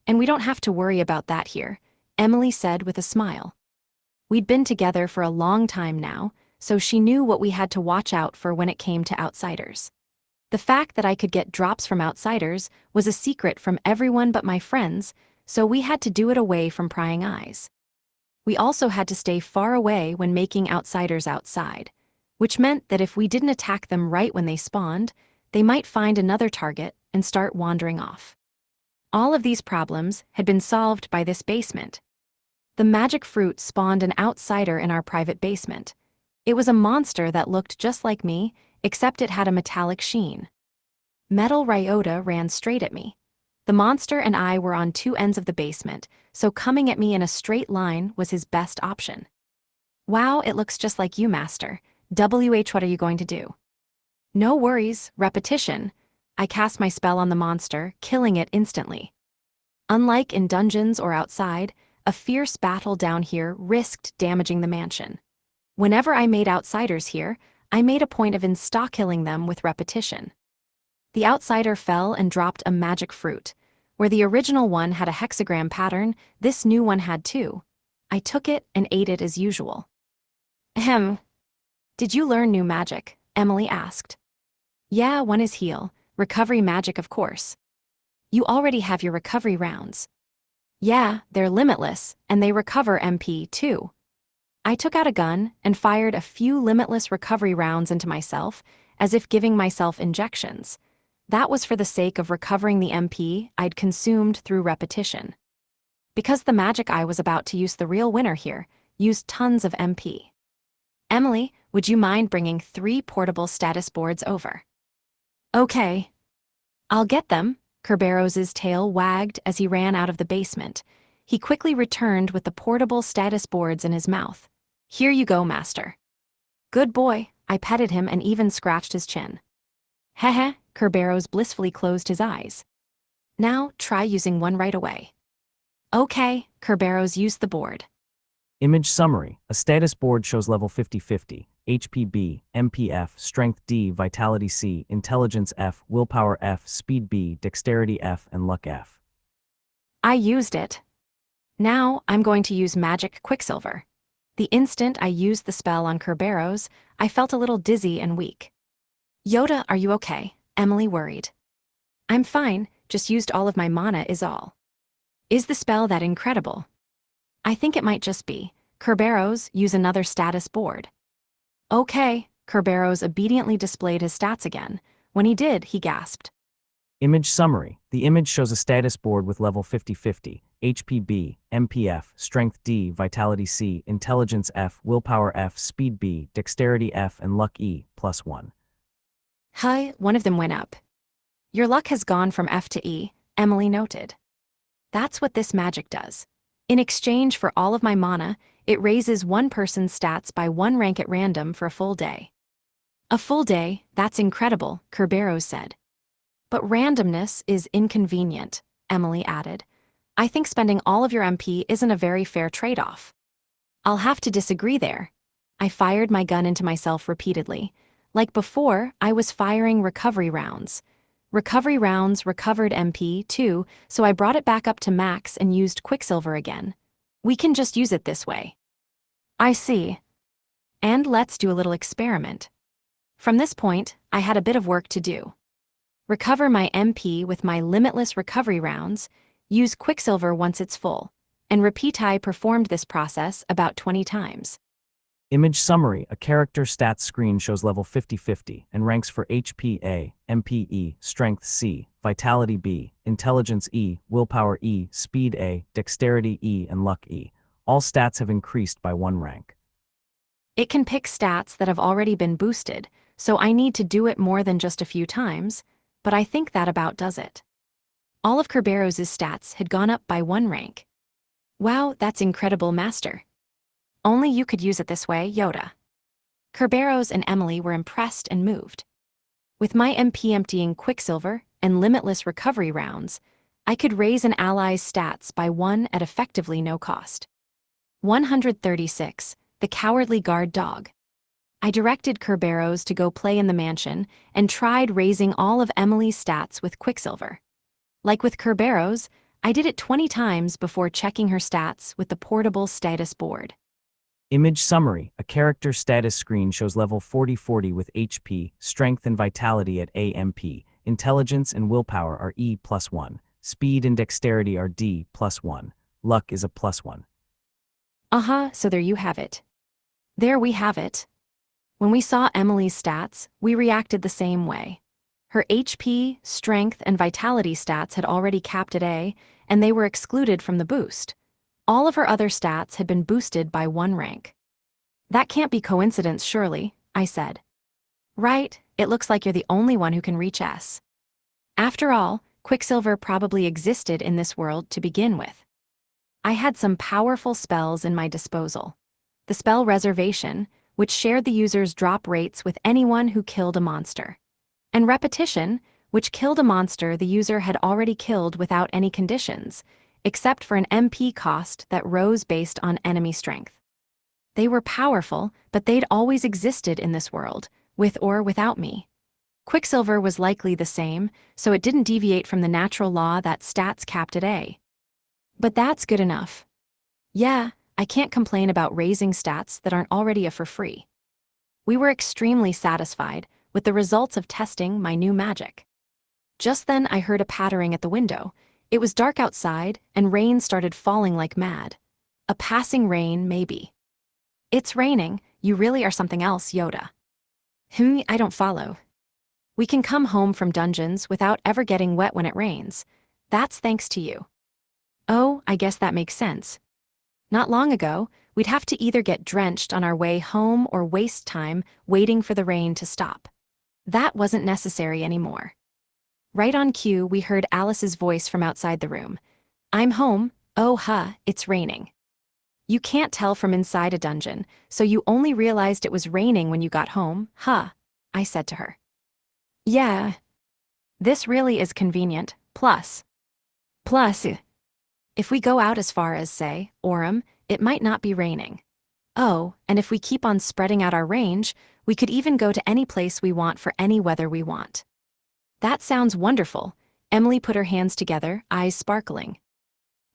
Speaker 1: And we don't have to worry about that here, Emily said with a smile. We'd been together for a long time now, so she knew what we had to watch out for when it came to outsiders. The fact that I could get drops from outsiders was a secret from everyone but my friends, so we had to do it away from prying eyes. We also had to stay far away when making outsiders outside, which meant that if we didn't attack them right when they spawned, they might find another target and start wandering off. All of these problems had been solved by this basement. The magic fruit spawned an outsider in our private basement. It was a monster that looked just like me, except it had a metallic sheen. Metal Ryota ran straight at me. The monster and I were on 2 ends of the basement, so coming at me in a straight line was his best option. Wow, it looks just like you, Master. What are you going to do? No worries, repetition. I cast my spell on the monster, killing it instantly. Unlike in dungeons or outside, a fierce battle down here risked damaging the mansion. Whenever I made outsiders here, I made a point of insta-killing them with repetition. The outsider fell and dropped a magic fruit. Where the original one had a hexagram pattern, this new one had 2. I took it and ate it as usual. Ahem. Did you learn new magic? Emily asked. Yeah, one is heal. Recovery magic, of course. You already have your recovery rounds. Yeah, they're limitless, and they recover MP too. I took out a gun and fired a few limitless recovery rounds into myself, as if giving myself injections. That was for the sake of recovering the MP I'd consumed through repetition. Because the magic I was about to use, the real winner here, used tons of MP. Emily, would you mind bringing 3 portable status boards over? Okay. I'll get them. Kerberos' tail wagged as he ran out of the basement. He quickly returned with the portable status boards in his mouth. Here you go, Master. Good boy, I petted him and even scratched his chin. Heh, Kerberos blissfully closed his eyes. Now, try using one right away. Okay, Kerberos used the board.
Speaker 2: Image summary. A status board shows level 50-50, HP B, MPF, Strength D, Vitality C, Intelligence F, Willpower F, Speed B, Dexterity F, and Luck F.
Speaker 1: I used it. Now, I'm going to use Magic Quicksilver. The instant I used the spell on Kerberos, I felt a little dizzy and weak. Yoda, are you okay? Emily worried. I'm fine, just used all of my mana is all. Is the spell that incredible? I think it might just be. Kerberos, use another status board. Okay, Kerberos obediently displayed his stats again. When he did, he gasped.
Speaker 2: Image summary. The image shows a status board with level 50-50, HP B, MPF, Strength D, Vitality C, Intelligence F, Willpower F, Speed B, Dexterity F, and Luck E, +1.
Speaker 1: Hi, one of them went up. Your luck has gone from F to E, Emily noted. That's what this magic does. In exchange for all of my mana, it raises one person's stats by 1 rank at random for a full day. A full day, that's incredible, Kerberos said. But randomness is inconvenient, Emily added. I think spending all of your MP isn't a very fair trade-off. I'll have to disagree there. I fired my gun into myself repeatedly. Like before, I was firing recovery rounds. Recovery rounds recovered MP, too, so I brought it back up to max and used Quicksilver again. We can just use it this way. I see. And let's do a little experiment. From this point, I had a bit of work to do. Recover my MP with my limitless recovery rounds, use Quicksilver once it's full, and repeat. I performed this process about 20 times.
Speaker 2: Image summary. A character stats screen shows level 50-50 and ranks for HP A, MP E, Strength C, Vitality B, Intelligence E, Willpower E, Speed A, Dexterity E, and Luck E. All stats have increased by 1 rank.
Speaker 1: It can pick stats that have already been boosted, so I need to do it more than just a few times, but I think that about does it. All of Kerberos' stats had gone up by 1 rank. Wow, that's incredible, Master. Only you could use it this way, Yoda. Kerberos and Emily were impressed and moved. With my MP emptying Quicksilver and limitless recovery rounds, I could raise an ally's stats by 1 at effectively no cost. 136, the Cowardly Guard Dog. I directed Kerberos to go play in the mansion and tried raising all of Emily's stats with Quicksilver. Like with Kerberos, I did it 20 times before checking her stats with the portable status board.
Speaker 2: Image summary. A character status screen shows level 40-40 with HP, Strength and Vitality at AMP, Intelligence and Willpower are E +1, Speed and Dexterity are D +1, Luck is a +1.
Speaker 1: So there you have it. There we have it. When we saw Emily's stats, we reacted the same way. Her HP, Strength, and Vitality stats had already capped at A, and they were excluded from the boost. All of her other stats had been boosted by 1 rank. That can't be coincidence, surely, I said. Right, it looks like you're the only one who can reach S. After all, Quicksilver probably existed in this world to begin with. I had some powerful spells in my disposal. The spell Reservation, which shared the user's drop rates with anyone who killed a monster. And Repetition, which killed a monster the user had already killed without any conditions, except for an MP cost that rose based on enemy strength. They were powerful, but they'd always existed in this world, with or without me. Quicksilver was likely the same, so it didn't deviate from the natural law that stats capped at A. But that's good enough. Yeah, I can't complain about raising stats that aren't already for free. We were extremely satisfied with the results of testing my new magic. Just then I heard a pattering at the window. It was dark outside, and rain started falling like mad. A passing rain, maybe. It's raining, you really are something else, Yoda. I don't follow. We can come home from dungeons without ever getting wet when it rains. That's thanks to you. Oh, I guess that makes sense. Not long ago, we'd have to either get drenched on our way home or waste time waiting for the rain to stop. That wasn't necessary anymore. Right on cue, we heard Alice's voice from outside the room. I'm home. Oh, it's raining. You can't tell from inside a dungeon, so you only realized it was raining when you got home, I said to her. Yeah. This really is convenient, plus, if we go out as far as, say, Orem, it might not be raining. Oh, and if we keep on spreading out our range, we could even go to any place we want for any weather we want. That sounds wonderful. Emily put her hands together, eyes sparkling.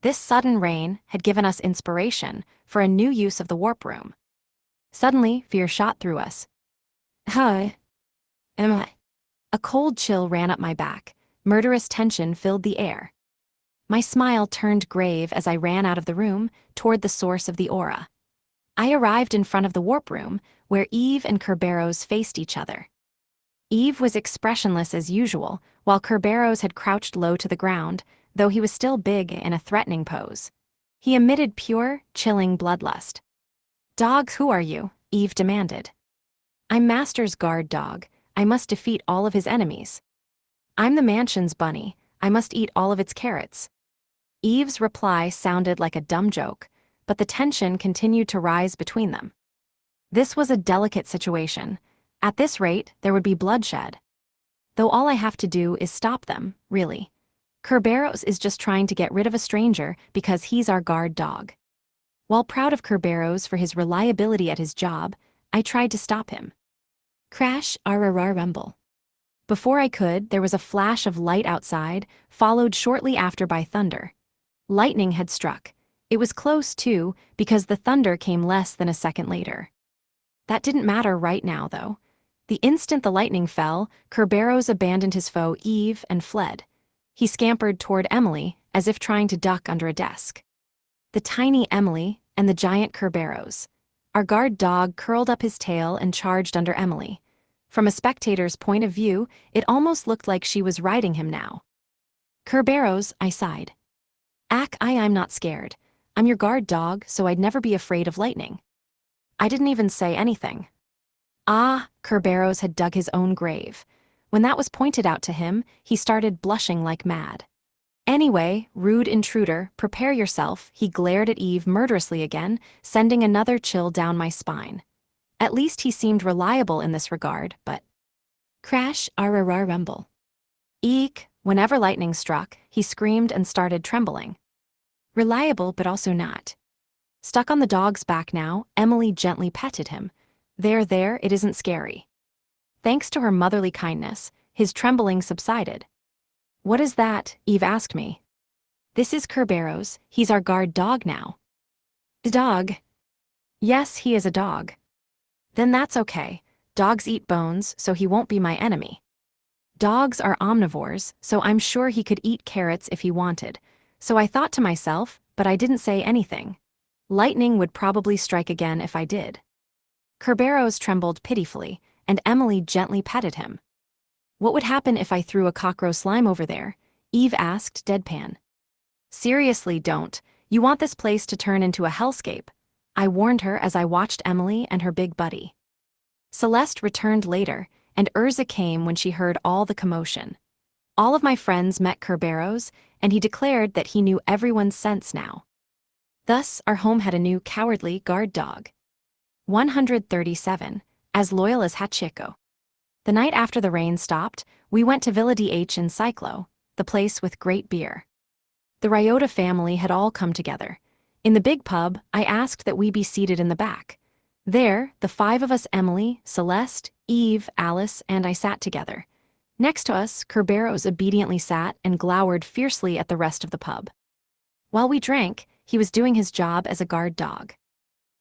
Speaker 1: This sudden rain had given us inspiration for a new use of the warp room. Suddenly, fear shot through us. Am I? A cold chill ran up my back. Murderous tension filled the air. My smile turned grave as I ran out of the room, toward the source of the aura. I arrived in front of the warp room, where Eve and Kerberos faced each other. Eve was expressionless as usual, while Kerberos had crouched low to the ground, though he was still big in a threatening pose. He emitted pure, chilling bloodlust. "Dog, who are you?" Eve demanded. "I'm Master's guard dog. I must defeat all of his enemies." "I'm the mansion's bunny. I must eat all of its carrots." Eve's reply sounded like a dumb joke, but the tension continued to rise between them. This was a delicate situation. At this rate, there would be bloodshed. Though all I have to do is stop them, really. Kerberos is just trying to get rid of a stranger because he's our guard dog. While proud of Kerberos for his reliability at his job, I tried to stop him. Crash, RRR rumble. Before I could, there was a flash of light outside, followed shortly after by thunder. Lightning had struck. It was close, too, because the thunder came less than a second later. That didn't matter right now, though. The instant the lightning fell, Kerberos abandoned his foe Eve and fled. He scampered toward Emily, as if trying to duck under a desk. The tiny Emily and the giant Kerberos. Our guard dog curled up his tail and charged under Emily. From a spectator's point of view, it almost looked like she was riding him now. "Kerberos," I sighed. I'm not scared. I'm your guard dog, so I'd never be afraid of lightning." I didn't even say anything. Kerberos had dug his own grave. When that was pointed out to him, he started blushing like mad. "Anyway, rude intruder, prepare yourself," he glared at Eve murderously again, sending another chill down my spine. At least he seemed reliable in this regard, but... Crash, RRR rumble. Eek, whenever lightning struck, he screamed and started trembling. Reliable, but also not. Stuck on the dog's back now, Emily gently petted him. There, it isn't scary." Thanks to her motherly kindness, his trembling subsided. "What is that?" Eve asked me. "This is Kerberos. He's our guard dog now." "A dog?" "Yes, he is a dog." "Then that's okay. Dogs eat bones, so he won't be my enemy." Dogs are omnivores, so I'm sure he could eat carrots if he wanted. So I thought to myself, but I didn't say anything. Lightning would probably strike again if I did. Kerberos trembled pitifully, and Emily gently petted him. "What would happen if I threw a cockroach slime over there?" Eve asked, deadpan. "Seriously, don't. You want this place to turn into a hellscape," I warned her as I watched Emily and her big buddy. Celeste returned later, and Urza came when she heard all the commotion. All of my friends met Kerberos, and he declared that he knew everyone's scents now. Thus, our home had a new cowardly guard dog. 137, as loyal as Hachiko. The night after the rain stopped, we went to Villa DH in Cyclo, the place with great beer. The Ryota family had all come together. In the big pub, I asked that we be seated in the back. There, the five of us, Emily, Celeste, Eve, Alice, and I sat together. Next to us, Kerberos obediently sat and glowered fiercely at the rest of the pub. While we drank, he was doing his job as a guard dog.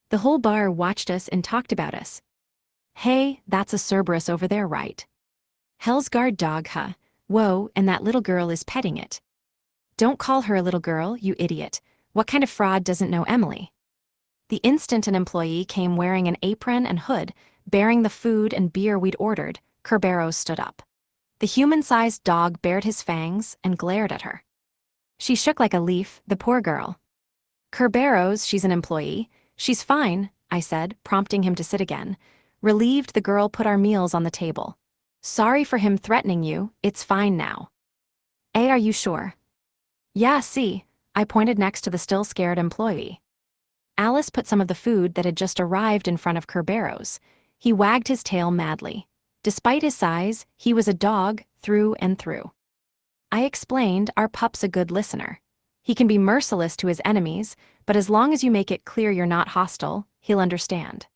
Speaker 1: The whole bar watched us and talked about us. "Hey, that's a Cerberus over there, right? Hell's guard dog, huh? Whoa, and that little girl is petting it. Don't call her a little girl, you idiot. What kind of fraud doesn't know Emily?" The instant an employee came wearing an apron and hood, bearing the food and beer we'd ordered, Kerberos stood up. The human-sized dog bared his fangs and glared at her. She shook like a leaf, the poor girl. "Kerberos, she's an employee. She's fine," I said, prompting him to sit again. Relieved, the girl put our meals on the table. "Sorry for him threatening you, it's fine now." "Are you sure?" "Yeah, see." I pointed next to the still scared employee. Alice put some of the food that had just arrived in front of Kerberos. He wagged his tail madly. Despite his size, he was a dog through and through. I explained our pup's a good listener. He can be merciless to his enemies, but as long as you make it clear you're not hostile, he'll understand.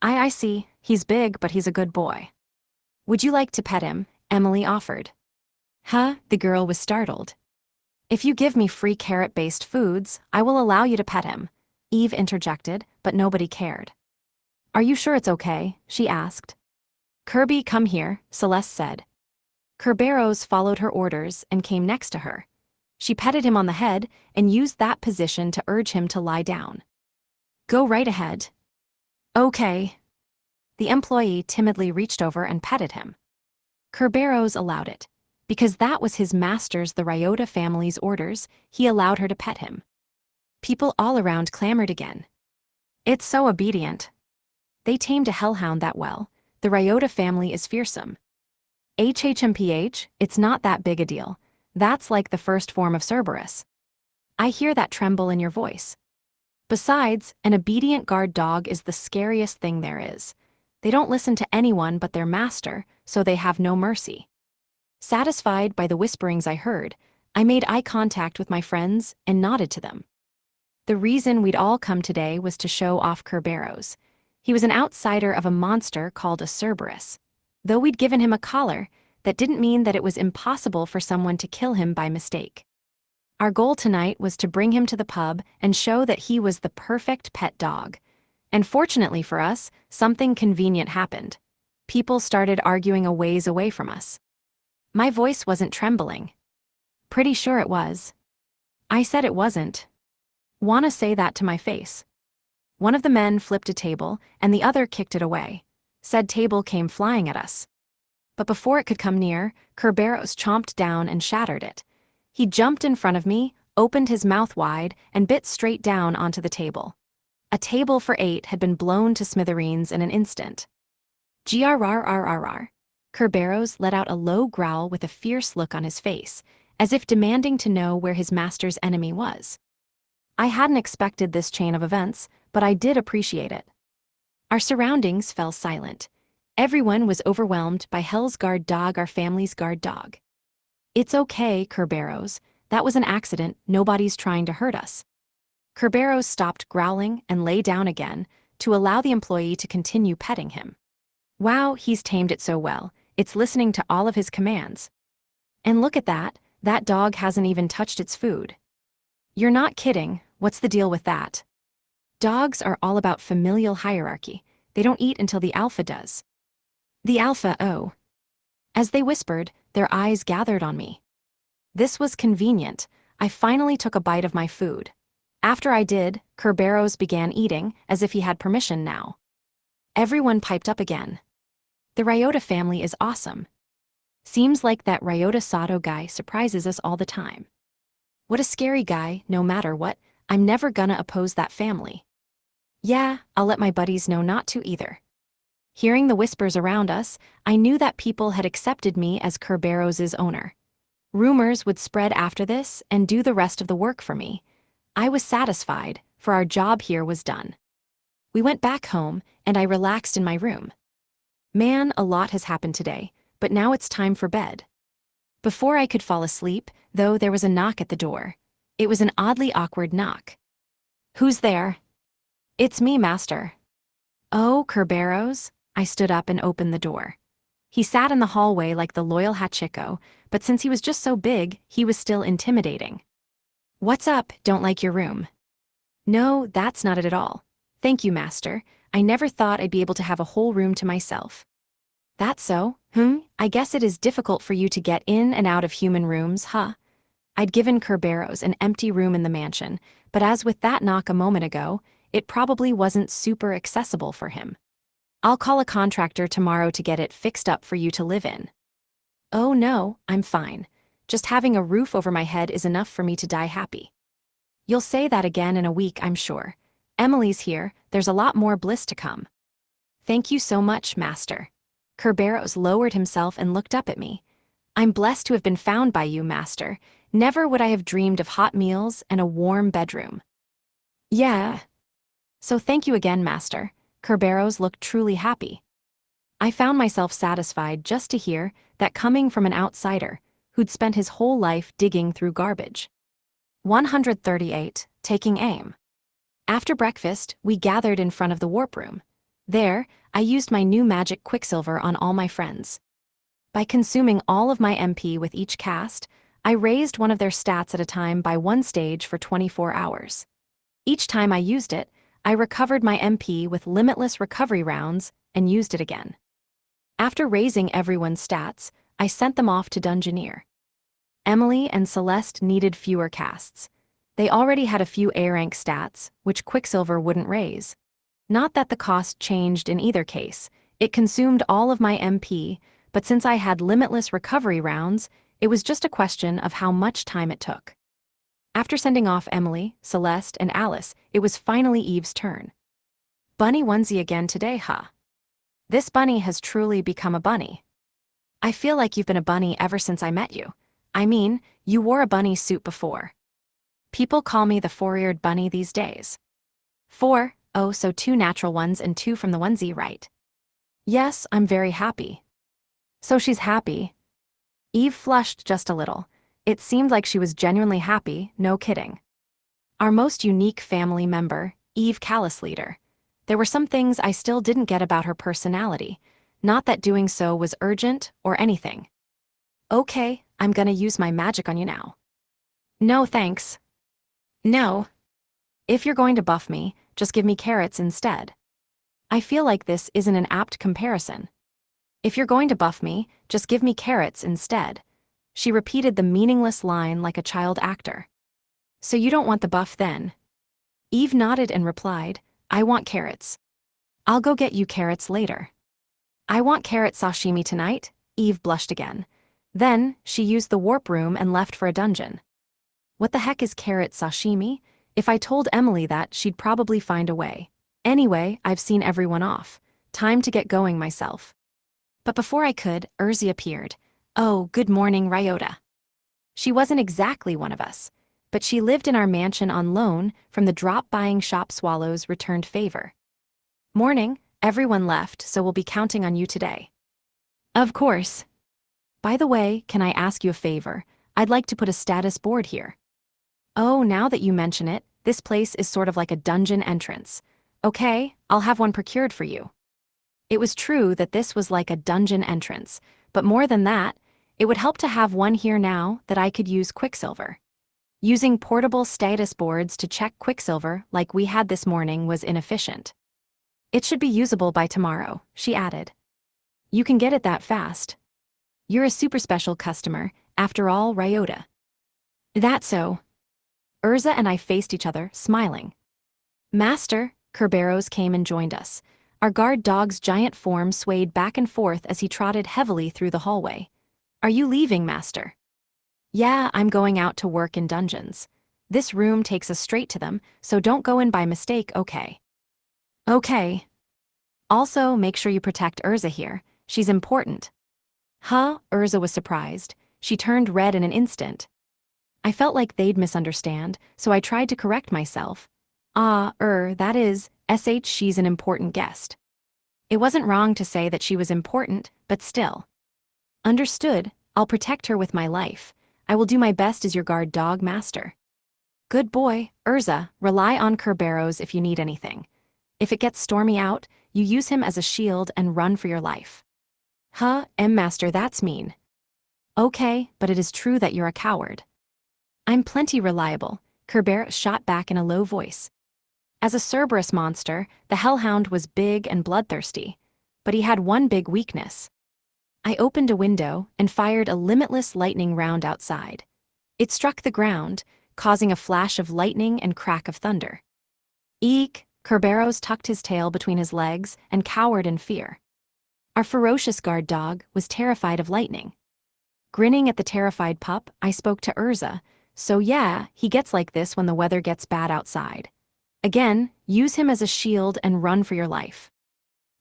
Speaker 1: I see. He's big, but he's a good boy." "Would you like to pet him?" Emily offered. "Huh?" The girl was startled. "If you give me free carrot-based foods, I will allow you to pet him," Eve interjected, but nobody cared. "Are you sure it's okay?" she asked. "Kirby, come here," Celeste said. Kerberos followed her orders and came next to her. She petted him on the head and used that position to urge him to lie down. Go right ahead. Okay. The employee timidly reached over and petted him. Kerberos allowed it. Because that was his master's, the Ryota family's orders, he allowed her to pet him. People all around clamored again. It's so obedient. They tamed a hellhound that well. The Ryota family is fearsome. HHMPH, it's not that big a deal. That's like the first form of Cerberus. I hear that tremble in your voice. Besides, an obedient guard dog is the scariest thing there is. They don't listen to anyone but their master, so they have no mercy. Satisfied by the whisperings I heard, I made eye contact with my friends and nodded to them. The reason we'd all come today was to show off Kerberos. He was an outsider of a monster called a Cerberus. Though we'd given him a collar, that didn't mean that it was impossible for someone to kill him by mistake. Our goal tonight was to bring him to the pub and show that he was the perfect pet dog. And fortunately for us, something convenient happened. People started arguing a ways away from us. My voice wasn't trembling. Pretty sure it was. I said it wasn't. Wanna say that to my face? One of the men flipped a table, and the other kicked it away. Said table came flying at us. But before it could come near, Kerberos chomped down and shattered it. He jumped in front of me, opened his mouth wide, and bit straight down onto the table. A table for 8 had been blown to smithereens in an instant. Grrrrrrrr. Kerberos let out a low growl with a fierce look on his face, as if demanding to know where his master's enemy was. I hadn't expected this chain of events, but I did appreciate it. Our surroundings fell silent. Everyone was overwhelmed by Hell's guard dog, our family's guard dog. It's okay, Kerberos. That was an accident. Nobody's trying to hurt us. Kerberos stopped growling and lay down again to allow the employee to continue petting him. Wow, he's tamed it so well. It's listening to all of his commands. And look at that dog hasn't even touched its food. You're not kidding, what's the deal with that? Dogs are all about familial hierarchy. They don't eat until the alpha does. The alpha, oh. As they whispered, their eyes gathered on me. This was convenient. I finally took a bite of my food. After I did, Kerberos began eating, as if he had permission now. Everyone piped up again. The Ryota family is awesome. Seems like that Ryota Sato guy surprises us all the time. What a scary guy, no matter what, I'm never gonna oppose that family. Yeah, I'll let my buddies know not to either. Hearing the whispers around us, I knew that people had accepted me as Kerberos' owner. Rumors would spread after this and do the rest of the work for me. I was satisfied, for our job here was done. We went back home, and I relaxed in my room. Man, a lot has happened today, but now it's time for bed. Before I could fall asleep, though, there was a knock at the door. It was an oddly awkward knock. Who's there? It's me, master. Oh, Kerberos? I stood up and opened the door. He sat in the hallway like the loyal Hachiko, but since he was just so big, he was still intimidating. What's up? Don't like your room? No, that's not it at all. Thank you, master. I never thought I'd be able to have a whole room to myself. That's so? I guess it is difficult for you to get in and out of human rooms, huh? I'd given Kerberos an empty room in the mansion, but as with that knock a moment ago, it probably wasn't super accessible for him. I'll call a contractor tomorrow to get it fixed up for you to live in. Oh no, I'm fine. Just having a roof over my head is enough for me to die happy. You'll say that again in a week, I'm sure. Emily's here, there's a lot more bliss to come. Thank you so much, master. Kerberos lowered himself and looked up at me. I'm blessed to have been found by you, master. Never would I have dreamed of hot meals and a warm bedroom. Yeah. So thank you again, master. Kerberos looked truly happy. I found myself satisfied just to hear that coming from an outsider who'd spent his whole life digging through garbage. 138, taking aim. After breakfast, we gathered in front of the warp room. There, I used my new magic Quicksilver on all my friends. By consuming all of my MP with each cast, I raised one of their stats at a time by 1 stage for 24 hours. Each time I used it, I recovered my MP with limitless recovery rounds and used it again. After raising everyone's stats, I sent them off to Dungeoneer. Emily and Celeste needed fewer casts. They already had a few A rank stats, which Quicksilver wouldn't raise. Not that the cost changed in either case. It consumed all of my MP, but since I had limitless recovery rounds, it was just a question of how much time it took. After sending off Emily, Celeste, and Alice, it was finally Eve's turn. Bunny onesie again today, huh? This bunny has truly become a bunny. I feel like you've been a bunny ever since I met you. I mean, you wore a bunny suit before. People call me the four-eared bunny these days. Four, oh, so 2 natural ones and 2 from the onesie, right? Yes, I'm very happy. So she's happy. Eve flushed just a little. It seemed like she was genuinely happy, no kidding. Our most unique family member, Eve Callis-Leader. There were some things I still didn't get about her personality, not that doing so was urgent or anything. Okay, I'm gonna use my magic on you now. No thanks. No. If you're going to buff me, just give me carrots instead. I feel like this isn't an apt comparison. If you're going to buff me, just give me carrots instead. She repeated the meaningless line like a child actor. So you don't want the buff then? Eve nodded and replied, I want carrots. I'll go get you carrots later. I want carrot sashimi tonight, Eve blushed again. Then, she used the warp room and left for a dungeon. What the heck is carrot sashimi? If I told Emily that, she'd probably find a way. Anyway, I've seen everyone off. Time to get going myself. But before I could, Urzi appeared. Oh, good morning, Ryota. She wasn't exactly one of us, but she lived in our mansion on loan from the drop-buying shop swallows returned favor. Morning, everyone left, so we'll be counting on you today. Of course. By the way, can I ask you a favor? I'd like to put a status board here. Oh, now that you mention it, this place is sort of like a dungeon entrance. Okay, I'll have one procured for you. It was true that this was like a dungeon entrance, but more than that, it would help to have one here now that I could use Quicksilver. Using portable status boards to check Quicksilver like we had this morning was inefficient. It should be usable by tomorrow, she added. You can get it that fast. You're a super special customer, after all, Ryota. That's so. Urza and I faced each other, smiling. Master, Kerberos came and joined us. Our guard dog's giant form swayed back and forth as he trotted heavily through the hallway. Are you leaving, Master? Yeah, I'm going out to work in dungeons. This room takes us straight to them, so don't go in by mistake, okay? Okay. Also, make sure you protect Urza here. She's important. Huh? Urza was surprised. She turned red in an instant. I felt like they'd misunderstand, so I tried to correct myself. That is, she's an important guest. It wasn't wrong to say that she was important, but still. Understood, I'll protect her with my life. I will do my best as your guard dog, Master. Good boy, Urza, rely on Kerberos if you need anything. If it gets stormy out, you use him as a shield and run for your life. Huh, Master, that's mean. Okay, but it is true that you're a coward. I'm plenty reliable, Kerberos shot back in a low voice. As a Cerberus monster, the Hellhound was big and bloodthirsty, but he had one big weakness. I opened a window and fired a limitless lightning round outside. It struck the ground, causing a flash of lightning and crack of thunder. Eek, Kerberos tucked his tail between his legs and cowered in fear. Our ferocious guard dog was terrified of lightning. Grinning at the terrified pup, I spoke to Urza, so yeah, he gets like this when the weather gets bad outside. Again, use him as a shield and run for your life.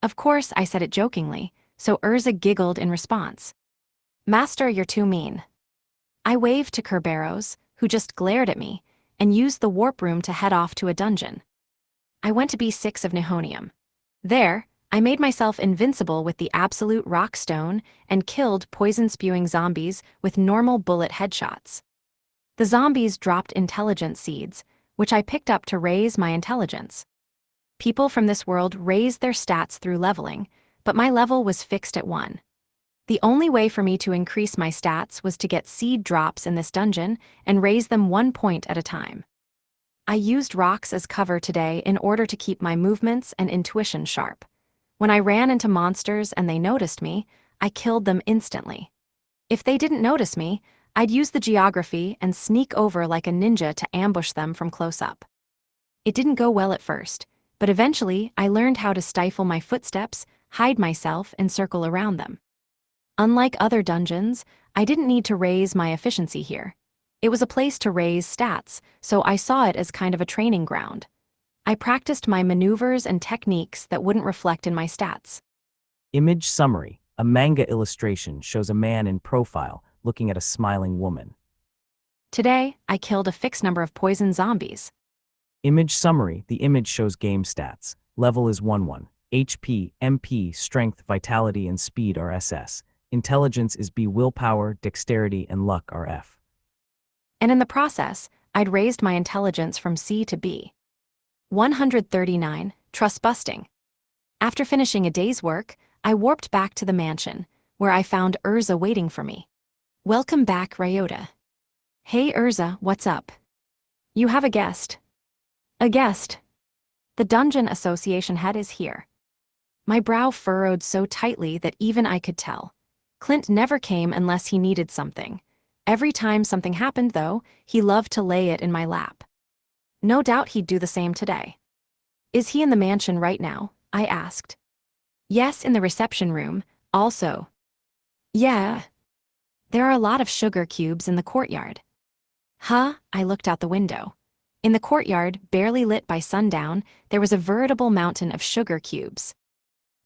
Speaker 1: Of course, I said it jokingly, so Urza giggled in response. Master, you're too mean. I waved to Kerberos, who just glared at me, and used the warp room to head off to a dungeon. I went to B6 of Nihonium. There, I made myself invincible with the absolute rock stone and killed poison-spewing zombies with normal bullet headshots. The zombies dropped intelligence seeds, which I picked up to raise my intelligence. People from this world raised their stats through leveling, but my level was fixed at 1. The only way for me to increase my stats was to get seed drops in this dungeon and raise them 1 point at a time. I used rocks as cover today in order to keep my movements and intuition sharp. When I ran into monsters and they noticed me, I killed them instantly. If they didn't notice me, I'd use the geography and sneak over like a ninja to ambush them from close up. It didn't go well at first, but eventually I learned how to stifle my footsteps, hide myself, and circle around them. Unlike other dungeons, I didn't need to raise my efficiency here. It was a place to raise stats, so I saw it as kind of a training ground. I practiced my maneuvers and techniques that wouldn't reflect in my stats.
Speaker 2: Image summary. A manga illustration shows a man in profile looking at a smiling woman.
Speaker 1: Today, I killed a fixed number of poison zombies.
Speaker 2: Image summary. The image shows game stats. Level is 1-1. HP, MP, strength, vitality, and speed are SS. Intelligence is B. Willpower, dexterity, and luck are F.
Speaker 1: And in the process, I'd raised my intelligence from C to B. 139, trust busting. After finishing a day's work, I warped back to the mansion, where I found Urza waiting for me. Welcome back, Ryota. Hey Urza, what's up? You have a guest. A guest? The Dungeon Association head is here. My brow furrowed so tightly that even I could tell. Clint never came unless he needed something. Every time something happened, though, he loved to lay it in my lap. No doubt he'd do the same today. Is he in the mansion right now? I asked. Yes, in the reception room, also. Yeah. There are a lot of sugar cubes in the courtyard. Huh? I looked out the window. In the courtyard, barely lit by sundown, there was a veritable mountain of sugar cubes.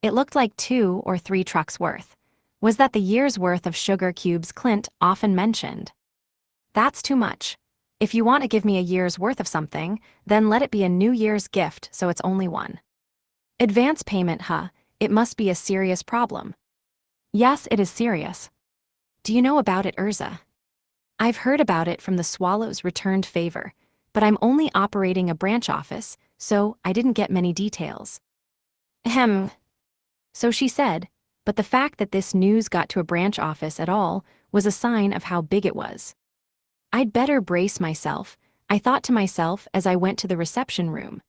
Speaker 1: It looked like 2 or 3 trucks worth. Was that the year's worth of sugar cubes Clint often mentioned? That's too much. If you want to give me a year's worth of something, then let it be a New Year's gift so it's only one. Advance payment, huh? It must be a serious problem. Yes, it is serious. Do you know about it, Urza? I've heard about it from the Swallow's returned favor, but I'm only operating a branch office, so I didn't get many details. Ahem. So she said, but the fact that this news got to a branch office at all was a sign of how big it was. I'd better brace myself, I thought to myself as I went to the reception room.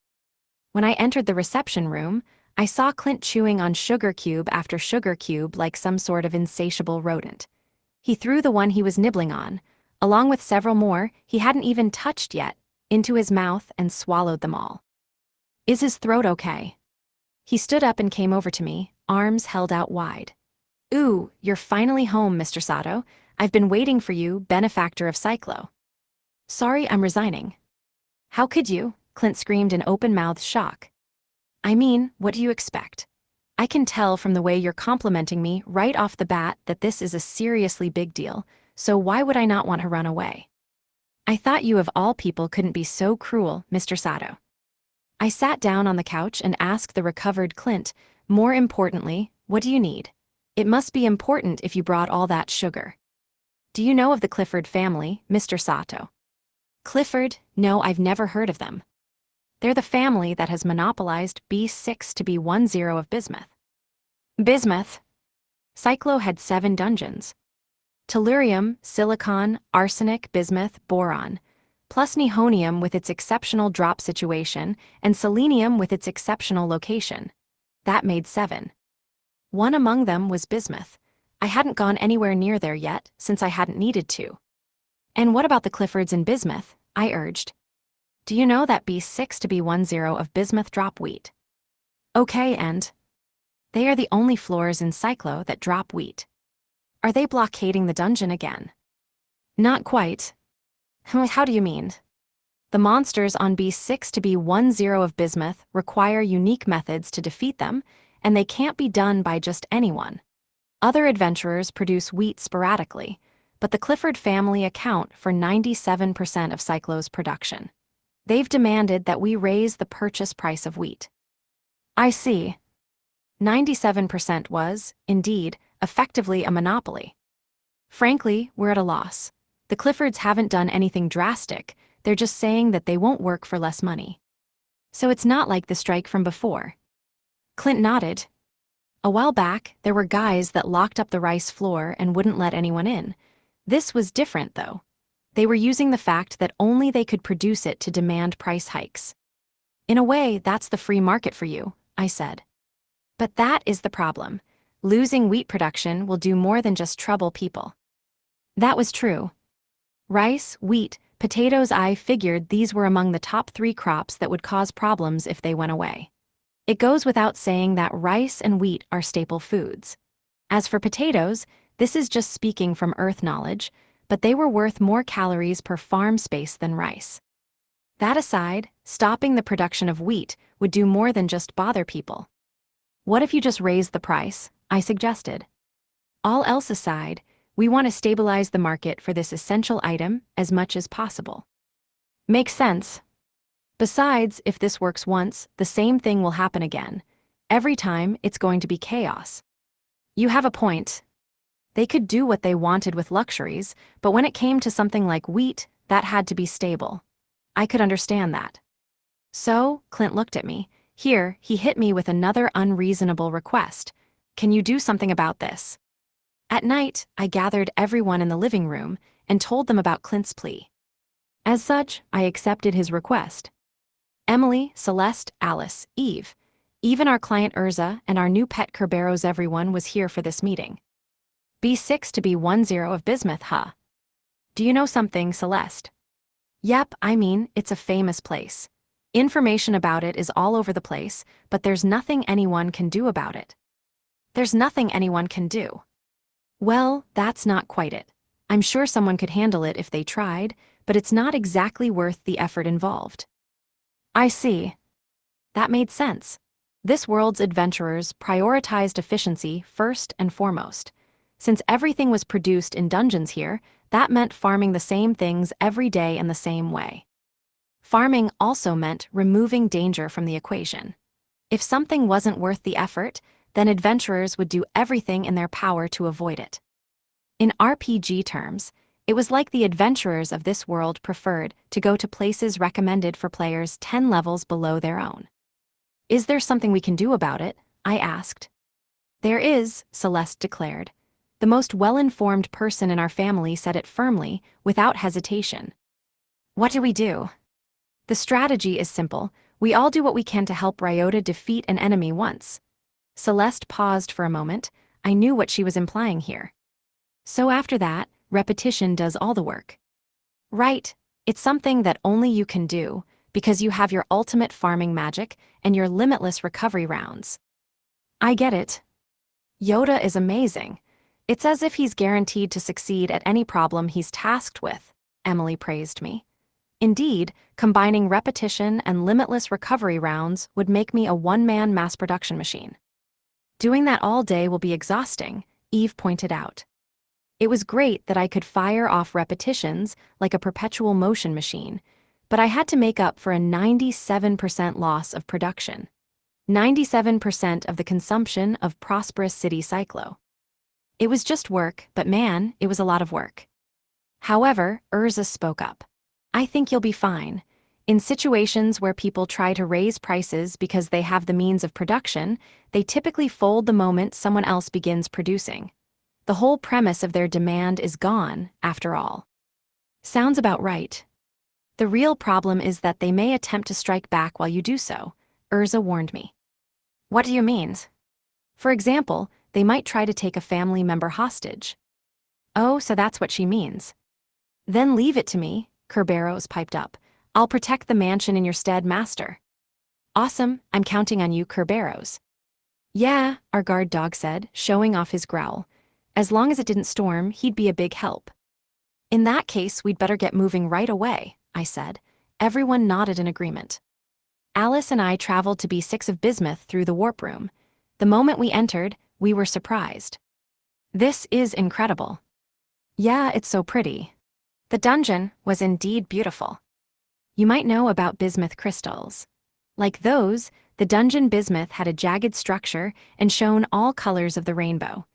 Speaker 1: When I entered the reception room, I saw Clint chewing on sugar cube after sugar cube like some sort of insatiable rodent. He threw the one he was nibbling on, along with several more he hadn't even touched yet, into his mouth and swallowed them all. Is his throat okay? He stood up and came over to me, arms held out wide. Ooh, you're finally home, Mr. Sato. I've been waiting for you, benefactor of Cyclo. Sorry, I'm resigning. How could you? Clint screamed in open-mouthed shock. I mean, what do you expect? I can tell from the way you're complimenting me right off the bat that this is a seriously big deal, so why would I not want to run away? I thought you of all people couldn't be so cruel, Mr. Sato. I sat down on the couch and asked the recovered Clint, more importantly, what do you need? It must be important if you brought all that sugar. Do you know of the Clifford family, Mr. Sato? Clifford? No, I've never heard of them. They're the family that has monopolized B6 to B10 of Bismuth. Bismuth? Cyclo had 7 dungeons. Tellurium, silicon, arsenic, bismuth, boron, plus nihonium with its exceptional drop situation, and selenium with its exceptional location. That made 7. One among them was bismuth. I hadn't gone anywhere near there yet, since I hadn't needed to. And what about the Cliffords in bismuth? I urged. Do you know that B6 to B10 of bismuth drop wheat? Okay, and? They are the only floors in Cyclo that drop wheat. Are they blockading the dungeon again? Not quite. How do you mean? The monsters on B6 to B10 of bismuth require unique methods to defeat them, and they can't be done by just anyone. Other adventurers produce wheat sporadically, but the Clifford family account for 97% of Cyclo's production. They've demanded that we raise the purchase price of wheat. I see. 97% was, indeed, effectively a monopoly. Frankly, we're at a loss. The Cliffords haven't done anything drastic, they're just saying that they won't work for less money. So it's not like the strike from before. Clint nodded. A while back, there were guys that locked up the rice floor and wouldn't let anyone in. This was different, though. They were using the fact that only they could produce it to demand price hikes. In a way, that's the free market for you, I said. But that is the problem. Losing wheat production will do more than just trouble people. That was true. Rice, wheat, potatoes. I figured these were among the top 3 crops that would cause problems if they went away. It goes without saying that rice and wheat are staple foods. As for potatoes, this is just speaking from earth knowledge, but they were worth more calories per farm space than rice. That aside, stopping the production of wheat would do more than just bother people. What if you just raised the price? I suggested. All else aside, we want to stabilize the market for this essential item as much as possible. Makes sense. Besides, if this works once, the same thing will happen again. Every time, it's going to be chaos. You have a point. They could do what they wanted with luxuries, but when it came to something like wheat, that had to be stable. I could understand that. So, Clint looked at me. Here, he hit me with another unreasonable request. Can you do something about this? At night, I gathered everyone in the living room and told them about Clint's plea. As such, I accepted his request. Emily, Celeste, Alice, Eve, even our client Urza and our new pet Kerberos, everyone was here for this meeting. B6 to B10 of Bismuth, huh? Do you know something, Celeste? Yep, I mean, it's a famous place. Information about it is all over the place, but there's nothing anyone can do about it. There's nothing anyone can do. Well, that's not quite it. I'm sure someone could handle it if they tried, but it's not exactly worth the effort involved. I see. That made sense. This world's adventurers prioritized efficiency first and foremost. Since everything was produced in dungeons here, that meant farming the same things every day in the same way. Farming also meant removing danger from the equation. If something wasn't worth the effort, then adventurers would do everything in their power to avoid it. In RPG terms, it was like the adventurers of this world preferred to go to places recommended for players 10 levels below their own. Is there something we can do about it? I asked. There is, Celeste declared. The most well-informed person in our family said it firmly, without hesitation. What do we do? The strategy is simple. We all do what we can to help Ryota defeat an enemy once. Celeste paused for a moment. I knew what she was implying here. So after that, repetition does all the work. Right, it's something that only you can do, because you have your ultimate farming magic and your limitless recovery rounds. I get it. Yoda is amazing. It's as if he's guaranteed to succeed at any problem he's tasked with, Emily praised me. Indeed, combining repetition and limitless recovery rounds would make me a one-man mass production machine. Doing that all day will be exhausting, Eve pointed out. It was great that I could fire off repetitions like a perpetual motion machine, but I had to make up for a 97% loss of production. 97% of the consumption of Prosperous City Cyclo. It was just work, but man, it was a lot of work. However, Urza spoke up. I think you'll be fine. In situations where people try to raise prices because they have the means of production, they typically fold the moment someone else begins producing. The whole premise of their demand is gone, after all. Sounds about right. The real problem is that they may attempt to strike back while you do so, Urza warned me. What do you mean? For example, they might try to take a family member hostage. Oh, so that's what she means. Then leave it to me, Kerberos piped up. I'll protect the mansion in your stead, master. Awesome, I'm counting on you, Kerberos. Yeah, our guard dog said, showing off his growl. As long as it didn't storm, he'd be a big help. In that case, we'd better get moving right away, I said. Everyone nodded in agreement. Alice and I traveled to B6 of Bismuth through the warp room. The moment we entered, we were surprised. This is incredible. Yeah, it's so pretty. The dungeon was indeed beautiful. You might know about bismuth crystals. Like those, the dungeon bismuth had a jagged structure and shone all colors of the rainbow.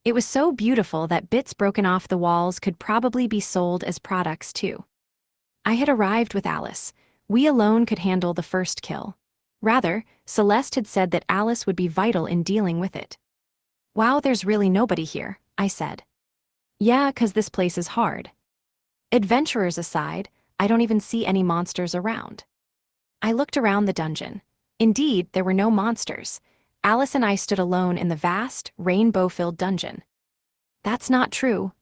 Speaker 1: It was so beautiful that bits broken off the walls could probably be sold as products too. I had arrived with Alice. We alone could handle the first kill. Rather, Celeste had said that Alice would be vital in dealing with it. Wow, there's really nobody here, I said. Yeah, 'cause this place is hard. Adventurers aside, I don't even see any monsters around. I looked around the dungeon. Indeed, there were no monsters. Alice and I stood alone in the vast, rainbow-filled dungeon. That's not true,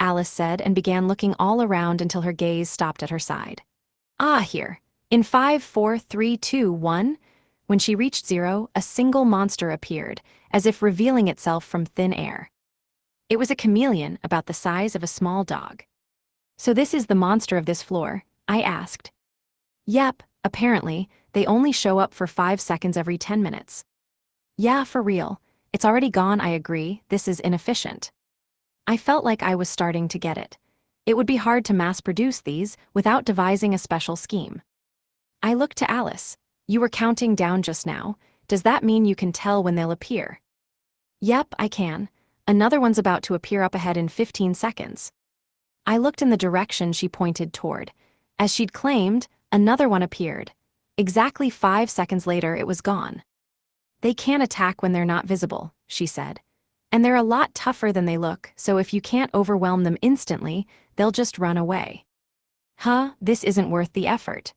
Speaker 1: Alice said and began looking all around until her gaze stopped at her side. Ah, here. In 5, 4, 3, 2, 1. When she reached 0, a single monster appeared, as if revealing itself from thin air. It was a chameleon about the size of a small dog. So this is the monster of this floor? I asked. Yep, apparently, they only show up for 5 seconds every 10 minutes. Yeah, for real. It's already gone, I agree, this is inefficient. I felt like I was starting to get it. It would be hard to mass-produce these without devising a special scheme. I looked to Alice. You were counting down just now. Does that mean you can tell when they'll appear? Yep, I can. Another one's about to appear up ahead in 15 seconds. I looked in the direction she pointed toward. As she'd claimed, another one appeared. Exactly 5 seconds later, it was gone. They can't attack when they're not visible, she said. And they're a lot tougher than they look, so if you can't overwhelm them instantly, they'll just run away. Huh, this isn't worth the effort.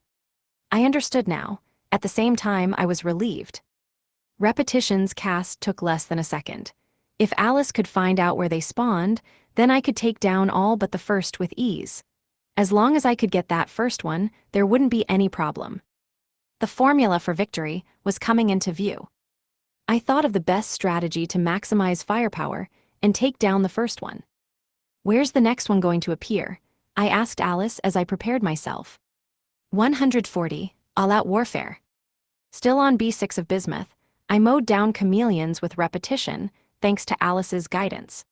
Speaker 1: I understood now. At the same time, I was relieved. Repetition's cast took less than a second. If Alice could find out where they spawned, then I could take down all but the first with ease. As long as I could get that first one, there wouldn't be any problem. The formula for victory was coming into view. I thought of the best strategy to maximize firepower and take down the first one. Where's the next one going to appear? I asked Alice as I prepared myself. 140, All-Out Warfare. Still on B6 of Bismuth, I mowed down chameleons with repetition, thanks to Alice's guidance.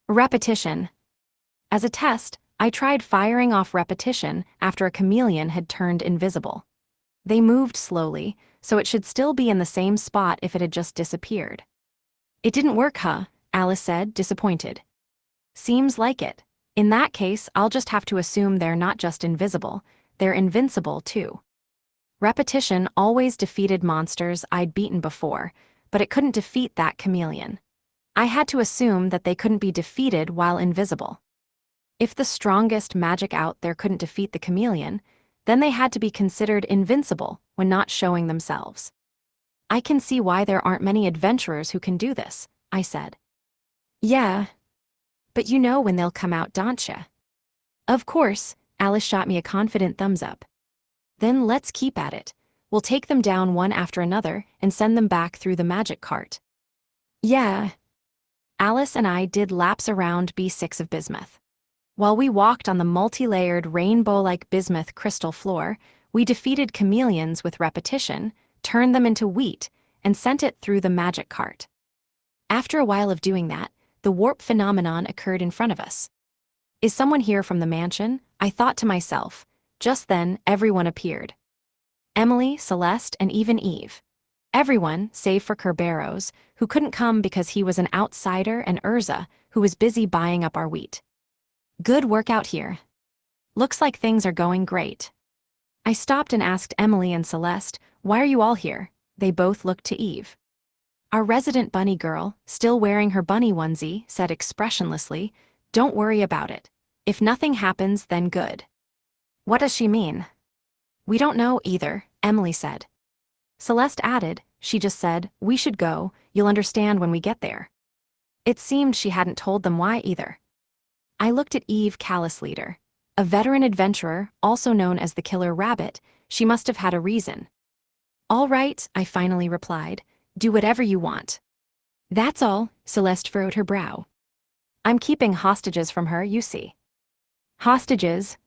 Speaker 1: Repetition. As a test, I tried firing off repetition after a chameleon had turned invisible. They moved slowly, so it should still be in the same spot if it had just disappeared. It didn't work, huh? Alice said, disappointed. Seems like it. In that case, I'll just have to assume they're not just invisible, they're invincible too. Repetition always defeated monsters I'd beaten before, but it couldn't defeat that chameleon. I had to assume that they couldn't be defeated while invisible. If the strongest magic out there couldn't defeat the chameleon, then they had to be considered invincible when not showing themselves. I can see why there aren't many adventurers who can do this, I said. Yeah. But you know when they'll come out, don't ya? Of course, Alice shot me a confident thumbs up. Then let's keep at it. We'll take them down one after another and send them back through the magic cart. Yeah. Alice and I did laps around B6 of Bismuth. While we walked on the multi-layered rainbow-like bismuth crystal floor, we defeated chameleons with repetition, turned them into wheat, and sent it through the magic cart. After a while of doing that, the warp phenomenon occurred in front of us. Is someone here from the mansion? I thought to myself. Just then, everyone appeared. Emily, Celeste, and even Eve. Everyone, save for Kerberos, who couldn't come because he was an outsider, and Urza, who was busy buying up our wheat. Good work out here. Looks like things are going great. I stopped and asked Emily and Celeste, why are you all here? They both looked to Eve. Our resident bunny girl, still wearing her bunny onesie, said expressionlessly, don't worry about it. If nothing happens, then good. What does she mean? We don't know either, Emily said. Celeste added, she just said, we should go, you'll understand when we get there. It seemed she hadn't told them why either. I looked at Eve Callisleader. A veteran adventurer, also known as the Killer Rabbit, she must have had a reason. All right, I finally replied, do whatever you want. That's all, Celeste furrowed her brow. I'm keeping hostages from her, you see. Hostages?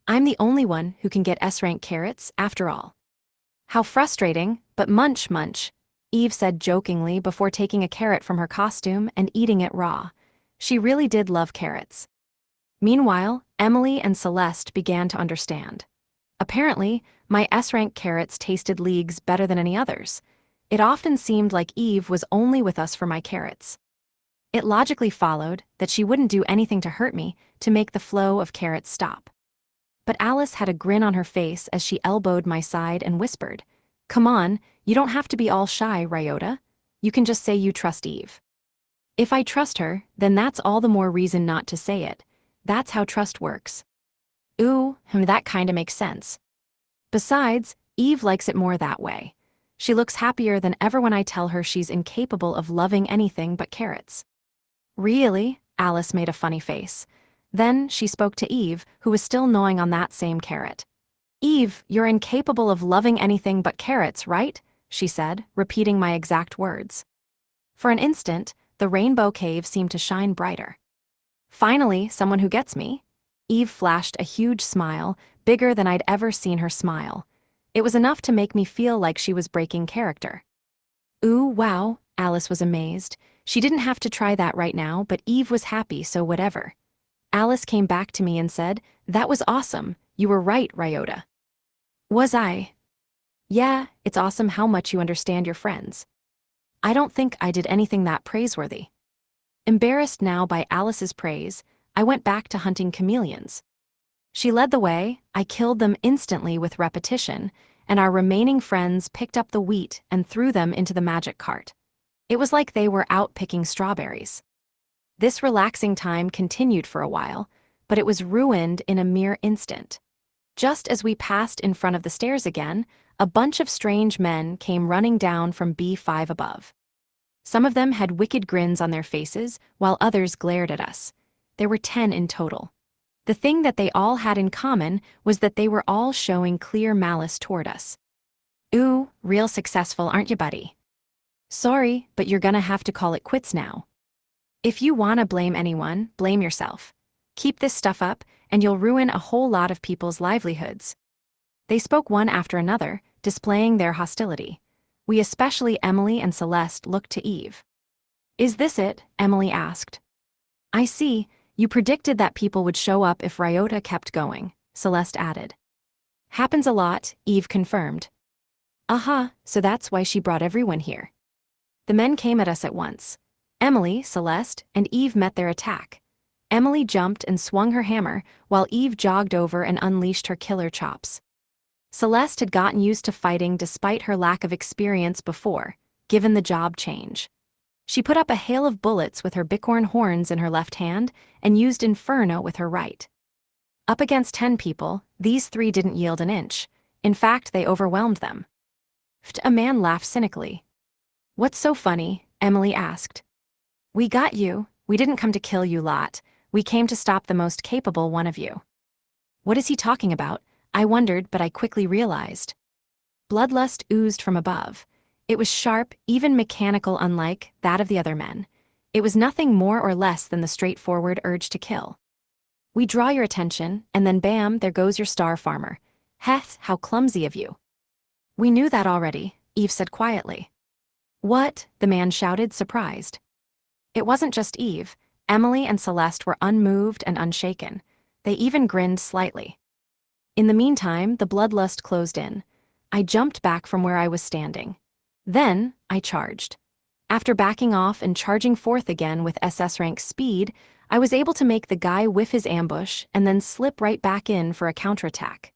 Speaker 1: I'm the only one who can get S-rank carrots, after all. How frustrating, but munch, Eve said jokingly before taking a carrot from her costume and eating it raw. She really did love carrots. Meanwhile, Emily and Celeste began to understand. Apparently, my S-rank carrots tasted leagues better than any others. It often seemed like Eve was only with us for my carrots. It logically followed that she wouldn't do anything to hurt me to make the flow of carrots stop. But Alice had a grin on her face as she elbowed my side and whispered, come on, you don't have to be all shy, Ryota. You can just say you trust Eve. If I trust her, then that's all the more reason not to say it. That's how trust works. Ooh, that kinda makes sense. Besides, Eve likes it more that way. She looks happier than ever when I tell her she's incapable of loving anything but carrots. Really? Alice made a funny face. Then she spoke to Eve, who was still gnawing on that same carrot. Eve, you're incapable of loving anything but carrots, right? She said, repeating my exact words. For an instant, the rainbow cave seemed to shine brighter. Finally, someone who gets me. Eve flashed a huge smile, bigger than I'd ever seen her smile. It was enough to make me feel like she was breaking character. Ooh, wow, Alice was amazed. She didn't have to try that right now, but Eve was happy, so whatever. Alice came back to me and said, "That was awesome. You were right, Ryota." Was I? Yeah, it's awesome how much you understand your friends. I don't think I did anything that praiseworthy. Embarrassed now by Alice's praise, I went back to hunting chameleons. She led the way, I killed them instantly with repetition, and our remaining friends picked up the wheat and threw them into the magic cart. It was like they were out picking strawberries. This relaxing time continued for a while, but it was ruined in a mere instant. Just as we passed in front of the stairs again, a bunch of strange men came running down from B5 above. Some of them had wicked grins on their faces, while others glared at us. There were 10 in total. The thing that they all had in common was that they were all showing clear malice toward us. Ooh, real successful, aren't you, buddy? Sorry, but you're gonna have to call it quits now. If you wanna blame anyone, blame yourself. Keep this stuff up, and you'll ruin a whole lot of people's livelihoods. They spoke one after another, displaying their hostility. We, especially Emily and Celeste, looked to Eve. Is this it? Emily asked. I see, you predicted that people would show up if Ryota kept going, Celeste added. Happens a lot, Eve confirmed. Aha, so that's why she brought everyone here. The men came at us at once. Emily, Celeste, and Eve met their attack. Emily jumped and swung her hammer, while Eve jogged over and unleashed her killer chops. Celeste had gotten used to fighting despite her lack of experience before, given the job change. She put up a hail of bullets with her bicorn horns in her left hand and used Inferno with her right. Up against 10 people, these 3 didn't yield an inch. In fact, they overwhelmed them. A man laughed cynically. What's so funny? Emily asked. We got you. We didn't come to kill you lot. We came to stop the most capable one of you. What is he talking about? I wondered, but I quickly realized. Bloodlust oozed from above. It was sharp, even mechanical, unlike that of the other men. It was nothing more or less than the straightforward urge to kill. We draw your attention, and then bam, there goes your star farmer. Heth, how clumsy of you. We knew that already, Eve said quietly. What? The man shouted, surprised. It wasn't just Eve. Emily and Celeste were unmoved and unshaken. They even grinned slightly. In the meantime, the bloodlust closed in. I jumped back from where I was standing. Then, I charged. After backing off and charging forth again with SS rank speed, I was able to make the guy whiff his ambush and then slip right back in for a counterattack.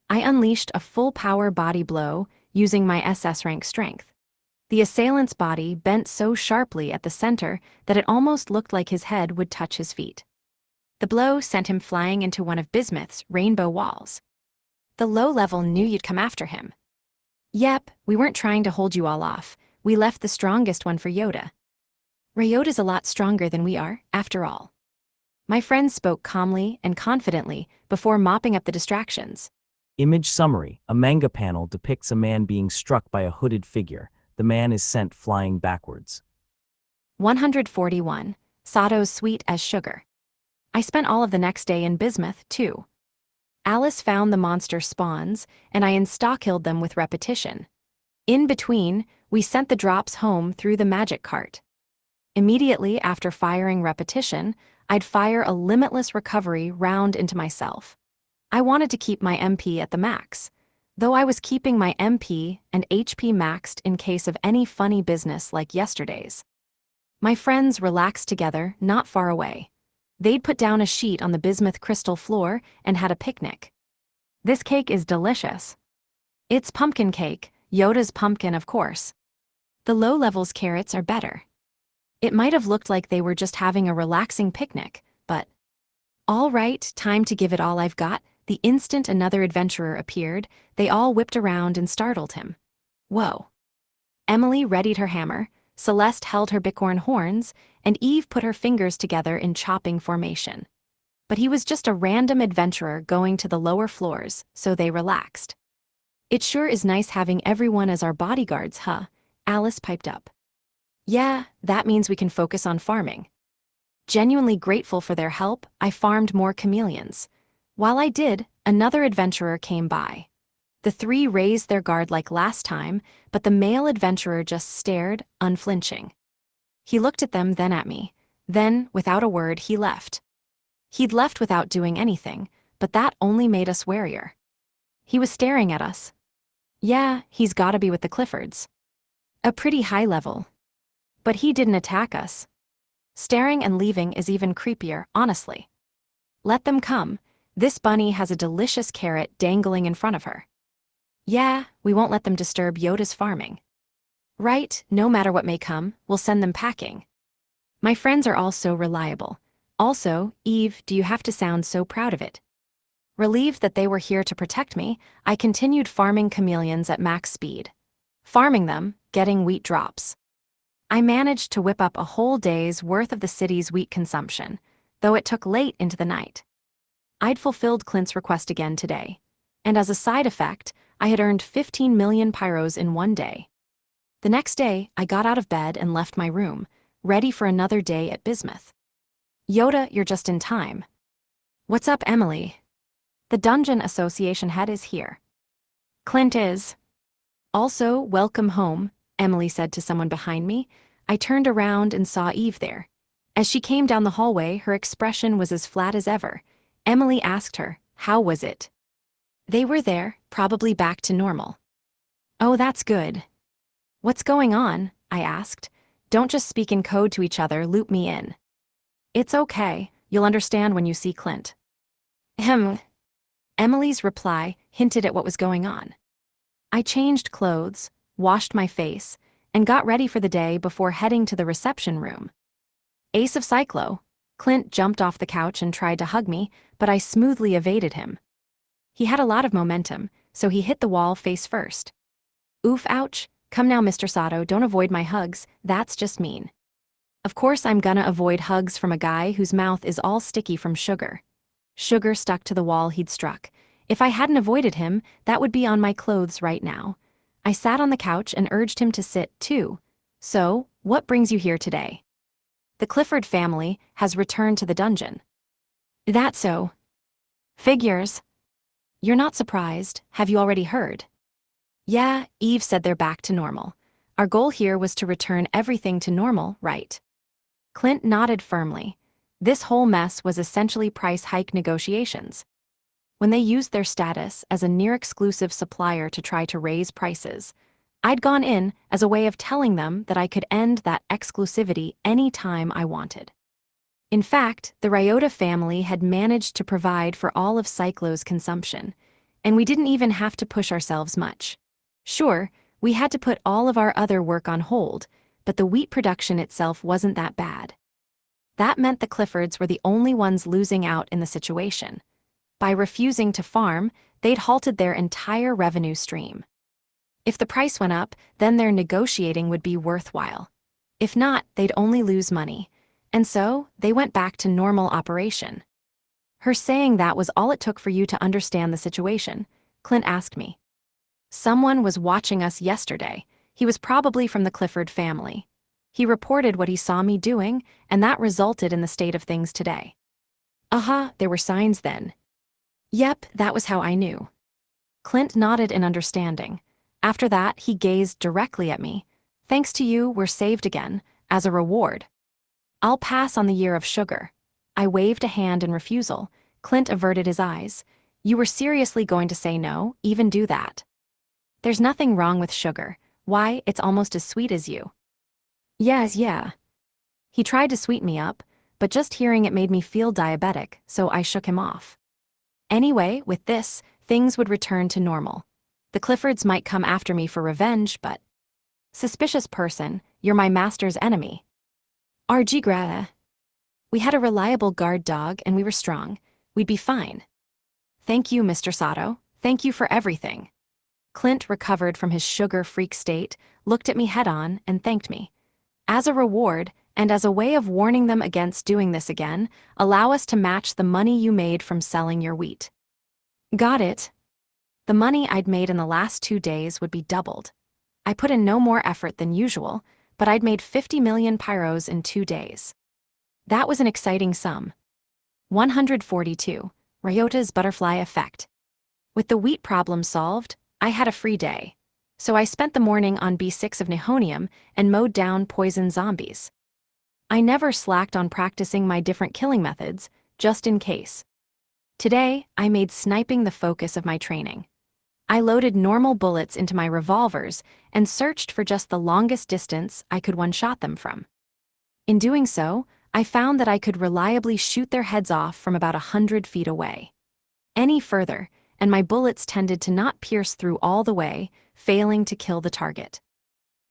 Speaker 1: I unleashed a full-power body blow using my SS rank strength. The assailant's body bent so sharply at the center that it almost looked like his head would touch his feet. The blow sent him flying into one of Bismuth's rainbow walls. The low-level knew you'd come after him. Yep, we weren't trying to hold you all off. We left the strongest one for Yoda. Ryota's a lot stronger than we are, after all. My friend spoke calmly and confidently before mopping up the distractions.
Speaker 2: Image summary. A manga panel depicts a man being struck by a hooded figure. The man is sent flying backwards.
Speaker 1: 141. Sato's sweet as sugar. I spent all of the next day in Bismuth, too. Alice found the monster spawns, and I insta-killed them with repetition. In between, we sent the drops home through the magic cart. Immediately after firing repetition, I'd fire a limitless recovery round into myself. I wanted to keep my MP at the max, though I was keeping my MP and HP maxed in case of any funny business like yesterday's. My friends relaxed together, not far away. They'd put down a sheet on the Bismuth crystal floor and had a picnic. This cake is delicious. It's pumpkin cake, Yoda's pumpkin, of course. The low levels carrots are better. It might have looked like they were just having a relaxing picnic, but... All right, time to give it all I've got. The instant another adventurer appeared, they all whipped around and startled him. Whoa. Emily readied her hammer, Celeste held her bicorn horns, and Eve put her fingers together in chopping formation. but he was just a random adventurer going to the lower floors, so they relaxed. It sure is nice having everyone as our bodyguards, huh? Alice piped up. Yeah, that means we can focus on farming. Genuinely grateful for their help, I farmed more chameleons. While I did, another adventurer came by. The three raised their guard like last time, but the male adventurer just stared, unflinching. He looked at them, then at me. Then, without a word, he left. He'd left without doing anything, but that only made us warier. He was staring at us. Yeah, he's gotta be with the Cliffords. A pretty high level. But he didn't attack us. Staring and leaving is even creepier, honestly. Let them come. This bunny has a delicious carrot dangling in front of her. Yeah, we won't let them disturb Yoda's farming. Right, no matter what may come, we'll send them packing. My friends are all so reliable. Also, Eve, do you have to sound so proud of it? Relieved that they were here to protect me, I continued farming chameleons at max speed. Farming them, getting wheat drops. I managed to whip up a whole day's worth of the city's wheat consumption, though it took late into the night. I'd fulfilled Clint's request again today, and as a side effect, I had earned 15 million pyros in one day. The next day, I got out of bed and left my room, ready for another day at Bismuth. Yoda, you're just in time. What's up, Emily? The Dungeon Association head is here. Clint is. Also, welcome home, Emily said to someone behind me. I turned around and saw Eve there. As she came down the hallway, her expression was as flat as ever. Emily asked her, how was it? They were there, probably back to normal. Oh, that's good. What's going on? I asked. Don't just speak in code to each other, loop me in. It's okay, you'll understand when you see Clint. Emily's reply hinted at what was going on. I changed clothes, washed my face, and got ready for the day before heading to the reception room. Ace of Cyclo. Clint jumped off the couch and tried to hug me, but I smoothly evaded him. He had a lot of momentum, so he hit the wall face first. Oof, ouch. Come now, Mr. Sato, don't avoid my hugs, that's just mean. Of course I'm gonna avoid hugs from a guy whose mouth is all sticky from sugar. Sugar stuck to the wall he'd struck. If I hadn't avoided him, that would be on my clothes right now. I sat on the couch and urged him to sit, too. So, what brings you here today? The Clifford family has returned to the dungeon. That so? Figures. You're not surprised, have you already heard? Yeah, Eve said they're back to normal. Our goal here was to return everything to normal, right? Clint nodded firmly. This whole mess was essentially price hike negotiations. When they used their status as a near-exclusive supplier to try to raise prices, I'd gone in as a way of telling them that I could end that exclusivity any time I wanted. In fact, the Ryota family had managed to provide for all of Cyclo's consumption, and we didn't even have to push ourselves much. Sure, we had to put all of our other work on hold, but the wheat production itself wasn't that bad. That meant the Cliffords were the only ones losing out in the situation. By refusing to farm, they'd halted their entire revenue stream. If the price went up, then their negotiating would be worthwhile. If not, they'd only lose money. And so, they went back to normal operation. Her saying that was all it took for you to understand the situation, Clint asked me. Someone was watching us yesterday. He was probably from the Clifford family. He reported what he saw me doing, and that resulted in the state of things today. There were signs then. Yep, that was how I knew. Clint nodded in understanding. After that, he gazed directly at me. Thanks to you, we're saved again, as a reward. I'll pass on the year of sugar. I waved a hand in refusal. Clint averted his eyes. You were seriously going to say no, even do that? There's nothing wrong with sugar. Why, it's almost as sweet as you. Yes, yeah. He tried to sweeten me up, but just hearing it made me feel diabetic, so I shook him off. Anyway, with this, things would return to normal. The Cliffords might come after me for revenge, but... Suspicious person, you're my master's enemy. RG Grata. We had a reliable guard dog and we were strong. We'd be fine. Thank you, Mr. Sato. Thank you for everything. Clint recovered from his sugar freak state, looked at me head-on, and thanked me. As a reward, and as a way of warning them against doing this again, allow us to match the money you made from selling your wheat. Got it. The money I'd made in the last 2 days would be doubled. I put in no more effort than usual, but I'd made 50 million pyros in 2 days. That was an exciting sum. 142. Ryota's butterfly effect. With the wheat problem solved, I had a free day. So I spent the morning on B6 of Nihonium and mowed down poison zombies. I never slacked on practicing my different killing methods, just in case. Today, I made sniping the focus of my training. I loaded normal bullets into my revolvers and searched for just the longest distance I could one-shot them from. In doing so, I found that I could reliably shoot their heads off from about 100 feet away. Any further, and my bullets tended to not pierce through all the way, failing to kill the target.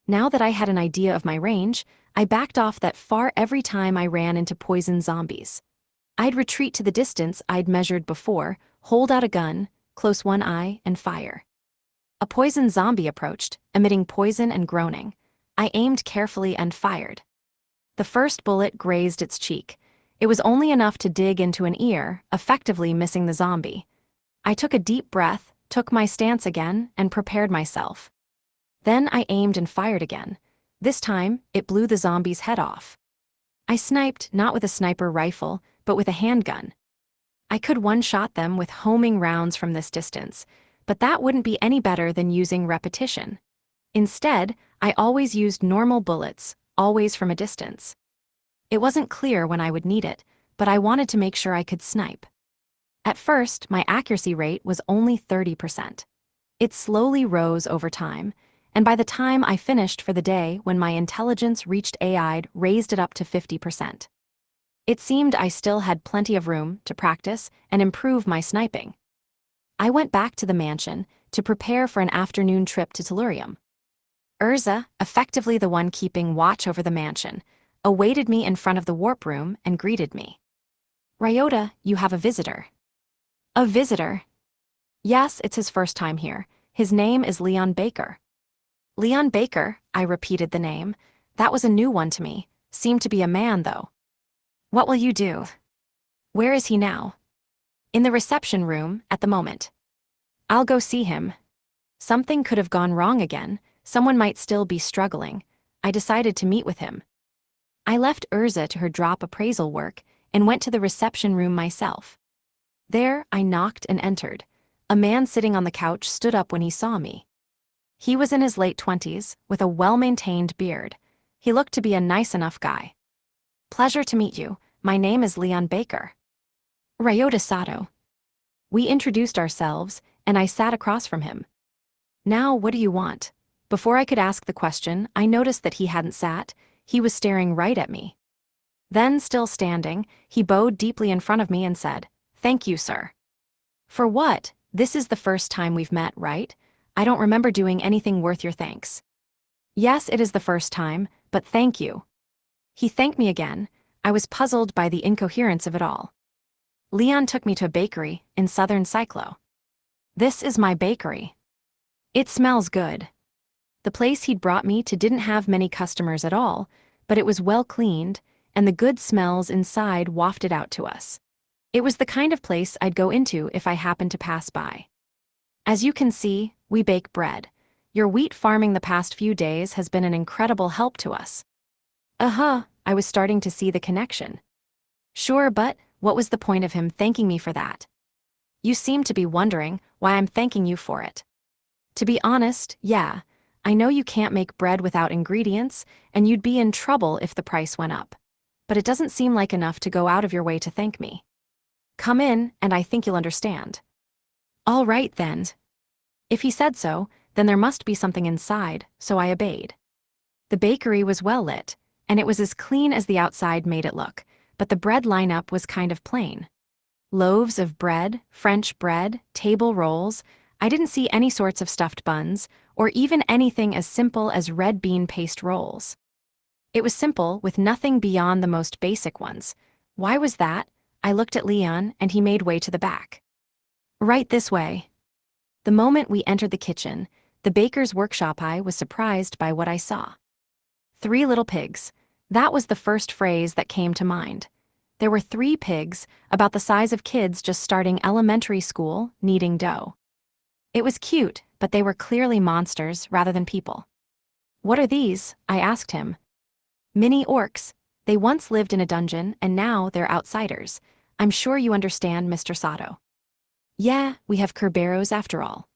Speaker 1: Now that I had an idea of my range, I backed off that far every time I ran into poison zombies. I'd retreat to the distance I'd measured before, hold out a gun, close one eye, and fire. A poison zombie approached, emitting poison and groaning. I aimed carefully and fired. The first bullet grazed its cheek. It was only enough to dig into an ear, effectively missing the zombie. I took a deep breath, took my stance again, and prepared myself. Then I aimed and fired again. This time, it blew the zombie's head off. I sniped not with a sniper rifle, but with a handgun. I could one-shot them with homing rounds from this distance, but that wouldn't be any better than using repetition. Instead, I always used normal bullets, always from a distance. It wasn't clear when I would need it, but I wanted to make sure I could snipe. At first, my accuracy rate was only 30%. It slowly rose over time, and by the time I finished for the day when my intelligence reached I'd raised it up to 50%. It seemed I still had plenty of room to practice and improve my sniping. I went back to the mansion to prepare for an afternoon trip to Tellurium. Urza, effectively the one keeping watch over the mansion, awaited me in front of the warp room and greeted me. Ryota, you have a visitor. A visitor? Yes, it's his first time here. His name is Leon Baker. Leon Baker, I repeated the name. That was a new one to me. Seemed to be a man, though. What will you do? Where is he now? In the reception room, at the moment. I'll go see him. Something could have gone wrong again. Someone might still be struggling. I decided to meet with him. I left Urza to her drop appraisal work and went to the reception room myself. There, I knocked and entered. A man sitting on the couch stood up when he saw me. He was in his late 20s, with a well-maintained beard. He looked to be a nice enough guy. Pleasure to meet you. My name is Leon Baker. Ryota Sato. We introduced ourselves, and I sat across from him. Now, what do you want? Before I could ask the question, I noticed that he hadn't sat. He was staring right at me. Then, still standing, he bowed deeply in front of me and said, "Thank you, sir." For what? This is the first time we've met, right? I don't remember doing anything worth your thanks. Yes, it is the first time, but thank you. He thanked me again. I was puzzled by the incoherence of it all. Leon took me to a bakery in southern Cyclo. This is my bakery. It smells good. The place he'd brought me to didn't have many customers at all, but it was well cleaned, and the good smells inside wafted out to us. It was the kind of place I'd go into if I happened to pass by. As you can see, we bake bread. Your wheat farming the past few days has been an incredible help to us. I was starting to see the connection. Sure, but what was the point of him thanking me for that? You seem to be wondering why I'm thanking you for it. To be honest, yeah, I know you can't make bread without ingredients, and you'd be in trouble if the price went up. But it doesn't seem like enough to go out of your way to thank me. Come in, and I think you'll understand. All right, then. If he said so, then there must be something inside, so I obeyed. The bakery was well lit, and it was as clean as the outside made it look, but the bread lineup was kind of plain. Loaves of bread, French bread, table rolls. I didn't see any sorts of stuffed buns, or even anything as simple as red bean paste rolls. It was simple, with nothing beyond the most basic ones. Why was that? I looked at Leon, and he made way to the back. Right this way. The moment we entered the kitchen, the baker's workshop, I was surprised by what I saw. 3 little pigs. That was the first phrase that came to mind. There were 3 pigs, about the size of kids just starting elementary school, kneading dough. It was cute, but they were clearly monsters rather than people. "What are these?" I asked him. "Mini orcs. They once lived in a dungeon and now they're outsiders. I'm sure you understand, Mr. Sato." "Yeah, we have Kerberos after all."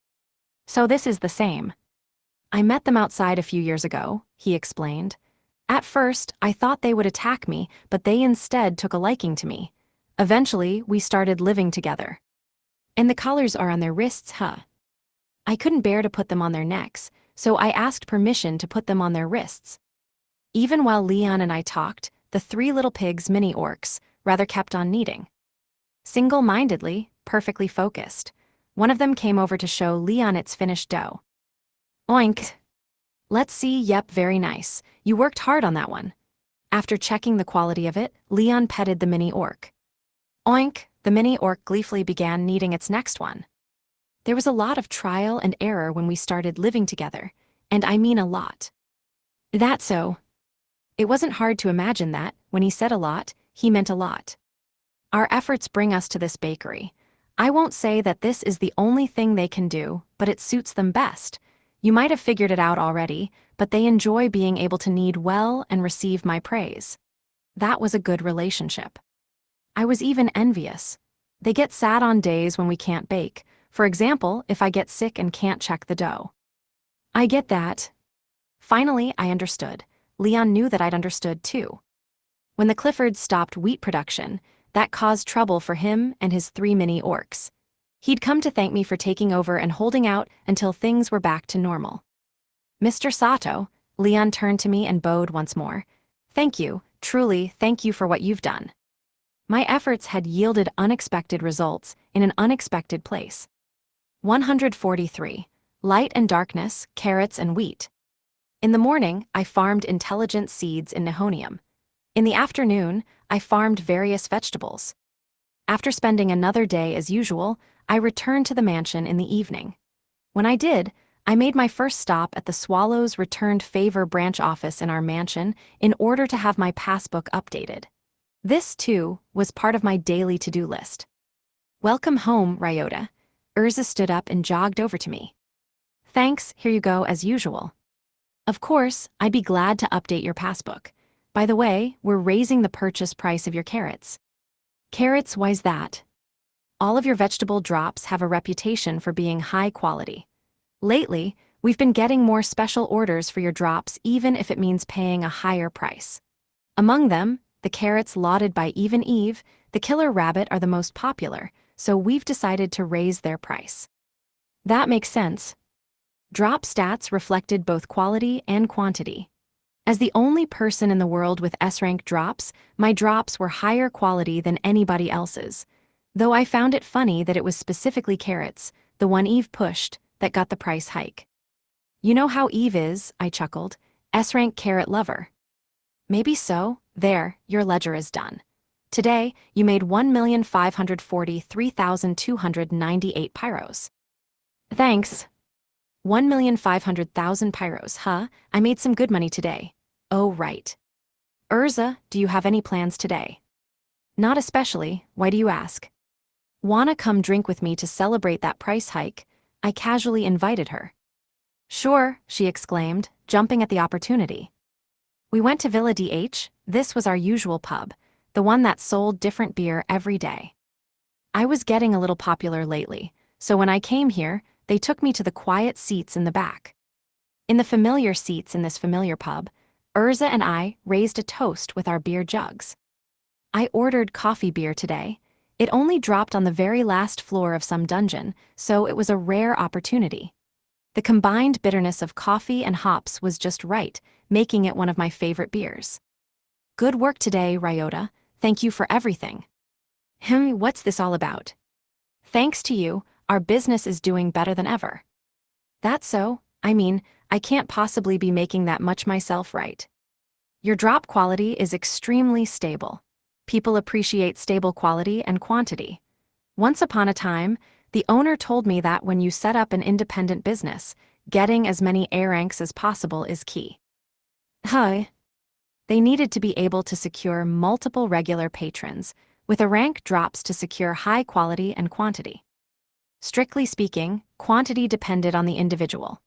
Speaker 1: "So this is the same." "I met them outside a few years ago," he explained. "At first, I thought they would attack me, but they instead took a liking to me. Eventually, we started living together." "And the collars are on their wrists, huh?" I couldn't bear to put them on their necks, so I asked permission to put them on their wrists. Even while Leon and I talked, the 3 little pigs, mini orcs, rather kept on kneading. Single-mindedly, perfectly focused. One of them came over to show Leon its finished dough. "Oink. Let's see, yep, very nice. You worked hard on that one." After checking the quality of it, Leon petted the mini orc. "Oink," the mini orc gleefully began kneading its next one. There was a lot of trial and error when we started living together, and I mean a lot. That's so. It wasn't hard to imagine that, when he said a lot, he meant a lot. Our efforts bring us to this bakery. I won't say that this is the only thing they can do, but it suits them best. You might have figured it out already, but they enjoy being able to knead well and receive my praise. That was a good relationship. I was even envious. They get sad on days when we can't bake. For example, if I get sick and can't check the dough. I get that. Finally, I understood. Leon knew that I'd understood too. When the Cliffords stopped wheat production, that caused trouble for him and his 3 mini orcs. He'd come to thank me for taking over and holding out until things were back to normal. "Mr. Sato," Leon turned to me and bowed once more. "Thank you, truly thank you for what you've done." My efforts had yielded unexpected results in an unexpected place. 143. Light and darkness, carrots and wheat. In the morning, I farmed intelligent seeds in Nihonium. In the afternoon, I farmed various vegetables. After spending another day as usual, I returned to the mansion in the evening. When I did, I made my first stop at the Swallows Returned Favor branch office in our mansion in order to have my passbook updated. This, too, was part of my daily to-do list. "Welcome home, Ryota." Urza stood up and jogged over to me. "Thanks, here you go as usual." "Of course, I'd be glad to update your passbook. By the way, we're raising the purchase price of your carrots." "Carrots, why's that?" "All of your vegetable drops have a reputation for being high quality. Lately, we've been getting more special orders for your drops even if it means paying a higher price. Among them, the carrots lauded by Even Eve, the killer rabbit are the most popular, so we've decided to raise their price." "That makes sense." Drop stats reflected both quality and quantity. As the only person in the world with S-rank drops, my drops were higher quality than anybody else's, though I found it funny that it was specifically carrots, the one Eve pushed, that got the price hike. "You know how Eve is," I chuckled, "S-rank carrot lover." "Maybe so. There, your ledger is done. Today, you made 1,543,298 pyros. "Thanks." 1,500,000 pyros, huh? I made some good money today. Oh, right. "Urza, do you have any plans today?" "Not especially, why do you ask?" "Wanna come drink with me to celebrate that price hike?" I casually invited her. "Sure," she exclaimed, jumping at the opportunity. We went to Villa DH. This was our usual pub, the one that sold different beer every day. I was getting a little popular lately, so when I came here, they took me to the quiet seats in the back. In the familiar seats in this familiar pub, Urza and I raised a toast with our beer jugs. I ordered coffee beer today. It only dropped on the very last floor of some dungeon, so it was a rare opportunity. The combined bitterness of coffee and hops was just right, making it one of my favorite beers. "Good work today, Ryota. Thank you for everything." What's this all about?" "Thanks to you, our business is doing better than ever." "That's so. I mean, I can't possibly be making that much myself, right?" "Your drop quality is extremely stable. People appreciate stable quality and quantity. Once upon a time, the owner told me that when you set up an independent business, getting as many A ranks as possible is key." "Huh?" They needed to be able to secure multiple regular patrons, with a rank drops to secure high quality and quantity. Strictly speaking, quantity depended on the individual.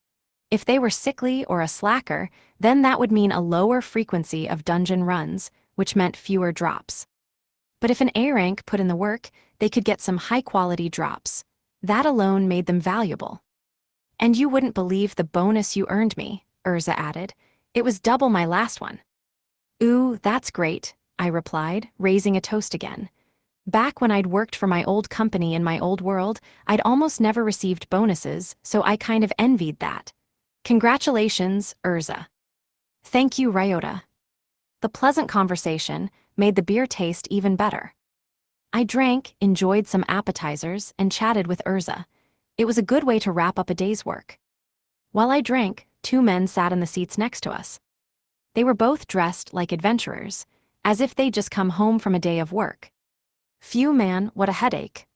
Speaker 1: If they were sickly or a slacker, then that would mean a lower frequency of dungeon runs, which meant fewer drops. But if an A rank put in the work, they could get some high-quality drops. That alone made them valuable. And you wouldn't believe the bonus you earned me, Urza added. It was double my last one. Ooh, that's great, I replied, raising a toast again. Back when I'd worked for my old company in my old world, I'd almost never received bonuses, so I kind of envied that. Congratulations, Urza. Thank you, Ryota. The pleasant conversation made the beer taste even better. I drank, enjoyed some appetizers, and chatted with Urza. It was a good way to wrap up a day's work. While I drank, two men sat in the seats next to us. They were both dressed like adventurers, as if they'd just come home from a day of work. Phew man, what a headache.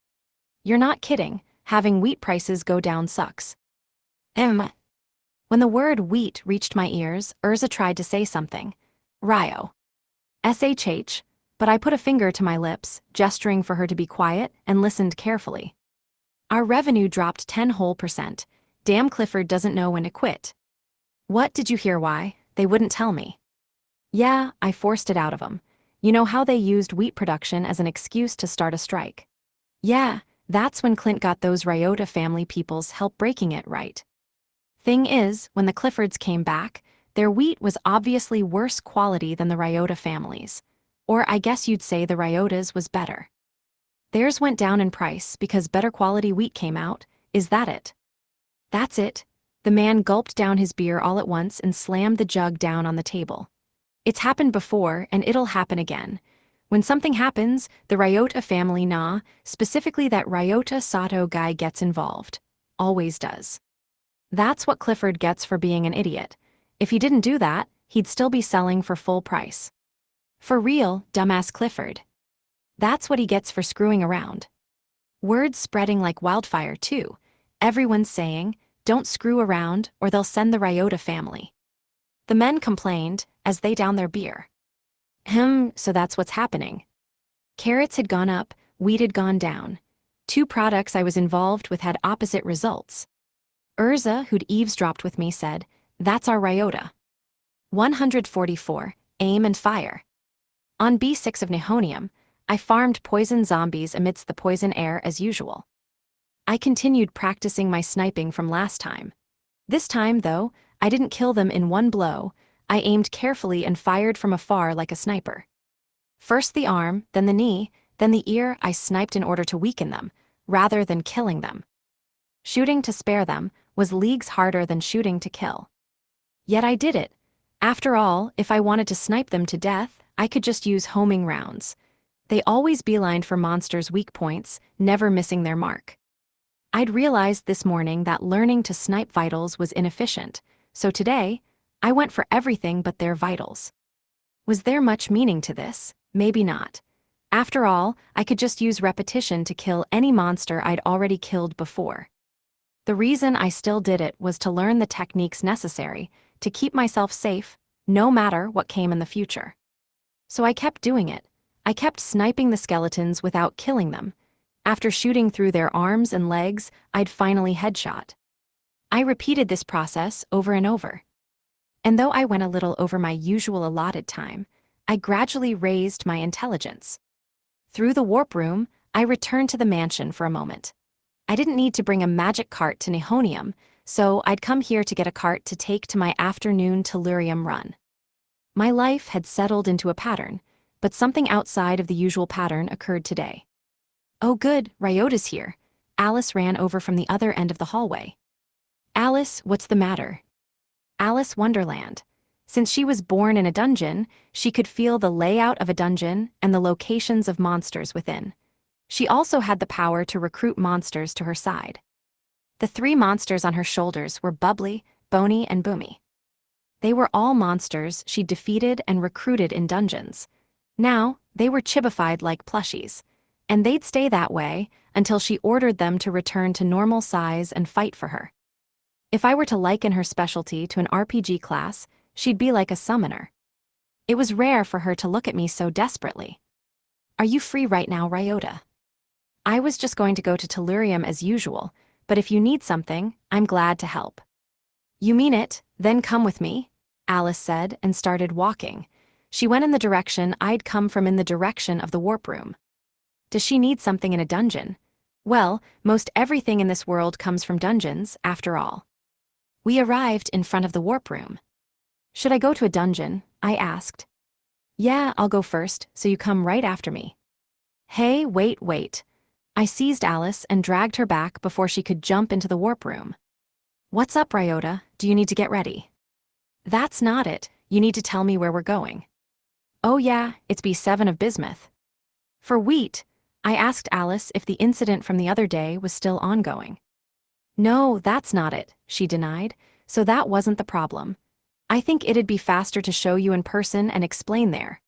Speaker 1: You're not kidding, having wheat prices go down sucks. When the word wheat reached my ears, Urza tried to say something. Ryo. SHH, but I put a finger to my lips, gesturing for her to be quiet, and listened carefully. Our revenue dropped 10%. Damn, Clifford doesn't know when to quit. What did you hear? Why? They wouldn't tell me. Yeah, I forced it out of them. You know how they used wheat production as an excuse to start a strike? Yeah, that's when Clint got those Ryota family people's help breaking it right. Thing is, when the Cliffords came back, their wheat was obviously worse quality than the Ryota families. Or I guess you'd say the Ryotas was better. Theirs went down in price because better quality wheat came out. Is that it? That's it. The man gulped down his beer all at once and slammed the jug down on the table. It's happened before, and it'll happen again. When something happens, the Ryota family, specifically that Ryota Sato guy, gets involved. Always does. That's what Clifford gets for being an idiot. If he didn't do that, he'd still be selling for full price. For real, dumbass Clifford. That's what he gets for screwing around. Word's spreading like wildfire, too. Everyone's saying, don't screw around or they'll send the Ryota family. The men complained as they downed their beer. So that's what's happening. Carrots had gone up, wheat had gone down. Two products I was involved with had opposite results. Urza, who'd eavesdropped with me, said, that's our Ryota. 144, aim and fire. On B6 of Nihonium, I farmed poison zombies amidst the poison air as usual. I continued practicing my sniping from last time. This time, though, I didn't kill them in one blow. I aimed carefully and fired from afar like a sniper. First the arm, then the knee, then the ear. I sniped in order to weaken them, rather than killing them. Shooting to spare them was leagues harder than shooting to kill. Yet I did it. After all, if I wanted to snipe them to death, I could just use homing rounds. They always beelined for monsters' weak points, never missing their mark. I'd realized this morning that learning to snipe vitals was inefficient, so today, I went for everything but their vitals. Was there much meaning to this? Maybe not. After all, I could just use repetition to kill any monster I'd already killed before. The reason I still did it was to learn the techniques necessary to keep myself safe, no matter what came in the future. So I kept doing it. I kept sniping the skeletons without killing them. After shooting through their arms and legs, I'd finally headshot. I repeated this process over and over. And though I went a little over my usual allotted time, I gradually raised my intelligence. Through the warp room, I returned to the mansion for a moment. I didn't need to bring a magic cart to Nihonium, so I'd come here to get a cart to take to my afternoon Tellurium run. My life had settled into a pattern, but something outside of the usual pattern occurred today. Oh good, Ryota's here. Alice ran over from the other end of the hallway. Alice, what's the matter? Alice Wonderland. Since she was born in a dungeon, she could feel the layout of a dungeon and the locations of monsters within. She also had the power to recruit monsters to her side. The three monsters on her shoulders were Bubbly, Bony, and Boomy. They were all monsters she'd defeated and recruited in dungeons. Now, they were chibified like plushies, and they'd stay that way until she ordered them to return to normal size and fight for her. If I were to liken her specialty to an RPG class, she'd be like a summoner. It was rare for her to look at me so desperately. Are you free right now, Ryota? I was just going to go to Tellurium as usual, but if you need something, I'm glad to help. You mean it? Then come with me, Alice said and started walking. She went in the direction I'd come from, in the direction of the warp room. Does she need something in a dungeon? Well, most everything in this world comes from dungeons, after all. We arrived in front of the warp room. Should I go to a dungeon? I asked. Yeah, I'll go first, so you come right after me. Hey, wait. I seized Alice and dragged her back before she could jump into the warp room. What's up, Ryota? Do you need to get ready? That's not it. You need to tell me where we're going. Oh yeah, it's B7 of Bismuth. For wheat, I asked Alice if the incident from the other day was still ongoing. No, that's not it, she denied, so that wasn't the problem. I think it'd be faster to show you in person and explain there.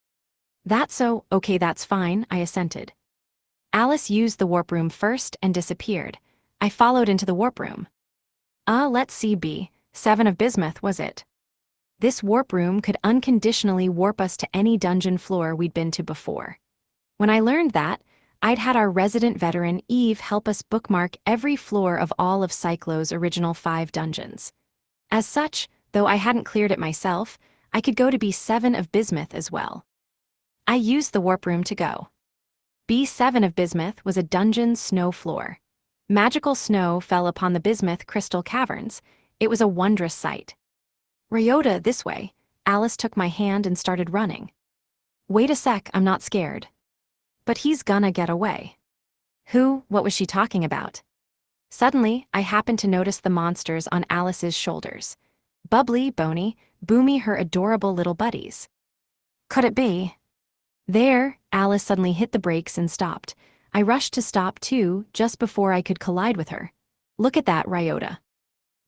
Speaker 1: That's so, okay, that's fine, I assented. Alice used the warp room first and disappeared. I followed into the warp room. Let's see, B7 of Bismuth was it. This warp room could unconditionally warp us to any dungeon floor we'd been to before. When I learned that, I'd had our resident veteran Eve help us bookmark every floor of all of Cyclo's original 5 dungeons. As such, though I hadn't cleared it myself, I could go to B7 of Bismuth as well. I used the warp room to go. B7 of Bismuth was a dungeon snow floor. Magical snow fell upon the Bismuth crystal caverns. It was a wondrous sight. Ryota, this way. Alice took my hand and started running. Wait a sec, I'm not scared. But he's gonna get away. Who? What was she talking about? Suddenly, I happened to notice the monsters on Alice's shoulders. Bubbly, Bony, Boomy, her adorable little buddies. Could it be? There, Alice suddenly hit the brakes and stopped. I rushed to stop too, just before I could collide with her. Look at that, Ryota.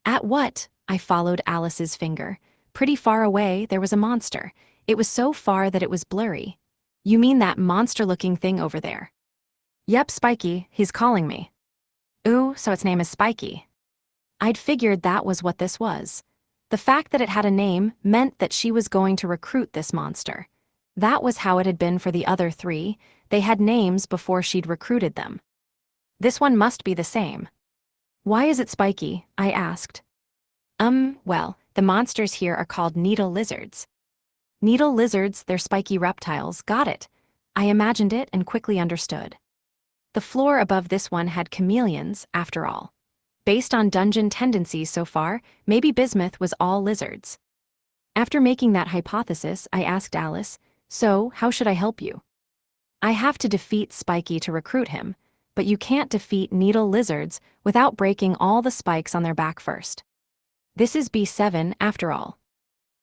Speaker 1: At what? I followed Alice's finger. Pretty far away, there was a monster. It was so far that it was blurry. You mean that monster-looking thing over there? Yep, Spiky, he's calling me. Ooh, so its name is Spiky. I'd figured that was what this was. The fact that it had a name meant that she was going to recruit this monster. That was how it had been for the other 3. They had names before she'd recruited them. This one must be the same. Why is it Spiky? I asked. Well, the monsters here are called needle lizards. Needle lizards, they're spiky reptiles, got it. I imagined it and quickly understood. The floor above this one had chameleons, after all. Based on dungeon tendencies so far, maybe Bismuth was all lizards. After making that hypothesis, I asked Alice, so, how should I help you? I have to defeat Spiky to recruit him, but you can't defeat needle lizards without breaking all the spikes on their back first. This is B7, after all.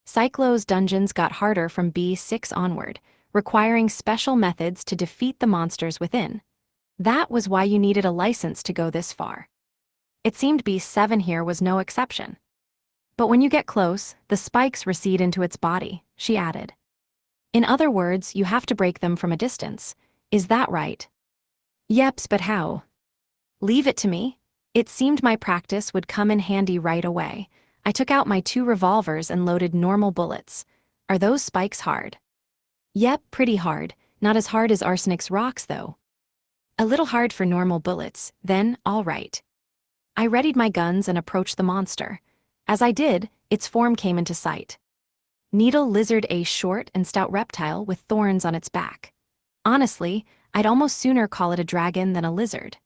Speaker 1: Cyclo's dungeons got harder from B6 onward, requiring special methods to defeat the monsters within. That was why you needed a license to go this far. It seemed B7 here was no exception. But when you get close, the spikes recede into its body, she added. In other words, you have to break them from a distance. Is that right? Yeps, but how? Leave it to me. It seemed my practice would come in handy right away. I took out my 2 revolvers and loaded normal bullets. Are those spikes hard? Yep, pretty hard. Not as hard as Arsenic's rocks, though. A little hard for normal bullets, then, all right. I readied my guns and approached the monster. As I did, its form came into sight. Needle lizard, a short and stout reptile with thorns on its back. Honestly, I'd almost sooner call it a dragon than a lizard.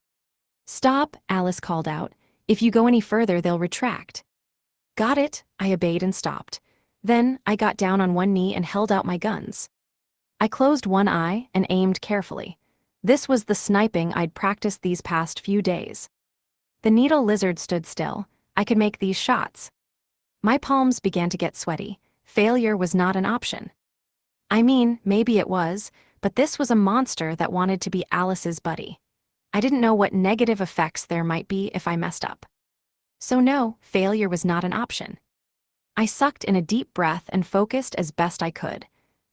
Speaker 1: Stop, Alice called out. If you go any further, they'll retract. Got it, I obeyed and stopped. Then, I got down on one knee and held out my guns. I closed one eye and aimed carefully. This was the sniping I'd practiced these past few days. The needle lizard stood still. I could make these shots. My palms began to get sweaty. Failure was not an option. I mean, maybe it was, but this was a monster that wanted to be Alice's buddy. I didn't know what negative effects there might be if I messed up. So no, failure was not an option. I sucked in a deep breath and focused as best I could.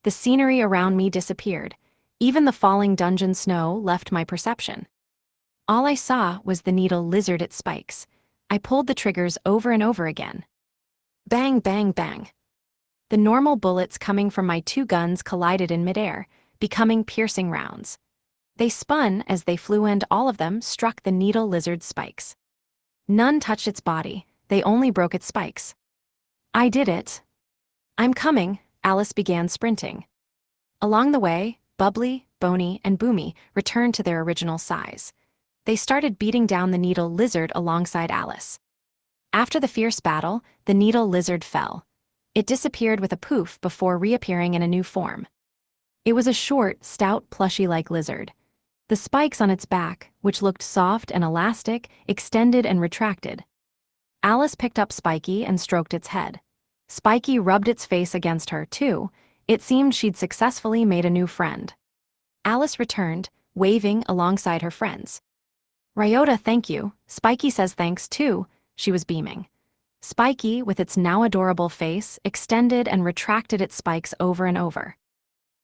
Speaker 1: The scenery around me disappeared. Even the falling dungeon snow left my perception. All I saw was the needle lizard at spikes. I pulled the triggers over and over again. Bang, bang, bang. The normal bullets coming from my two guns collided in midair, becoming piercing rounds. They spun as they flew, and all of them struck the needle lizard's spikes. None touched its body, they only broke its spikes. I did it. I'm coming, Alice began sprinting. Along the way, Bubbly, Bony, and Boomy returned to their original size. They started beating down the needle lizard alongside Alice. After the fierce battle, the needle lizard fell. It disappeared with a poof before reappearing in a new form. It was a short, stout, plushy-like lizard. The spikes on its back, which looked soft and elastic, extended and retracted. Alice picked up Spiky and stroked its head. Spiky rubbed its face against her, too. It seemed she'd successfully made a new friend. Alice returned, waving alongside her friends. Ryota, thank you. Spiky says thanks, too. She was beaming. Spiky, with its now adorable face, extended and retracted its spikes over and over.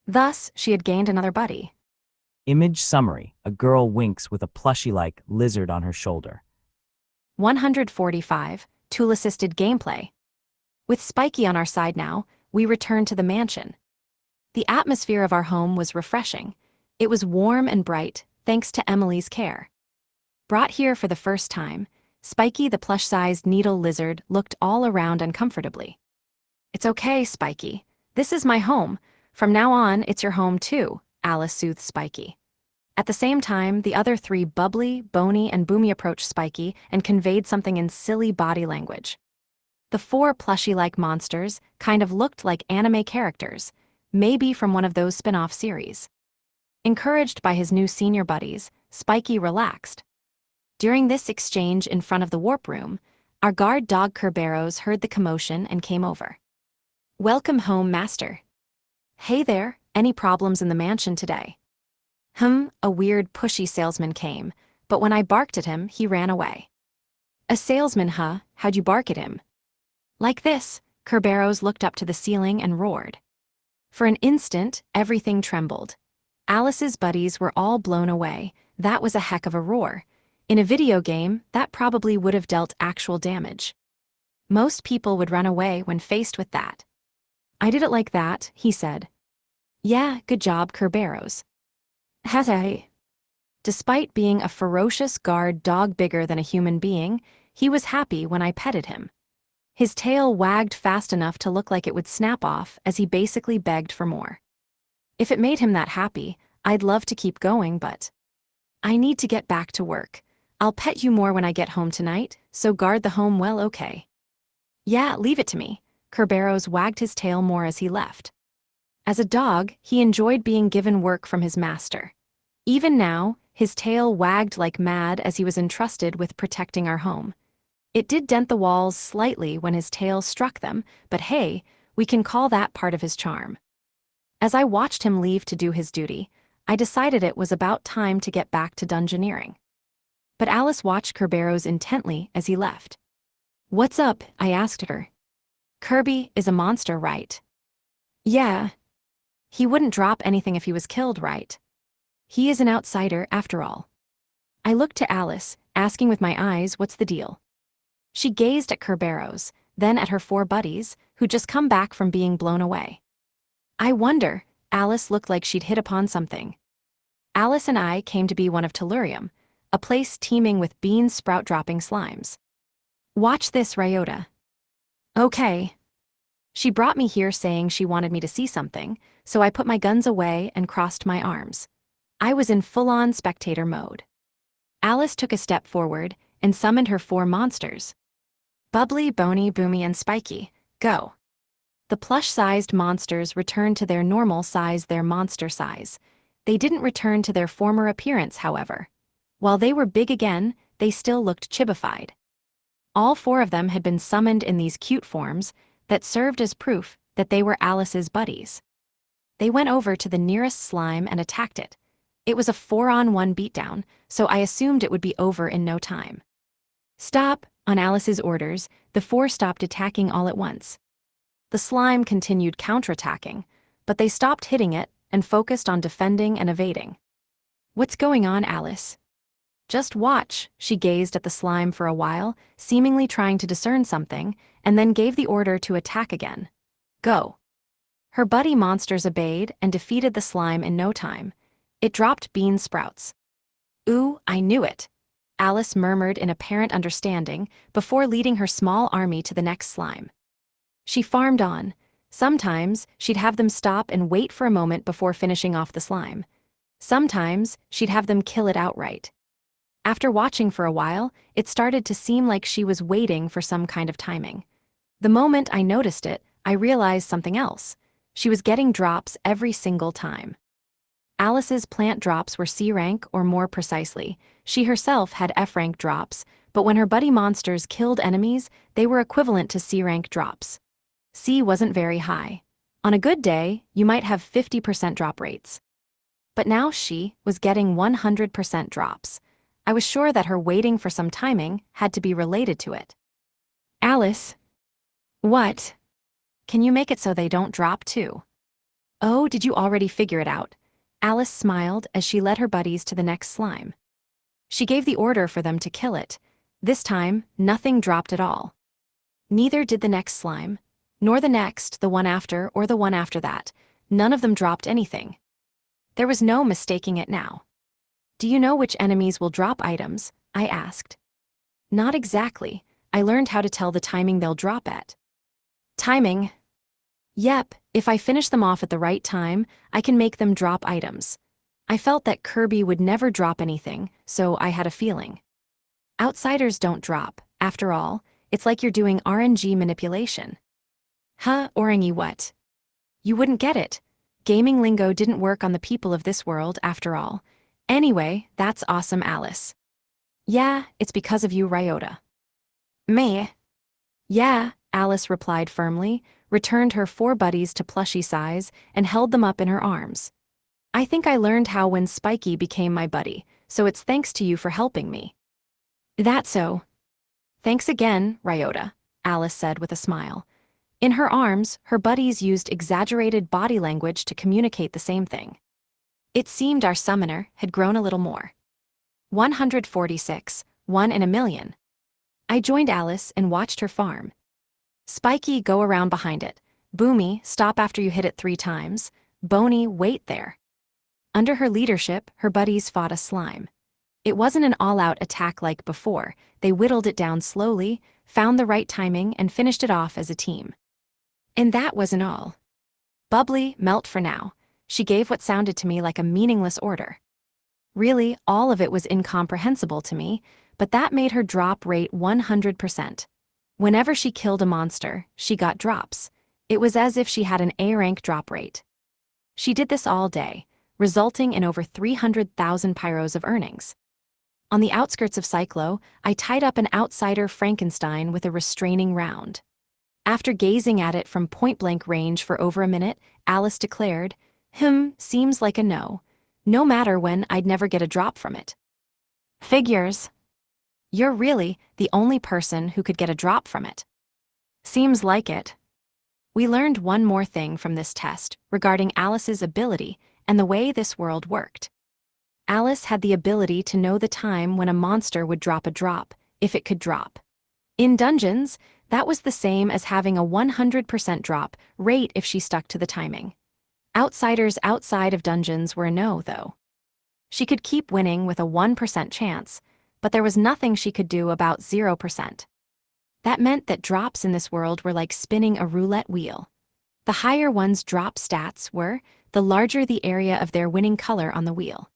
Speaker 1: Thus, she had gained another buddy.
Speaker 2: Image summary. A girl winks with a plushy-like lizard on her shoulder.
Speaker 1: 145. Tool-assisted gameplay. With Spiky on our side now, we returned to the mansion. The atmosphere of our home was refreshing. It was warm and bright, thanks to Emily's care. Brought here for the first time, Spiky the plush-sized needle lizard looked all around uncomfortably. It's okay, Spiky. This is my home. From now on, it's your home too, Alice soothed Spiky. At the same time, the other three, Bubbly, Bony, and Boomy, approached Spiky and conveyed something in silly body language. The four plushy-like monsters kind of looked like anime characters, maybe from one of those spin-off series. Encouraged by his new senior buddies, Spiky relaxed. During this exchange in front of the warp room, our guard dog Kerberos heard the commotion and came over. Welcome home, Master. Hey there, any problems in the mansion today? A weird pushy salesman came, but when I barked at him, he ran away. A salesman, huh? How'd you bark at him? Like this, Kerberos looked up to the ceiling and roared. For an instant, everything trembled. Alice's buddies were all blown away. That was a heck of a roar. In a video game, that probably would have dealt actual damage. Most people would run away when faced with that. I did it like that, he said. Yeah, good job, Kerberos. Hey. Despite being a ferocious guard dog bigger than a human being, he was happy when I petted him. His tail wagged fast enough to look like it would snap off as he basically begged for more. If it made him that happy, I'd love to keep going, but I need to get back to work. I'll pet you more when I get home tonight, so guard the home well, okay? Yeah, leave it to me. Kerberos wagged his tail more as he left. As a dog, he enjoyed being given work from his master. Even now, his tail wagged like mad as he was entrusted with protecting our home. It did dent the walls slightly when his tail struck them, but hey, we can call that part of his charm. As I watched him leave to do his duty, I decided it was about time to get back to dungeoneering. But Alice watched Kerberos intently as he left. What's up? I asked her. Kirby is a monster, right? Yeah. He wouldn't drop anything if he was killed, right? He is an outsider, after all. I looked to Alice, asking with my eyes what's the deal. She gazed at Kerberos, then at her four buddies, who'd just come back from being blown away. I wonder, Alice looked like she'd hit upon something. Alice and I came to be one of Tellurium, a place teeming with bean sprout-dropping slimes. Watch this, Ryota. Okay. She brought me here saying she wanted me to see something, so I put my guns away and crossed my arms. I was in full-on spectator mode. Alice took a step forward and summoned her four monsters. Bubbly, Bony, Boomy, and Spiky, go. The plush-sized monsters returned to their normal size, their monster size. They didn't return to their former appearance, however. While they were big again, they still looked chibified. All four of them had been summoned in these cute forms that served as proof that they were Alice's buddies. They went over to the nearest slime and attacked it. It was a 4-on-1 beatdown, so I assumed it would be over in no time. Stop! On Alice's orders, the four stopped attacking all at once. The slime continued counterattacking, but they stopped hitting it and focused on defending and evading. What's going on, Alice? Just watch. She gazed at the slime for a while, seemingly trying to discern something, and then gave the order to attack again. Go. Her buddy monsters obeyed and defeated the slime in no time. It dropped bean sprouts. Ooh, I knew it, Alice murmured in apparent understanding before leading her small army to the next slime. She farmed on. Sometimes, she'd have them stop and wait for a moment before finishing off the slime. Sometimes, she'd have them kill it outright. After watching for a while, it started to seem like she was waiting for some kind of timing. The moment I noticed it, I realized something else. She was getting drops every single time. Alice's plant drops were C rank, or more precisely, she herself had F rank drops, but when her buddy monsters killed enemies, they were equivalent to C rank drops. C wasn't very high. On a good day, you might have 50% drop rates. But now she was getting 100% drops. I was sure that her waiting for some timing had to be related to it. Alice. What? Can you make it so they don't drop too? Oh, did you already figure it out? Alice smiled as she led her buddies to the next slime. She gave the order for them to kill it. This time, nothing dropped at all. Neither did the next slime, nor the next, the one after, or the one after that. None of them dropped anything. There was no mistaking it now. Do you know which enemies will drop items? I asked. Not exactly. I learned how to tell the timing they'll drop at. Timing? Yep, if I finish them off at the right time, I can make them drop items. I felt that Kirby would never drop anything, so I had a feeling. Outsiders don't drop. After all, it's like you're doing RNG manipulation. Huh, RNG what? You wouldn't get it. Gaming lingo didn't work on the people of this world, after all. Anyway, that's awesome, Alice. Yeah, it's because of you, Ryota. Me? Yeah, Alice replied firmly, returned her 4 buddies to plushie size, and held them up in her arms. I think I learned how when Spiky became my buddy, so it's thanks to you for helping me. That's so. Thanks again, Ryota, Alice said with a smile. In her arms, her buddies used exaggerated body language to communicate the same thing. It seemed our summoner had grown a little more. 146, 1 in a million. I joined Alice and watched her farm. Spiky, go around behind it. Boomy, stop after you hit it 3 times. Boney, wait there. Under her leadership, her buddies fought a slime. It wasn't an all-out attack like before. They whittled it down slowly, found the right timing, and finished it off as a team. And that wasn't all. Bubbly, melt for now. She gave what sounded to me like a meaningless order. Really, all of it was incomprehensible to me, but that made her drop rate 100%. Whenever she killed a monster, she got drops. It was as if she had an A-rank drop rate. She did this all day, resulting in over 300,000 pyros of earnings. On the outskirts of Cyclo, I tied up an outsider Frankenstein with a restraining round. After gazing at it from point-blank range for over a minute, Alice declared, seems like a no. No matter when, I'd never get a drop from it. Figures. You're really the only person who could get a drop from it. Seems like it. We learned one more thing from this test regarding Alice's ability and the way this world worked. Alice had the ability to know the time when a monster would drop a drop, if it could drop. In dungeons, that was the same as having a 100% drop rate if she stuck to the timing. Outsiders outside of dungeons were a no, though. She could keep winning with a 1% chance, but there was nothing she could do about 0%. That meant that drops in this world were like spinning a roulette wheel. The higher one's drop stats were, the larger the area of their winning color on the wheel.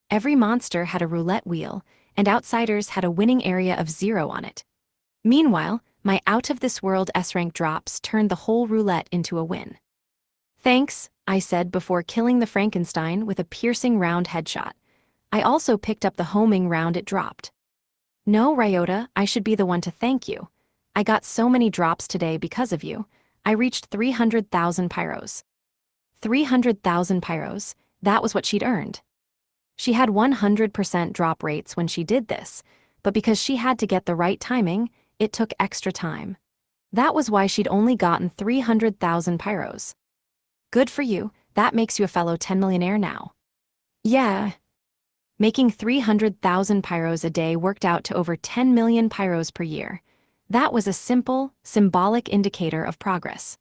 Speaker 1: Every monster had a roulette wheel, and outsiders had a winning area of 0 on it. Meanwhile, my out-of-this-world S-rank drops turned the whole roulette into a win. Thanks, I said before killing the Frankenstein with a piercing round headshot. I also picked up the homing round it dropped. No, Ryota, I should be the one to thank you. I got so many drops today because of you. I reached 300,000 pyros. 300,000 pyros, that was what she'd earned. She had 100% drop rates when she did this, but because she had to get the right timing, it took extra time. That was why she'd only gotten 300,000 pyros. Good for you, that makes you a fellow 10 millionaire now. Yeah. Making 300,000 pyros a day worked out to over 10 million pyros per year. That was a simple, symbolic indicator of progress.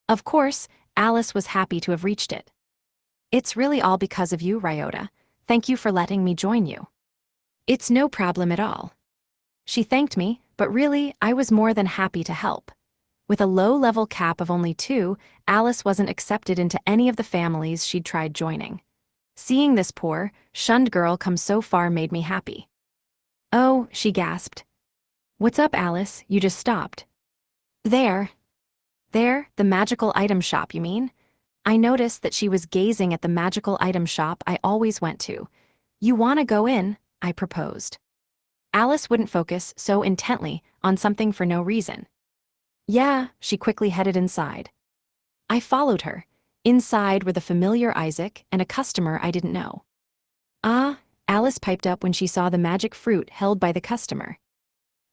Speaker 1: Of course, Alice was happy to have reached it. It's really all because of you, Ryota. Thank you for letting me join you. It's no problem at all. She thanked me, but really, I was more than happy to help. With a low-level cap of only 2, Alice wasn't accepted into any of the families she'd tried joining. Seeing this poor, shunned girl come so far made me happy. Oh, she gasped. What's up, Alice? You just stopped. There. There, the magical item shop, you mean? I noticed that she was gazing at the magical item shop I always went to. You wanna go in? I proposed. Alice wouldn't focus so intently on something for no reason. Yeah, she quickly headed inside. I followed her. Inside were the familiar Isaac and a customer I didn't know. Ah, Alice piped up when she saw the magic fruit held by the customer.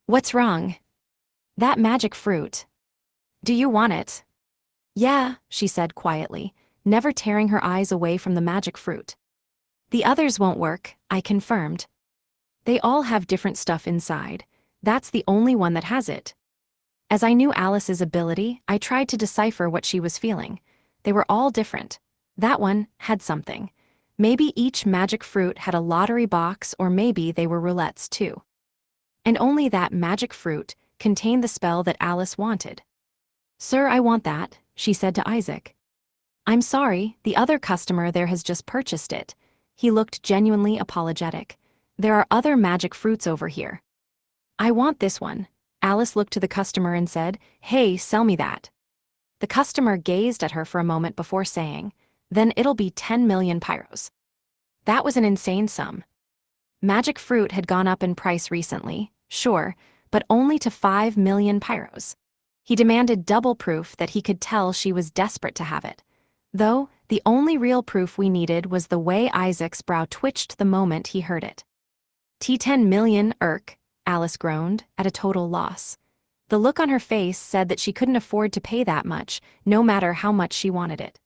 Speaker 1: What's wrong? That magic fruit. Do you want it? Yeah, she said quietly, never tearing her eyes away from the magic fruit. The others won't work, I confirmed. They all have different stuff inside. That's the only one that has it. As I knew Alice's ability, I tried to decipher what she was feeling. They were all different. That one had something. Maybe each magic fruit had a lottery box, or maybe they were roulettes too. And only that magic fruit contained the spell that Alice wanted. Sir, I want that, she said to Isaac. I'm sorry, the other customer there has just purchased it. He looked genuinely apologetic. There are other magic fruits over here. I want this one. Alice looked to the customer and said, Hey, sell me that. The customer gazed at her for a moment before saying, Then it'll be 10 million pyros. That was an insane sum. Magic fruit had gone up in price recently, sure, but only to 5 million pyros. He demanded double proof that he could tell she was desperate to have it. Though, the only real proof we needed was the way Isaac's brow twitched the moment he heard it. T10 million, Alice groaned, at a total loss. The look on her face said that she couldn't afford to pay that much, no matter how much she wanted it.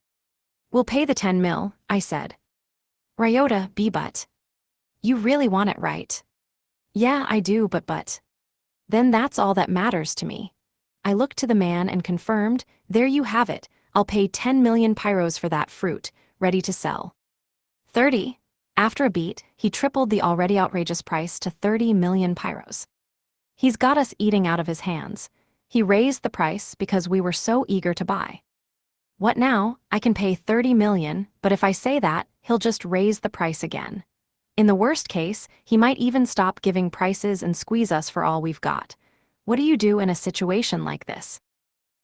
Speaker 1: We'll pay the 10 mil, I said. Ryota, but. You really want it, right? Yeah, I do, but. Then that's all that matters to me. I looked to the man and confirmed, There you have it, I'll pay 10 million pyros for that fruit, ready to sell. 30. After a beat, he tripled the already outrageous price to 30 million pyros. He's got us eating out of his hands. He raised the price because we were so eager to buy. What now? I can pay 30 million, but if I say that, he'll just raise the price again. In the worst case, he might even stop giving prices and squeeze us for all we've got. What do you do in a situation like this?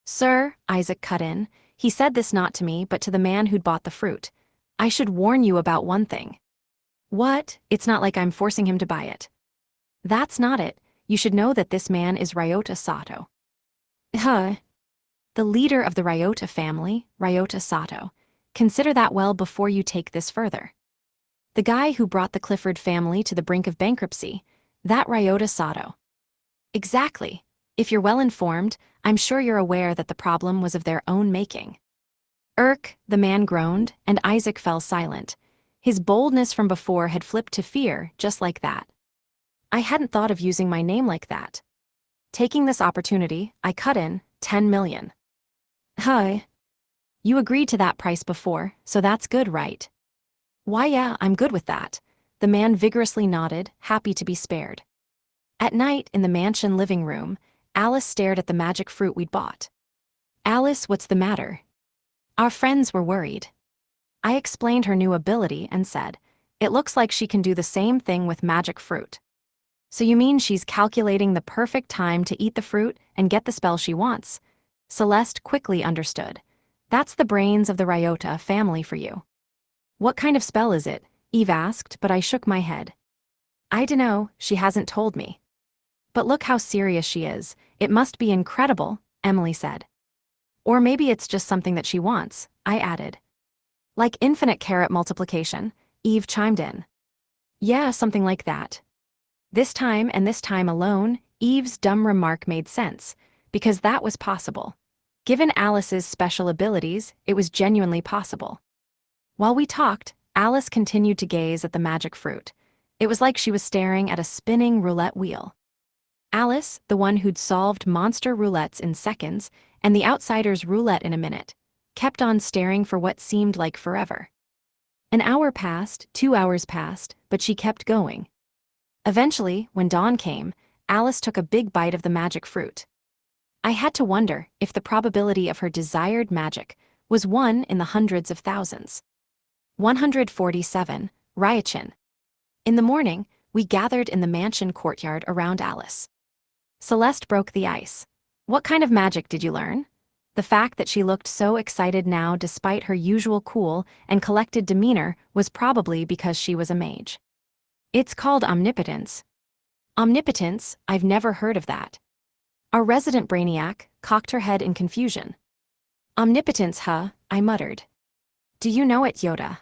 Speaker 1: Sir, Isaac cut in, he said this not to me but to the man who'd bought the fruit. I should warn you about one thing. What? It's not like I'm forcing him to buy it. That's not it. You should know that this man is Ryota Sato. The leader of the Ryota family, Ryota Sato. Consider that well before you take this further. The guy who brought the Clifford family to the brink of bankruptcy, that Ryota Sato. Exactly. If you're well informed, I'm sure you're aware that the problem was of their own making. The man groaned, and Isaac fell silent. His boldness from before had flipped to fear, just like that. I hadn't thought of using my name like that. Taking this opportunity, I cut in, 10 million. You agreed to that price before, so that's good, right? Why, yeah, I'm good with that. The man vigorously nodded, happy to be spared. At night, in the mansion living room, Alice stared at the magic fruit we'd bought. Alice, what's the matter? Our friends were worried. I explained her new ability and said, It looks like she can do the same thing with magic fruit. So you mean she's calculating the perfect time to eat the fruit and get the spell she wants? Celeste quickly understood. That's the brains of the Ryota family for you. What kind of spell is it? Eve asked, but I shook my head. I dunno, she hasn't told me. But look how serious she is. It must be incredible, Emily said. Or maybe it's just something that she wants, I added. Like infinite carat multiplication, Eve chimed in. Yeah, something like that. This time and this time alone, Eve's dumb remark made sense, because that was possible. Given Alice's special abilities, it was genuinely possible. While we talked, Alice continued to gaze at the magic fruit. It was like she was staring at a spinning roulette wheel. Alice, the one who'd solved monster roulettes in seconds, and the outsider's roulette in a minute, kept on staring for what seemed like forever. An hour passed, 2 hours passed, but she kept going. Eventually, when dawn came, Alice took a big bite of the magic fruit. I had to wonder if the probability of her desired magic was 1 in the hundreds of thousands. 147, Ryachin. In the morning, we gathered in the mansion courtyard around Alice. Celeste broke the ice. What kind of magic did you learn? The fact that she looked so excited now despite her usual cool and collected demeanor was probably because she was a mage. It's called omnipotence. Omnipotence? I've never heard of that. Our resident brainiac cocked her head in confusion. Omnipotence, huh? I muttered. Do you know it, Yoda?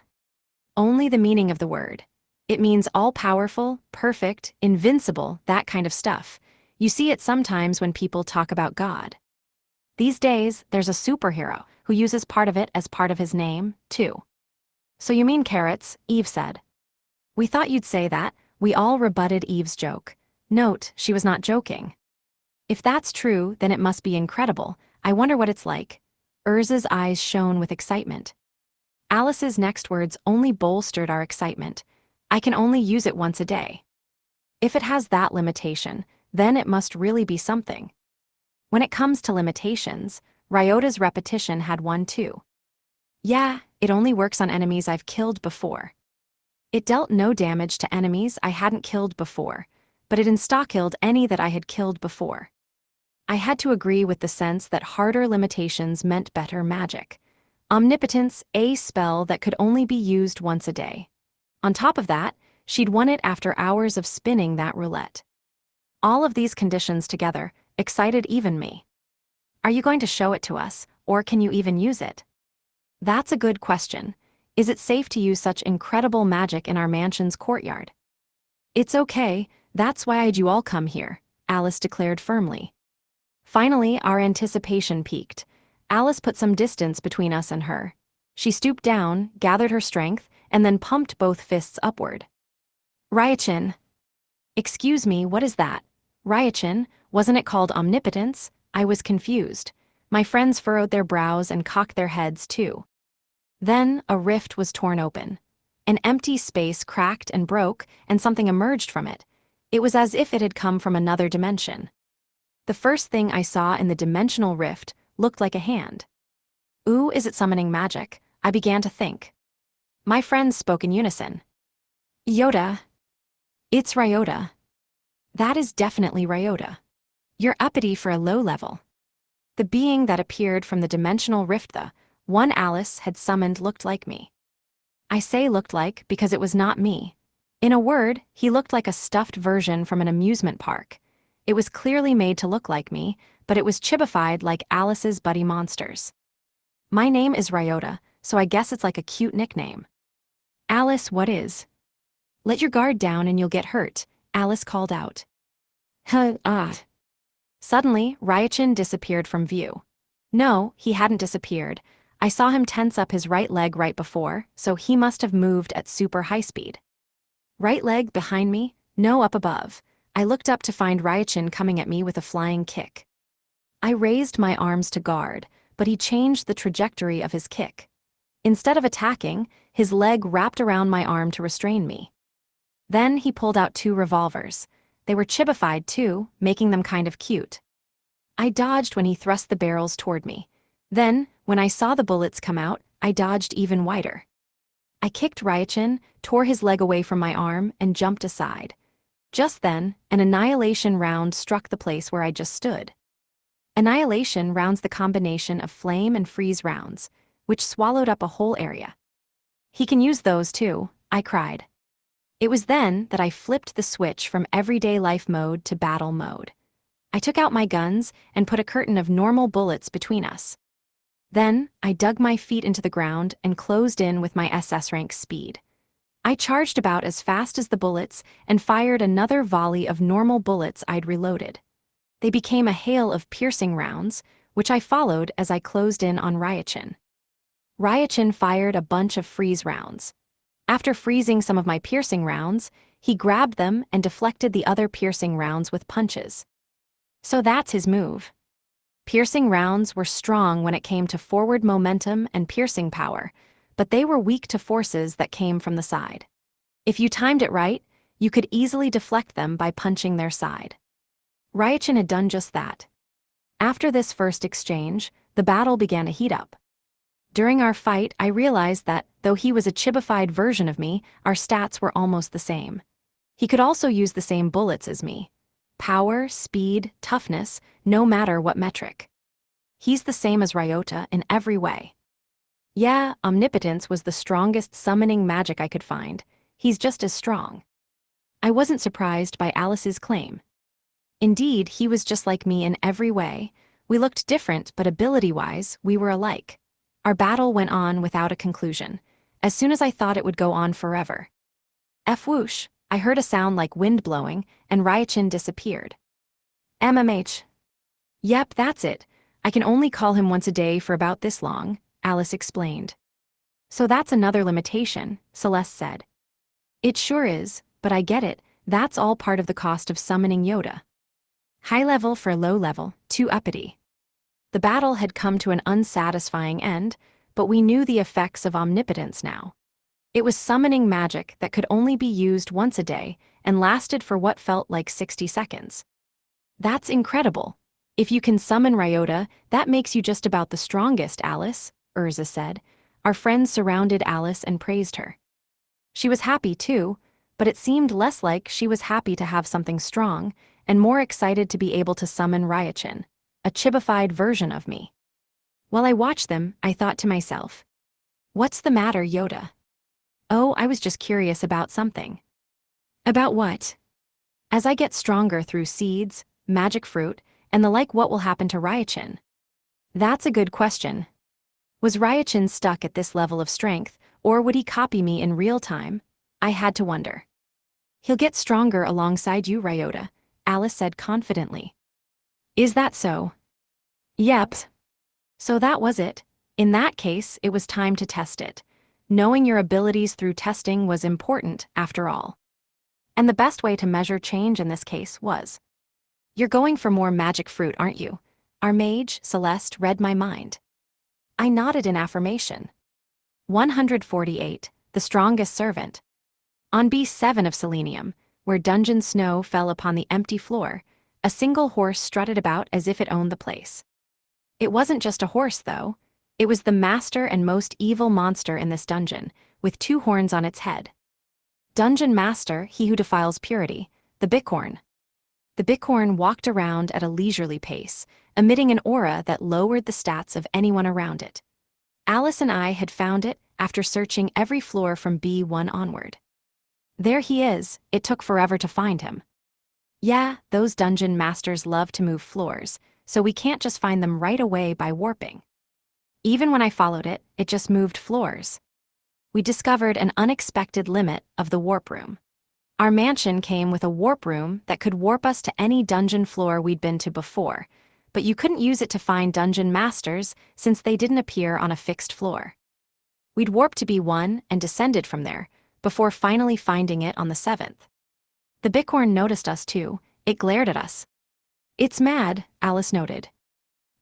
Speaker 1: Only the meaning of the word. It means all-powerful, perfect, invincible, that kind of stuff. You see it sometimes when people talk about God. These days, there's a superhero who uses part of it as part of his name, too. So you mean carrots, Eve said. We thought you'd say that. We all rebutted Eve's joke. Note, she was not joking. If that's true, then it must be incredible. I wonder what it's like. Urza's eyes shone with excitement. Alice's next words only bolstered our excitement. I can only use it once a day. If it has that limitation, then it must really be something. When it comes to limitations, Ryota's repetition had one too. Yeah, it only works on enemies I've killed before. It dealt no damage to enemies I hadn't killed before, but it insta-killed any that I had killed before. I had to agree with the sense that harder limitations meant better magic. Omnipotence, a spell that could only be used once a day. On top of that, she'd won it after hours of spinning that roulette. All of these conditions together excited even me. Are you going to show it to us, or can you even use it? That's a good question. Is it safe to use such incredible magic in our mansion's courtyard? It's okay, that's why I'd you all come here, Alice declared firmly. Finally, our anticipation peaked. Alice put some distance between us and her. She stooped down, gathered her strength, and then pumped both fists upward. Ryachin. Excuse me, what is that? Ryachin, wasn't it called omnipotence? I was confused. My friends furrowed their brows and cocked their heads too. Then, a rift was torn open. An empty space cracked and broke, and something emerged from it. It was as if it had come from another dimension. The first thing I saw in the dimensional rift looked like a hand. Ooh, is it summoning magic? I began to think. My friends spoke in unison. Yoda. It's Ryota. That is definitely Ryota. You're uppity for a low level. The being that appeared from the dimensional rift, the one Alice had summoned, looked like me. I say looked like because it was not me. In a word, he looked like a stuffed version from an amusement park. It was clearly made to look like me, but it was chibified like Alice's buddy monsters. My name is Ryota, so I guess it's like a cute nickname. Alice, what is? Let your guard down and you'll get hurt, Alice called out. Suddenly, Ryachin disappeared from view. No, he hadn't disappeared. I saw him tense up his right leg right before, so he must have moved at super high speed. Right leg behind me, no up above. I looked up to find Ryachin coming at me with a flying kick. I raised my arms to guard, but he changed the trajectory of his kick. Instead of attacking, his leg wrapped around my arm to restrain me. Then he pulled out 2 revolvers. They were chibified too, making them kind of cute. I dodged when he thrust the barrels toward me. Then, when I saw the bullets come out, I dodged even wider. I kicked Ryachin, tore his leg away from my arm, and jumped aside. Just then, an annihilation round struck the place where I just stood. Annihilation rounds the combination of flame and freeze rounds, which swallowed up a whole area. He can use those too, I cried. It was then that I flipped the switch from everyday life mode to battle mode. I took out my guns and put a curtain of normal bullets between us. Then, I dug my feet into the ground and closed in with my SS rank speed. I charged about as fast as the bullets and fired another volley of normal bullets I'd reloaded. They became a hail of piercing rounds, which I followed as I closed in on Ryachin. Ryachin fired a bunch of freeze rounds. After freezing some of my piercing rounds, he grabbed them and deflected the other piercing rounds with punches. So that's his move. Piercing rounds were strong when it came to forward momentum and piercing power, but they were weak to forces that came from the side. If you timed it right, you could easily deflect them by punching their side. Ryachin had done just that. After this first exchange, the battle began to heat up. During our fight, I realized that, though he was a chibified version of me, our stats were almost the same. He could also use the same bullets as me. Power, speed, toughness, no matter what metric. He's the same as Ryota in every way. Yeah, Omnipotence was the strongest summoning magic I could find. He's just as strong. I wasn't surprised by Alice's claim. Indeed, he was just like me in every way. We looked different, but ability-wise, we were alike. Our battle went on without a conclusion, as soon as I thought it would go on forever. Whoosh, I heard a sound like wind blowing, and Ryachin disappeared. MMH. Yep, that's it. I can only call him once a day for about this long, Alice explained. So that's another limitation, Celeste said. It sure is, but I get it, that's all part of the cost of summoning Yoda. High level for low level, too uppity. The battle had come to an unsatisfying end, but we knew the effects of omnipotence now. It was summoning magic that could only be used once a day and lasted for what felt like 60 seconds. That's incredible. If you can summon Ryota, that makes you just about the strongest, Alice, Urza said. Our friends surrounded Alice and praised her. She was happy too, but it seemed less like she was happy to have something strong and more excited to be able to summon Ryachin, a chibified version of me. While I watched them, I thought to myself, "What's the matter, Yoda?" "Oh, I was just curious about something." "About what?" "As I get stronger through seeds, magic fruit, and the like, what will happen to Ryachin?" "That's a good question. Was Ryachin stuck at this level of strength, or would he copy me in real time?" I had to wonder. "He'll get stronger alongside you, Ryota," Alice said confidently. "Is that so?" "Yep." So that was it. In that case, it was time to test it. Knowing your abilities through testing was important, after all. And the best way to measure change in this case was, "You're going for more magic fruit, aren't you?" Our mage, Celeste, read my mind. I nodded in affirmation. 148, the strongest servant. On B7 of Selenium, where dungeon snow fell upon the empty floor, a single horse strutted about as if it owned the place. It wasn't just a horse, though. It was the master and most evil monster in this dungeon, with 2 horns on its head. Dungeon Master, he who defiles purity, the Bicorn. The Bicorn walked around at a leisurely pace, emitting an aura that lowered the stats of anyone around it. Alice and I had found it after searching every floor from B1 onward. There he is, it took forever to find him. Yeah, those dungeon masters love to move floors, so we can't just find them right away by warping. Even when I followed it, it just moved floors. We discovered an unexpected limit of the warp room. Our mansion came with a warp room that could warp us to any dungeon floor we'd been to before, but you couldn't use it to find dungeon masters since they didn't appear on a fixed floor. We'd warped to B1 and descended from there, before finally finding it on the 7th. The Bicorn noticed us too. It glared at us. "It's mad," Alice noted.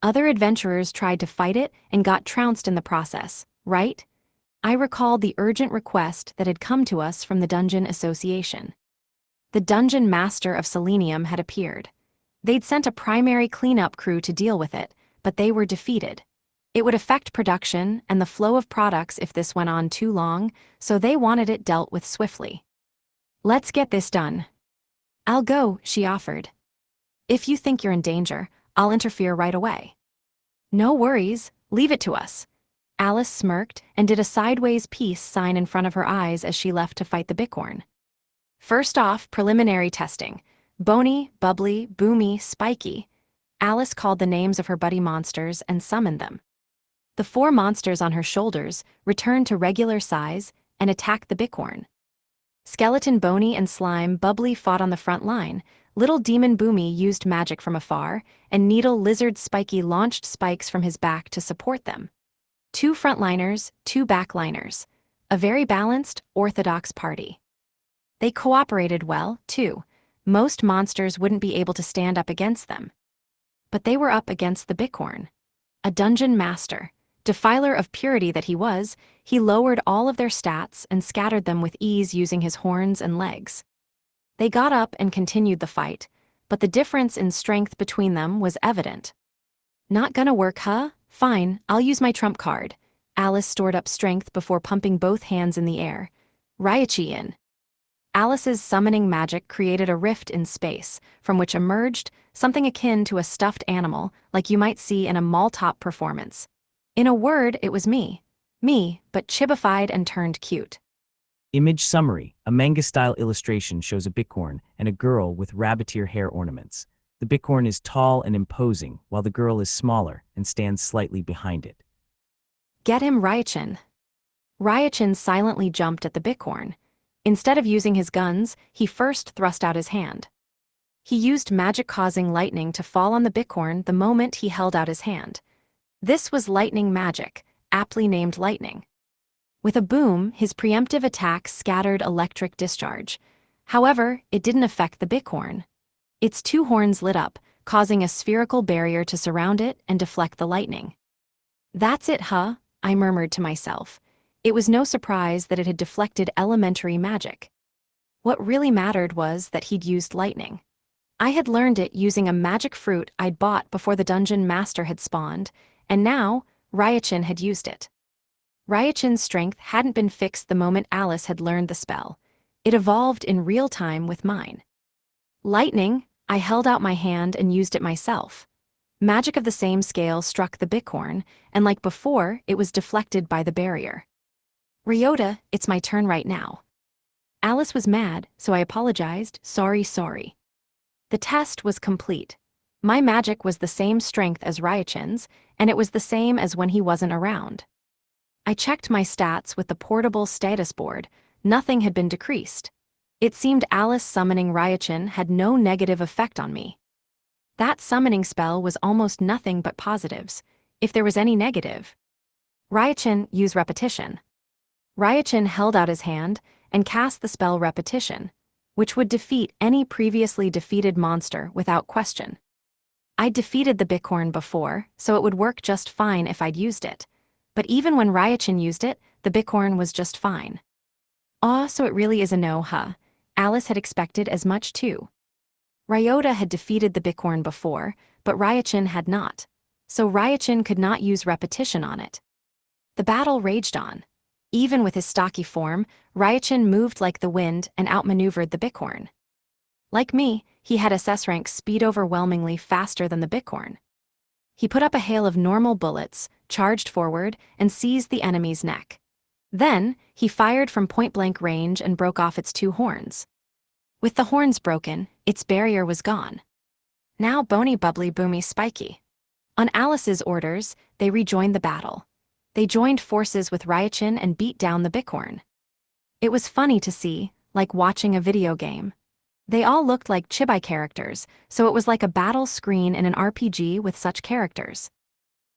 Speaker 1: "Other adventurers tried to fight it and got trounced in the process, right?" I recalled the urgent request that had come to us from the Dungeon Association. The Dungeon Master of Selenium had appeared. They'd sent a primary cleanup crew to deal with it, but they were defeated. It would affect production and the flow of products if this went on too long, so they wanted it dealt with swiftly. "Let's get this done." "I'll go," she offered. "If you think you're in danger, I'll interfere right away." "No worries, leave it to us." Alice smirked and did a sideways peace sign in front of her eyes as she left to fight the Bicorn. First off, preliminary testing. Bony, Bubbly, Boomy, Spiky. Alice called the names of her buddy monsters and summoned them. The 4 monsters on her shoulders returned to regular size and attacked the Bicorn. Skeleton Bony and Slime Bubbly fought on the front line, Little Demon Boomy used magic from afar, and Needle Lizard Spiky launched spikes from his back to support them. 2 frontliners, 2 backliners. A very balanced, orthodox party. They cooperated well, too. Most monsters wouldn't be able to stand up against them. But they were up against the Bicorn. A dungeon master. Defiler of purity that he was, he lowered all of their stats and scattered them with ease using his horns and legs. They got up and continued the fight, but the difference in strength between them was evident. Not gonna work, huh? Fine, I'll use my trump card. Alice stored up strength before pumping both hands in the air. Raichi in. Alice's summoning magic created a rift in space, from which emerged something akin to a stuffed animal, like you might see in a mall top performance. In a word, it was me. Me, but chibified and turned cute.
Speaker 2: Image summary: a manga-style illustration shows a bicorn and a girl with rabbiteer hair ornaments. The bicorn is tall and imposing, while the girl is smaller and stands slightly behind it.
Speaker 1: Get him, Ryachin. Ryachin silently jumped at the bicorn. Instead of using his guns, he first thrust out his hand. He used magic-causing lightning to fall on the bicorn the moment he held out his hand. This was lightning magic, aptly named lightning. With a boom, his preemptive attack scattered electric discharge. However, it didn't affect the bicorn. Its two horns lit up, causing a spherical barrier to surround it and deflect the lightning. That's it, huh? I murmured to myself. It was no surprise that it had deflected elementary magic. What really mattered was that he'd used lightning. I had learned it using a magic fruit I'd bought before the dungeon master had spawned, and now Ryachin had used it. Ryachin's strength hadn't been fixed the moment Alice had learned the spell. It evolved in real time with mine. Lightning, I held out my hand and used it myself. Magic of the same scale struck the bicorn, and like before, it was deflected by the barrier. Ryota, it's my turn right now. Alice was mad, so I apologized, sorry. The test was complete. My magic was the same strength as Ryachin's, and it was the same as when he wasn't around. I checked my stats with the portable status board. Nothing had been decreased. It seemed Alice summoning Ryachin had no negative effect on me. That summoning spell was almost nothing but positives, if there was any negative. Ryachin, use repetition. Ryachin held out his hand and cast the spell repetition, which would defeat any previously defeated monster without question. I'd defeated the bicorn before, so it would work just fine if I'd used it. But even when Ryachin used it, the bicorn was just fine. So it really is a no, huh? Alice had expected as much too. Ryota had defeated the bicorn before, but Ryachin had not. So Ryachin could not use repetition on it. The battle raged on. Even with his stocky form, Ryachin moved like the wind and outmaneuvered the bicorn. Like me, he had SS rank speed overwhelmingly faster than the bicorn. He put up a hail of normal bullets, charged forward, and seized the enemy's neck. Then, he fired from point-blank range and broke off its two horns. With the horns broken, its barrier was gone. Now bony bubbly boomy spiky. On Alice's orders, they rejoined the battle. They joined forces with Ryachin and beat down the bicorn. It was funny to see, like watching a video game. They all looked like chibi characters, so it was like a battle screen in an RPG with such characters.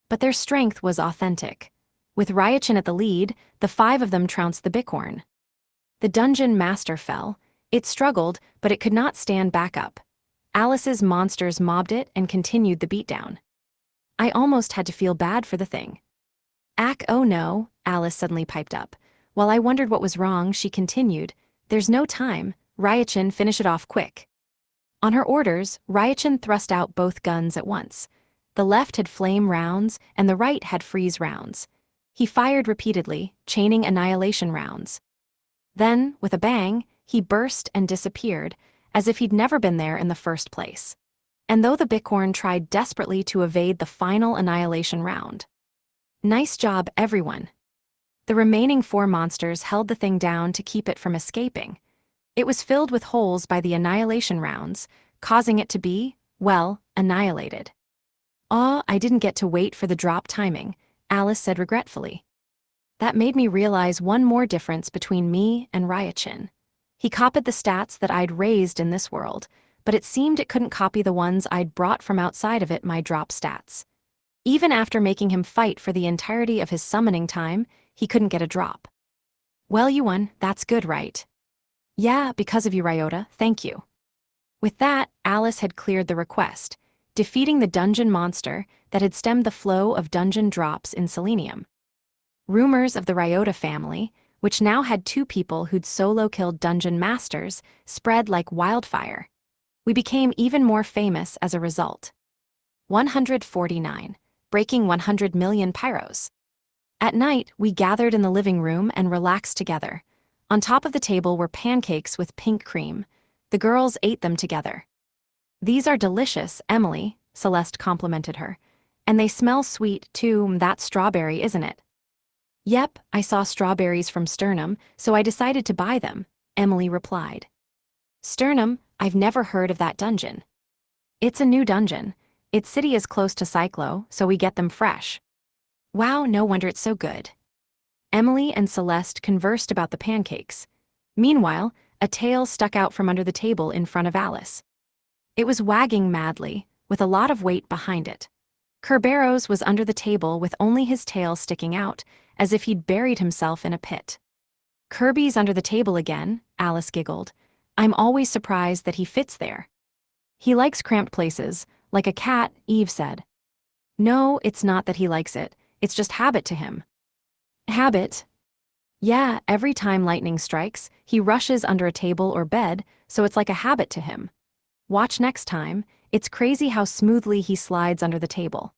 Speaker 1: But their strength was authentic. With Ryachin at the lead, the five of them trounced the bicorn. The dungeon master fell. It struggled, but it could not stand back up. Alice's monsters mobbed it and continued the beatdown. I almost had to feel bad for the thing. Oh no, Alice suddenly piped up. While I wondered what was wrong, she continued, there's no time, Ryachin, finish it off quick. On her orders, Ryachin thrust out both guns at once. The left had flame rounds, and the right had freeze rounds. He fired repeatedly, chaining annihilation rounds. Then, with a bang, he burst and disappeared, as if he'd never been there in the first place. And though the bicorn tried desperately to evade the final annihilation round. Nice job, everyone. The remaining four monsters held the thing down to keep it from escaping. It was filled with holes by the annihilation rounds, causing it to be, well, annihilated. I didn't get to wait for the drop timing, Alice said regretfully. That made me realize one more difference between me and Ryachin. He copied the stats that I'd raised in this world, but it seemed it couldn't copy the ones I'd brought from outside of it, my drop stats. Even after making him fight for the entirety of his summoning time, he couldn't get a drop. Well, you won, that's good, right? Yeah, because of you, Ryota, thank you. With that, Alice had cleared the request. defeating the dungeon monster that had stemmed the flow of dungeon drops in Selenium. Rumors of the Ryota family, which now had 2 people who'd solo killed dungeon masters, spread like wildfire. We became even more famous as a result. 149. Breaking 100 million pyros. At night, we gathered in the living room and relaxed together. On top of the table were pancakes with pink cream. The girls ate them together. "These are delicious, Emily," Celeste complimented her. "And they smell sweet, too. That's strawberry, isn't it?" "Yep, I saw strawberries from Sternum, so I decided to buy them," Emily replied. "Sternum? I've never heard of that dungeon." "It's a new dungeon. Its city is close to Cyclo, so we get them fresh." "Wow, no wonder it's so good." Emily and Celeste conversed about the pancakes. Meanwhile, a tail stuck out from under the table in front of Alice. It was wagging madly, with a lot of weight behind it. Kerberos was under the table with only his tail sticking out, as if he'd buried himself in a pit. "Kirby's under the table again," Alice giggled. "I'm always surprised that he fits there." "He likes cramped places, like a cat," Eve said. "No, it's not that he likes it, it's just habit to him." "Habit?" "Yeah, every time lightning strikes, he rushes under a table or bed, so it's like a habit to him. Watch next time, it's crazy how smoothly he slides under the table."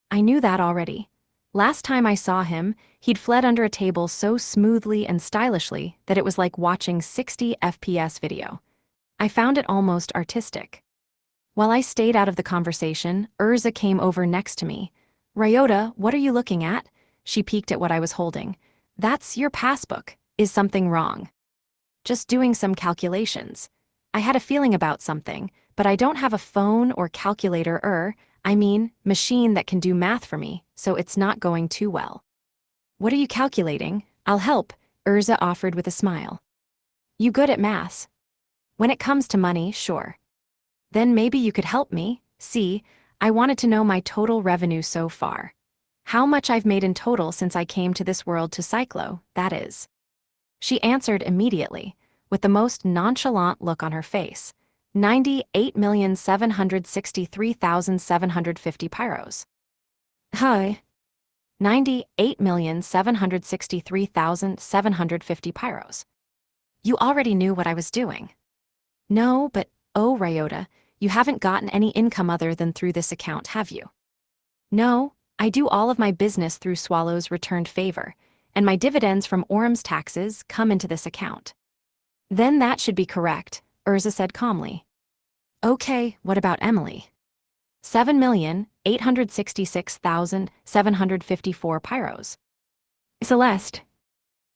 Speaker 1: "I knew that already. Last time I saw him, he'd fled under a table so smoothly and stylishly that it was like watching 60 FPS video. I found it almost artistic." While I stayed out of the conversation, Urza came over next to me. "Ryota, what are you looking at?" She peeked at what I was holding. "That's your passbook. Is something wrong?" "Just doing some calculations. I had a feeling about something, but I don't have a phone or calculator machine that can do math for me, so it's not going too well." "What are you calculating? I'll help," Urza offered with a smile. "You good at maths?" "When it comes to money, sure." "Then maybe you could help me. See, I wanted to know my total revenue so far. How much I've made in total since I came to this world to Cyclo, that is." She answered immediately, with the most nonchalant look on her face. 98,763,750 pyros. Hi. 98,763,750 pyros. You already knew what I was doing. No, but, oh Ryota, you haven't gotten any income other than through this account, have you? No, I do all of my business through Swallow's returned favor, and my dividends from Orum's taxes come into this account. Then that should be correct, Urza said calmly. Okay, what about Emily? 7,866,754 pyros. Celeste.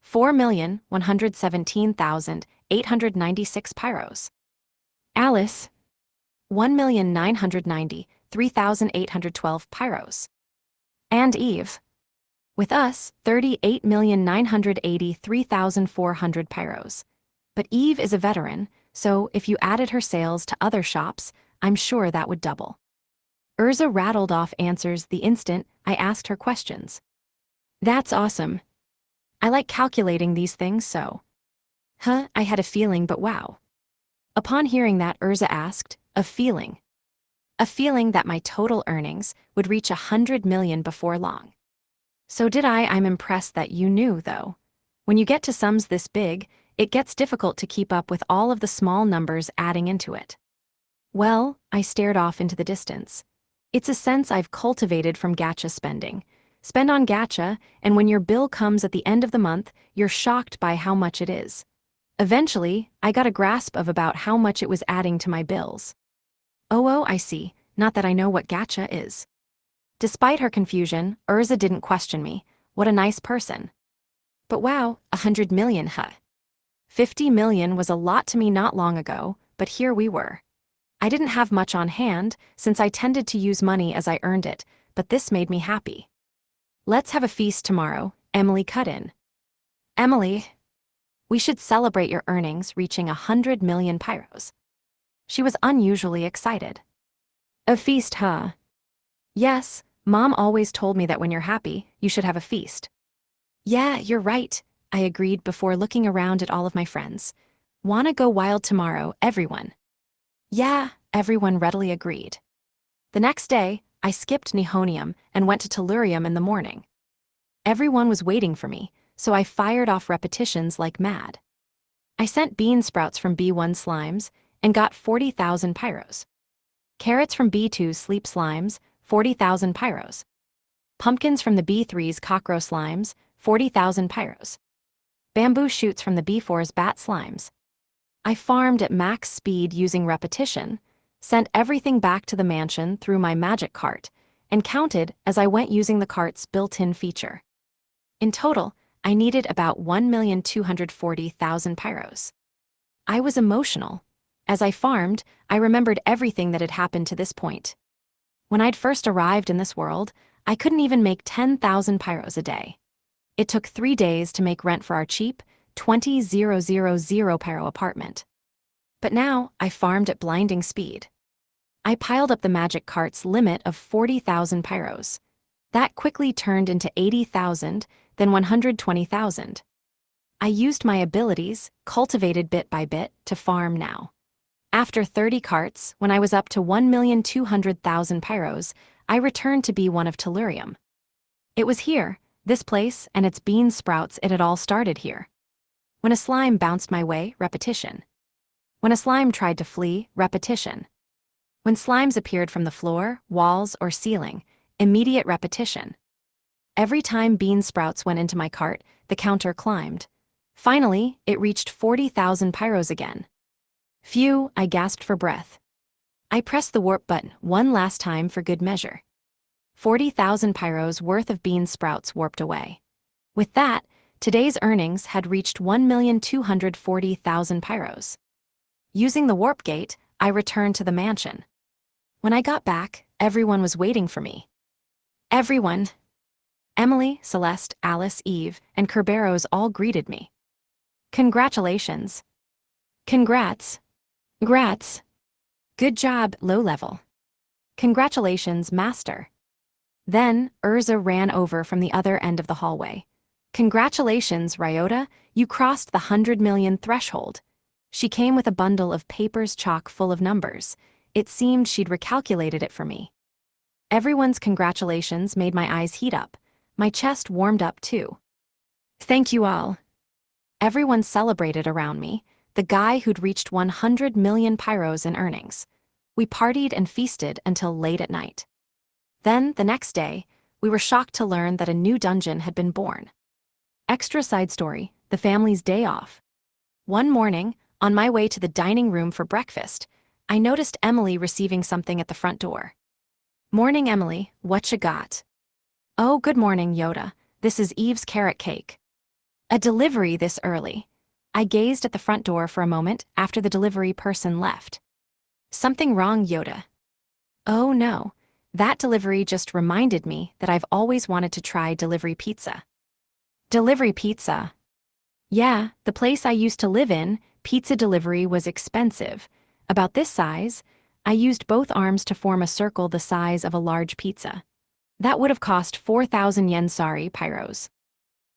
Speaker 1: 4,117,896 pyros. Alice. 1,993,812 pyros. And Eve. With us, 38,983,400 pyros. But Eve is a veteran, so if you added her sales to other shops, I'm sure that would double. Urza rattled off answers the instant I asked her questions. That's awesome. I like calculating these things, so. I had a feeling, but wow. Upon hearing that, Urza asked, a feeling. A feeling that my total earnings would reach 100 million before long. So did I. I'm impressed that you knew, though. When you get to sums this big, it gets difficult to keep up with all of the small numbers adding into it. Well, I stared off into the distance. It's a sense I've cultivated from gacha spending. Spend on gacha, and when your bill comes at the end of the month, you're shocked by how much it is. Eventually, I got a grasp of about how much it was adding to my bills. Oh, I see, not that I know what gacha is. Despite her confusion, Urza didn't question me. What a nice person. But wow, 100 million, 50 million was a lot to me not long ago, but here we were. I didn't have much on hand, since I tended to use money as I earned it, but this made me happy. Let's have a feast tomorrow, Emily cut in. Emily, we should celebrate your earnings reaching 100 million pyros. She was unusually excited. A feast, huh? Yes, Mom always told me that when you're happy, you should have a feast. Yeah, you're right, I agreed before looking around at all of my friends. Wanna go wild tomorrow, everyone? Yeah, everyone readily agreed. The next day, I skipped Nihonium and went to Tellurium in the morning. Everyone was waiting for me, so I fired off repetitions like mad. I sent bean sprouts from B1 slimes and got 40,000 pyros. Carrots from B2's sleep slimes, 40,000 pyros. Pumpkins from the B3's cockroach slimes, 40,000 pyros. Bamboo shoots from the B4's bat slimes. I farmed at max speed using repetition, sent everything back to the mansion through my magic cart, and counted as I went using the cart's built-in feature. In total, I needed about 1,240,000 pyros. I was emotional. As I farmed, I remembered everything that had happened to this point. When I'd first arrived in this world, I couldn't even make 10,000 pyros a day. It took 3 days to make rent for our cheap, 20,000 pyro apartment. But now, I farmed at blinding speed. I piled up the magic cart's limit of 40,000 pyros. That quickly turned into 80,000, then 120,000. I used my abilities, cultivated bit by bit, to farm now. After 30 carts, when I was up to 1,200,000 pyros, I returned to B1 of Tellurium. It was here, this place and its bean sprouts, it had all started here. When a slime bounced my way, repetition. When a slime tried to flee, repetition. When slimes appeared from the floor, walls, or ceiling, immediate repetition. Every time bean sprouts went into my cart, the counter climbed. Finally, it reached 40,000 pyros again. Phew, I gasped for breath. I pressed the warp button one last time for good measure. 40,000 pyros worth of bean sprouts warped away. With that, today's earnings had reached 1,240,000 pyros. Using the warp gate, I returned to the mansion. When I got back, everyone was waiting for me. Everyone. Emily, Celeste, Alice, Eve, and Kerberos all greeted me. Congratulations. Congrats. Grats. Good job, low level. Congratulations, master. Then, Urza ran over from the other end of the hallway. Congratulations, Ryota, you crossed the 100 million threshold. She came with a bundle of papers chock full of numbers. It seemed she'd recalculated it for me. Everyone's congratulations made my eyes heat up. My chest warmed up too. Thank you all. Everyone celebrated around me, the guy who'd reached 100 million pyros in earnings. We partied and feasted until late at night. Then, the next day, we were shocked to learn that a new dungeon had been born. Extra side story, the family's day off. One morning, on my way to the dining room for breakfast, I noticed Emily receiving something at the front door. Morning, Emily, what you got? Oh, good morning, Yoda. This is Eve's carrot cake. A delivery this early. I gazed at the front door for a moment after the delivery person left. Something wrong, Yoda? Oh no, that delivery just reminded me that I've always wanted to try delivery pizza. Delivery pizza? Yeah, the place I used to live in, pizza delivery was expensive. About this size, I used both arms to form a circle the size of a large pizza. That would have cost 4,000 yen, sorry, pyros.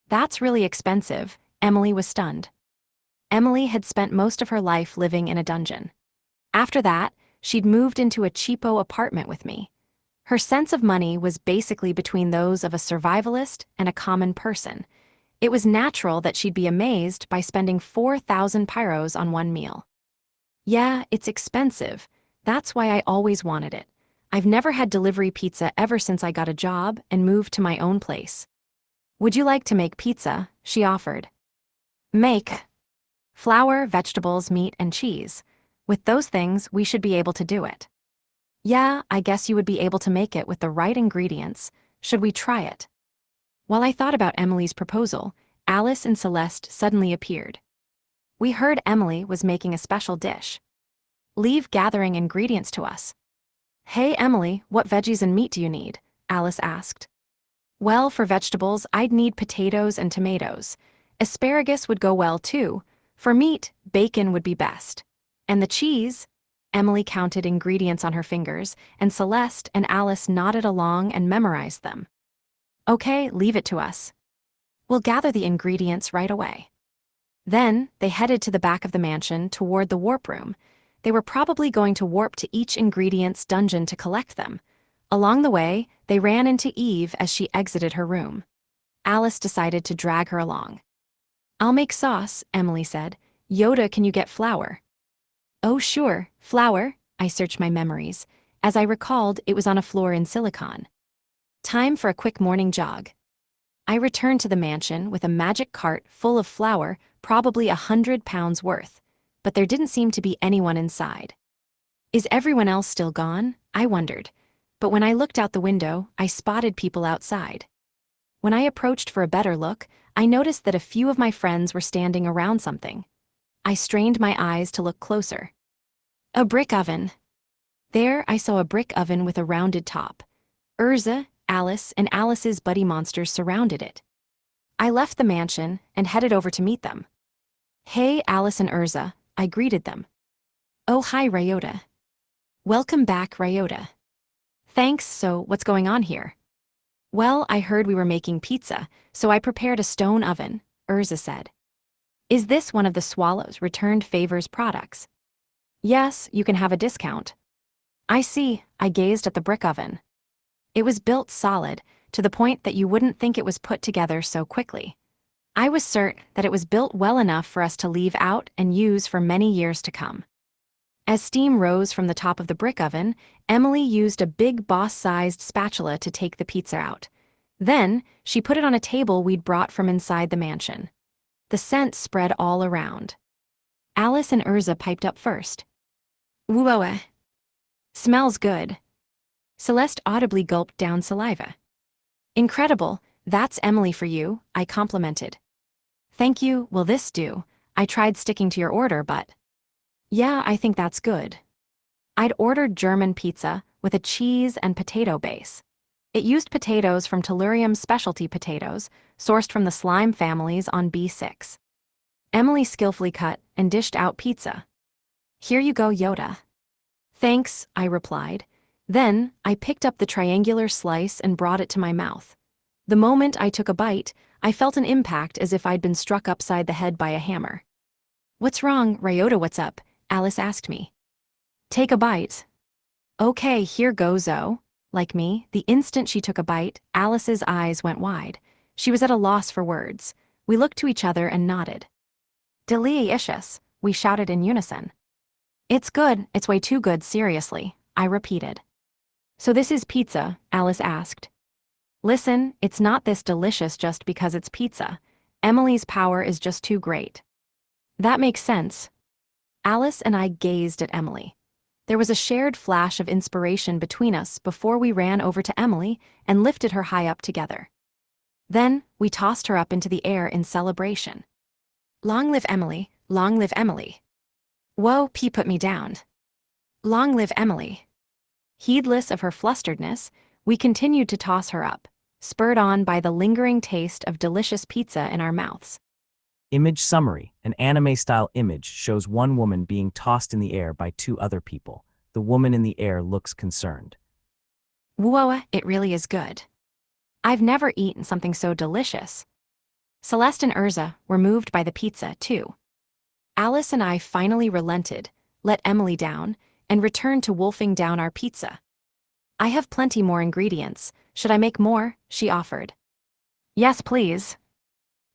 Speaker 1: That's really expensive, Emily was stunned. Emily had spent most of her life living in a dungeon. After that, she'd moved into a cheapo apartment with me. Her sense of money was basically between those of a survivalist and a common person. It was natural that she'd be amazed by spending 4,000 pyros on one meal. Yeah, it's expensive. That's why I always wanted it. I've never had delivery pizza ever since I got a job and moved to my own place. Would you like to make pizza? She offered. Make. Flour, vegetables, meat, and cheese. With those things, we should be able to do it. Yeah, I guess you would be able to make it with the right ingredients. Should we try it? While I thought about Emily's proposal, Alice and Celeste suddenly appeared. We heard Emily was making a special dish. Leave gathering ingredients to us. Hey Emily, what veggies and meat do you need? Alice asked. Well, for vegetables, I'd need potatoes and tomatoes. Asparagus would go well too. For meat, bacon would be best. And the cheese? Emily counted ingredients on her fingers, and Celeste and Alice nodded along and memorized them. Okay, leave it to us. We'll gather the ingredients right away. Then, they headed to the back of the mansion toward the warp room. they were probably going to warp to each ingredient's dungeon to collect them. Along the way, they ran into Eve as she exited her room. Alice decided to drag her along. "I'll make sauce," Emily said. "Yoda, can you get flour?" "Oh sure, flour," I searched my memories. As I recalled, it was on a floor in silicon. Time for a quick morning jog. I returned to the mansion with a magic cart full of flour, probably 100 pounds worth, but there didn't seem to be anyone inside. Is everyone else still gone? I wondered. But when I looked out the window, I spotted people outside. When I approached for a better look, I noticed that a few of my friends were standing around something. I strained my eyes to look closer. A brick oven. There, I saw a brick oven with a rounded top. Urza, Alice, and Alice's buddy monsters surrounded it. I left the mansion and headed over to meet them. "Hey, Alice and Urza," I greeted them. "Oh, hi, Ryota." "Welcome back, Ryota." "Thanks, so what's going on here?" "Well, I heard we were making pizza, so I prepared a stone oven," Urza said. "Is this one of the Swallows Returned Favors products?" "Yes, you can have a discount." "I see," I gazed at the brick oven. It was built solid, to the point that you wouldn't think it was put together so quickly. I was certain that it was built well enough for us to leave out and use for many years to come. As steam rose from the top of the brick oven, Emily used a big boss-sized spatula to take the pizza out. Then, she put it on a table we'd brought from inside the mansion. The scent spread all around. Alice and Urza piped up first. "Whoa, smells good." Celeste audibly gulped down saliva. "Incredible, that's Emily for you," I complimented. "Thank you, will this do? I tried sticking to your order, but..." "Yeah, I think that's good." I'd ordered German pizza with a cheese and potato base. It used potatoes from Tellurium's specialty potatoes, sourced from the slime families on B6. Emily skillfully cut and dished out pizza. "Here you go, Yoda." "Thanks," I replied. Then, I picked up the triangular slice and brought it to my mouth. The moment I took a bite, I felt an impact as if I'd been struck upside the head by a hammer. "What's wrong, Ryota, what's up?" Alice asked me. "Take a bite." "Okay, here goes, oh." Like me, the instant she took a bite, Alice's eyes went wide. She was at a loss for words. We looked to each other and nodded. "Delicious," we shouted in unison. "It's good, it's way too good, seriously," I repeated. "So this is pizza?" Alice asked. "Listen, it's not this delicious just because it's pizza. Emily's power is just too great." "That makes sense." Alice and I gazed at Emily. There was a shared flash of inspiration between us before we ran over to Emily and lifted her high up together. Then, we tossed her up into the air in celebration. "Long live Emily, long live Emily." "Whoa, P put me down." "Long live Emily." Heedless of her flusteredness, we continued to toss her up, spurred on by the lingering taste of delicious pizza in our mouths.
Speaker 2: Image summary. An anime-style image shows one woman being tossed in the air by two other people. The woman in the air looks concerned.
Speaker 1: "Whoa, it really is good. I've never eaten something so delicious." Celeste and Urza were moved by the pizza, too. Alice and I finally relented, let Emily down, and returned to wolfing down our pizza. "I have plenty more ingredients. Should I make more?" she offered. "Yes, please."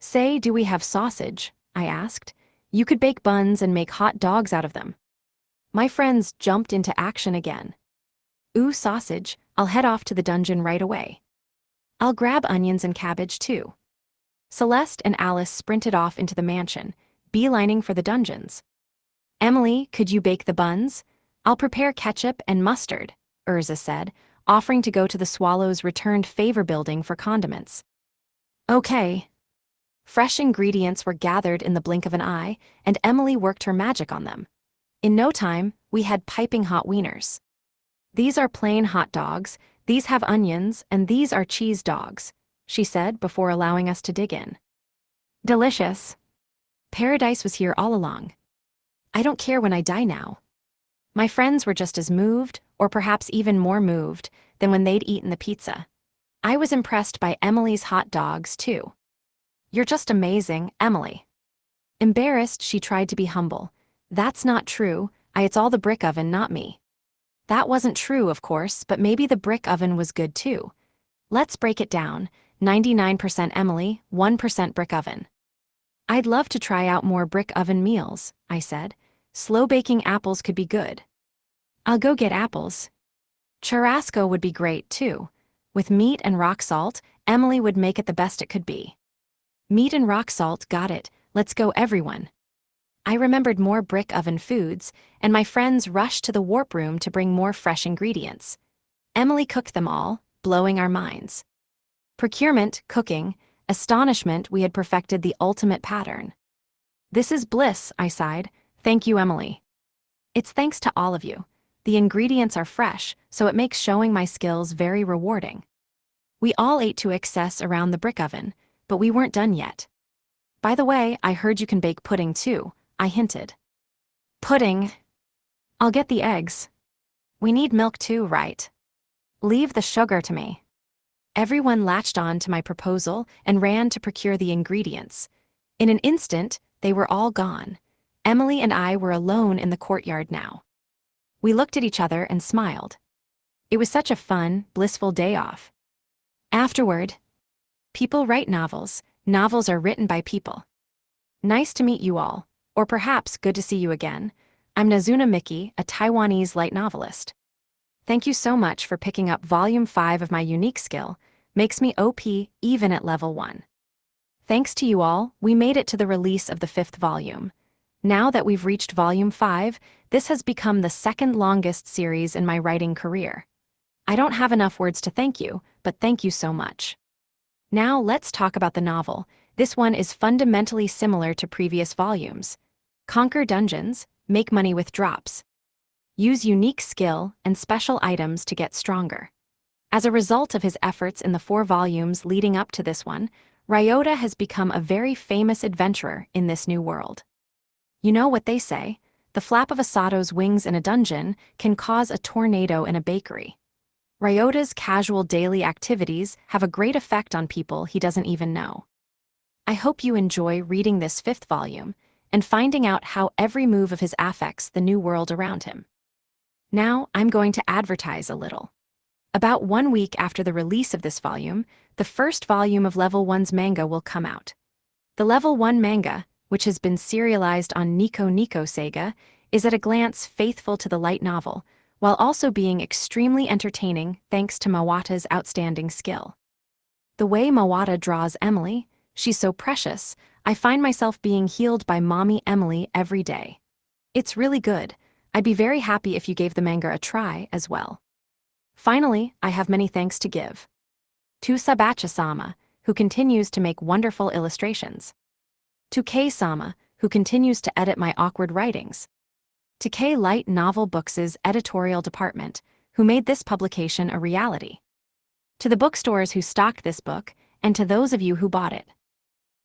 Speaker 1: "Say, do we have sausage?" I asked. "You could bake buns and make hot dogs out of them." My friends jumped into action again. "Ooh, sausage, I'll head off to the dungeon right away." "I'll grab onions and cabbage, too." Celeste and Alice sprinted off into the mansion, beelining for the dungeons. "Emily, could you bake the buns? I'll prepare ketchup and mustard," Urza said, offering to go to the Swallows Returned Favor building for condiments. "Okay." Fresh ingredients were gathered in the blink of an eye, and Emily worked her magic on them. In no time, we had piping hot wieners. "These are plain hot dogs, these have onions, and these are cheese dogs," she said before allowing us to dig in. "Delicious. Paradise was here all along. I don't care when I die now." My friends were just as moved, or perhaps even more moved, than when they'd eaten the pizza. I was impressed by Emily's hot dogs, too. "You're just amazing, Emily." Embarrassed, she tried to be humble. "That's not true, It's all the brick oven, not me. That wasn't true, of course, but maybe the brick oven was good too. Let's break it down. 99% Emily, 1% brick oven. I'd love to try out more brick oven meals, I said. Slow baking apples could be good. I'll go get apples. Churrasco would be great too. With meat and rock salt, Emily would make it the best it could be. Meat and rock salt, got it. Let's go, everyone. I remembered more brick oven foods, and my friends rushed to the warp room to bring more fresh ingredients. Emily cooked them all, blowing our minds. Procurement, cooking, astonishment, we had perfected the ultimate pattern. This is bliss, I sighed. Thank you, Emily. It's thanks to all of you. The ingredients are fresh, so it makes showing my skills very rewarding. We all ate to excess around the brick oven, but we weren't done yet. By the way, I heard you can bake pudding too, I hinted. Pudding? I'll get the eggs. We need milk too, right? Leave the sugar to me. Everyone latched on to my proposal and ran to procure the ingredients. In an instant, they were all gone. Emily and I were alone in the courtyard now. We looked at each other and smiled. It was such a fun, blissful day off. Afterward, people write novels. Novels are written by people. Nice to meet you all, or perhaps good to see you again. I'm Nazuna Miki, a Taiwanese light novelist. Thank you so much for picking up Volume 5 of my unique skill. Makes me OP even at level 1. Thanks to you all, we made it to the release of the 5th volume. Now that we've reached Volume 5, this has become the second longest series in my writing career. I don't have enough words to thank you, but thank you so much. Now let's talk about the novel. This one is fundamentally similar to previous volumes. Conquer dungeons, make money with drops. Use unique skill and special items to get stronger. As a result of his efforts in the 4 volumes leading up to this one, Ryota has become a very famous adventurer in this new world. You know what they say, the flap of a Sato's wings in a dungeon can cause a tornado in a bakery. Ryota's casual daily activities have a great effect on people he doesn't even know. I hope you enjoy reading this 5th volume and finding out how every move of his affects the new world around him. Now I'm going to advertise a little. About 1 week after the release of this volume, the first volume of Level 1's manga will come out. The Level 1 manga, which has been serialized on Nico Nico Sega, is at a glance faithful to the light novel, while also being extremely entertaining thanks to Mawata's outstanding skill. The way Mawata draws Emily, she's so precious, I find myself being healed by Mommy Emily every day. It's really good. I'd be very happy if you gave the manga a try as well. Finally, I have many thanks to give. To Sabacha-sama, who continues to make wonderful illustrations. To Kei-sama, who continues to edit my awkward writings. To K Light Novel Books' editorial department, who made this publication a reality. To the bookstores who stocked this book, and to those of you who bought it.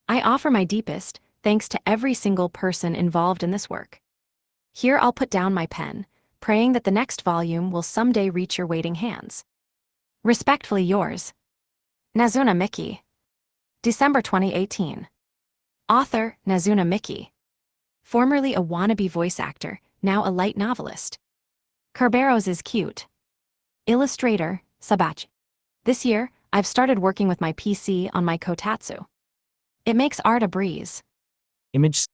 Speaker 1: I offer my deepest thanks to every single person involved in this work. Here I'll put down my pen, praying that the next volume will someday reach your waiting hands. Respectfully yours, Nazuna Miki. December 2018. Author, Nazuna Miki. Formerly a wannabe voice actor, now a light novelist. Kerberos is cute. Illustrator, Sabachi. This year, I've started working with my PC on my Kotatsu. It makes art a breeze.
Speaker 2: Image